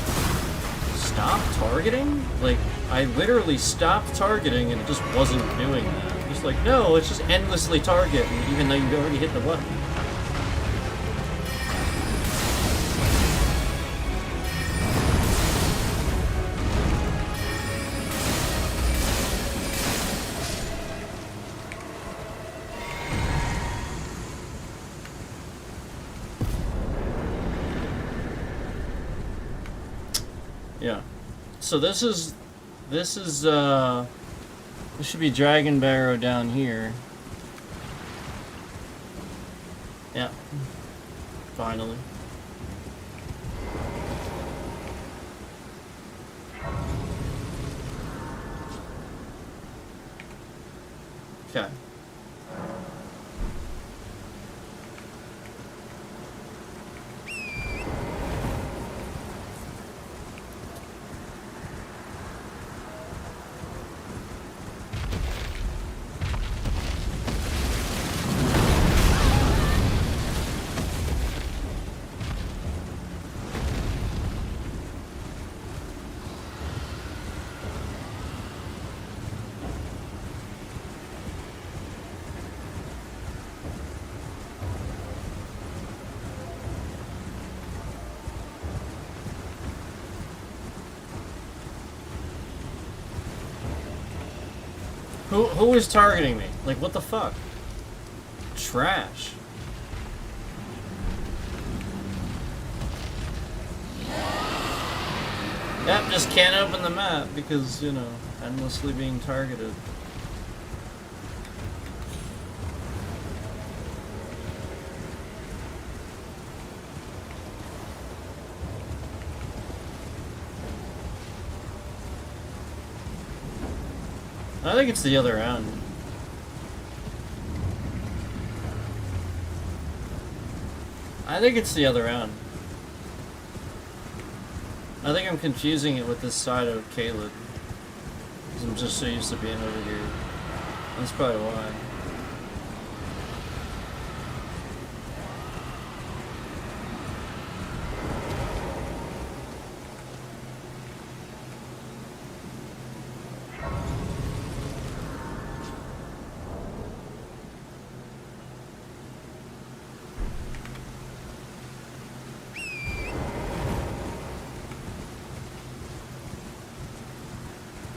Stop targeting? Like, I literally stopped targeting and it just wasn't doing that. Just like, no, let's just endlessly target, and even though you already hit the button. Yeah. So this should be Dragon Barrow down here. Yeah. Finally. Okay. Who is targeting me? Like, what the fuck? Trash. Yep, just can't open the map because, you know, endlessly being targeted. I think it's the other end. I think it's the other end. I think I'm confusing it with this side of Caleb. Because I'm just so used to being over here. That's probably why.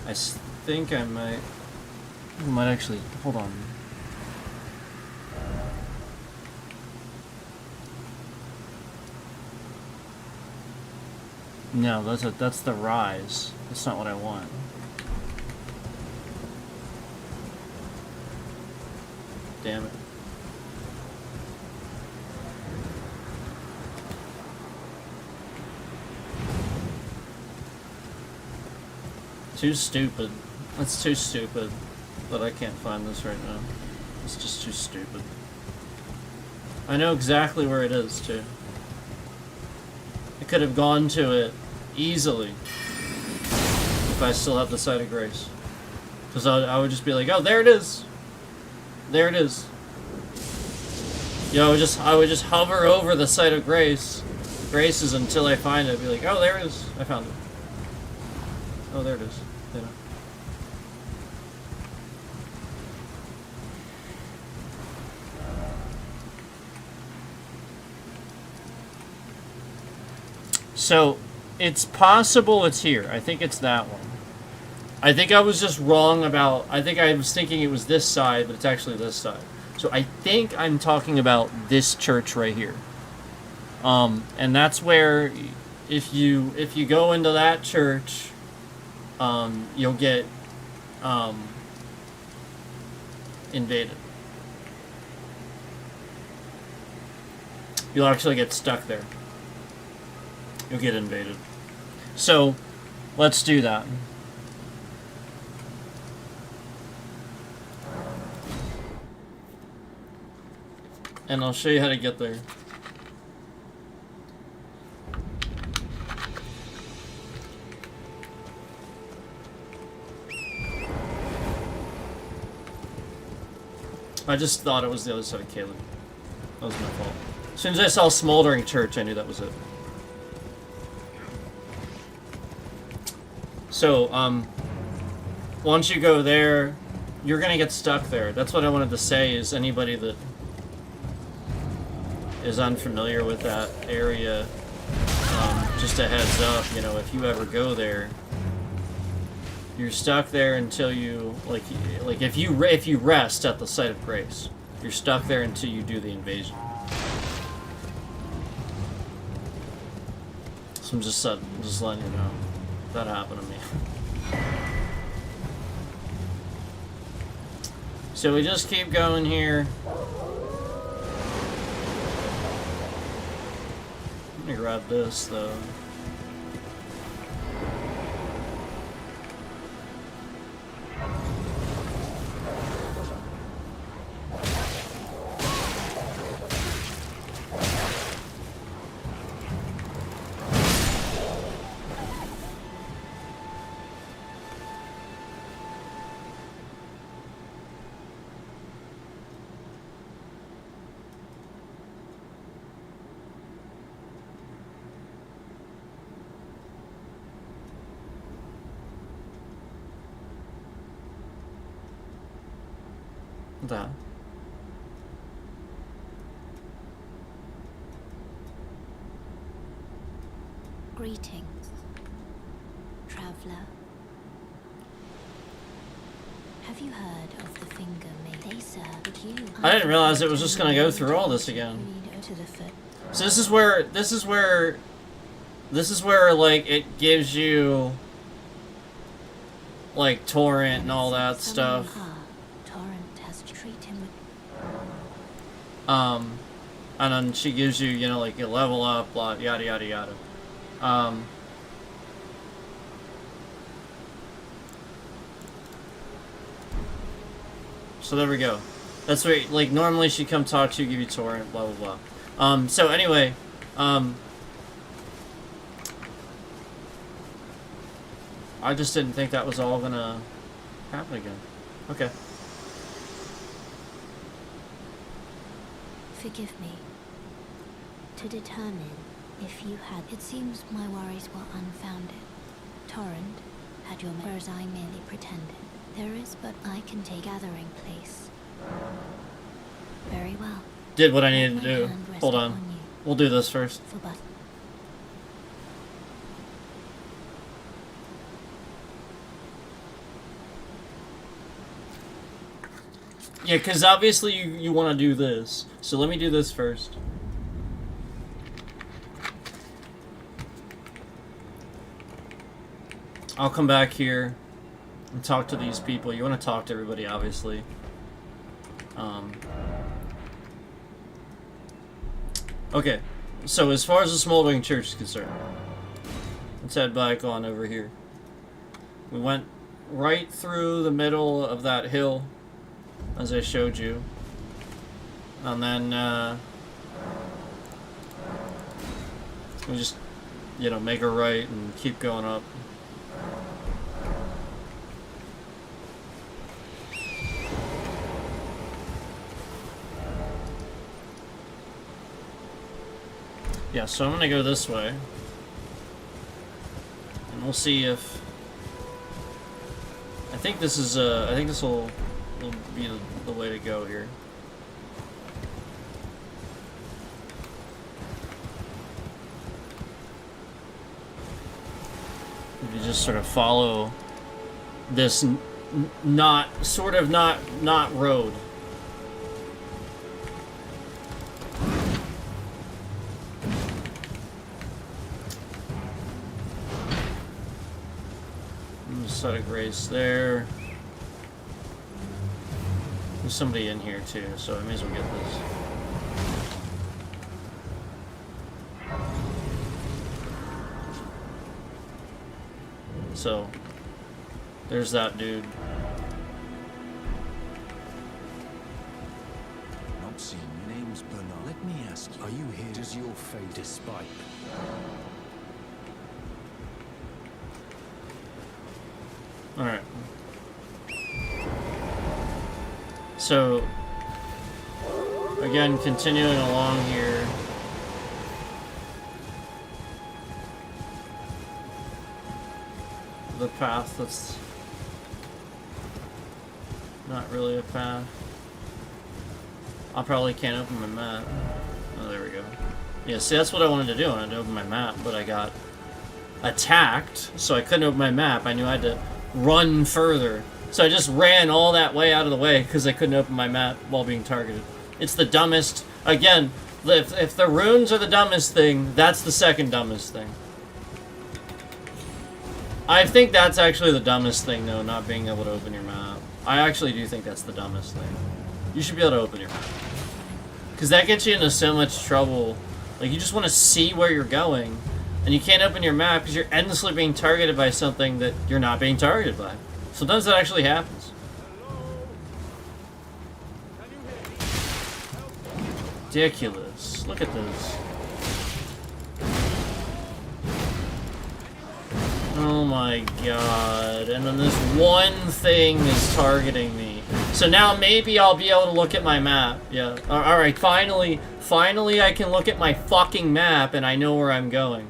I think I might actually, hold on. No, that's the rise. That's not what I want. Damn it. Too stupid. That's too stupid. But I can't find this right now. It's just too stupid. I know exactly where it is, too. I could have gone to it easily if I still have the Site of Grace. Because I would just be like, oh, there it is! There it is. You know, I would just hover over the Site of Graces until I find it. Be like, oh, there it is. I found it. Oh, there it is. Yeah. So, it's possible it's here. I think it's that one. I think I was just wrong about... I think I was thinking it was this side, but it's actually this side. So I think I'm talking about this church right here. And that's where, if you go into that church... you'll get invaded. You'll actually get stuck there. You'll get invaded. So, let's do that. And I'll show you how to get there. I just thought it was the other side of Caleb. That was my fault. As soon as I saw Smoldering Church, I knew that was it. So, once you go there, you're gonna get stuck there. That's what I wanted to say, is anybody that is unfamiliar with that area, just a heads up, you know, if you ever go there, you're stuck there until you, like if you rest at the Site of Grace, you're stuck there until you do the invasion. So I'm just letting you know. That happened to me. So we just keep going here. Let me grab this though. That. Greetings, traveler. Have you heard of the finger made? They serve you. I didn't realize it was just gonna go through all this again. To the foot. So this is where like it gives you like torrent and all that stuff. Torrent has to treat him with. And then she gives you, you know, like you level up, blah, yada yada yada. So there we go. That's where, like, normally she'd come talk to you, give you torrent, blah blah blah. So anyway, I just didn't think that was all gonna happen again. Okay. Forgive me. To determine if you had... It seems my worries were unfounded. Torrent had your... Whereas I merely pretended. There is but I can take gathering place. Very well. Did what I needed to do. Hold on. We'll do this first. For but... Yeah, because obviously you want to do this. So let me do this first. I'll come back here and talk to these people. You want to talk to everybody, obviously. Okay, so as far as the Smoldering Church is concerned, let's head back on over here. We went right through the middle of that hill, as I showed you. And then, we just, you know, make a right and keep going up. Yeah, so I'm gonna go this way. And we'll see if... I think this is, I think this will be the way to go here. If you just sort of follow this not road. Set of grace there. There's somebody in here too, so I may as well get this. So, there's that dude. Not seen. Your name's Bernard. Let me ask you, are you here? Does your fate despite? Alright. So, again, continuing along here. The path that's not really a path. I probably can't open my map. Oh, there we go. Yeah, see, that's what I wanted to do. I wanted to open my map, but I got attacked, so I couldn't open my map. I knew I had to run further. So I just ran all that way out of the way because I couldn't open my map while being targeted. It's the dumbest. Again, if the runes are the dumbest thing, that's the second dumbest thing. I think that's actually the dumbest thing, though, not being able to open your map. I actually do think that's the dumbest thing. You should be able to open your map. Because that gets you into so much trouble. Like, you just want to see where you're going, and you can't open your map because you're endlessly being targeted by something that you're not being targeted by. Sometimes that actually happens. Ridiculous. Look at this. Oh my god. And then this one thing is targeting me. So now maybe I'll be able to look at my map. Yeah. Alright, finally I can look at my fucking map and I know where I'm going.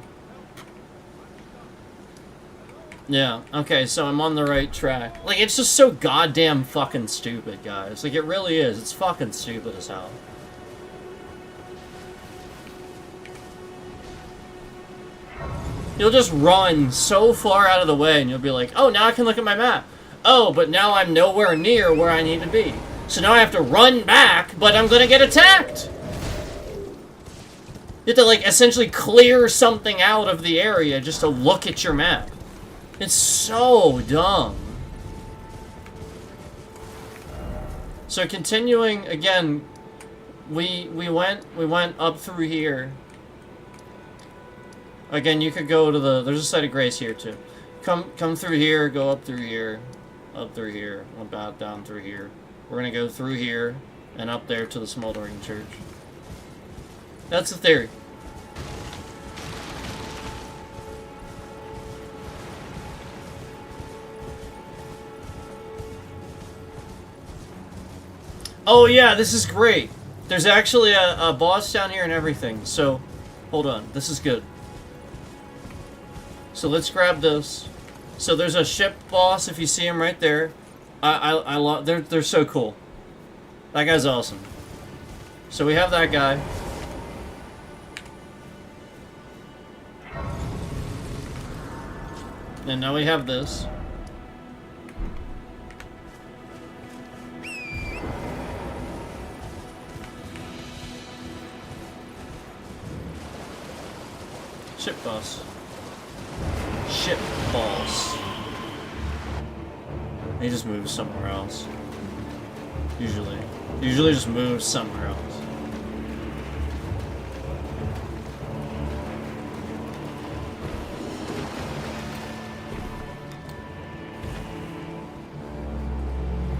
Yeah, okay, so I'm on the right track. Like, it's just so goddamn fucking stupid, guys. Like, it really is. It's fucking stupid as hell. You'll just run so far out of the way and you'll be like, oh, now I can look at my map. Oh, but now I'm nowhere near where I need to be. So now I have to run back, but I'm gonna get attacked! You have to, like, essentially clear something out of the area just to look at your map. It's so dumb. So continuing, again, we went up through here. Again, you could go to the... There's a site of grace here, too. Come through here, go up through here, about down through here. We're gonna go through here, and up there to the smoldering church. That's the theory. Oh yeah, this is great. There's actually a boss down here and everything, so... Hold on, this is good. So let's grab this. So there's a ship boss, if you see him right there. I love... They're so cool. That guy's awesome. So we have that guy. And now we have this. Ship boss. Ship boss. He just moves somewhere else. Usually just moves somewhere else.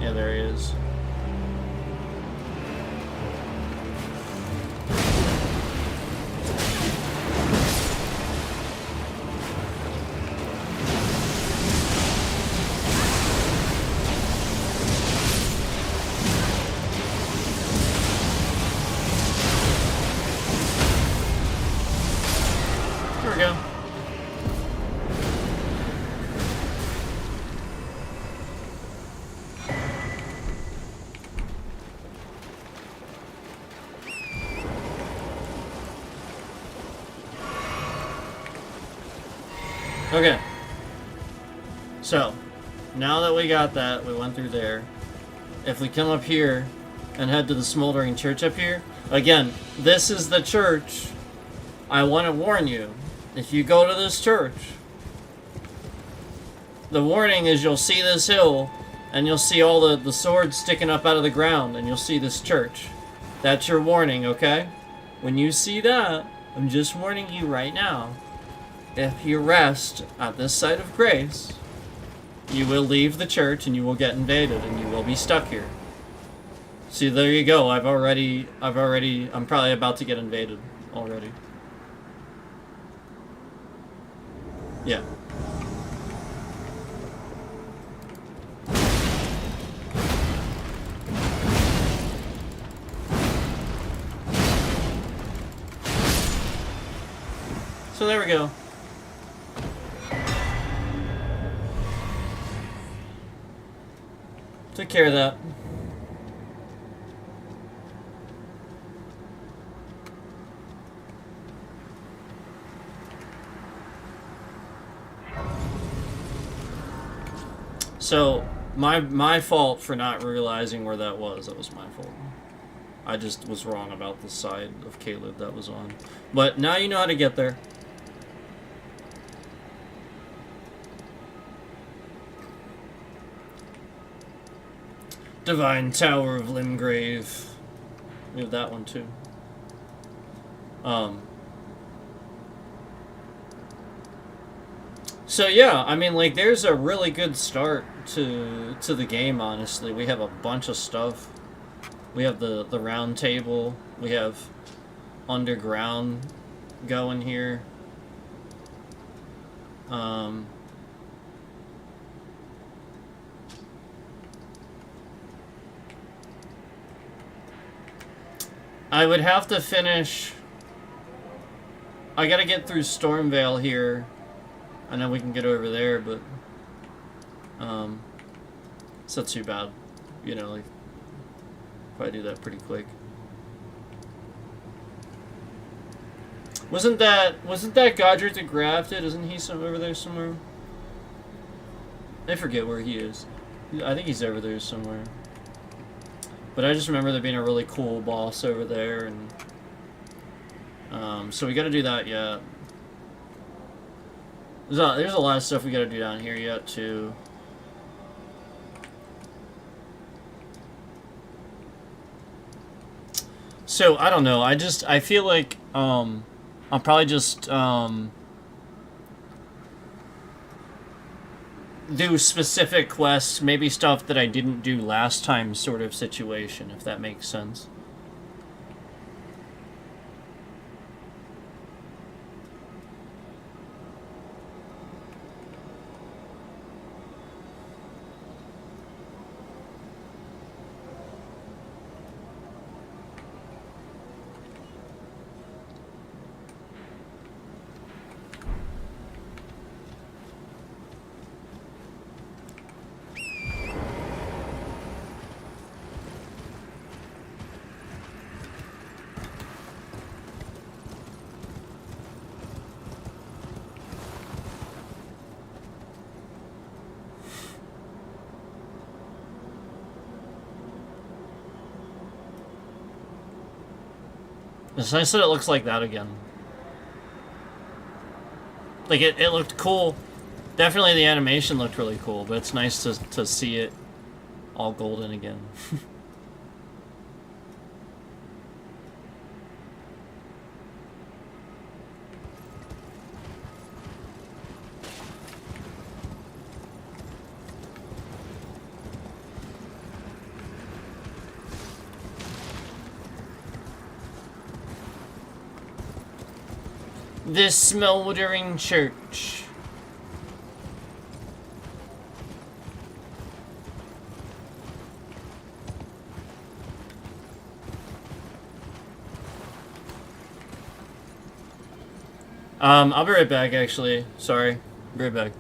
Yeah, there he is. Here we go. Okay. So, now that we got that, we went through there. If we come up here and head to the smoldering church up here, again, this is the church. I want to warn you. If you go to this church, the warning is you'll see this hill, and you'll see all the swords sticking up out of the ground, and you'll see this church. That's your warning, okay? When you see that, I'm just warning you right now. If you rest at this site of grace, you will leave the church and you will get invaded and you will be stuck here. See, there you go. I'm probably about to get invaded already. Yeah. So there we go. Took care of that. So, my fault for not realizing where that was. That was my fault. I just was wrong about the side of Caleb that was on. But now you know how to get there. Divine Tower of Limgrave. We have that one too. So yeah, I mean, like, there's a really good start to the game, honestly. We have a bunch of stuff. We have the round table. We have underground going here. I would have to finish... I gotta get through Stormvale here. I know we can get over there, but... it's not too bad. You know, like... If I do that pretty quick. Wasn't that Godric the Grafted? Isn't he over there somewhere? I forget where he is. I think he's over there somewhere. But I just remember there being a really cool boss over there, and so we got to do that yet. There's a lot of stuff we got to do down here yet too. So I don't know. I feel like I'll probably just do specific quests, maybe stuff that I didn't do last time sort of situation, if that makes sense. It's nice that it looks like that again. Like, it looked cool. Definitely the animation looked really cool, but it's nice to see it all golden again. This smoldering church. I'll be right back, actually. Sorry. Be right back.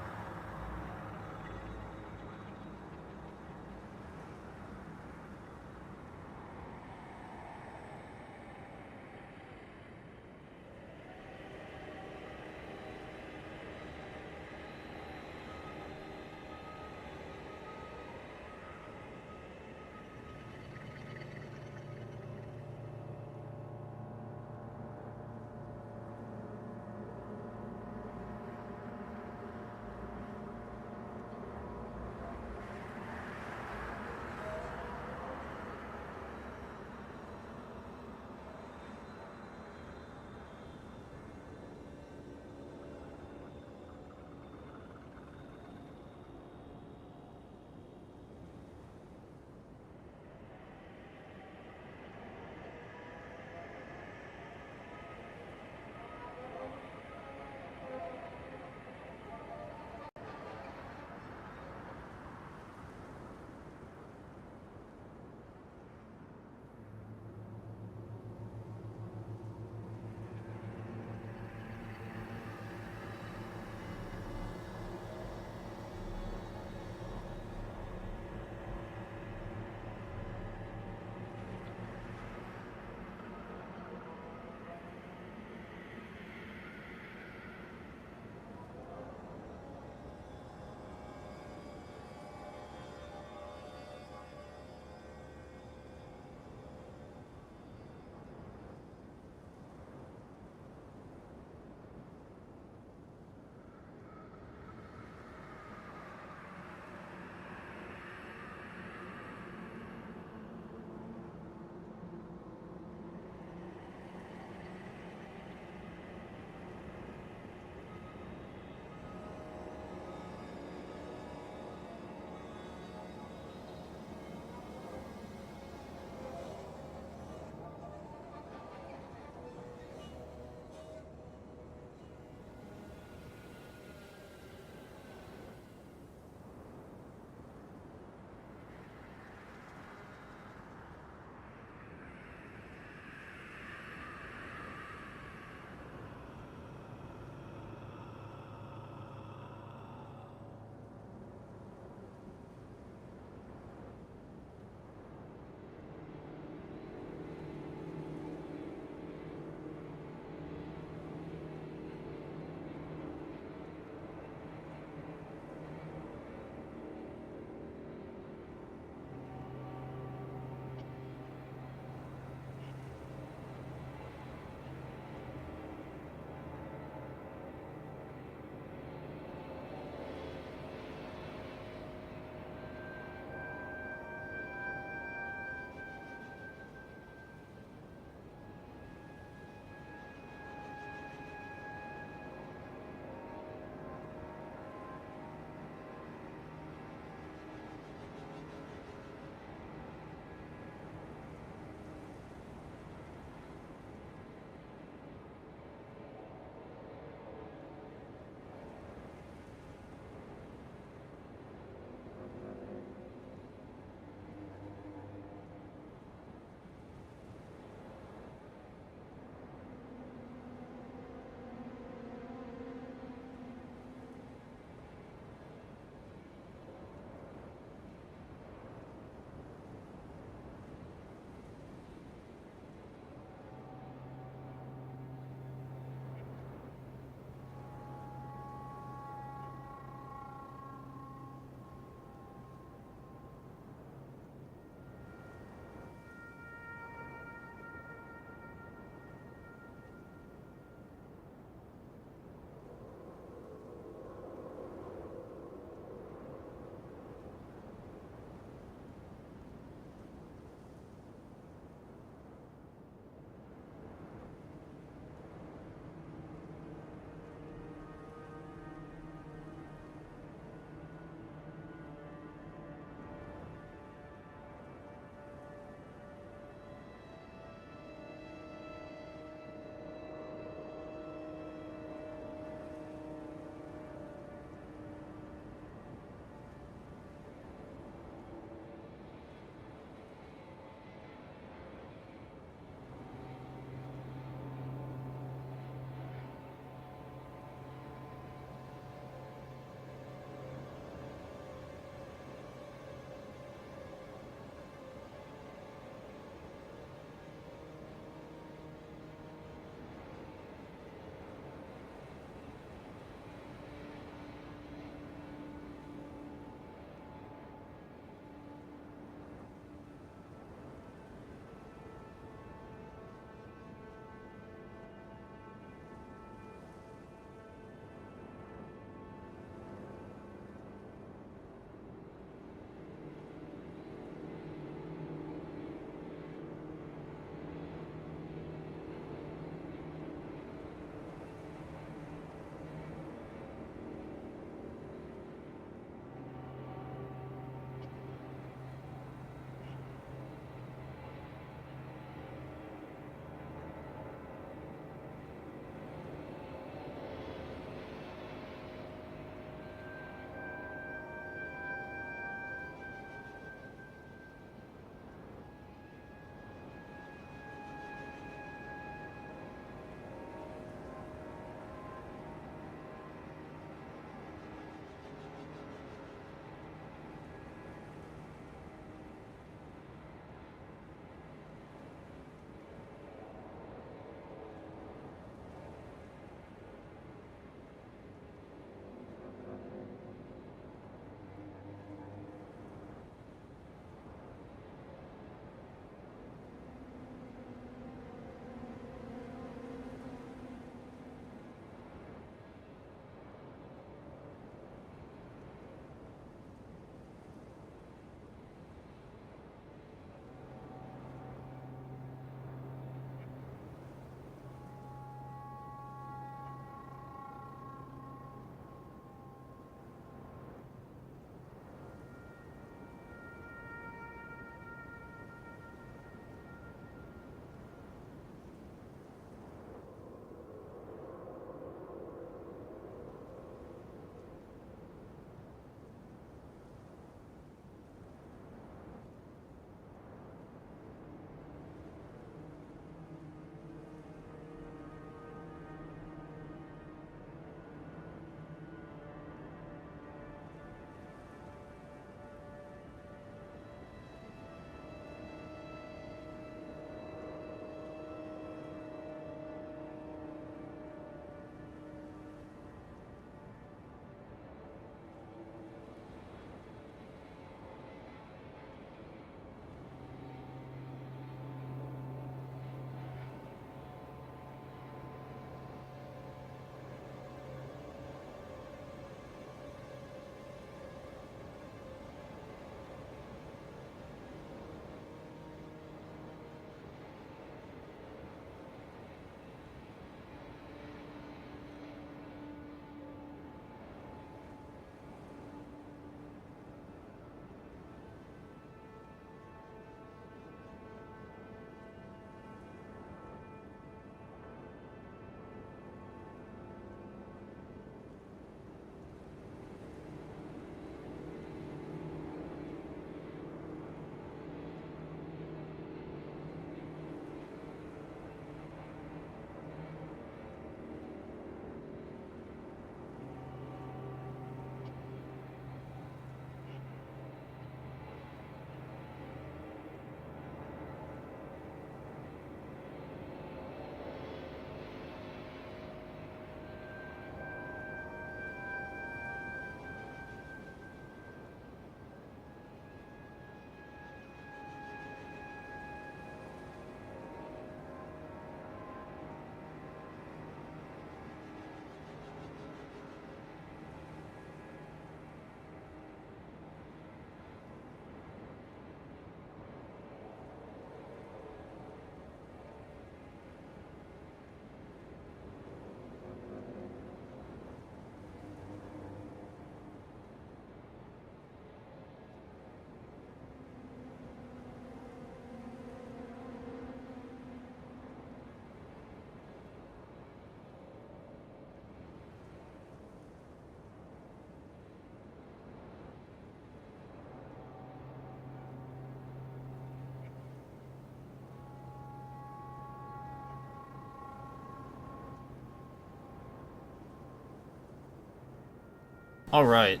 Alright.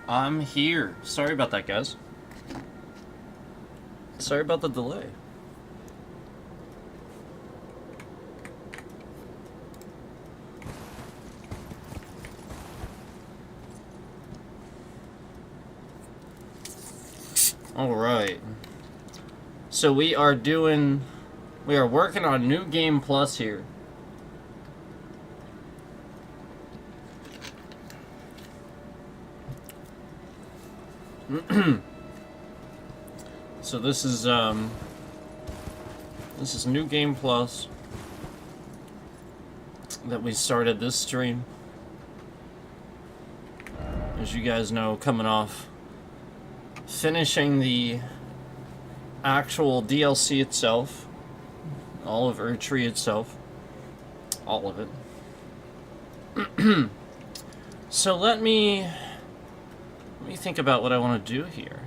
I'm here. Sorry about that, guys. Sorry about the delay. Alright. So we are working on New Game Plus here. So this is New Game Plus that we started this stream. As you guys know, coming off finishing the actual DLC itself, all of Erdtree itself, all of it. So let me think about what I want to do here.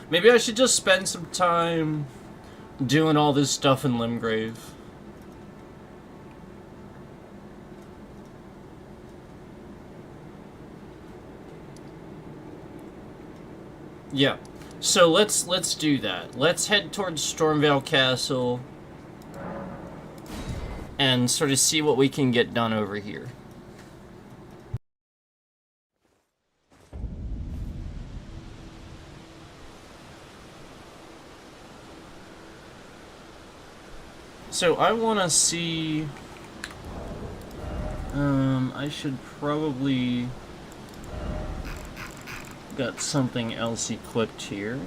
Maybe I should just spend some time doing all this stuff in Limgrave. Yeah. So let's do that. Let's head towards Stormvale Castle and sort of see what we can get done over here. So I want to see... I should probably... got something else equipped here.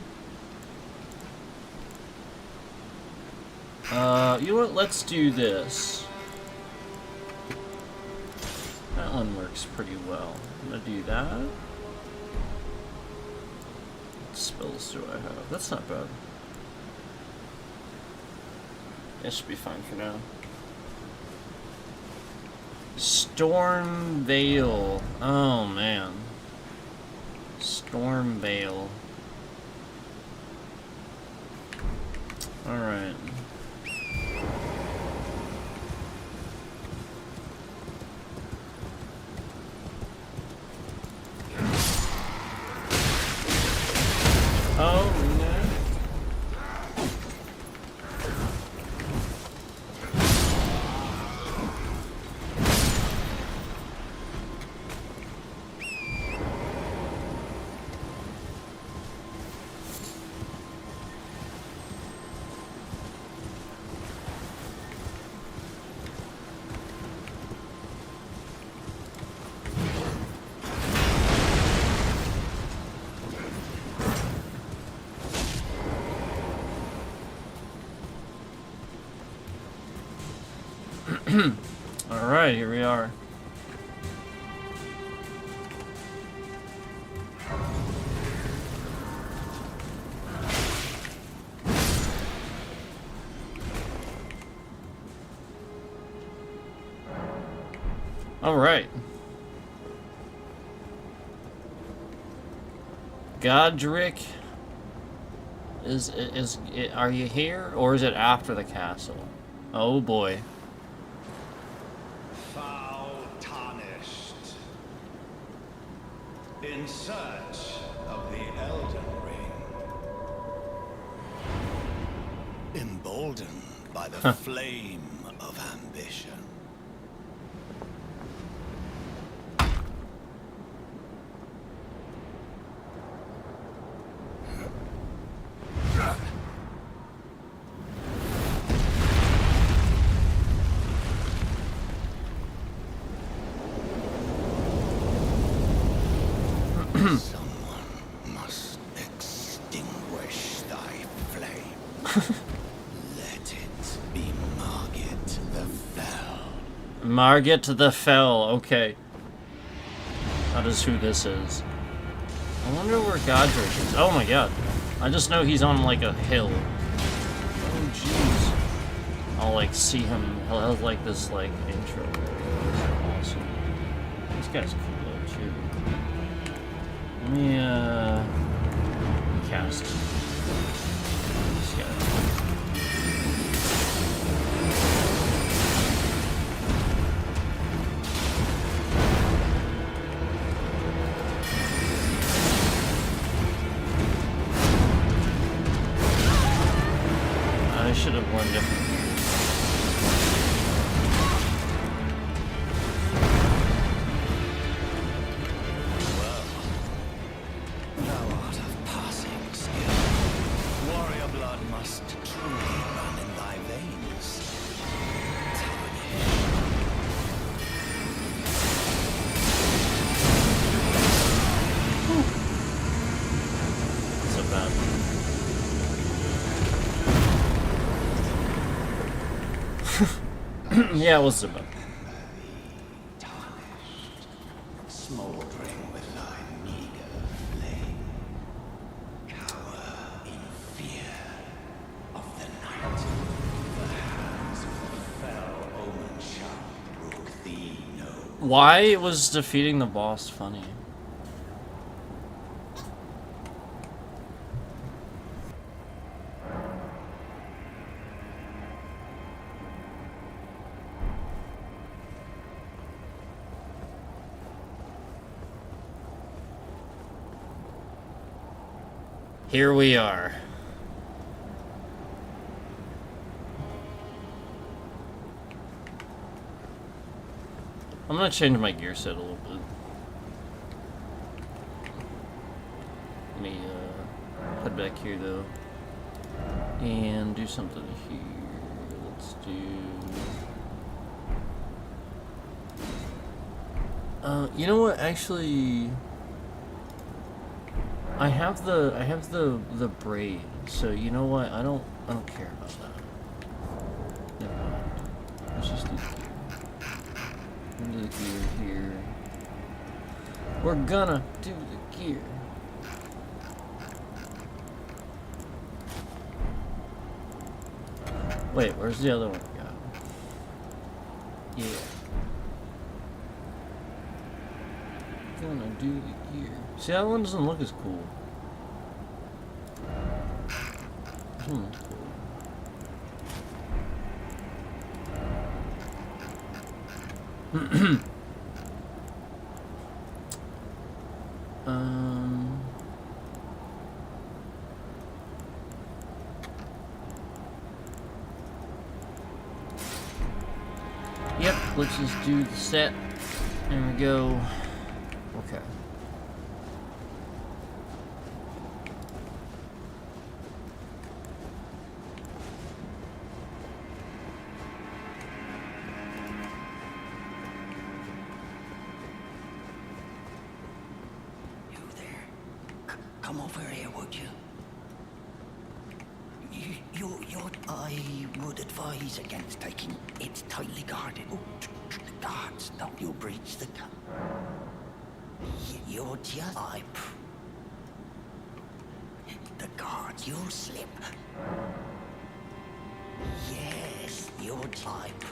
You know what? Let's do this. That one works pretty well. I'm gonna do that. What spells do I have? That's not bad. That should be fine for now. Stormvale. Oh, man. Stormvale. Alright. Oh, no. Alright, here we are. Alright. Godric, are you here, or is it after the castle? Oh boy. In search of the Elden Ring. Emboldened by the flame of ambition. Margit the Fell, okay. That is who this is. I wonder where Godric is. Oh my god. I just know he's on like a hill. Oh jeez. I'll like see him. He'll have like this like intro. Awesome. This guy's cool though too. Let me, cast this guy. I should have worn different. Yeah, it was Zimba. Smoldering with thy meager flame, cower in fear of the night. The hands of the fell omen shall brook thee no. Why was defeating the boss funny? Here we are. I'm gonna change my gear set a little bit. Let me head back here though and do something here. Let's do. You know what? Actually. I have the braid, so you know what? I don't care about that. Never mind. Let's just do the gear. We'll do the gear here. We're gonna do the gear. Wait, where's the other one go? Yeah. Gonna do the gear. See, that one doesn't look as cool. This one looks cool. Yep, let's just do the set. There we go. Okay. You there? Come over here, would you? I would advise against taking it tightly guarded. Oh, the guards, don't you breach the gun. You're just the guards, you'll slip. Yes, you're type.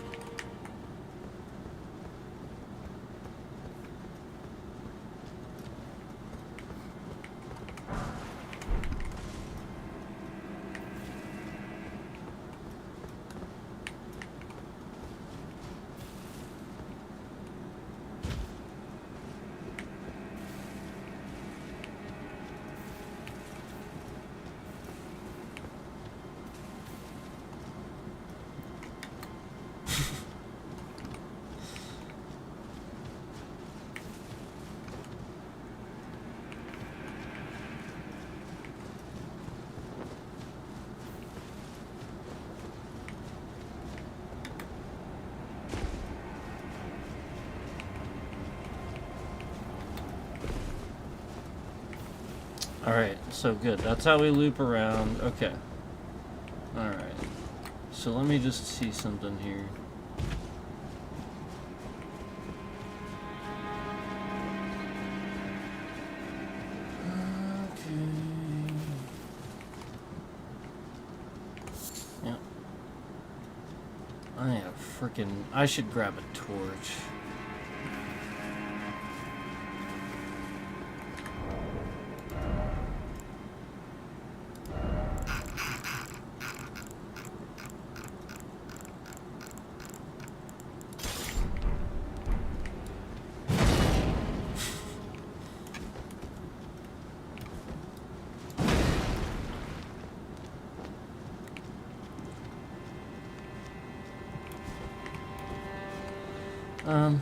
Alright, so good. That's how we loop around. Okay. Alright. So let me just see something here. Okay. Yeah. I should grab a torch. Okay.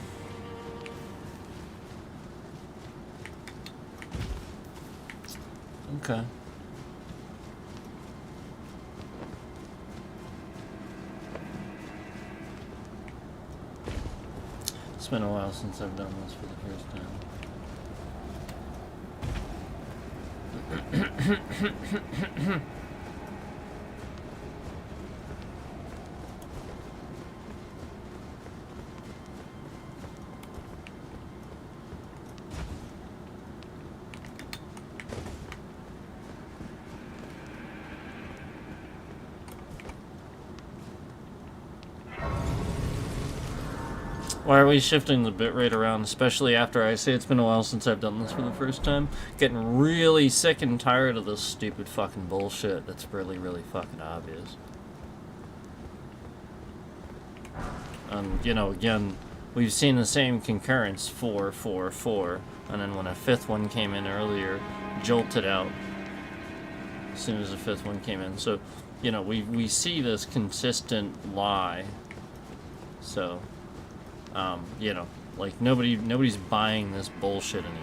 It's been a while since I've done this for the first time. Why are we shifting the bitrate around, especially after I say it's been a while since I've done this for the first time? Getting really sick and tired of this stupid fucking bullshit that's really, really fucking obvious. You know, again, we've seen the same concurrence, 4, 4, 4, and then when a fifth one came in earlier, jolted out as soon as the fifth one came in. So, you know, we see this consistent lie. So... you know, like nobody's buying this bullshit anymore.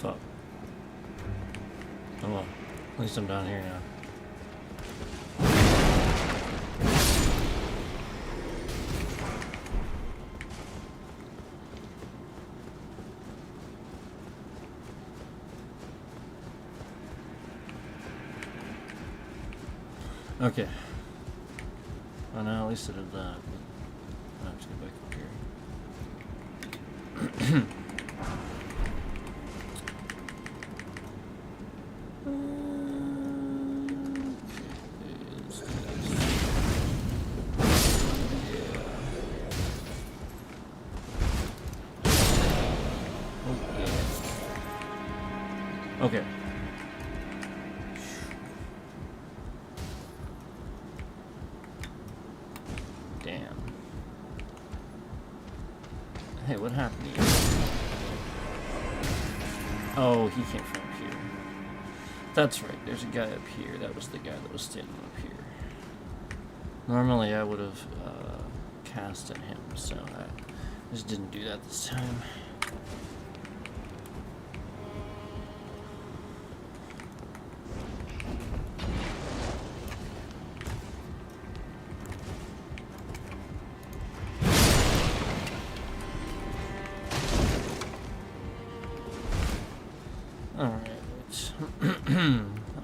Fuck. Oh well. At least I'm down here now. Okay. Well, now at least I did that. But I have to get back up here. Okay. Damn. Hey, what happened to you? Oh, he came from here. That's right, there's a guy up here. That was the guy that was standing up here. Normally I would have cast at him, so I just didn't do that this time.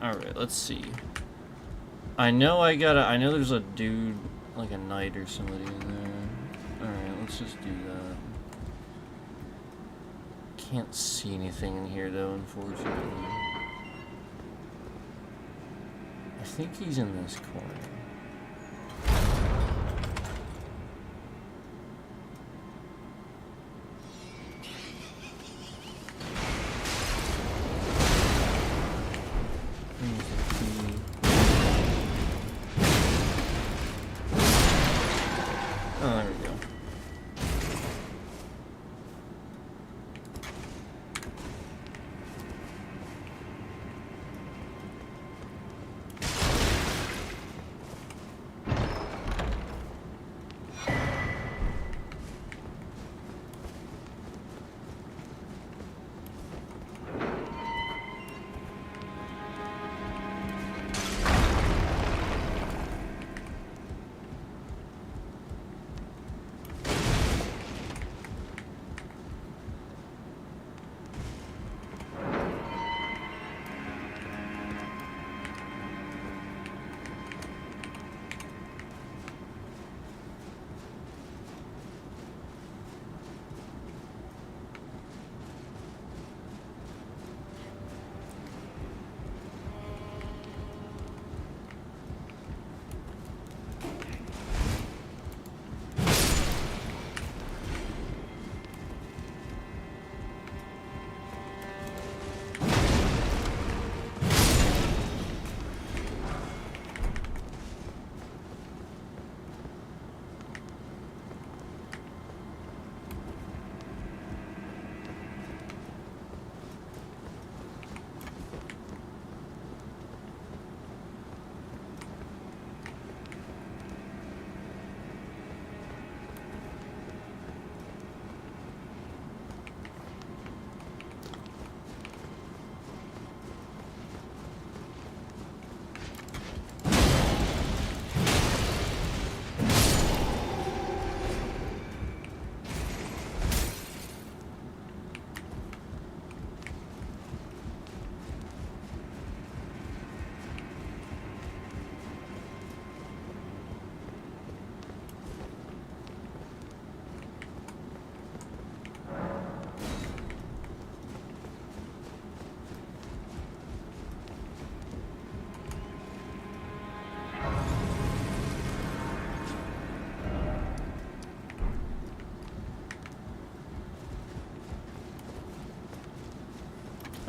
Alright, let's see. I know there's a dude, like a knight or somebody in there. Alright, let's just do that. Can't see anything in here though, unfortunately. I think he's in this corner.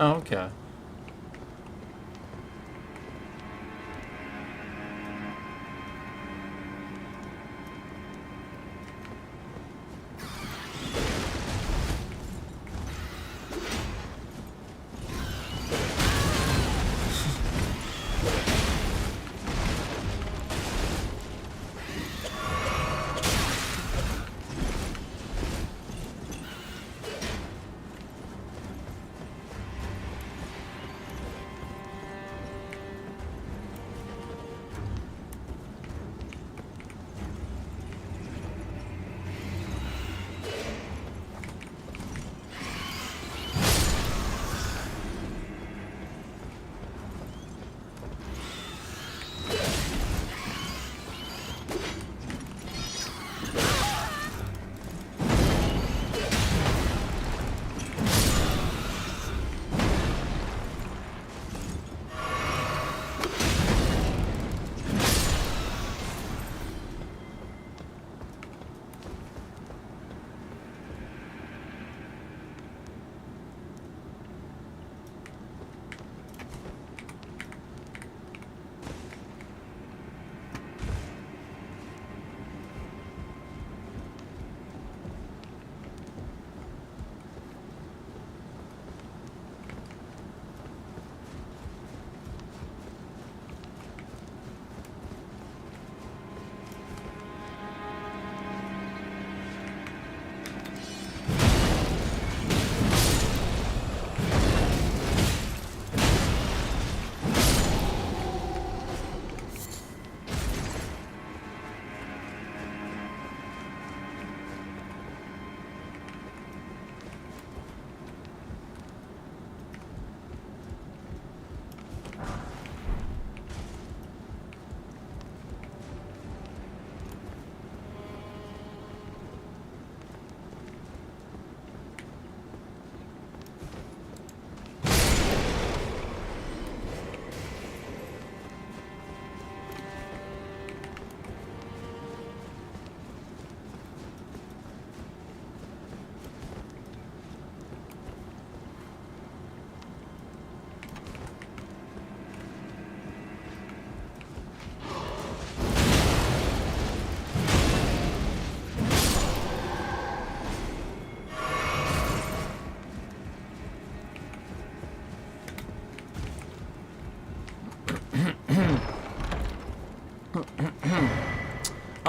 Oh, okay.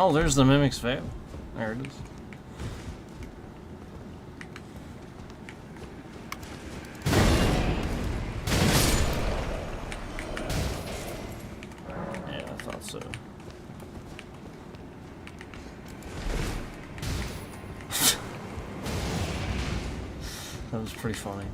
Oh, there's the Mimic's Veil. There it is. Yeah, I thought so. That was pretty funny.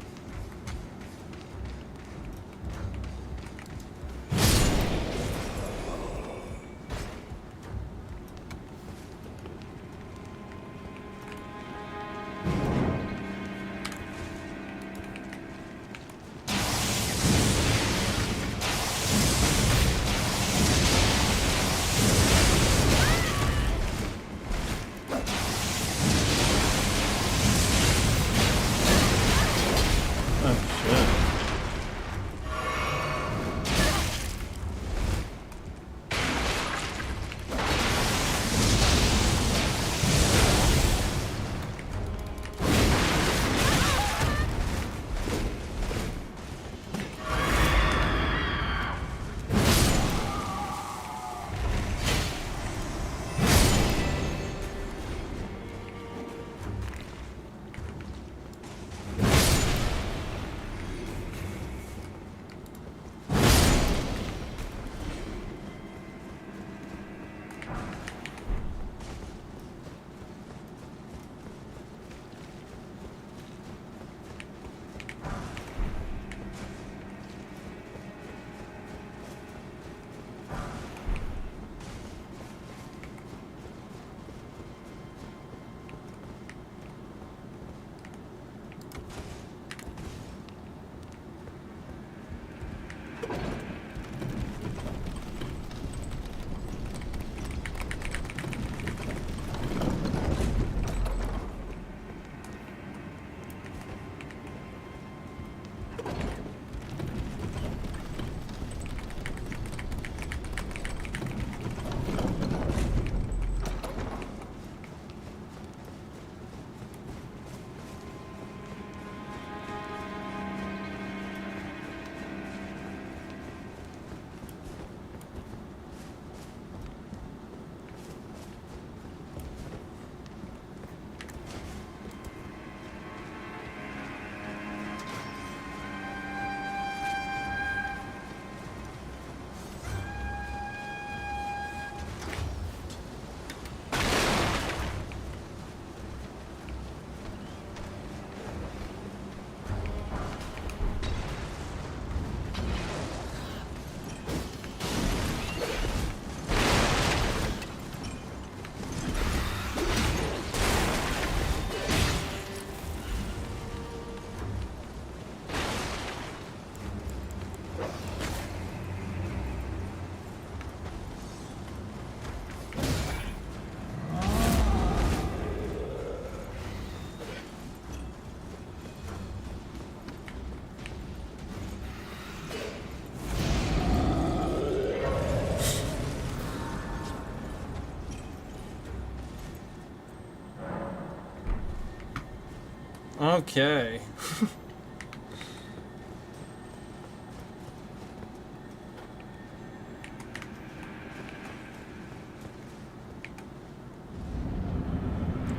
Okay.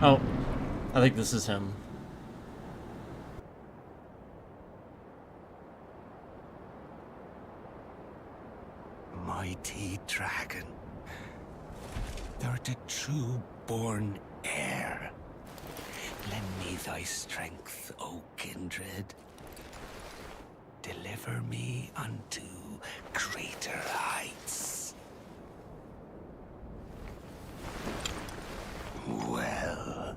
Oh, I think this is him. Mighty dragon, thou'rt a true born heir. Lend me thy strength, O kindred. Deliver me unto greater heights. Well.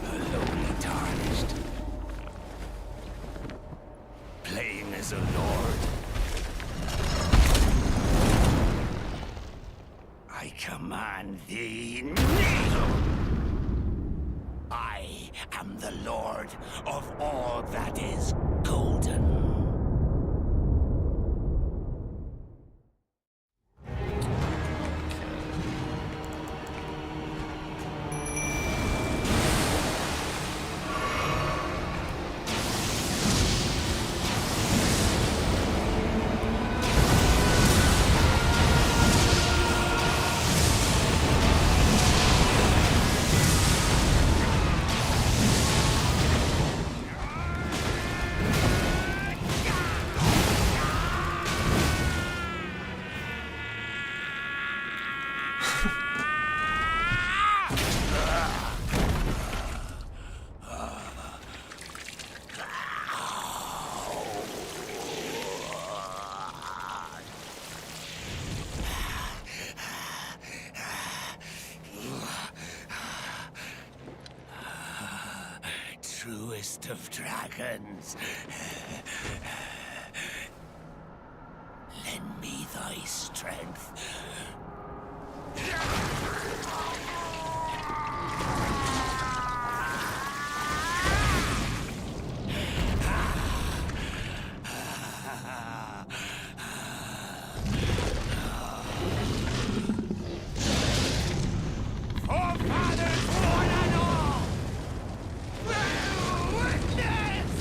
A lowly tarnished. Playing as a lord. I command thee, kneel! I am the lord of all that is golden. truest of dragons. Lend me thy strength. Forefathers, one and all! Witness!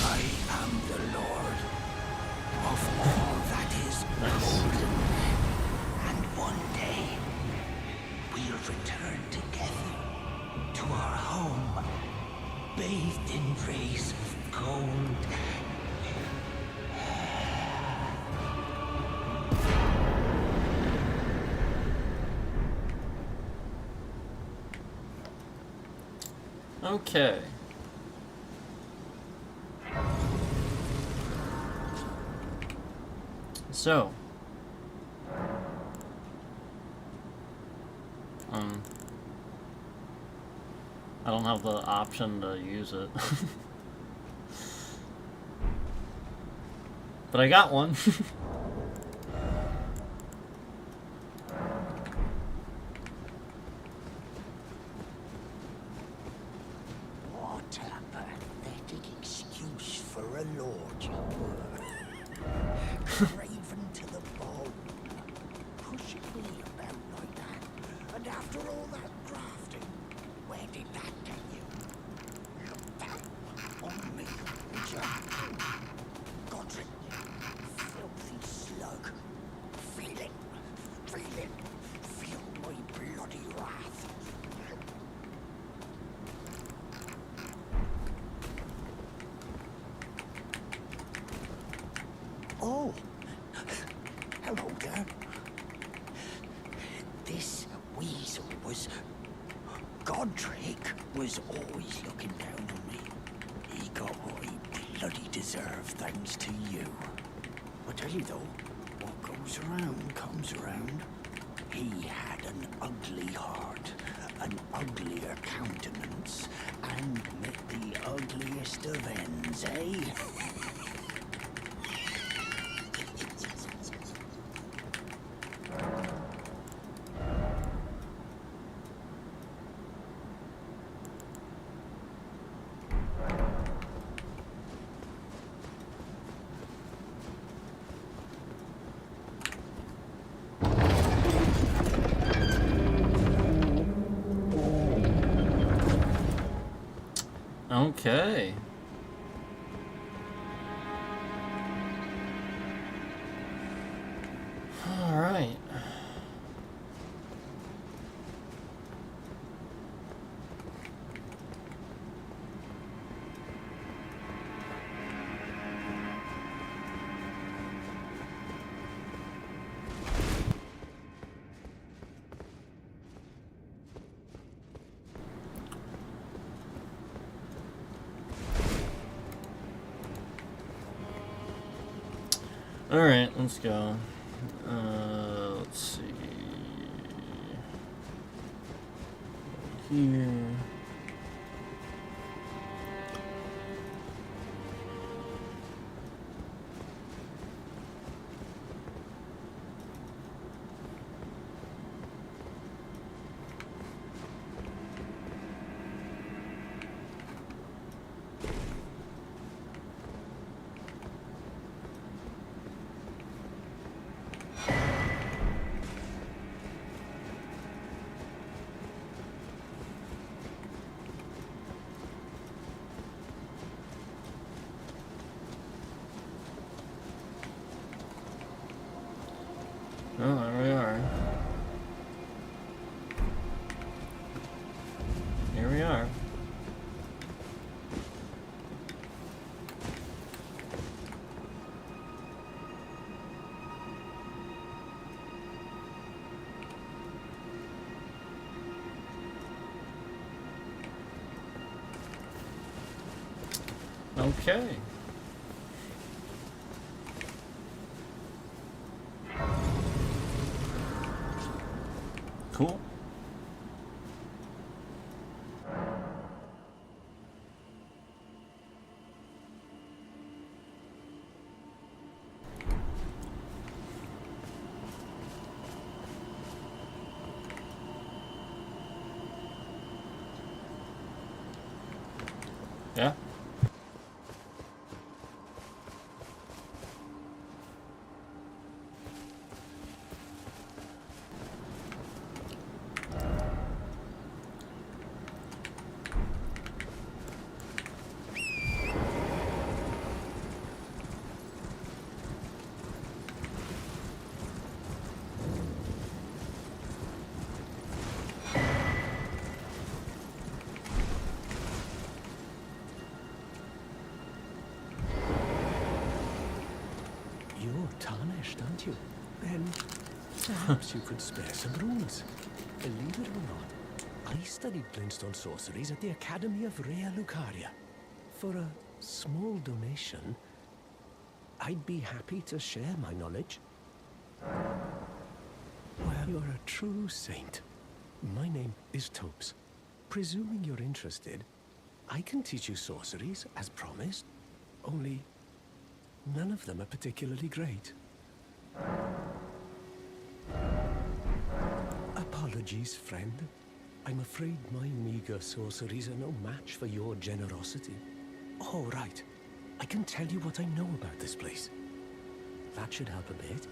I am the Lord of all that is golden, and one day we'll return together to our home, bathed in rays of gold. Okay. So. I don't have the option to use it. But I got one. What a pathetic excuse for a lord you were. Craven to the bone. Pushing me about like that. And after all that grafting, where did that get you? Look down on me, would you? Godric, filthy slug. Feel it. Feel it. Feel my bloody wrath. Oh, hello there. This weasel was... Godric was always looking down on me. He got what he bloody deserved thanks to you. I tell you though, what goes around comes around. He had an ugly heart, an uglier countenance, and met the ugliest of ends, eh? Okay. All right. Alright, let's go. Let's see. Here. Okay. Cool. Yeah. You're tarnished, aren't you? Then perhaps you could spare some runes. Believe it or not, I studied glintstone sorceries at the Academy of Rea Lucaria. For a small donation, I'd be happy to share my knowledge. Well, you're a true saint. My name is Topes. Presuming you're interested, I can teach you sorceries, as promised. Only, none of them are particularly great. Apologies, friend. I'm afraid my meager sorceries are no match for your generosity. Oh, right. I can tell you what I know about this place. That should help a bit.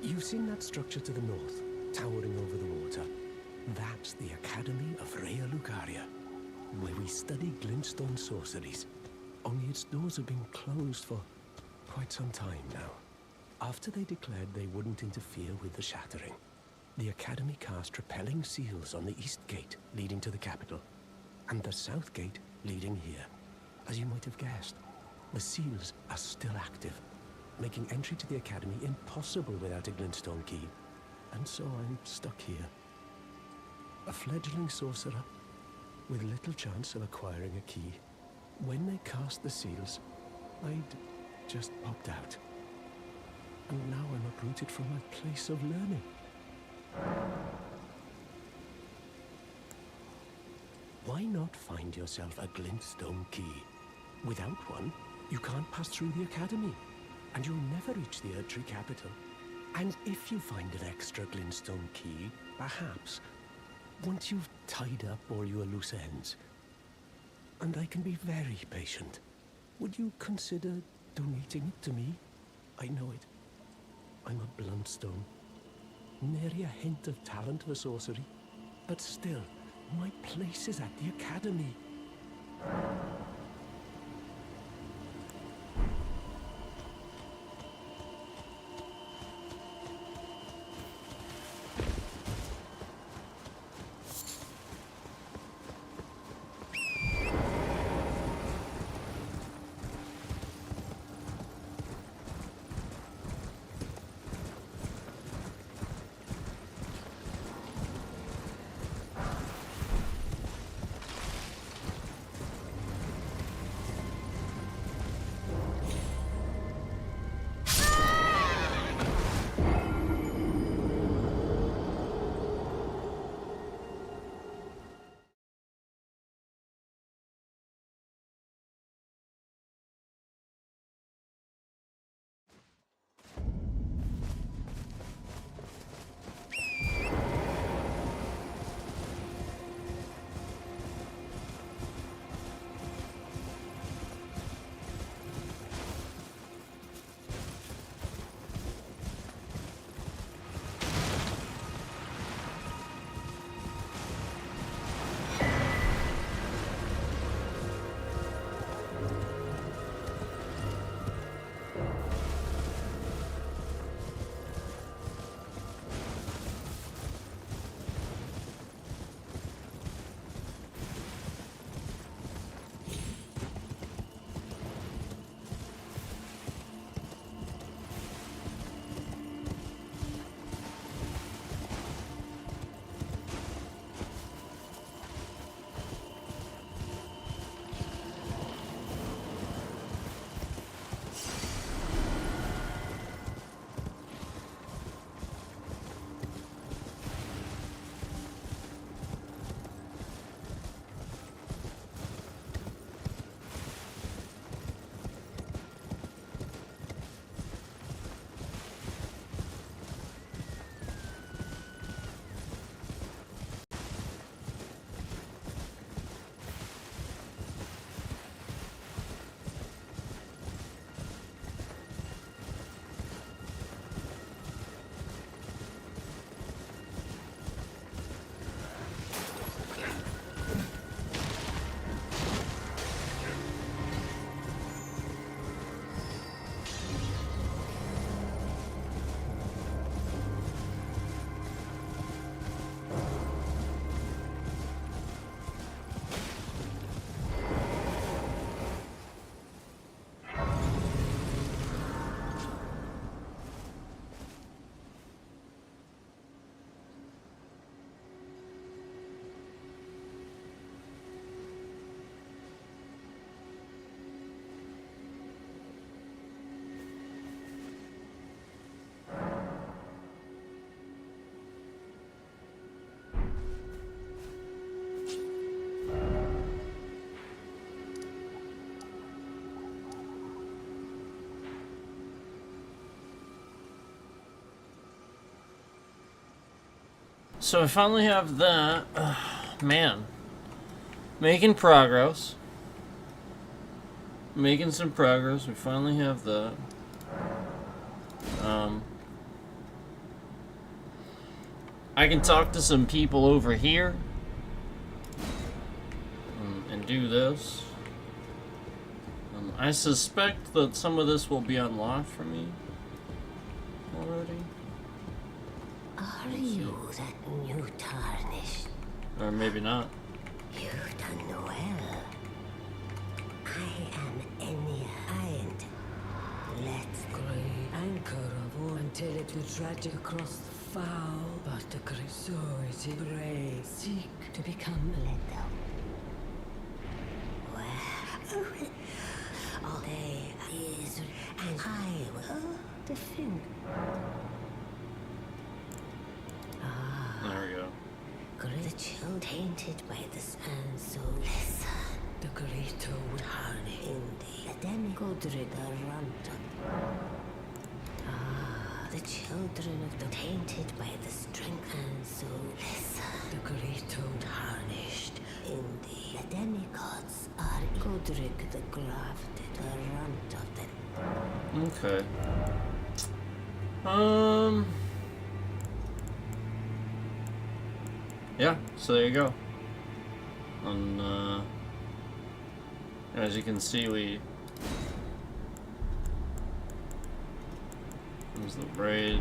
You've seen that structure to the north, towering over the water. That's the Academy of Rea Lucaria, where we study glintstone sorceries. Only its doors have been closed for quite some time now. After they declared they wouldn't interfere with the shattering, the Academy cast repelling seals on the east gate leading to the capital, and the south gate leading here. As you might have guessed, the seals are still active, making entry to the Academy impossible without a glintstone key. And so I'm stuck here. A fledgling sorcerer with little chance of acquiring a key. When they cast the seals, I'd just popped out. And now I'm uprooted from my place of learning. Why not find yourself a glintstone key? Without one, you can't pass through the Academy, and you'll never reach the Erdtree capital. And if you find an extra glintstone key, perhaps, once you've tied up all your loose ends, and I can be very patient, would you consider donating it to me? I know it. I'm a bluntstone. Nary a hint of talent for sorcery. But still, my place is at the Academy. So I finally have that. Man. Making progress. Making some progress. We finally have that. I can talk to some people over here. And do this. I suspect that some of this will be unlocked for me already. Are you that new tarnished? Or maybe not. You've done well. I am Enya Hind. Let's Great anchor of war until it will tragic across the foul, but the great sword is brave. Seek to become let them. Well, all day is, and I will defend. There we go. The chill tainted by the sun, so listen. the greater would harness. Indeed, the demigod the runt. The children of the tainted by the strength and so listen. The greater would harnessed. Indeed, the demigods are Godric the grafted, the runt of them. Okay. Yeah, so there you go. And as you can see, there's the braid.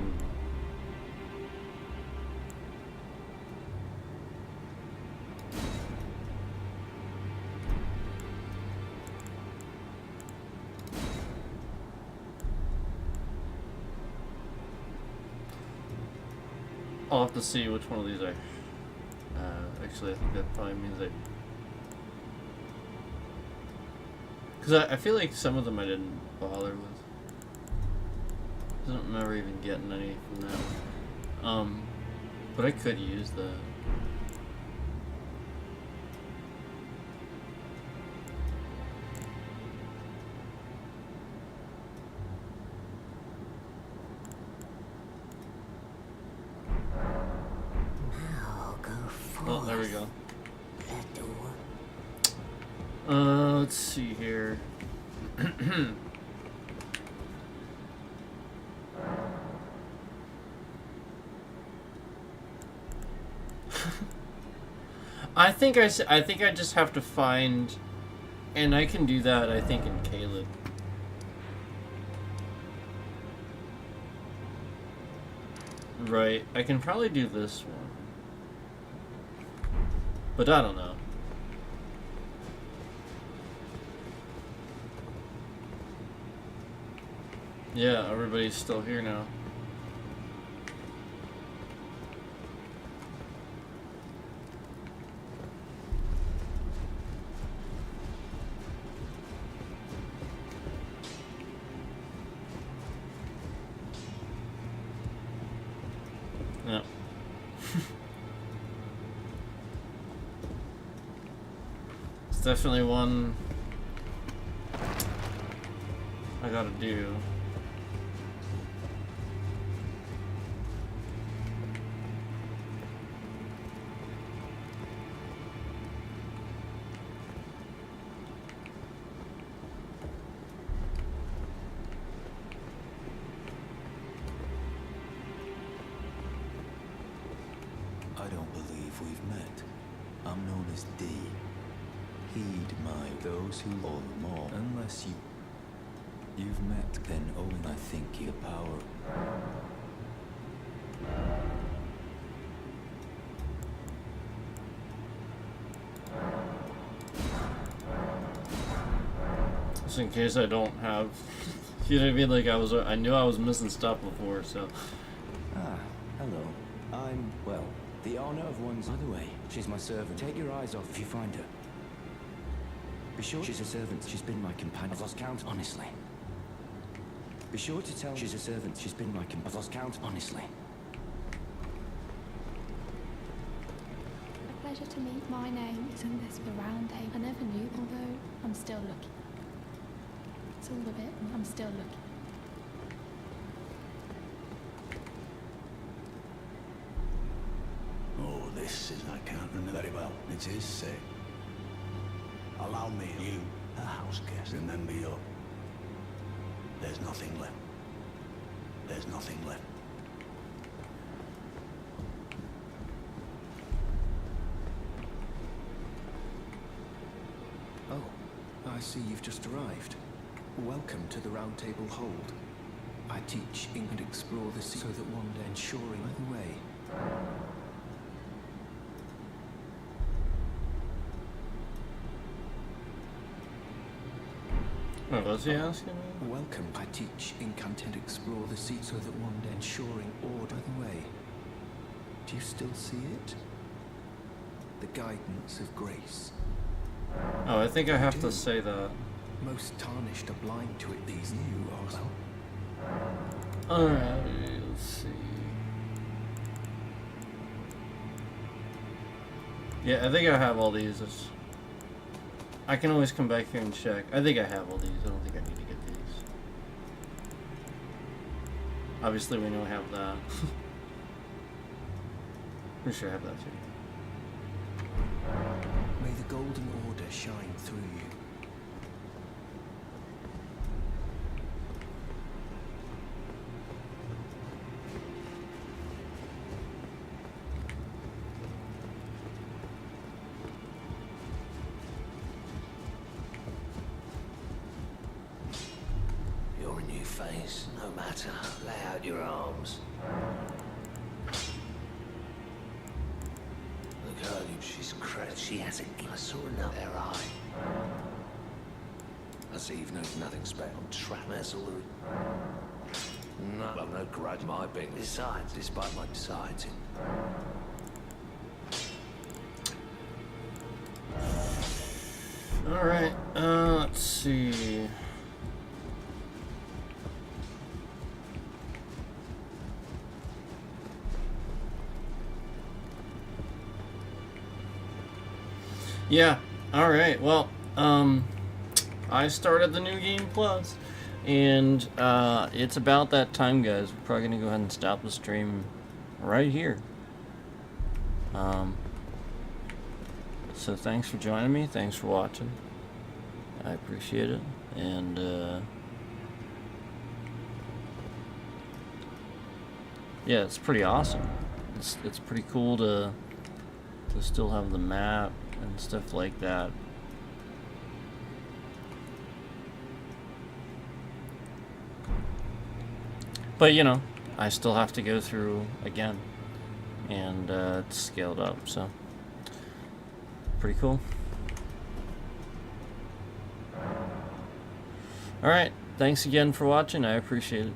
I'll have to see which one of these I actually, I think that probably means because I feel like some of them I didn't bother with. I don't remember even getting any from that. But I could use that. Oh, there we go. Let's see here. I think I just have to find, and I can do that. I think in Caleb. Right. I can probably do this one. But I don't know. Yeah, everybody's still here now. Yeah. It's definitely one I gotta do. I don't believe we've met. I'm known as D. Heed my those who all more. Unless you've met, then Owen, I think your power. Just in case I don't have, you know what I mean? Like I knew I was missing stuff before, so. Ah, hello. I'm, well, the honor of one's... By the way, she's my servant. Take your eyes off if you find her. Be sure she's a servant. She's been my companion. I've lost count, honestly. Be sure to tell she's a servant. She's been my companion. I've lost count, honestly. A pleasure to meet. My name isn't this the round table. I never knew, although I'm still looking. It's all of it. I'm still looking. Oh, this is, I can't remember very well. It is sick. Allow me, you, a house guest, remember your... There's nothing left. There's nothing left. Oh, I see you've just arrived. Welcome to the Round Table Hold. I teach and explore the sea so that one day ensuring the way. What was he asking me? Welcome. I teach and explore the sea so that one day ensuring order the way. Do you still see it? The guidance of grace. Oh, I think I have to say that. Most tarnished are blind to it. These new are well. Alright, let's see. Yeah, I think I have all these. I can always come back here and check. I think I have all these. I don't think I need to get these. Obviously, we know I have that. Pretty sure I have that too. May the golden order shine through you. You're a new face, no matter. Lay out your arms. Look at her, she's crazy. She has a... I saw enough there, eye. I see you've nothing special. Trap messel. No, well, no grudge my being. Besides, despite my besides it. Alright, let's see. Yeah, alright, well, I started the New Game Plus, and it's about that time, guys. We're probably gonna go ahead and stop the stream right here. So thanks for joining me, thanks for watching. I appreciate it, and yeah, it's pretty awesome. It's pretty cool to still have the map and stuff like that. But you know, I still have to go through again, and it's scaled up, so pretty cool. Alright, thanks again for watching, I appreciate it.